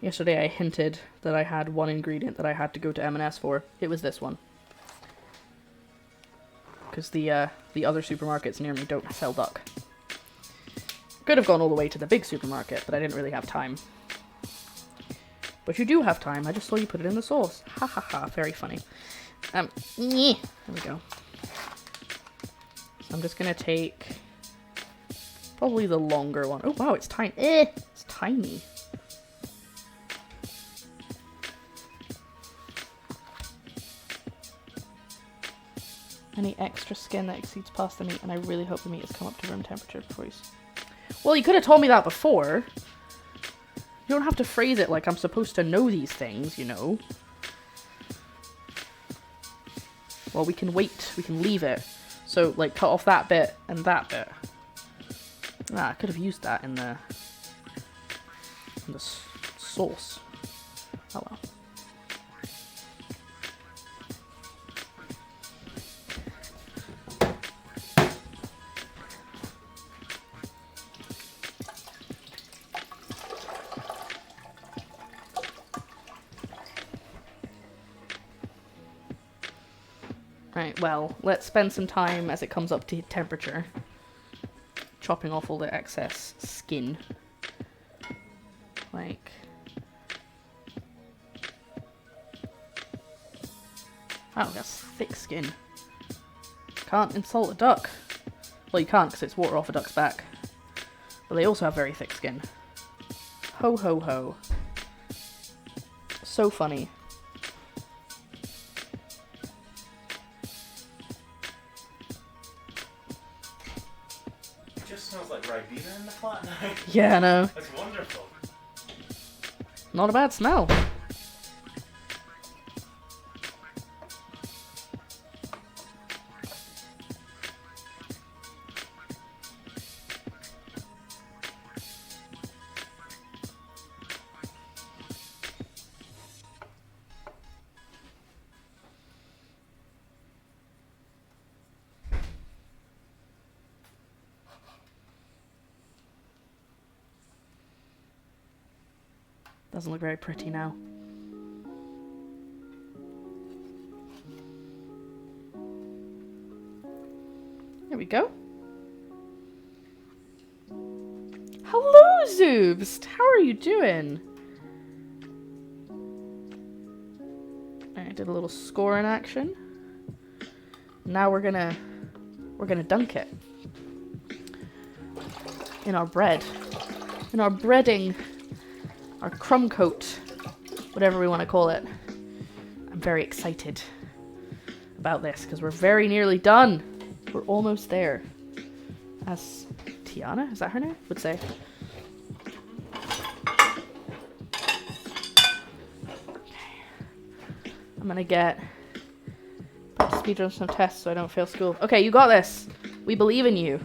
Yesterday I hinted that I had one ingredient that I had to go to M&S for. It was this one. Because the other supermarkets near me don't sell duck. Could have gone all the way to the big supermarket, but I didn't really have time. But you do have time. I just saw you put it in the sauce. Ha ha ha. Very funny. There we go. I'm just gonna take probably the longer one. Oh wow, it's tiny. It's tiny. Any extra skin that exceeds past the meat, and I really hope the meat has come up to room temperature before you. Well, you could have told me that before. You don't have to phrase it like I'm supposed to know these things, you know. Well, we can wait. We can leave it. So, like, cut off that bit and that bit. Ah, I could have used that in the sauce. Oh well. Right, well, let's spend some time as it comes up to temperature, chopping off all the excess skin. Like... wow, that's thick skin. Can't insult a duck. Well, you can't because it's water off a duck's back. But they also have very thick skin. Ho ho ho. So funny. It just smells like Ribena in the flat now. Yeah, I know. That's wonderful. Not a bad smell. Doesn't look very pretty now. There we go. Hello, Zoobst! How are you doing? I did a little score in action. Now we're gonna dunk it in our bread. In our breading. Our crumb coat, whatever we want to call it. I'm very excited about this because we're very nearly done. We're almost there. As Tiana, is that her name? Would say. Okay. I'm gonna get speedrun some tests so I don't fail school. Okay, you got this. We believe in you.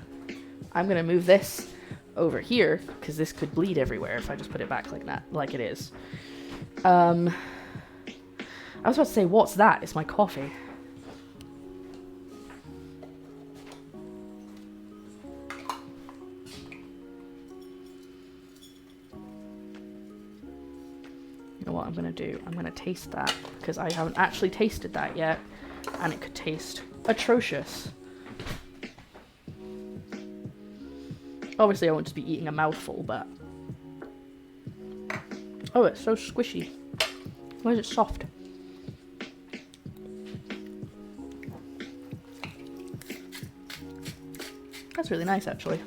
I'm gonna move this over here because this could bleed everywhere if I just put it back like that, like it is. I was about to say, what's that? It's my coffee. You know what I'm gonna do? I'm gonna taste that because I haven't actually tasted that yet, and it could taste atrocious. Obviously, I won't just be eating a mouthful, but... oh, it's so squishy. Why is it soft? That's really nice, actually.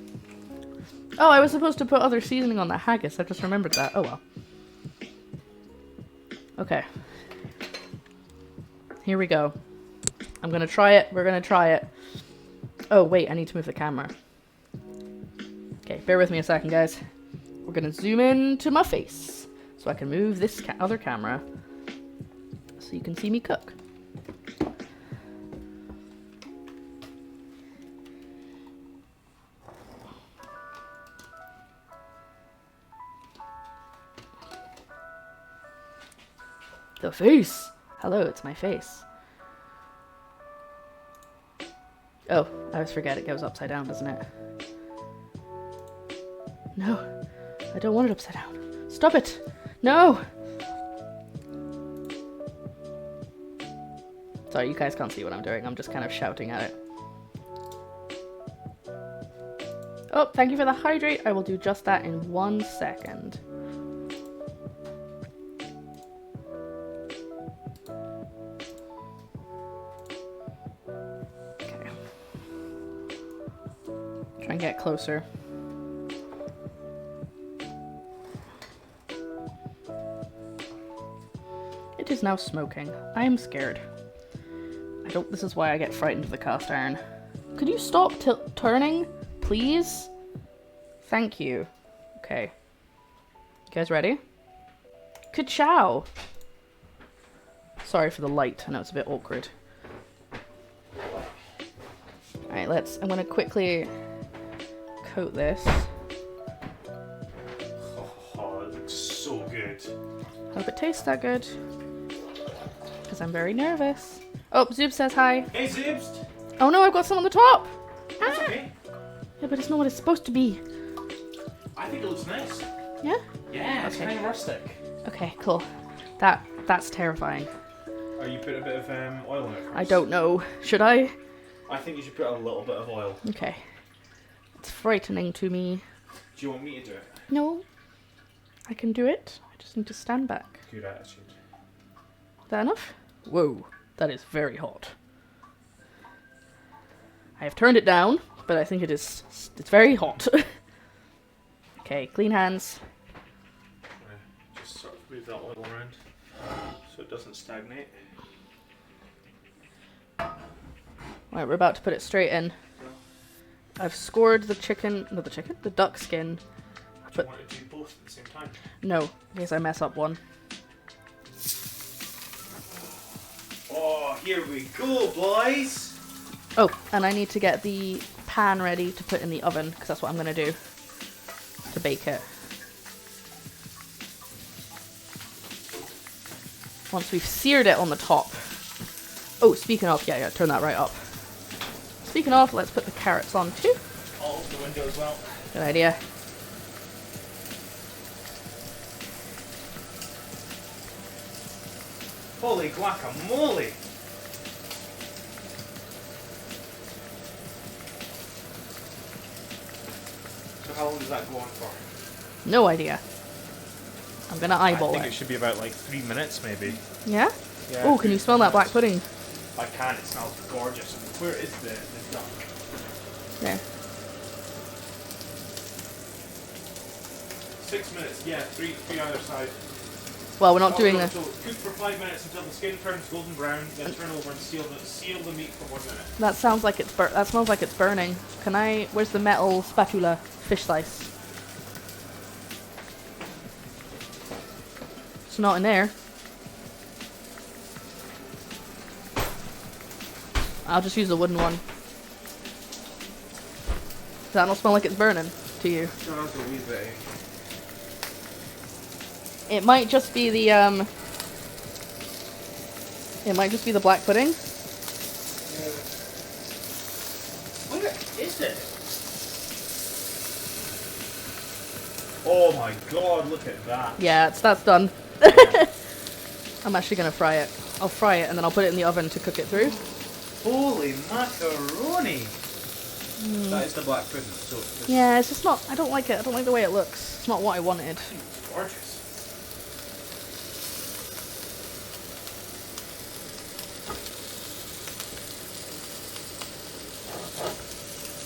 Oh, I was supposed to put other seasoning on that haggis. I just remembered that. Oh, well. Okay. Here we go. I'm gonna try it. We're gonna try it. Oh, wait. I need to move the camera. Okay, bear with me a second, guys. We're gonna zoom in to my face so I can move this other camera so you can see me cook. The face! Hello, it's my face. Oh, I always forget it goes upside down, doesn't it? No, I don't want it upside down. Stop it! No! Sorry, you guys can't see what I'm doing. I'm just kind of shouting at it. Oh, thank you for the hydrate. I will do just that in 1 second. Okay. Try and get closer. It is now smoking. I am scared. This is why I get frightened of the cast iron. Could you stop turning, please? Thank you. Okay. You guys ready? Ka-chow! Sorry for the light. I know it's a bit awkward. Alright, I'm gonna quickly coat this. Oh, it looks so good. Hope it tastes that good. Because I'm very nervous. Oh, Zoop says hi. Hey, Zibs! Oh no, I've got some on the top! That's Ah! okay. Yeah, but it's not what it's supposed to be. I think it looks nice. Yeah? Yeah, it's Okay. kind of rustic. Okay, cool. That's terrifying. Are you put a bit of oil in it first? I don't know. Should I? I think you should put a little bit of oil. Okay. It's frightening to me. Do you want me to do it? No. I can do it. I just need to stand back. Good attitude. Is that enough? Whoa. That is very hot. I have turned it down, but I think it's very hot. Okay, clean hands. Just sort of move that oil around so it doesn't stagnate. Right, we're about to put it straight in. I've scored the the duck skin. Do you want to do both at the same time? No, in case I mess up one. Oh, here we go, boys! Oh, and I need to get the pan ready to put in the oven, because that's what I'm going to do to bake it. Once we've seared it on the top. Oh, speaking of, yeah, turn that right up. Speaking of, let's put the carrots on too. I'll open the window as well. Good idea. Holy guacamole! So how long does that go on for? No idea. I'm going to eyeball I think it. it should be about like 3 minutes maybe. Yeah? Yeah. Oh, can you smell that black pudding? I can, it smells gorgeous. Where is the duck? There. 6 minutes, yeah, three either side. Well, we're not doing the. this. So cook for 5 minutes until the skin turns golden brown, then turn over and seal the meat for 1 minute. That sounds like it's that smells like it's burning. Can I? Where's the metal spatula? Fish slice. It's not in there. I'll just use a wooden one. Does that not smell like it's burning to you? Smells a wee bit. It might just be the It might just be the black pudding. Where is it? Oh my god, look at that. Yeah, that's done. I'm actually gonna fry it. I'll fry it and then I'll put it in the oven to cook it through. Holy macaroni! That is the black pudding, so it's just Yeah, it's just not. I don't like it. I don't like the way it looks. It's not what I wanted. gorgeous.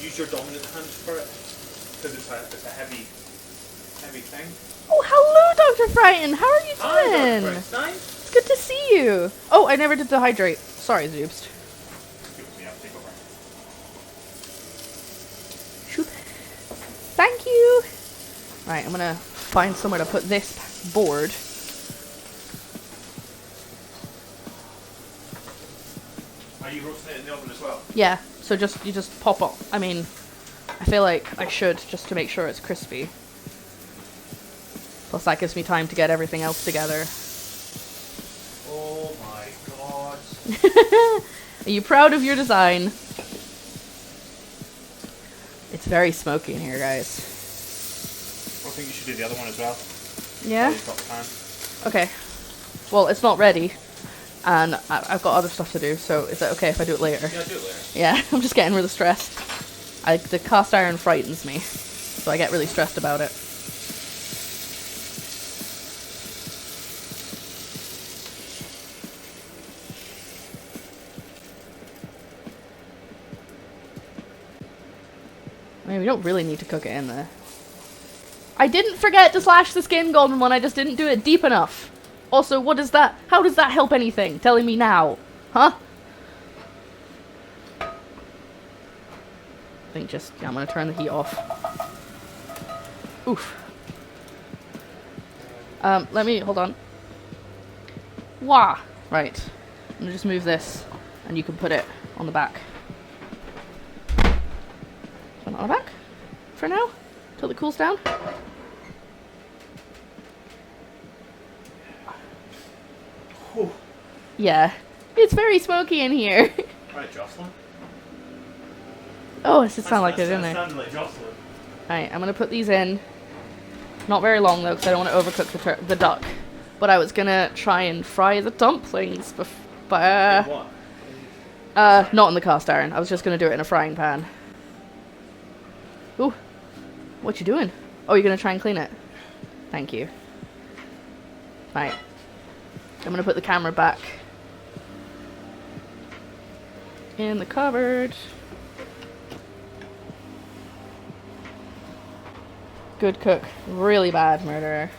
Use your dominant hand for it, because it's a heavy thing. Oh, hello, Dr. Frighton. How are you doing? Dr. Frankenstein. It's good to see you. Oh, I never did the hydrate. Sorry, Zoobst. Give it to me, I'll take over. Shoot. Thank you. Right, I'm gonna find somewhere to put this board. Are you roasting it in the oven as well? Yeah, so you just pop up. I mean, I feel like I should just to make sure it's crispy. Plus that gives me time to get everything else together. Oh my god. Are you proud of your design? It's very smoky in here, guys. I think you should do the other one as well. Yeah? While you've got the pan. Okay. Well, it's not ready. And I've got other stuff to do, so is that okay if I do it later? Yeah, do it later. Yeah, I'm just getting really stressed. The cast iron frightens me, so I get really stressed about it. I mean, we don't really need to cook it in there. I didn't forget to slash the skin, Golden One, I just didn't do it deep enough. Also, what is that? How does that help anything? Telling me now. Huh? I think just, yeah, I'm gonna turn the heat off. Oof. Let me, hold on. Wah! Right. I'm gonna just move this, and you can put it on the back. Put it on the back? For now? Till it cools down? Whew. Yeah. It's very smoky in here. Right, Jocelyn. Oh, it should sound like it, didn't it? Sounded like Jocelyn. Alright, I'm gonna put these in. Not very long though, because I don't want to overcook the duck. But I was gonna try and fry the dumplings, but What? not in the cast iron. I was just gonna do it in a frying pan. Ooh, what you doing? Oh, you're gonna try and clean it? Thank you. Right, I'm gonna put the camera back in the cupboard. Good cook, really bad murderer.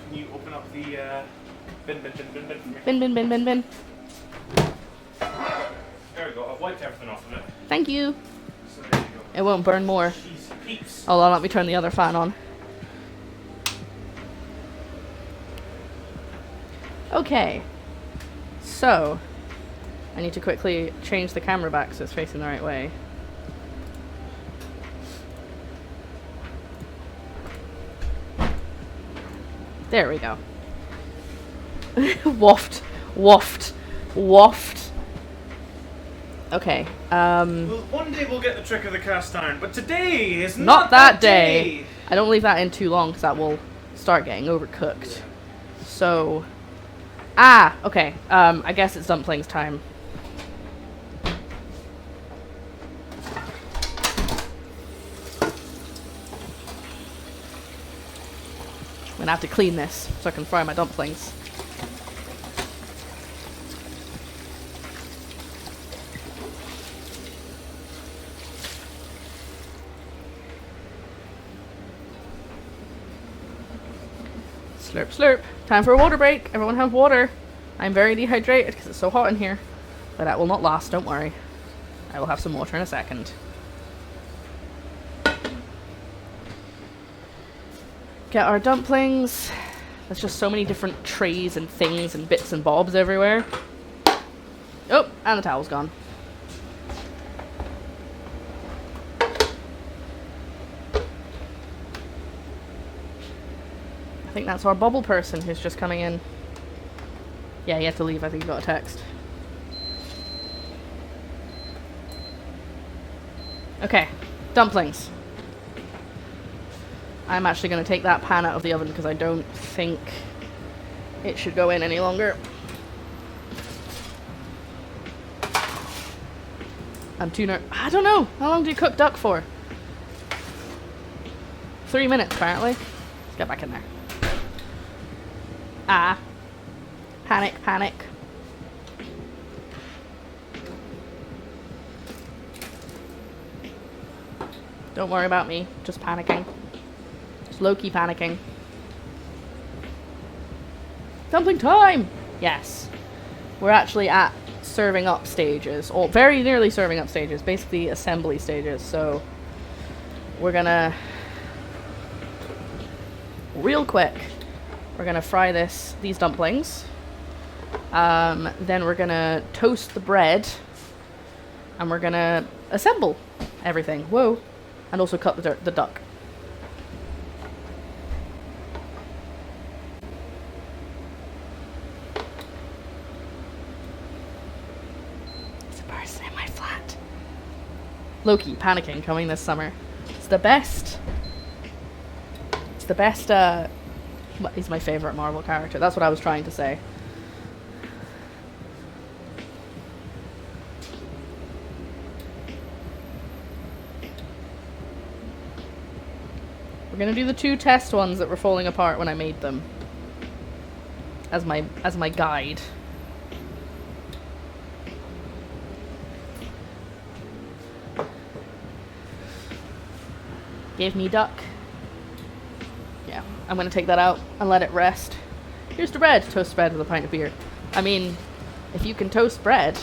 Can you open up the bin for me? Bin. There we go. I've wiped everything off of it. Thank you. So there you go. It won't burn more. Jeez, peeps. Hold on, let me turn the other fan on. Okay. So, I need to quickly change the camera back so it's facing the right way. There we go. Waft. Okay. Well, one day we'll get the trick of the cast iron, but today is Not that day. I don't leave that in too long because that will start getting overcooked. So, okay. I guess it's dumplings time. I'm gonna have to clean this so I can fry my dumplings. Slurp, slurp. Time for a water break. Everyone have water. I'm very dehydrated because it's so hot in here. But that will not last, don't worry. I will have some water in a second. Get our dumplings. There's just so many different trays and things and bits and bobs everywhere. Oh, and the towel's gone. I think that's our bubble person who's just coming in. Yeah, he had to leave. I think he got a text. Okay, dumplings. I'm actually going to take that pan out of the oven because I don't think it should go in any longer. I'm too I don't know. How long do you cook duck for? 3 minutes, apparently. Let's get back in there. Panic. Don't worry about me. Just panicking. Low-key panicking. Dumpling time! Yes. We're actually at serving up stages, or very nearly serving up stages, basically assembly stages, so we're gonna real quick, we're gonna fry these dumplings, then we're gonna toast the bread, and we're gonna assemble everything. Whoa. And also cut the duck. Loki panicking coming this summer. It's the best. He's my favorite Marvel character. That's what I was trying to say. We're gonna do the 2 test ones that were falling apart when I made them. As my guide. Gave me duck. Yeah, I'm gonna take that out and let it rest. Here's the bread. Toast bread with a pint of beer. I mean, if you can toast bread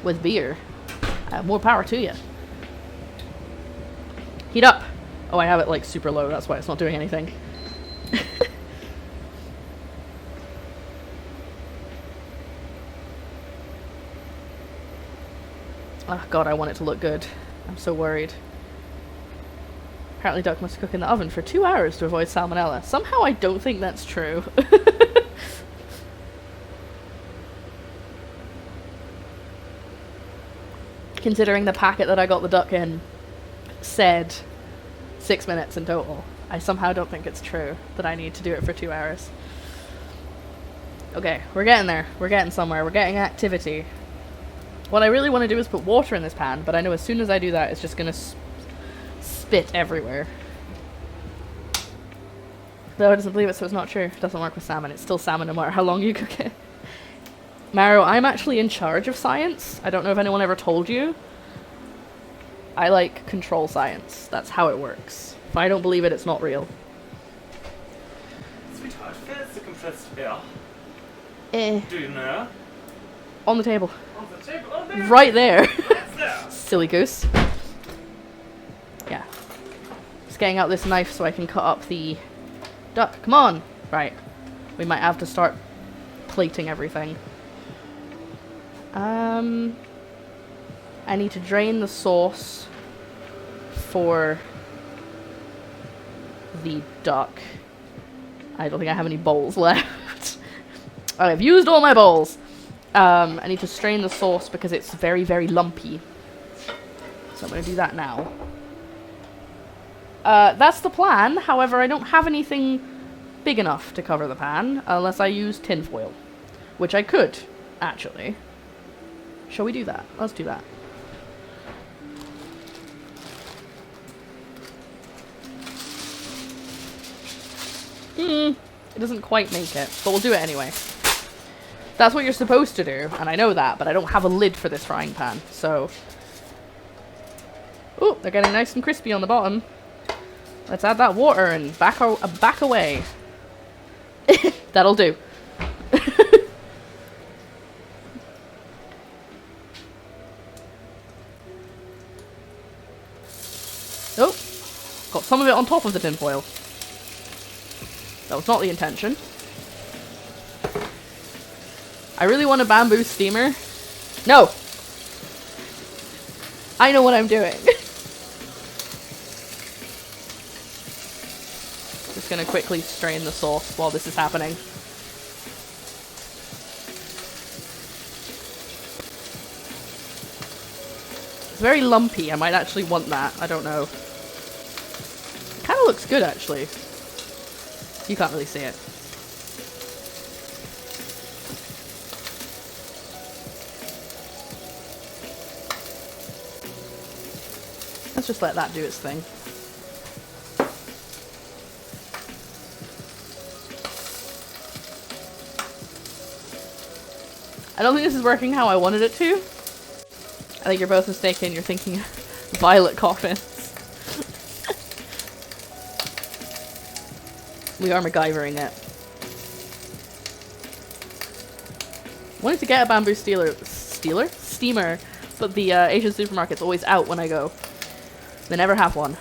with beer, more power to you. Heat up! Oh, I have it like super low, that's why it's not doing anything. Oh god, I want it to look good. I'm so worried. Apparently duck must cook in the oven for 2 hours to avoid salmonella. Somehow I don't think that's true. Considering the packet that I got the duck in said 6 minutes in total. I somehow don't think it's true that I need to do it for 2 hours. Okay, we're getting there. We're getting somewhere. We're getting activity. What I really want to do is put water in this pan, but I know as soon as I do that, it's just going to spit everywhere. Though it doesn't believe it, so it's not true. It doesn't work with salmon. It's still salmon no matter how long you cook it. Maro, I'm actually in charge of science. I don't know if anyone ever told you. I like control science. That's how it works. If I don't believe it, it's not real. Sweetheart, where's the compressed air? Eh. Do you know? On the table. On the table? Oh, there. Right there. Right there. Silly goose. Yeah. Just getting out this knife so I can cut up the duck. Come on! Right. We might have to start plating everything. I need to drain the sauce for the duck. I don't think I have any bowls left. I've used all my bowls. I need to strain the sauce because it's very, very lumpy. So I'm going to do that now. That's the plan. However, I don't have anything big enough to cover the pan unless I use tin foil. Which I could, actually. Shall we do that? Let's do that. It doesn't quite make it, but we'll do it anyway. That's what you're supposed to do, and I know that, but I don't have a lid for this frying pan, so... Ooh, they're getting nice and crispy on the bottom. Let's add that water and back away. That'll do. Oh, got some of it on top of the tin foil. That was not the intention. I really want a bamboo steamer. No! I know what I'm doing. Just gonna quickly strain the sauce while this is happening. It's very lumpy. I might actually want that. I don't know. It kind of looks good, actually. You can't really see it. Let's just let that do its thing. I don't think this is working how I wanted it to. I think you're both mistaken. You're thinking violet coffins. We are MacGyvering it. Wanted to get a bamboo steamer, but the Asian supermarket's always out when I go. They never have one.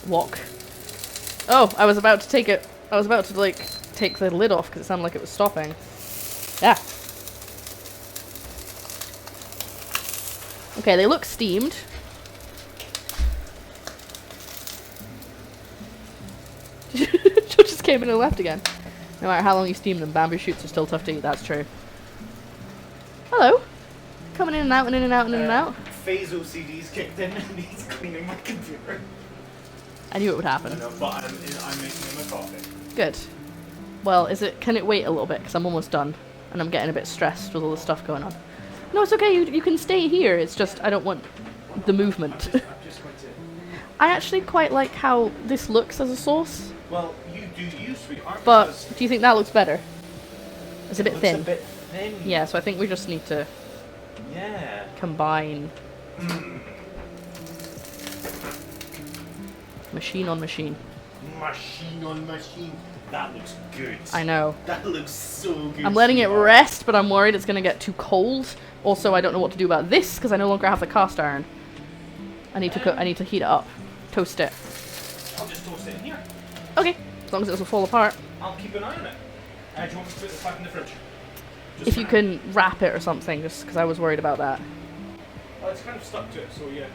Walk. Oh, I was about to take it. I was about to, like, take the lid off because it sounded like it was stopping. Yeah. Okay, they look steamed. Just came in and left again. No matter how long you steam them, bamboo shoots are still tough to eat, that's true. Hello. Coming in and out and in and out and in and out. Phase OCD's kicked in and he's cleaning my computer. I knew it would happen. I know, but I'm making him a coffee. Good. Well, can it wait a little bit? Because I'm almost done. And I'm getting a bit stressed with all the stuff going on. No, it's okay. You can stay here. It's just I don't want the movement. I'm just going to... I actually quite like how this looks as a sauce. Well, you do, sweetheart. But do you think that looks better? It's a bit thin. It's a bit thin. Yeah, so I think we just need to combine. Machine on machine. Machine on machine. That looks good. I know. That looks so good. I'm letting it sweetheart. rest, but I'm worried it's going to get too cold. Also, I don't know what to do about this because I no longer have the cast iron. I need to cook. I need to heat it up, toast it. I'll just toast it in here. Okay, as long as it doesn't fall apart. I'll keep an eye on it. Do you want me to put this back in the fridge? Just If you can wrap it or something, just because I was worried about that. Oh, it's kind of stuck to it, so yeah.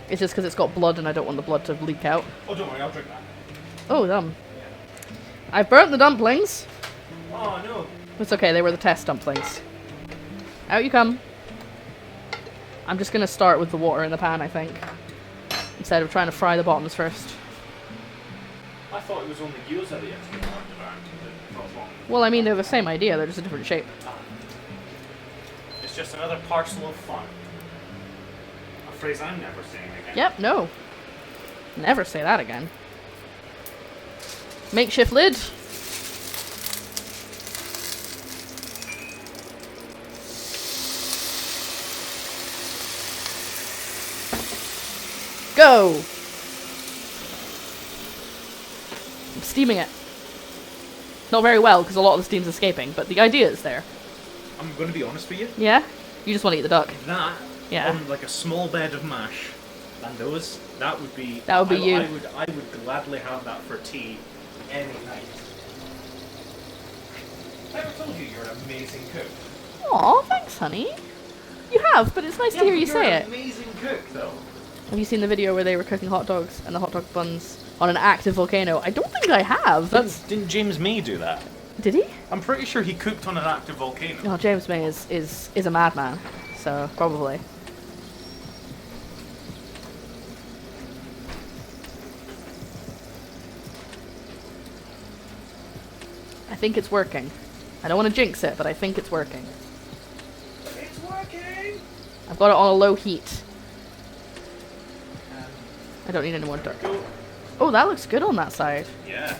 It's just because it's got blood and I don't want the blood to leak out. Oh, don't worry, I'll drink that. Oh, yum. I've burnt the dumplings. Oh, no. It's okay, they were the test dumplings. Out you come. I'm just going to start with the water in the pan, I think. Instead of trying to fry the bottoms first. I thought it was only gyoza that you had to get on the back. Well, I mean, they're the same idea, they're just a different shape. It's just another parcel of fun. A phrase I'm never saying again. Yep, no. Never say that again. Makeshift lid. Go! I'm steaming it. Not very well, because a lot of the steam's escaping, but the idea is there. I'm going to be honest with you. Yeah? You just want to eat the duck. That, Yeah. on like a small bed of mash, and those, that would be... That would be you. I would gladly have that for tea any night. I ever told you you're an amazing cook? Aw, thanks, honey. You have, but it's nice to hear you say You're it. an amazing cook, though. Have you seen the video where they were cooking hot dogs and the hot dog buns on an active volcano? I don't think I have. Didn't James May do that? Did he? I'm pretty sure he cooked on an active volcano. Oh, James May is a madman, so probably. I think it's working. I don't want to jinx it, but I think it's working. It's working! I've got it on a low heat. I don't need any more dirt. Go. Oh, that looks good on that side. Yeah.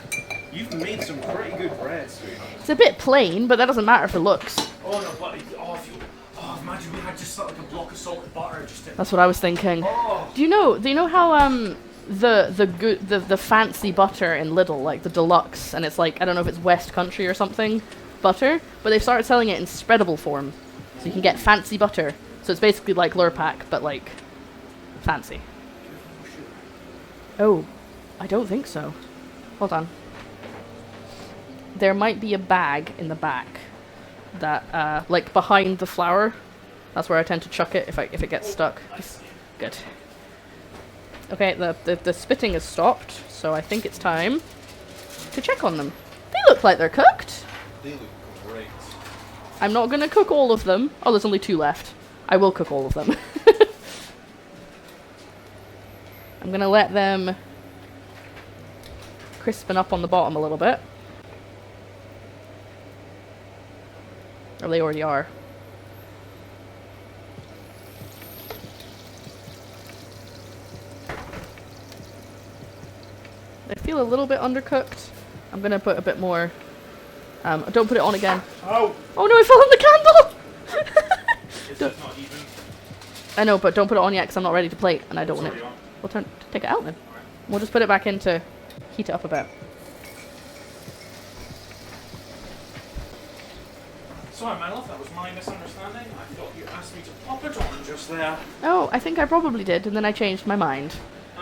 You've made some pretty good bread, sweetheart. It's a bit plain, but that doesn't matter for looks. Oh no, buddy. Imagine we had just like a block of salted butter just in. That's what I was thinking. Oh. Do you know how the fancy butter in Lidl, like the deluxe, and it's like, I don't know if it's West Country or something, butter, but they've started selling it in spreadable form. So you can get fancy butter. So it's basically like Lurpak, but like fancy. Oh, I don't think so. Hold on. There might be a bag in the back that, like behind the flour. That's where I tend to chuck it if it gets stuck. Good. Okay, the spitting has stopped, so I think it's time to check on them. They look like they're cooked. They look great. I'm not gonna cook all of them. Oh, there's only 2 left. I will cook all of them. I'm gonna let them crispen up on the bottom a little bit. Or they already are. They feel a little bit undercooked. I'm gonna put a bit more. Don't put it on again. Oh! Oh no, I fell on the candle! Is that not even? I know, but don't put it on yet because I'm not ready to plate and I don't want it. Sorry, We'll take it out then. We'll just put it back in to heat it up a bit. Sorry, my love, that was my misunderstanding. I thought you asked me to pop it on just there. Oh, I think I probably did, and then I changed my mind.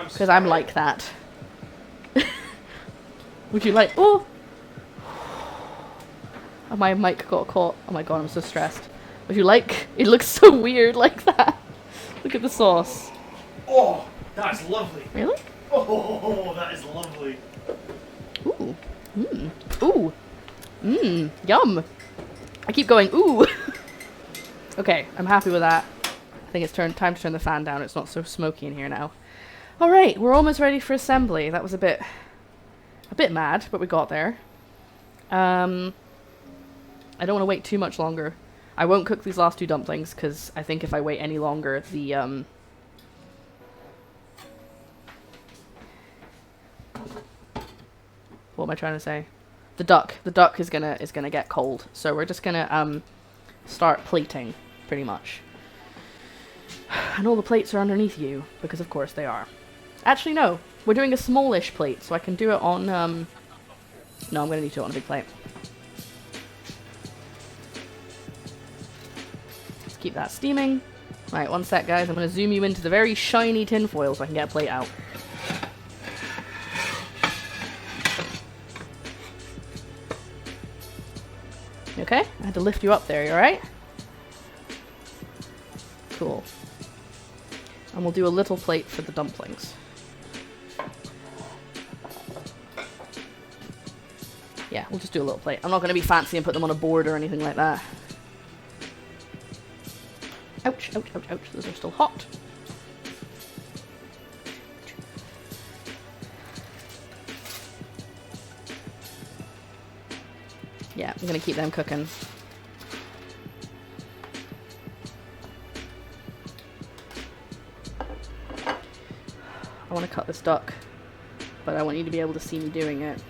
Because I'm I'm like that. Would you like... Oh! Oh, my mic got caught. Oh my god, I'm so stressed. Would you like... It looks so weird like that. Look at the sauce. Oh, that's lovely. Really? Oh, that is lovely. Ooh. Mmm. Ooh. Mmm. Yum. I keep going, ooh. Okay, I'm happy with that. I think it's time to turn the fan down. It's not so smoky in here now. Alright, we're almost ready for assembly. That was a bit mad, but we got there. I don't want to wait too much longer. I won't cook these last 2 dumplings, because I think if I wait any longer, the, what am I trying to say? The duck is gonna get cold. So we're just gonna, start plating, pretty much. And all the plates are underneath you, because of course they are. Actually, no. We're doing a smallish plate, so I can do it on, no, I'm gonna need to do it on a big plate. Let's keep that steaming. Right, one sec, guys. I'm gonna zoom you into the very shiny tinfoil so I can get a plate out. Okay, I had to lift you up there, you alright? Cool. And we'll do a little plate for the dumplings. Yeah, we'll just do a little plate. I'm not going to be fancy and put them on a board or anything like that. Ouch, ouch, ouch, ouch. Those are still hot. Yeah, I'm going to keep them cooking. I want to cut this duck, but I want you to be able to see me doing it.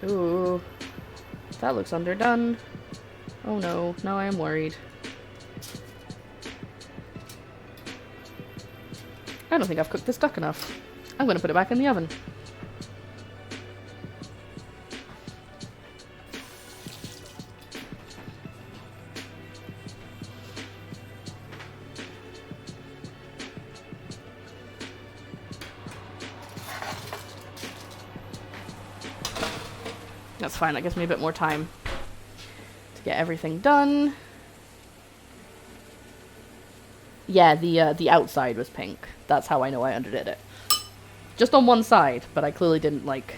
Ooh, that looks underdone. Oh no, now I am worried. I don't think I've cooked this duck enough. I'm going to put it back in the oven. That's fine, that gives me a bit more time to get everything done. Yeah, the outside was pink. That's how I know I underdid it. Just on one side, but I clearly didn't, like,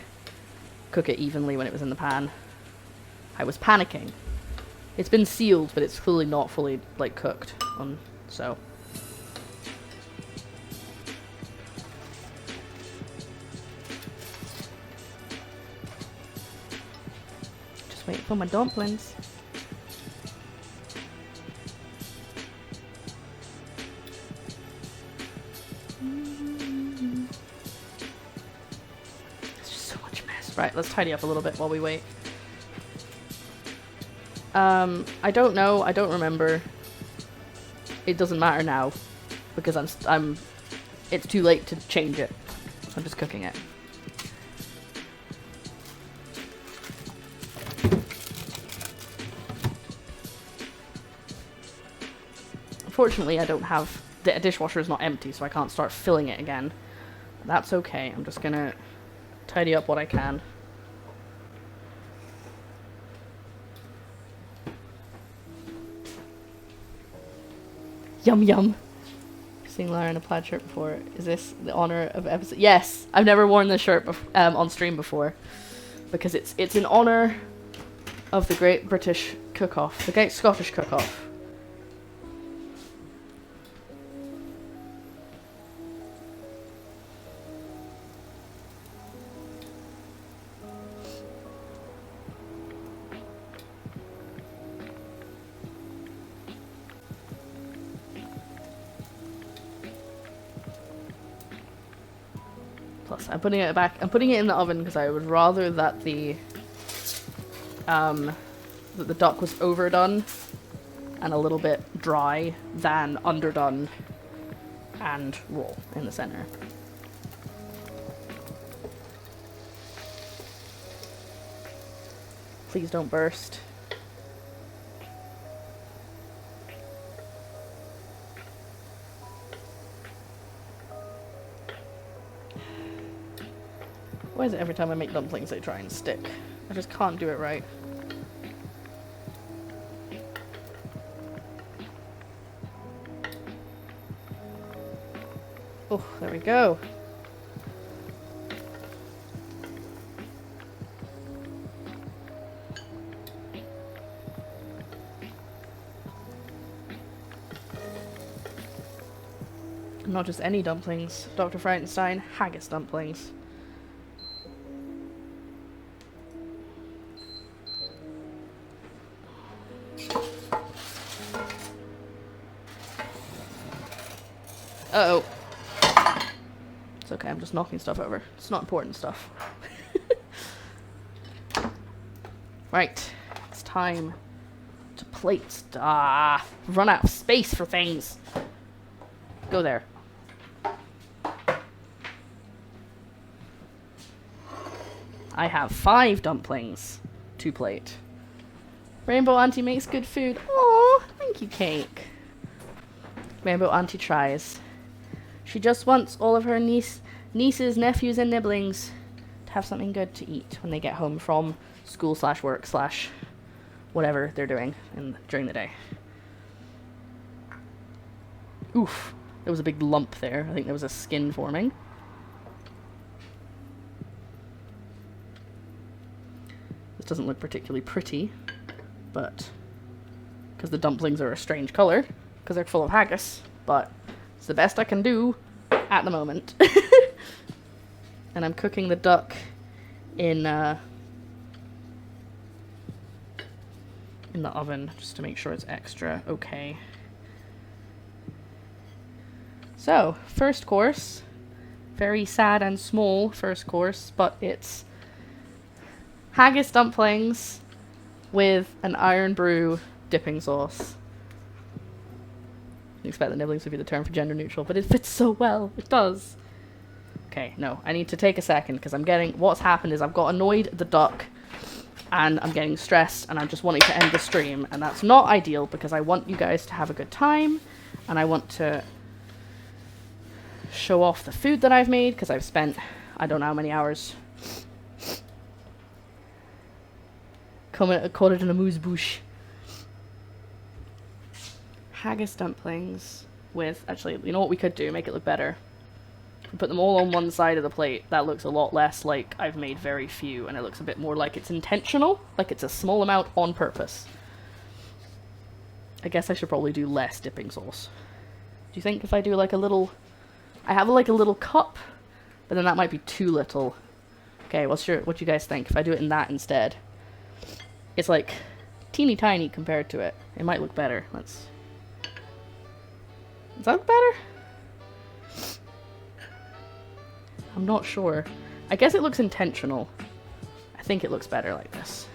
cook it evenly when it was in the pan. I was panicking. It's been sealed, but it's clearly not fully, like, cooked. So... wait for my dumplings. It's just so much mess. Right, let's tidy up a little bit while we wait. I don't know. I don't remember. It doesn't matter now because it's too late to change it. So I'm just cooking it. Unfortunately, I don't have... The dishwasher is not empty, so I can't start filling it again. That's okay. I'm just gonna tidy up what I can. Yum yum. Seeing Lara in a plaid shirt before. Is this the honor of episode? Yes! I've never worn this shirt on stream before. Because it's in honor of the Great British Cook-Off. The Great Scottish Cook-Off. Plus, I'm putting it back. I'm putting it in the oven because I would rather that the duck was overdone and a little bit dry than underdone and raw in the center. Please don't burst. Why is it every time I make dumplings they try and stick? I just can't do it right. Oh, there we go. Not just any dumplings. Dr. Frankenstein, Haggis Dumplings. Uh-oh. It's okay, I'm just knocking stuff over. It's not important stuff. Right. It's time to plate. Run out of space for things. Go there. I have 5 dumplings to plate. Rainbow Auntie makes good food. Oh, thank you, Cake. Rainbow Auntie tries. She just wants all of her nieces, nephews, and nibblings to have something good to eat when they get home from school / work / whatever they're doing during the day. Oof. There was a big lump there. I think there was a skin forming. This doesn't look particularly pretty, but because the dumplings are a strange color, because they're full of haggis, but it's the best I can do at the moment. And I'm cooking the duck in the oven just to make sure it's extra okay. So, first course, very sad and small first course, but it's haggis dumplings with an iron brew dipping sauce. I expect the nibblings would be the term for gender neutral, but it fits so well. It does. Okay, no, I need to take a second because what's happened is I've got annoyed at the duck and I'm getting stressed and I'm just wanting to end the stream, and that's not ideal because I want you guys to have a good time and I want to show off the food that I've made because I've spent I don't know how many hours caught it in a moose bush. Haggis dumplings with, actually, you know what we could do, make it look better? If we put them all on one side of the plate, that looks a lot less like I've made very few, and it looks a bit more like it's intentional, like it's a small amount on purpose. I guess I should probably do less dipping sauce. Do you think if I do like a little, I have like a little cup, but then that might be too little. Okay, what do you guys think if I do it in that instead? It's like teeny tiny compared to it. It might look better. Does that look better? I'm not sure. I guess it looks intentional. I think it looks better like this.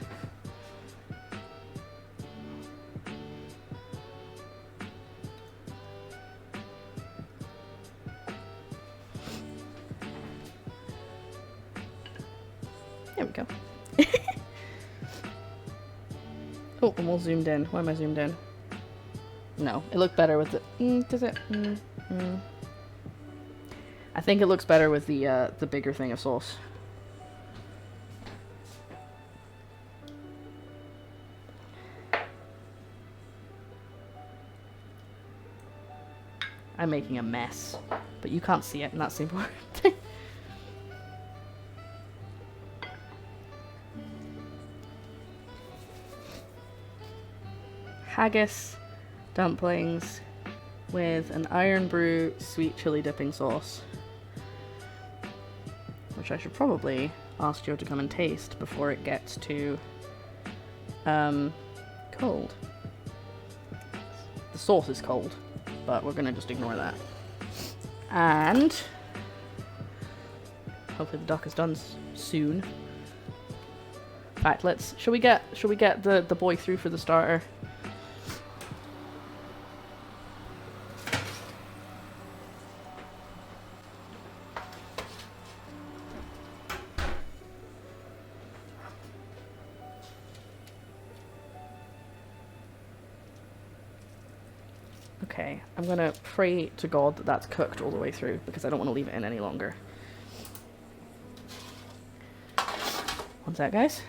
There we go. Oh, I'm all zoomed in. Why am I zoomed in? No, it looked better with the... does it? I think it looks better with the bigger thing of sauce. I'm making a mess, but you can't see it, and that's the important thing. Haggis dumplings with an iron brew sweet chili dipping sauce, which I should probably ask Joe to come and taste before it gets too cold. The sauce is cold, but we're gonna just ignore that. And hopefully the duck is done soon. In fact, shall we get the boy through for the starter? Okay, I'm gonna pray to God that that's cooked all the way through because I don't want to leave it in any longer. One sec, guys.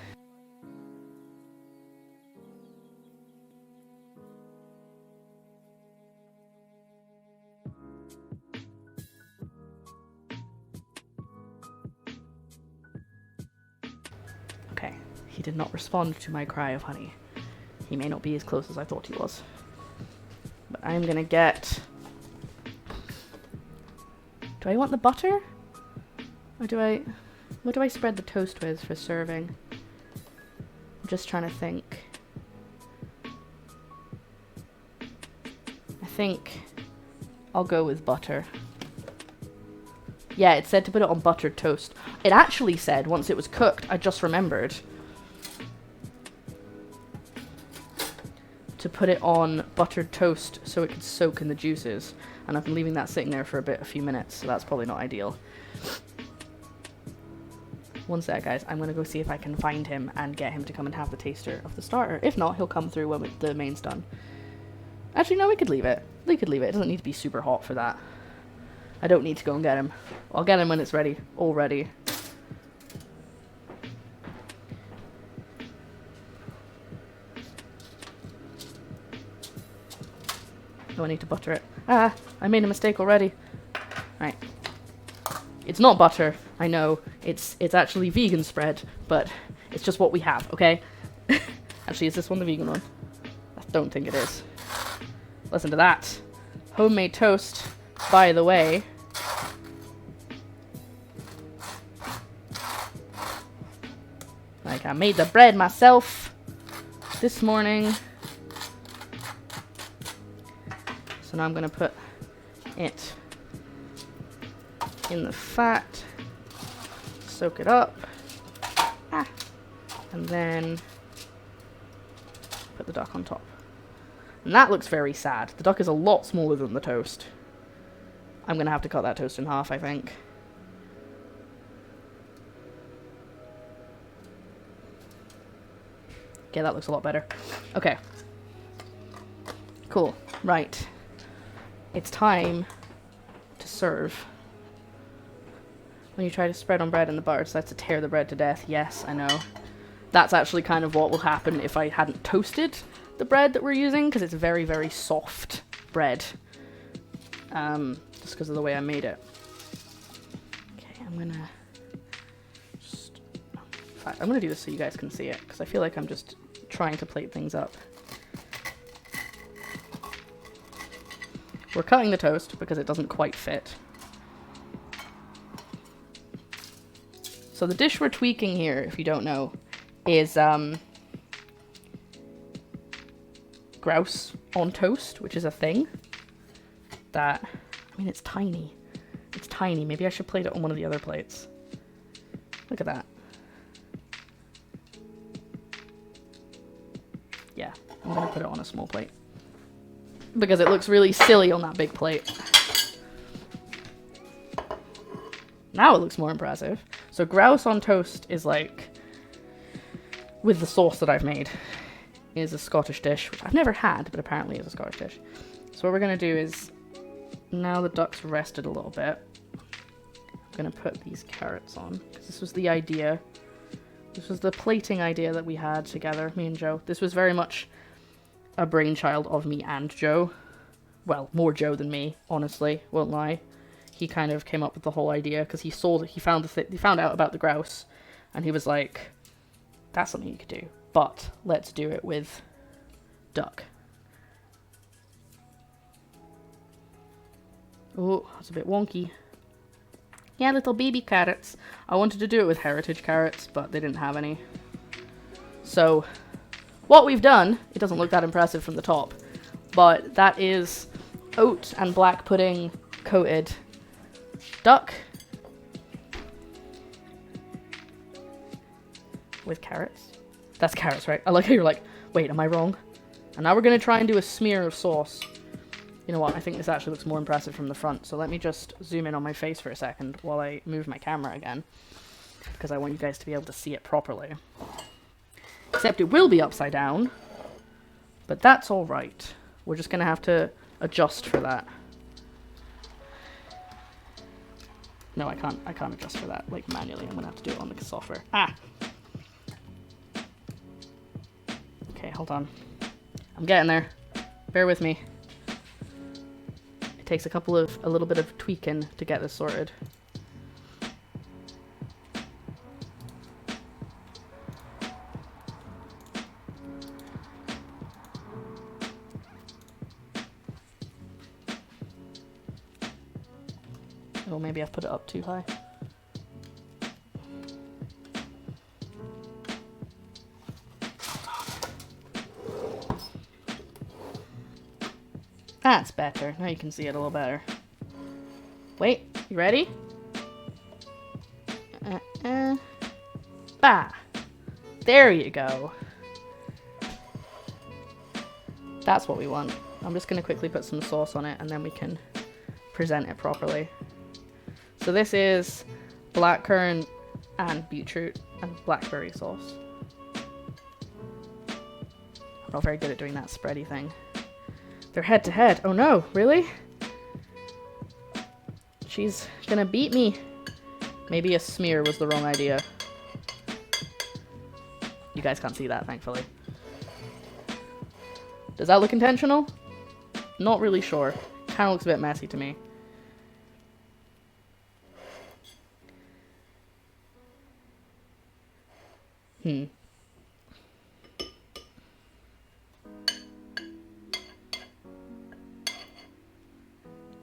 Okay, he did not respond to my cry of honey. He may not be as close as I thought he was. But I'm gonna get... Do I want the butter? Or do I... What do I spread the toast with for serving? I'm just trying to think. I think I'll go with butter. Yeah, it said to put it on buttered toast. It actually said, once it was cooked, I just remembered, to put it on buttered toast so it could soak in the juices. And I've been leaving that sitting there for a few minutes, so that's probably not ideal. One sec, guys. I'm gonna go see if I can find him and get him to come and have the taster of the starter. If not, he'll come through when the main's done. Actually, no, we could leave it. We could leave it. It doesn't need to be super hot for that. I don't need to go and get him. I'll get him when it's ready. All ready. Oh, I need to butter it. Ah, I made a mistake already. Right. It's not butter, I know. It's actually vegan spread, but it's just what we have, okay? Actually, is this one the vegan one? I don't think it is. Listen to that. Homemade toast, by the way. Like, I made the bread myself this morning. So now I'm going to put it in the fat, soak it up, and then put the duck on top. And that looks very sad. The duck is a lot smaller than the toast. I'm going to have to cut that toast in half, I think. Okay, that looks a lot better. Okay. Cool. Right. It's time to serve. When you try to spread on bread and the butter decides to tear the bread to death. Yes, I know. That's actually kind of what will happen if I hadn't toasted the bread that we're using, because it's very, very soft bread. Just because of the way I made it. Okay, I'm gonna just... In fact, I'm gonna do this so you guys can see it, because I feel like I'm just trying to plate things up. We're cutting the toast because it doesn't quite fit. So the dish we're tweaking here, if you don't know, is grouse on toast, which is a thing that, I mean, it's tiny. It's tiny. Maybe I should plate it on one of the other plates. Look at that. Yeah, I'm gonna put it on a small plate because it looks really silly on that big plate. Now it looks more impressive. So grouse on toast is like, with the sauce that I've made, is a Scottish dish, which I've never had, but apparently is a Scottish dish. So what we're going to do is, now the duck's rested a little bit, I'm going to put these carrots on, because this was the idea. This was the plating idea that we had together, me and Joe. This was very much a brainchild of me and Joe. Well, more Joe than me, honestly, won't lie. He kind of came up with the whole idea because he saw that he found out about the grouse, and he was like, "That's something you could do, but let's do it with duck." Oh, that's a bit wonky. Yeah, little baby carrots. I wanted to do it with heritage carrots, but they didn't have any. So, what we've done, it doesn't look that impressive from the top, but that is oat and black pudding coated duck with carrots. That's carrots, right? I like how you're like, wait, am I wrong? And now we're going to try and do a smear of sauce. You know what? I think this actually looks more impressive from the front. So let me just zoom in on my face for a second while I move my camera again, because I want you guys to be able to see it properly. Except it will be upside down, but that's all right. We're just going to have to adjust for that. No, I can't adjust for that, like, manually. I'm gonna have to do it on the software. Ah! Okay, hold on. I'm getting there. Bear with me. It takes a little bit of tweaking to get this sorted. Oh, maybe I've put it up too high. That's better. Now you can see it a little better. Wait, you ready? Bah! There you go. That's what we want. I'm just going to quickly put some sauce on it and then we can present it properly. So this is blackcurrant and beetroot and blackberry sauce. I'm not very good at doing that spready thing. They're head to head. Oh no, really? She's gonna beat me. Maybe a smear was the wrong idea. You guys can't see that, thankfully. Does that look intentional? Not really sure. Kind of looks a bit messy to me.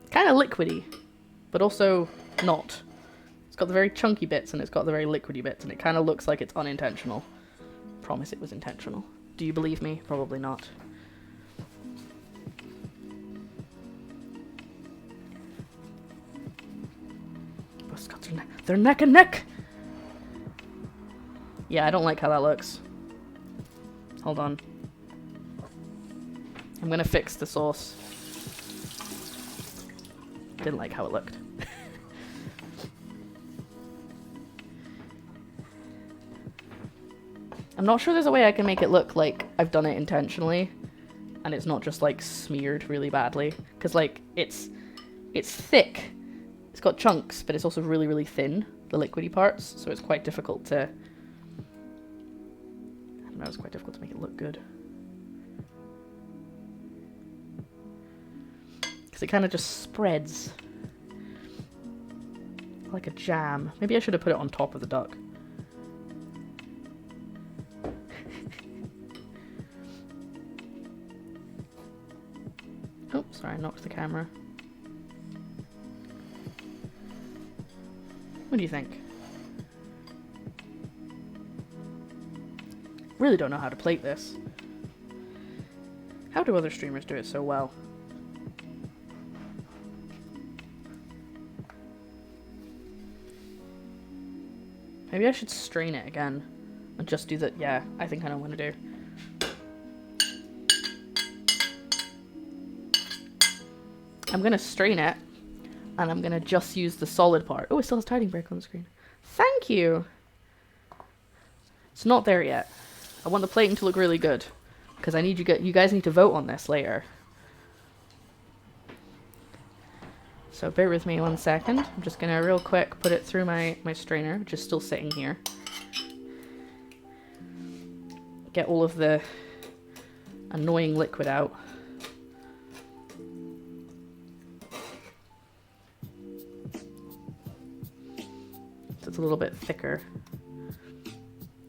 Kind of liquidy, but also not. It's got the very chunky bits and it's got the very liquidy bits, and it kind of looks like it's unintentional. Promise it was intentional. Do you believe me? Probably not. They're neck and neck! Yeah, I don't like how that looks. Hold on. I'm gonna fix the sauce. Didn't like how it looked. I'm not sure there's a way I can make it look like I've done it intentionally and it's not just like smeared really badly, because like it's thick. It's got chunks, but it's also really, really thin, the liquidy parts, so it's quite difficult to... I don't know, it's quite difficult to make it look good. Because it kind of just spreads. Like a jam. Maybe I should have put it on top of the duck. Oh, sorry, I knocked the camera. What do you think? Really don't know how to plate this. How do other streamers do it so well? Maybe I should strain it again and just do that. Yeah, I think I know what to do. I'm gonna strain it. And I'm gonna just use the solid part. Oh, it still has tidying break on the screen. Thank you! It's not there yet. I want the plating to look really good. Because I need you guys need to vote on this later. So bear with me 1 second. I'm just gonna real quick put it through my strainer, which is still sitting here. Get all of the annoying liquid out. It's a little bit thicker.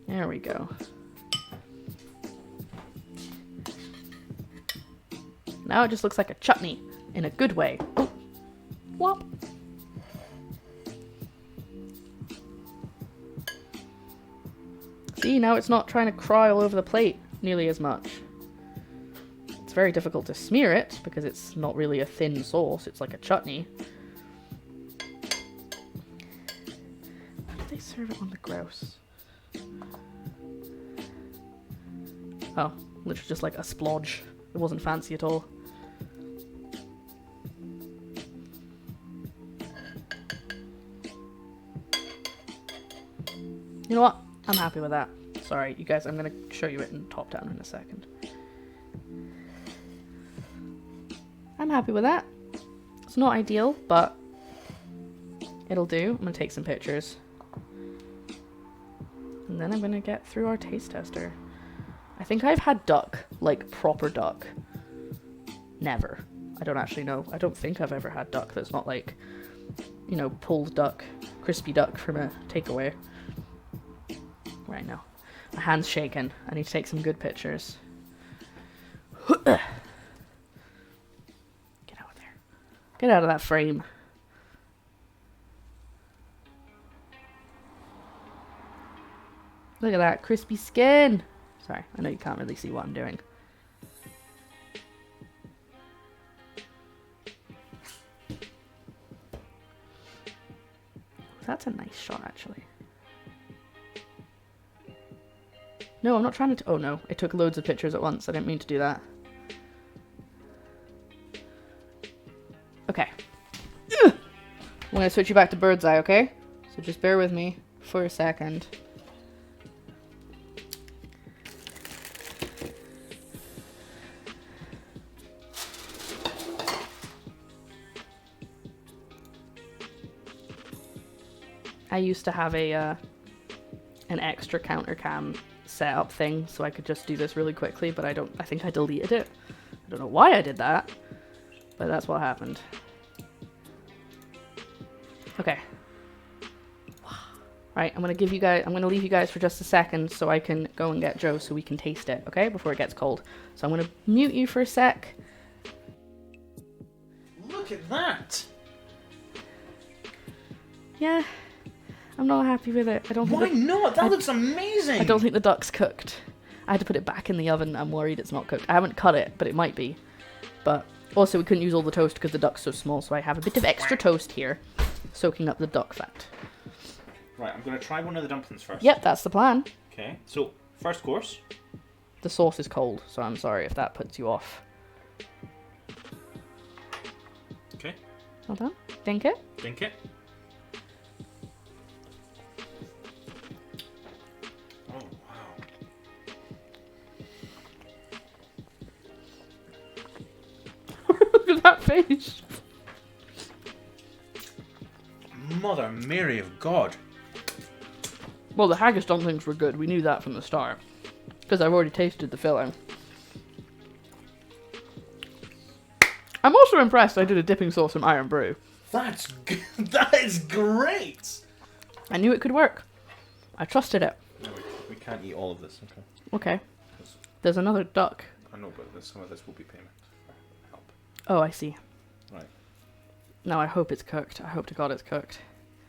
There we go. Now it just looks like a chutney in a good way. Oh. Whop. See, now it's not trying to cry all over the plate nearly as much. It's very difficult to smear it because it's not really a thin sauce, it's like a chutney. Serve it on the grouse. Oh, literally just like a splodge. It wasn't fancy at all. You know what? I'm happy with that. Sorry, you guys, I'm gonna show you it in top down in a second. I'm happy with that. It's not ideal, but it'll do. I'm gonna take some pictures. And then I'm gonna get through our taste tester. I think I've had duck, like proper duck. Never. I don't actually know. I don't think I've ever had duck that's not like, you know, pulled duck, crispy duck from a takeaway. Right now. My hand's shaking. I need to take some good pictures. Get out of there. Get out of that frame. Look at that crispy skin. Sorry, I know you can't really see what I'm doing. That's a nice shot, actually. No, I'm not trying to... Oh, no. I took loads of pictures at once. I didn't mean to do that. Okay. I'm going to switch you back to bird's eye, okay? So just bear with me for a second. I used to have an extra counter cam setup thing, so I could just do this really quickly, but I think I deleted it. I don't know why I did that, but that's what happened. Okay. Right, I'm gonna leave you guys for just a second so I can go and get Joe so we can taste it, okay? Before it gets cold. So I'm gonna mute you for a sec. Look at that! Yeah. I'm not happy with it. I don't think Why not? That looks amazing! I don't think the duck's cooked. I had to put it back in the oven. I'm worried it's not cooked. I haven't cut it, but it might be. But also we couldn't use all the toast because the duck's so small, so I have a bit of extra toast here, soaking up the duck fat. Right, I'm going to try one of the dumplings first. Yep, that's the plan. Okay, so first course. The sauce is cold, so I'm sorry if that puts you off. Okay. Hold on. Think it. Think it. Oh, wow. Look at that face. Mother Mary of God. Well, the haggis dumplings were good. We knew that from the start. Because I've already tasted the filling. I'm also impressed I did a dipping sauce from Iron Brew. That is great! I knew it could work. I trusted it. No, we can't eat all of this, okay? Okay. There's another duck. I know, but some of this will be payment for help. Oh, I see. Right. No, I hope it's cooked. I hope to God it's cooked.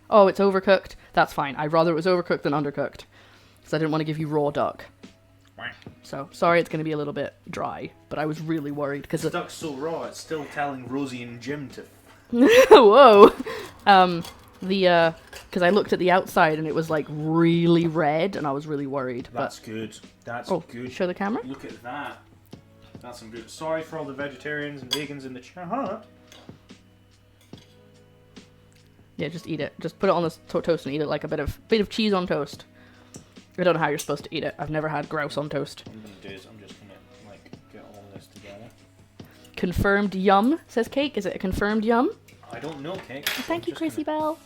Oh, it's overcooked? That's fine. I'd rather it was overcooked than undercooked. Because I didn't want to give you raw duck. So, sorry it's going to be a little bit dry. But I was really worried because... The duck's so raw, it's still telling Rosie and Jim to... Whoa! Because I looked at the outside and it was like really red and I was really worried. That's good. That's Oh, good. show the camera? Look at that. That's some good... Sorry for all the vegetarians and vegans in the chat. Yeah, just eat it. Just put it on the toast and eat it like a bit of cheese on toast. I don't know how you're supposed to eat it. I've never had grouse on toast. What I'm going to do is I'm just going to, like, get all this together. Confirmed yum, says Cake. Is it a confirmed yum? I don't know, Cake. Thank you, Chrissy Bell.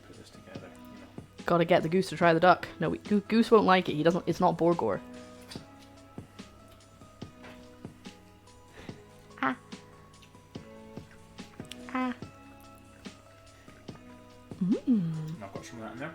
Put this together, you know. Gotta get the goose to try the duck. No, Goose won't like it. He doesn't. It's not Borgor. Ah. Ah. And I've got some of that in there.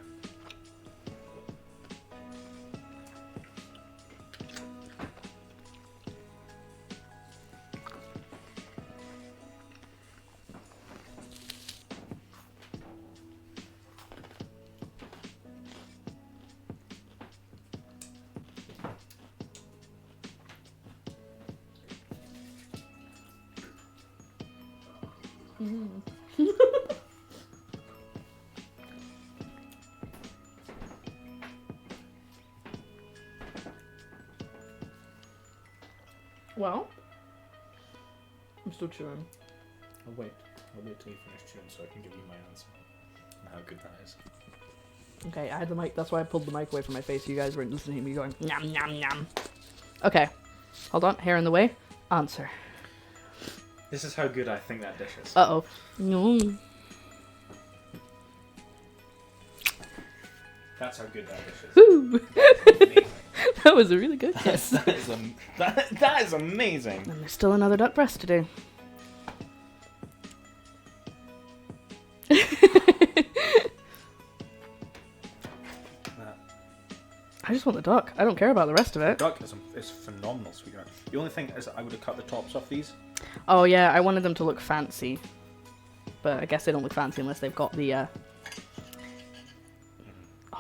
Well, I'm still chewing. I'll wait till you finish chewing so I can give you my answer on how good that is. Okay, I had the mic. That's why I pulled the mic away from my face. You guys weren't listening to me going yum yum yum. Okay, hold on. Hair in the way. Answer. This is how good I think that dish is. Uh oh. No. That's how good that dish is. Woo! Amazing. That was a really good guess. that is amazing. And there's still another duck breast to do. I just want the duck. I don't care about the rest of it. Duck is phenomenal, sweetheart. The only thing is I would have cut the tops off these. Oh yeah, I wanted them to look fancy. But I guess they don't look fancy unless they've got the... Oh,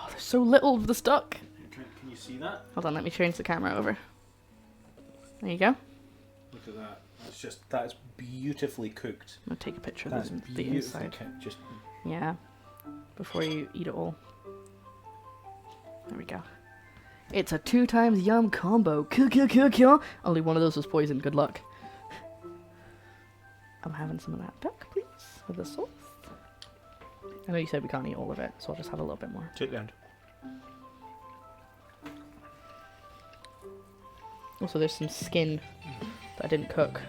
there's so little of the duck. Can you see that? Hold on, let me change the camera over. There you go. Look at that. That is beautifully cooked. I'm going to take a picture That's of the beautifully inside. cooked. Just Yeah. Before you eat it all. There we go. It's a 2x yum combo. Kill, kill, kill, kill. Only one of those was poison. Good luck. I'm having some of that duck, please, with the sauce. I know you said we can't eat all of it, so I'll just have a little bit more. Take the end. Also, there's some skin that I didn't cook,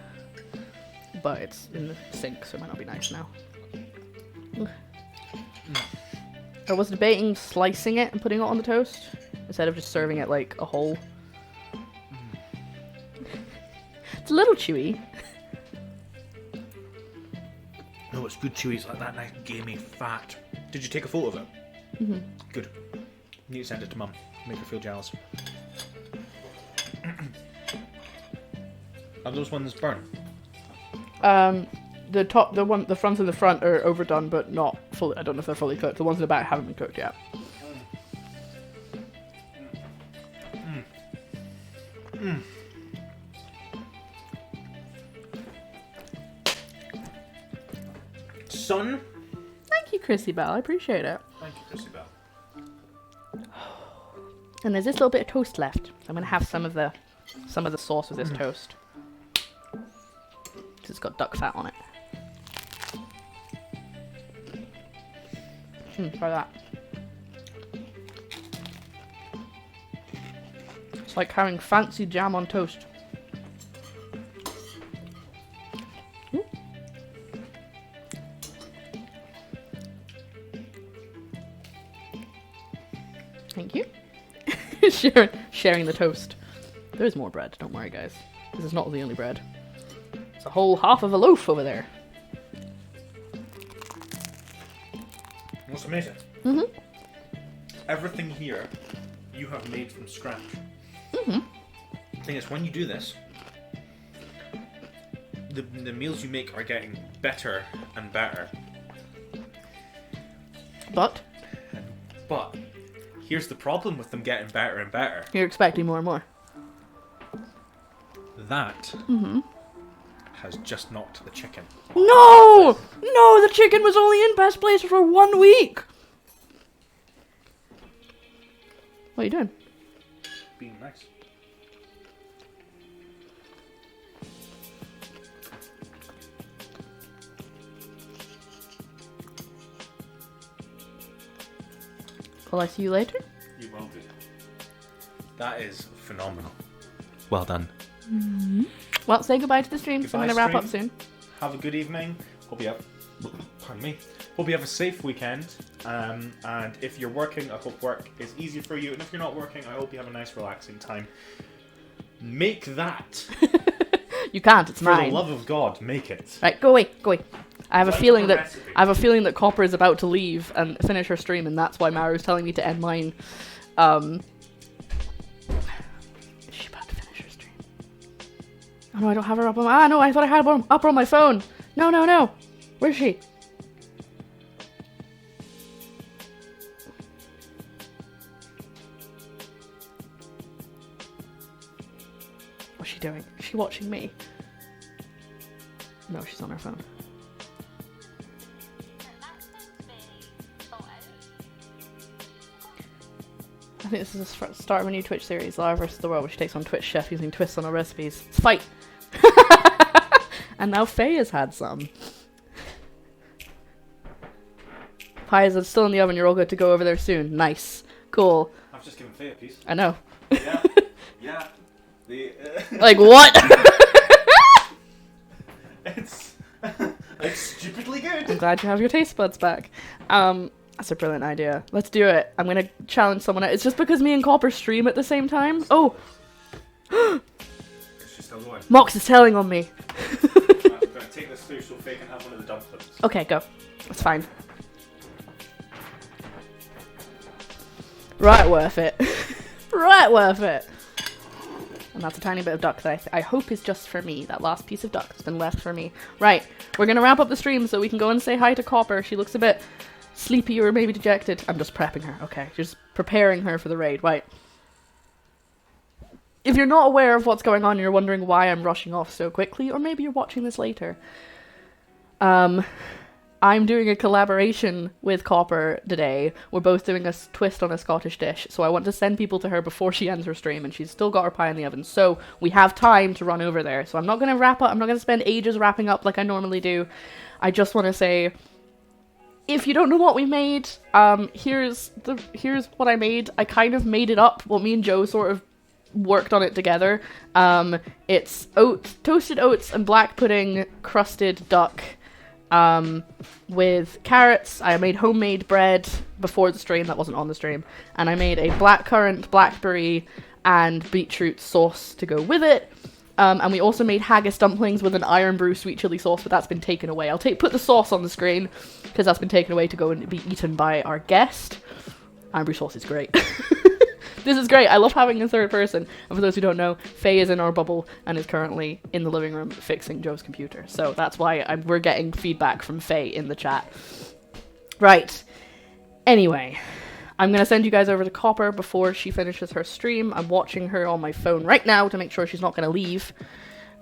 but it's in the sink, so it might not be nice now. I was debating slicing it and putting it on the toast instead of just serving it like a whole. It's a little chewy. No, it's good chewy. It's like that nice gamey fat. Did you take a photo of it? Mm-hmm. Good. You need to send it to Mum. Make her feel jealous. Are those ones burnt? The front and the front are overdone, but not fully. I don't know if they're fully cooked. The ones in the back haven't been cooked yet. Son? Thank you, Chrissy Bell. I appreciate it. Thank you, Chrissy Bell. And there's this little bit of toast left. I'm gonna have some of the sauce with this toast. 'Cause it's got duck fat on it. Try that. It's like having fancy jam on toast. Thank you. Sharing the toast. There's more bread, don't worry guys. This is not the only bread. It's a whole half of a loaf over there. What's amazing? Mm-hmm. Everything here you have made from scratch. Mm-hmm. The thing is, when you do this, the meals you make are getting better and better. But here's the problem with them getting better and better. you're expecting more and more. That has just knocked the chicken. No! No, the chicken was only in best place for 1 week! What are you doing? Being nice. Will I see you later? You will be. That is phenomenal. Well done. Well, say goodbye to the stream, because I'm Goodbye, going to wrap up stream. soon. Have a good evening. Hope you have. Pardon me. Hope you have a safe weekend. And if you're working, I hope work is easy for you. And if you're not working, I hope you have a nice, relaxing time. Make that. You can't, it's For mine. the love of God, make it. Right, go away, go away. I have a Like feeling a that recipe. Copper is about to leave and finish her stream, and that's why Maru's telling me to end mine. Is she about to finish her stream? Oh no, I don't have her up on my... no, I thought I had her up on my phone. No, no, no. Where's she? What's she doing? Is she watching me? No, she's on her phone. I think this is the start of a new Twitch series, Lara vs. the World, which takes on Twitch chef using twists on our recipes. Let's fight! And now Faye has had some. Pies are still in the oven, you're all good to go over there soon. Nice. Cool. I've just given Faye a piece. I know. Yeah. Yeah. Like, what? It's stupidly good. I'm glad you have your taste buds back. That's a brilliant idea. Let's do it. I'm gonna challenge someone out. It's just because me and Copper stream at the same time. Oh! She's still going. Mox is telling on me. I'm going to take this through so Faye can have one of the dumplings. Okay, go. That's fine. Right worth it. Right worth it. And that's a tiny bit of duck that I hope is just for me. That last piece of duck that's been left for me. Right, we're going to wrap up the stream so we can go and say hi to Copper. She looks a bit sleepy or maybe dejected. I'm just prepping her. Okay, just preparing her for the raid. Right. If you're not aware of what's going on and you're wondering why I'm rushing off so quickly, or maybe you're watching this later, I'm doing a collaboration with Copper today. We're both doing a twist on a Scottish dish, so I want to send people to her before she ends her stream, and she's still got her pie in the oven, so we have time to run over there. So I'm not going to wrap up, I'm not going to spend ages wrapping up like I normally do. I just want to say if you don't know what we made, here's what I made. I kind of made it up. Well, me and Joe sort of worked on it together. It's toasted oats and black pudding crusted duck with carrots. I made homemade bread before the stream, that wasn't on the stream, and I made a blackcurrant, blackberry, and beetroot sauce to go with it. And we also made haggis dumplings with an iron brew sweet chili sauce, but that's been taken away. I'll put the sauce on the screen because that's been taken away to go and be eaten by our guest. Iron brew sauce is great. This is great. I love having a third person. And for those who don't know, Faye is in our bubble and is currently in the living room fixing Joe's computer. So that's why we're getting feedback from Faye in the chat. Right. Anyway, I'm going to send you guys over to Copper before she finishes her stream. I'm watching her on my phone right now to make sure she's not going to leave.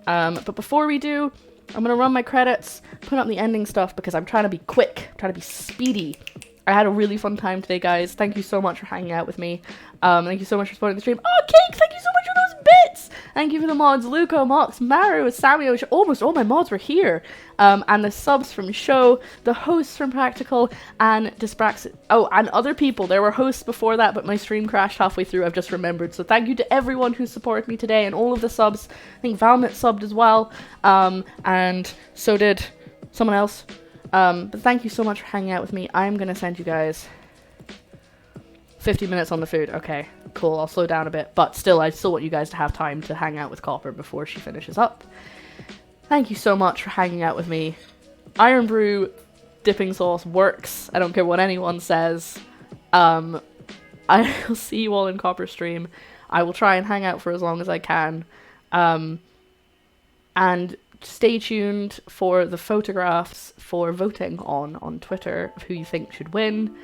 But before we do, I'm going to run my credits, put up the ending stuff because I'm trying to be quick, I'm trying to be speedy. I had a really fun time today, guys. Thank you so much for hanging out with me. Thank you so much for supporting the stream. Oh, Cake, thank you so much for those bits! Thank you for the mods. Luco, Mox, Maru, Samuel, almost all my mods were here. And the subs from Show, the hosts from Practical, and Dyspraxis. Oh, and other people. There were hosts before that, but my stream crashed halfway through. I've just remembered. So thank you to everyone who supported me today and all of the subs. I think Valmit subbed as well. And so did someone else. But thank you so much for hanging out with me. I'm gonna send you guys 50 minutes on the food. Okay, cool. I'll slow down a bit. But still, I still want you guys to have time to hang out with Copper before she finishes up. Thank you so much for hanging out with me. Iron Brew dipping sauce works. I don't care what anyone says. I'll see you all in Copper stream. I will try and hang out for as long as I can. And stay tuned for the photographs for voting on Twitter of who you think should win.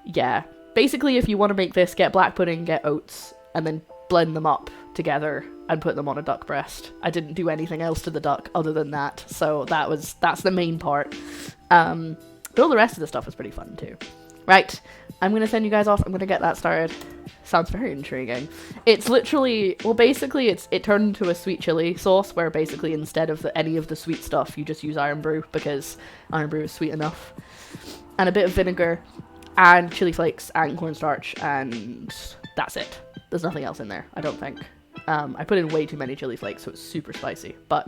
Yeah. Basically, if you want to make this, get black pudding, get oats, and then blend them up together and put them on a duck breast. I didn't do anything else to the duck other than that, so that's the main part. But all the rest of the stuff is pretty fun too. Right, I'm going to send you guys off. I'm going to get that started. Sounds very intriguing. It's literally, well, basically it turned into a sweet chili sauce where basically instead of any of the sweet stuff, you just use iron brew because iron brew is sweet enough. And a bit of vinegar and chili flakes and cornstarch, and that's it. There's nothing else in there, I don't think. I put in way too many chili flakes, so it's super spicy, but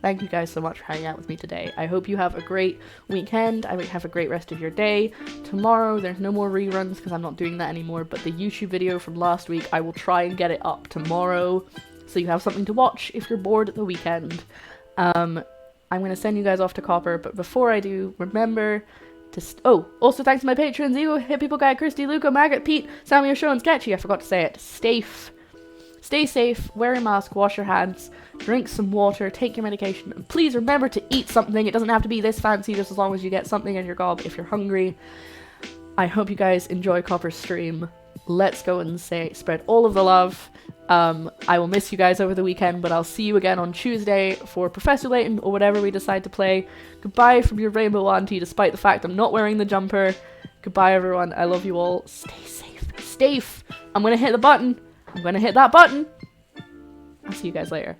thank you guys so much for hanging out with me today. I hope you have a great weekend. I hope you have a great rest of your day. Tomorrow, there's no more reruns because I'm not doing that anymore, but the YouTube video from last week, I will try and get it up tomorrow so you have something to watch if you're bored at the weekend. I'm going to send you guys off to Copper, but before I do, remember to... also thanks to my patrons, Ego, Hit People Guy, Christy, Luca, Margaret, Pete, Samuel, Show, and Sketchy. I forgot to say it. Stay safe, wear a mask, wash your hands, drink some water, take your medication, and please remember to eat something. It doesn't have to be this fancy, just as long as you get something in your gob if you're hungry. I hope you guys enjoy Copper's stream. Let's go and spread all of the love. I will miss you guys over the weekend, but I'll see you again on Tuesday for Professor Layton or whatever we decide to play. Goodbye from your rainbow auntie, despite the fact I'm not wearing the jumper. Goodbye, everyone. I love you all. Stay safe. Safe. I'm gonna hit the button. I'm gonna hit that button. I'll see you guys later.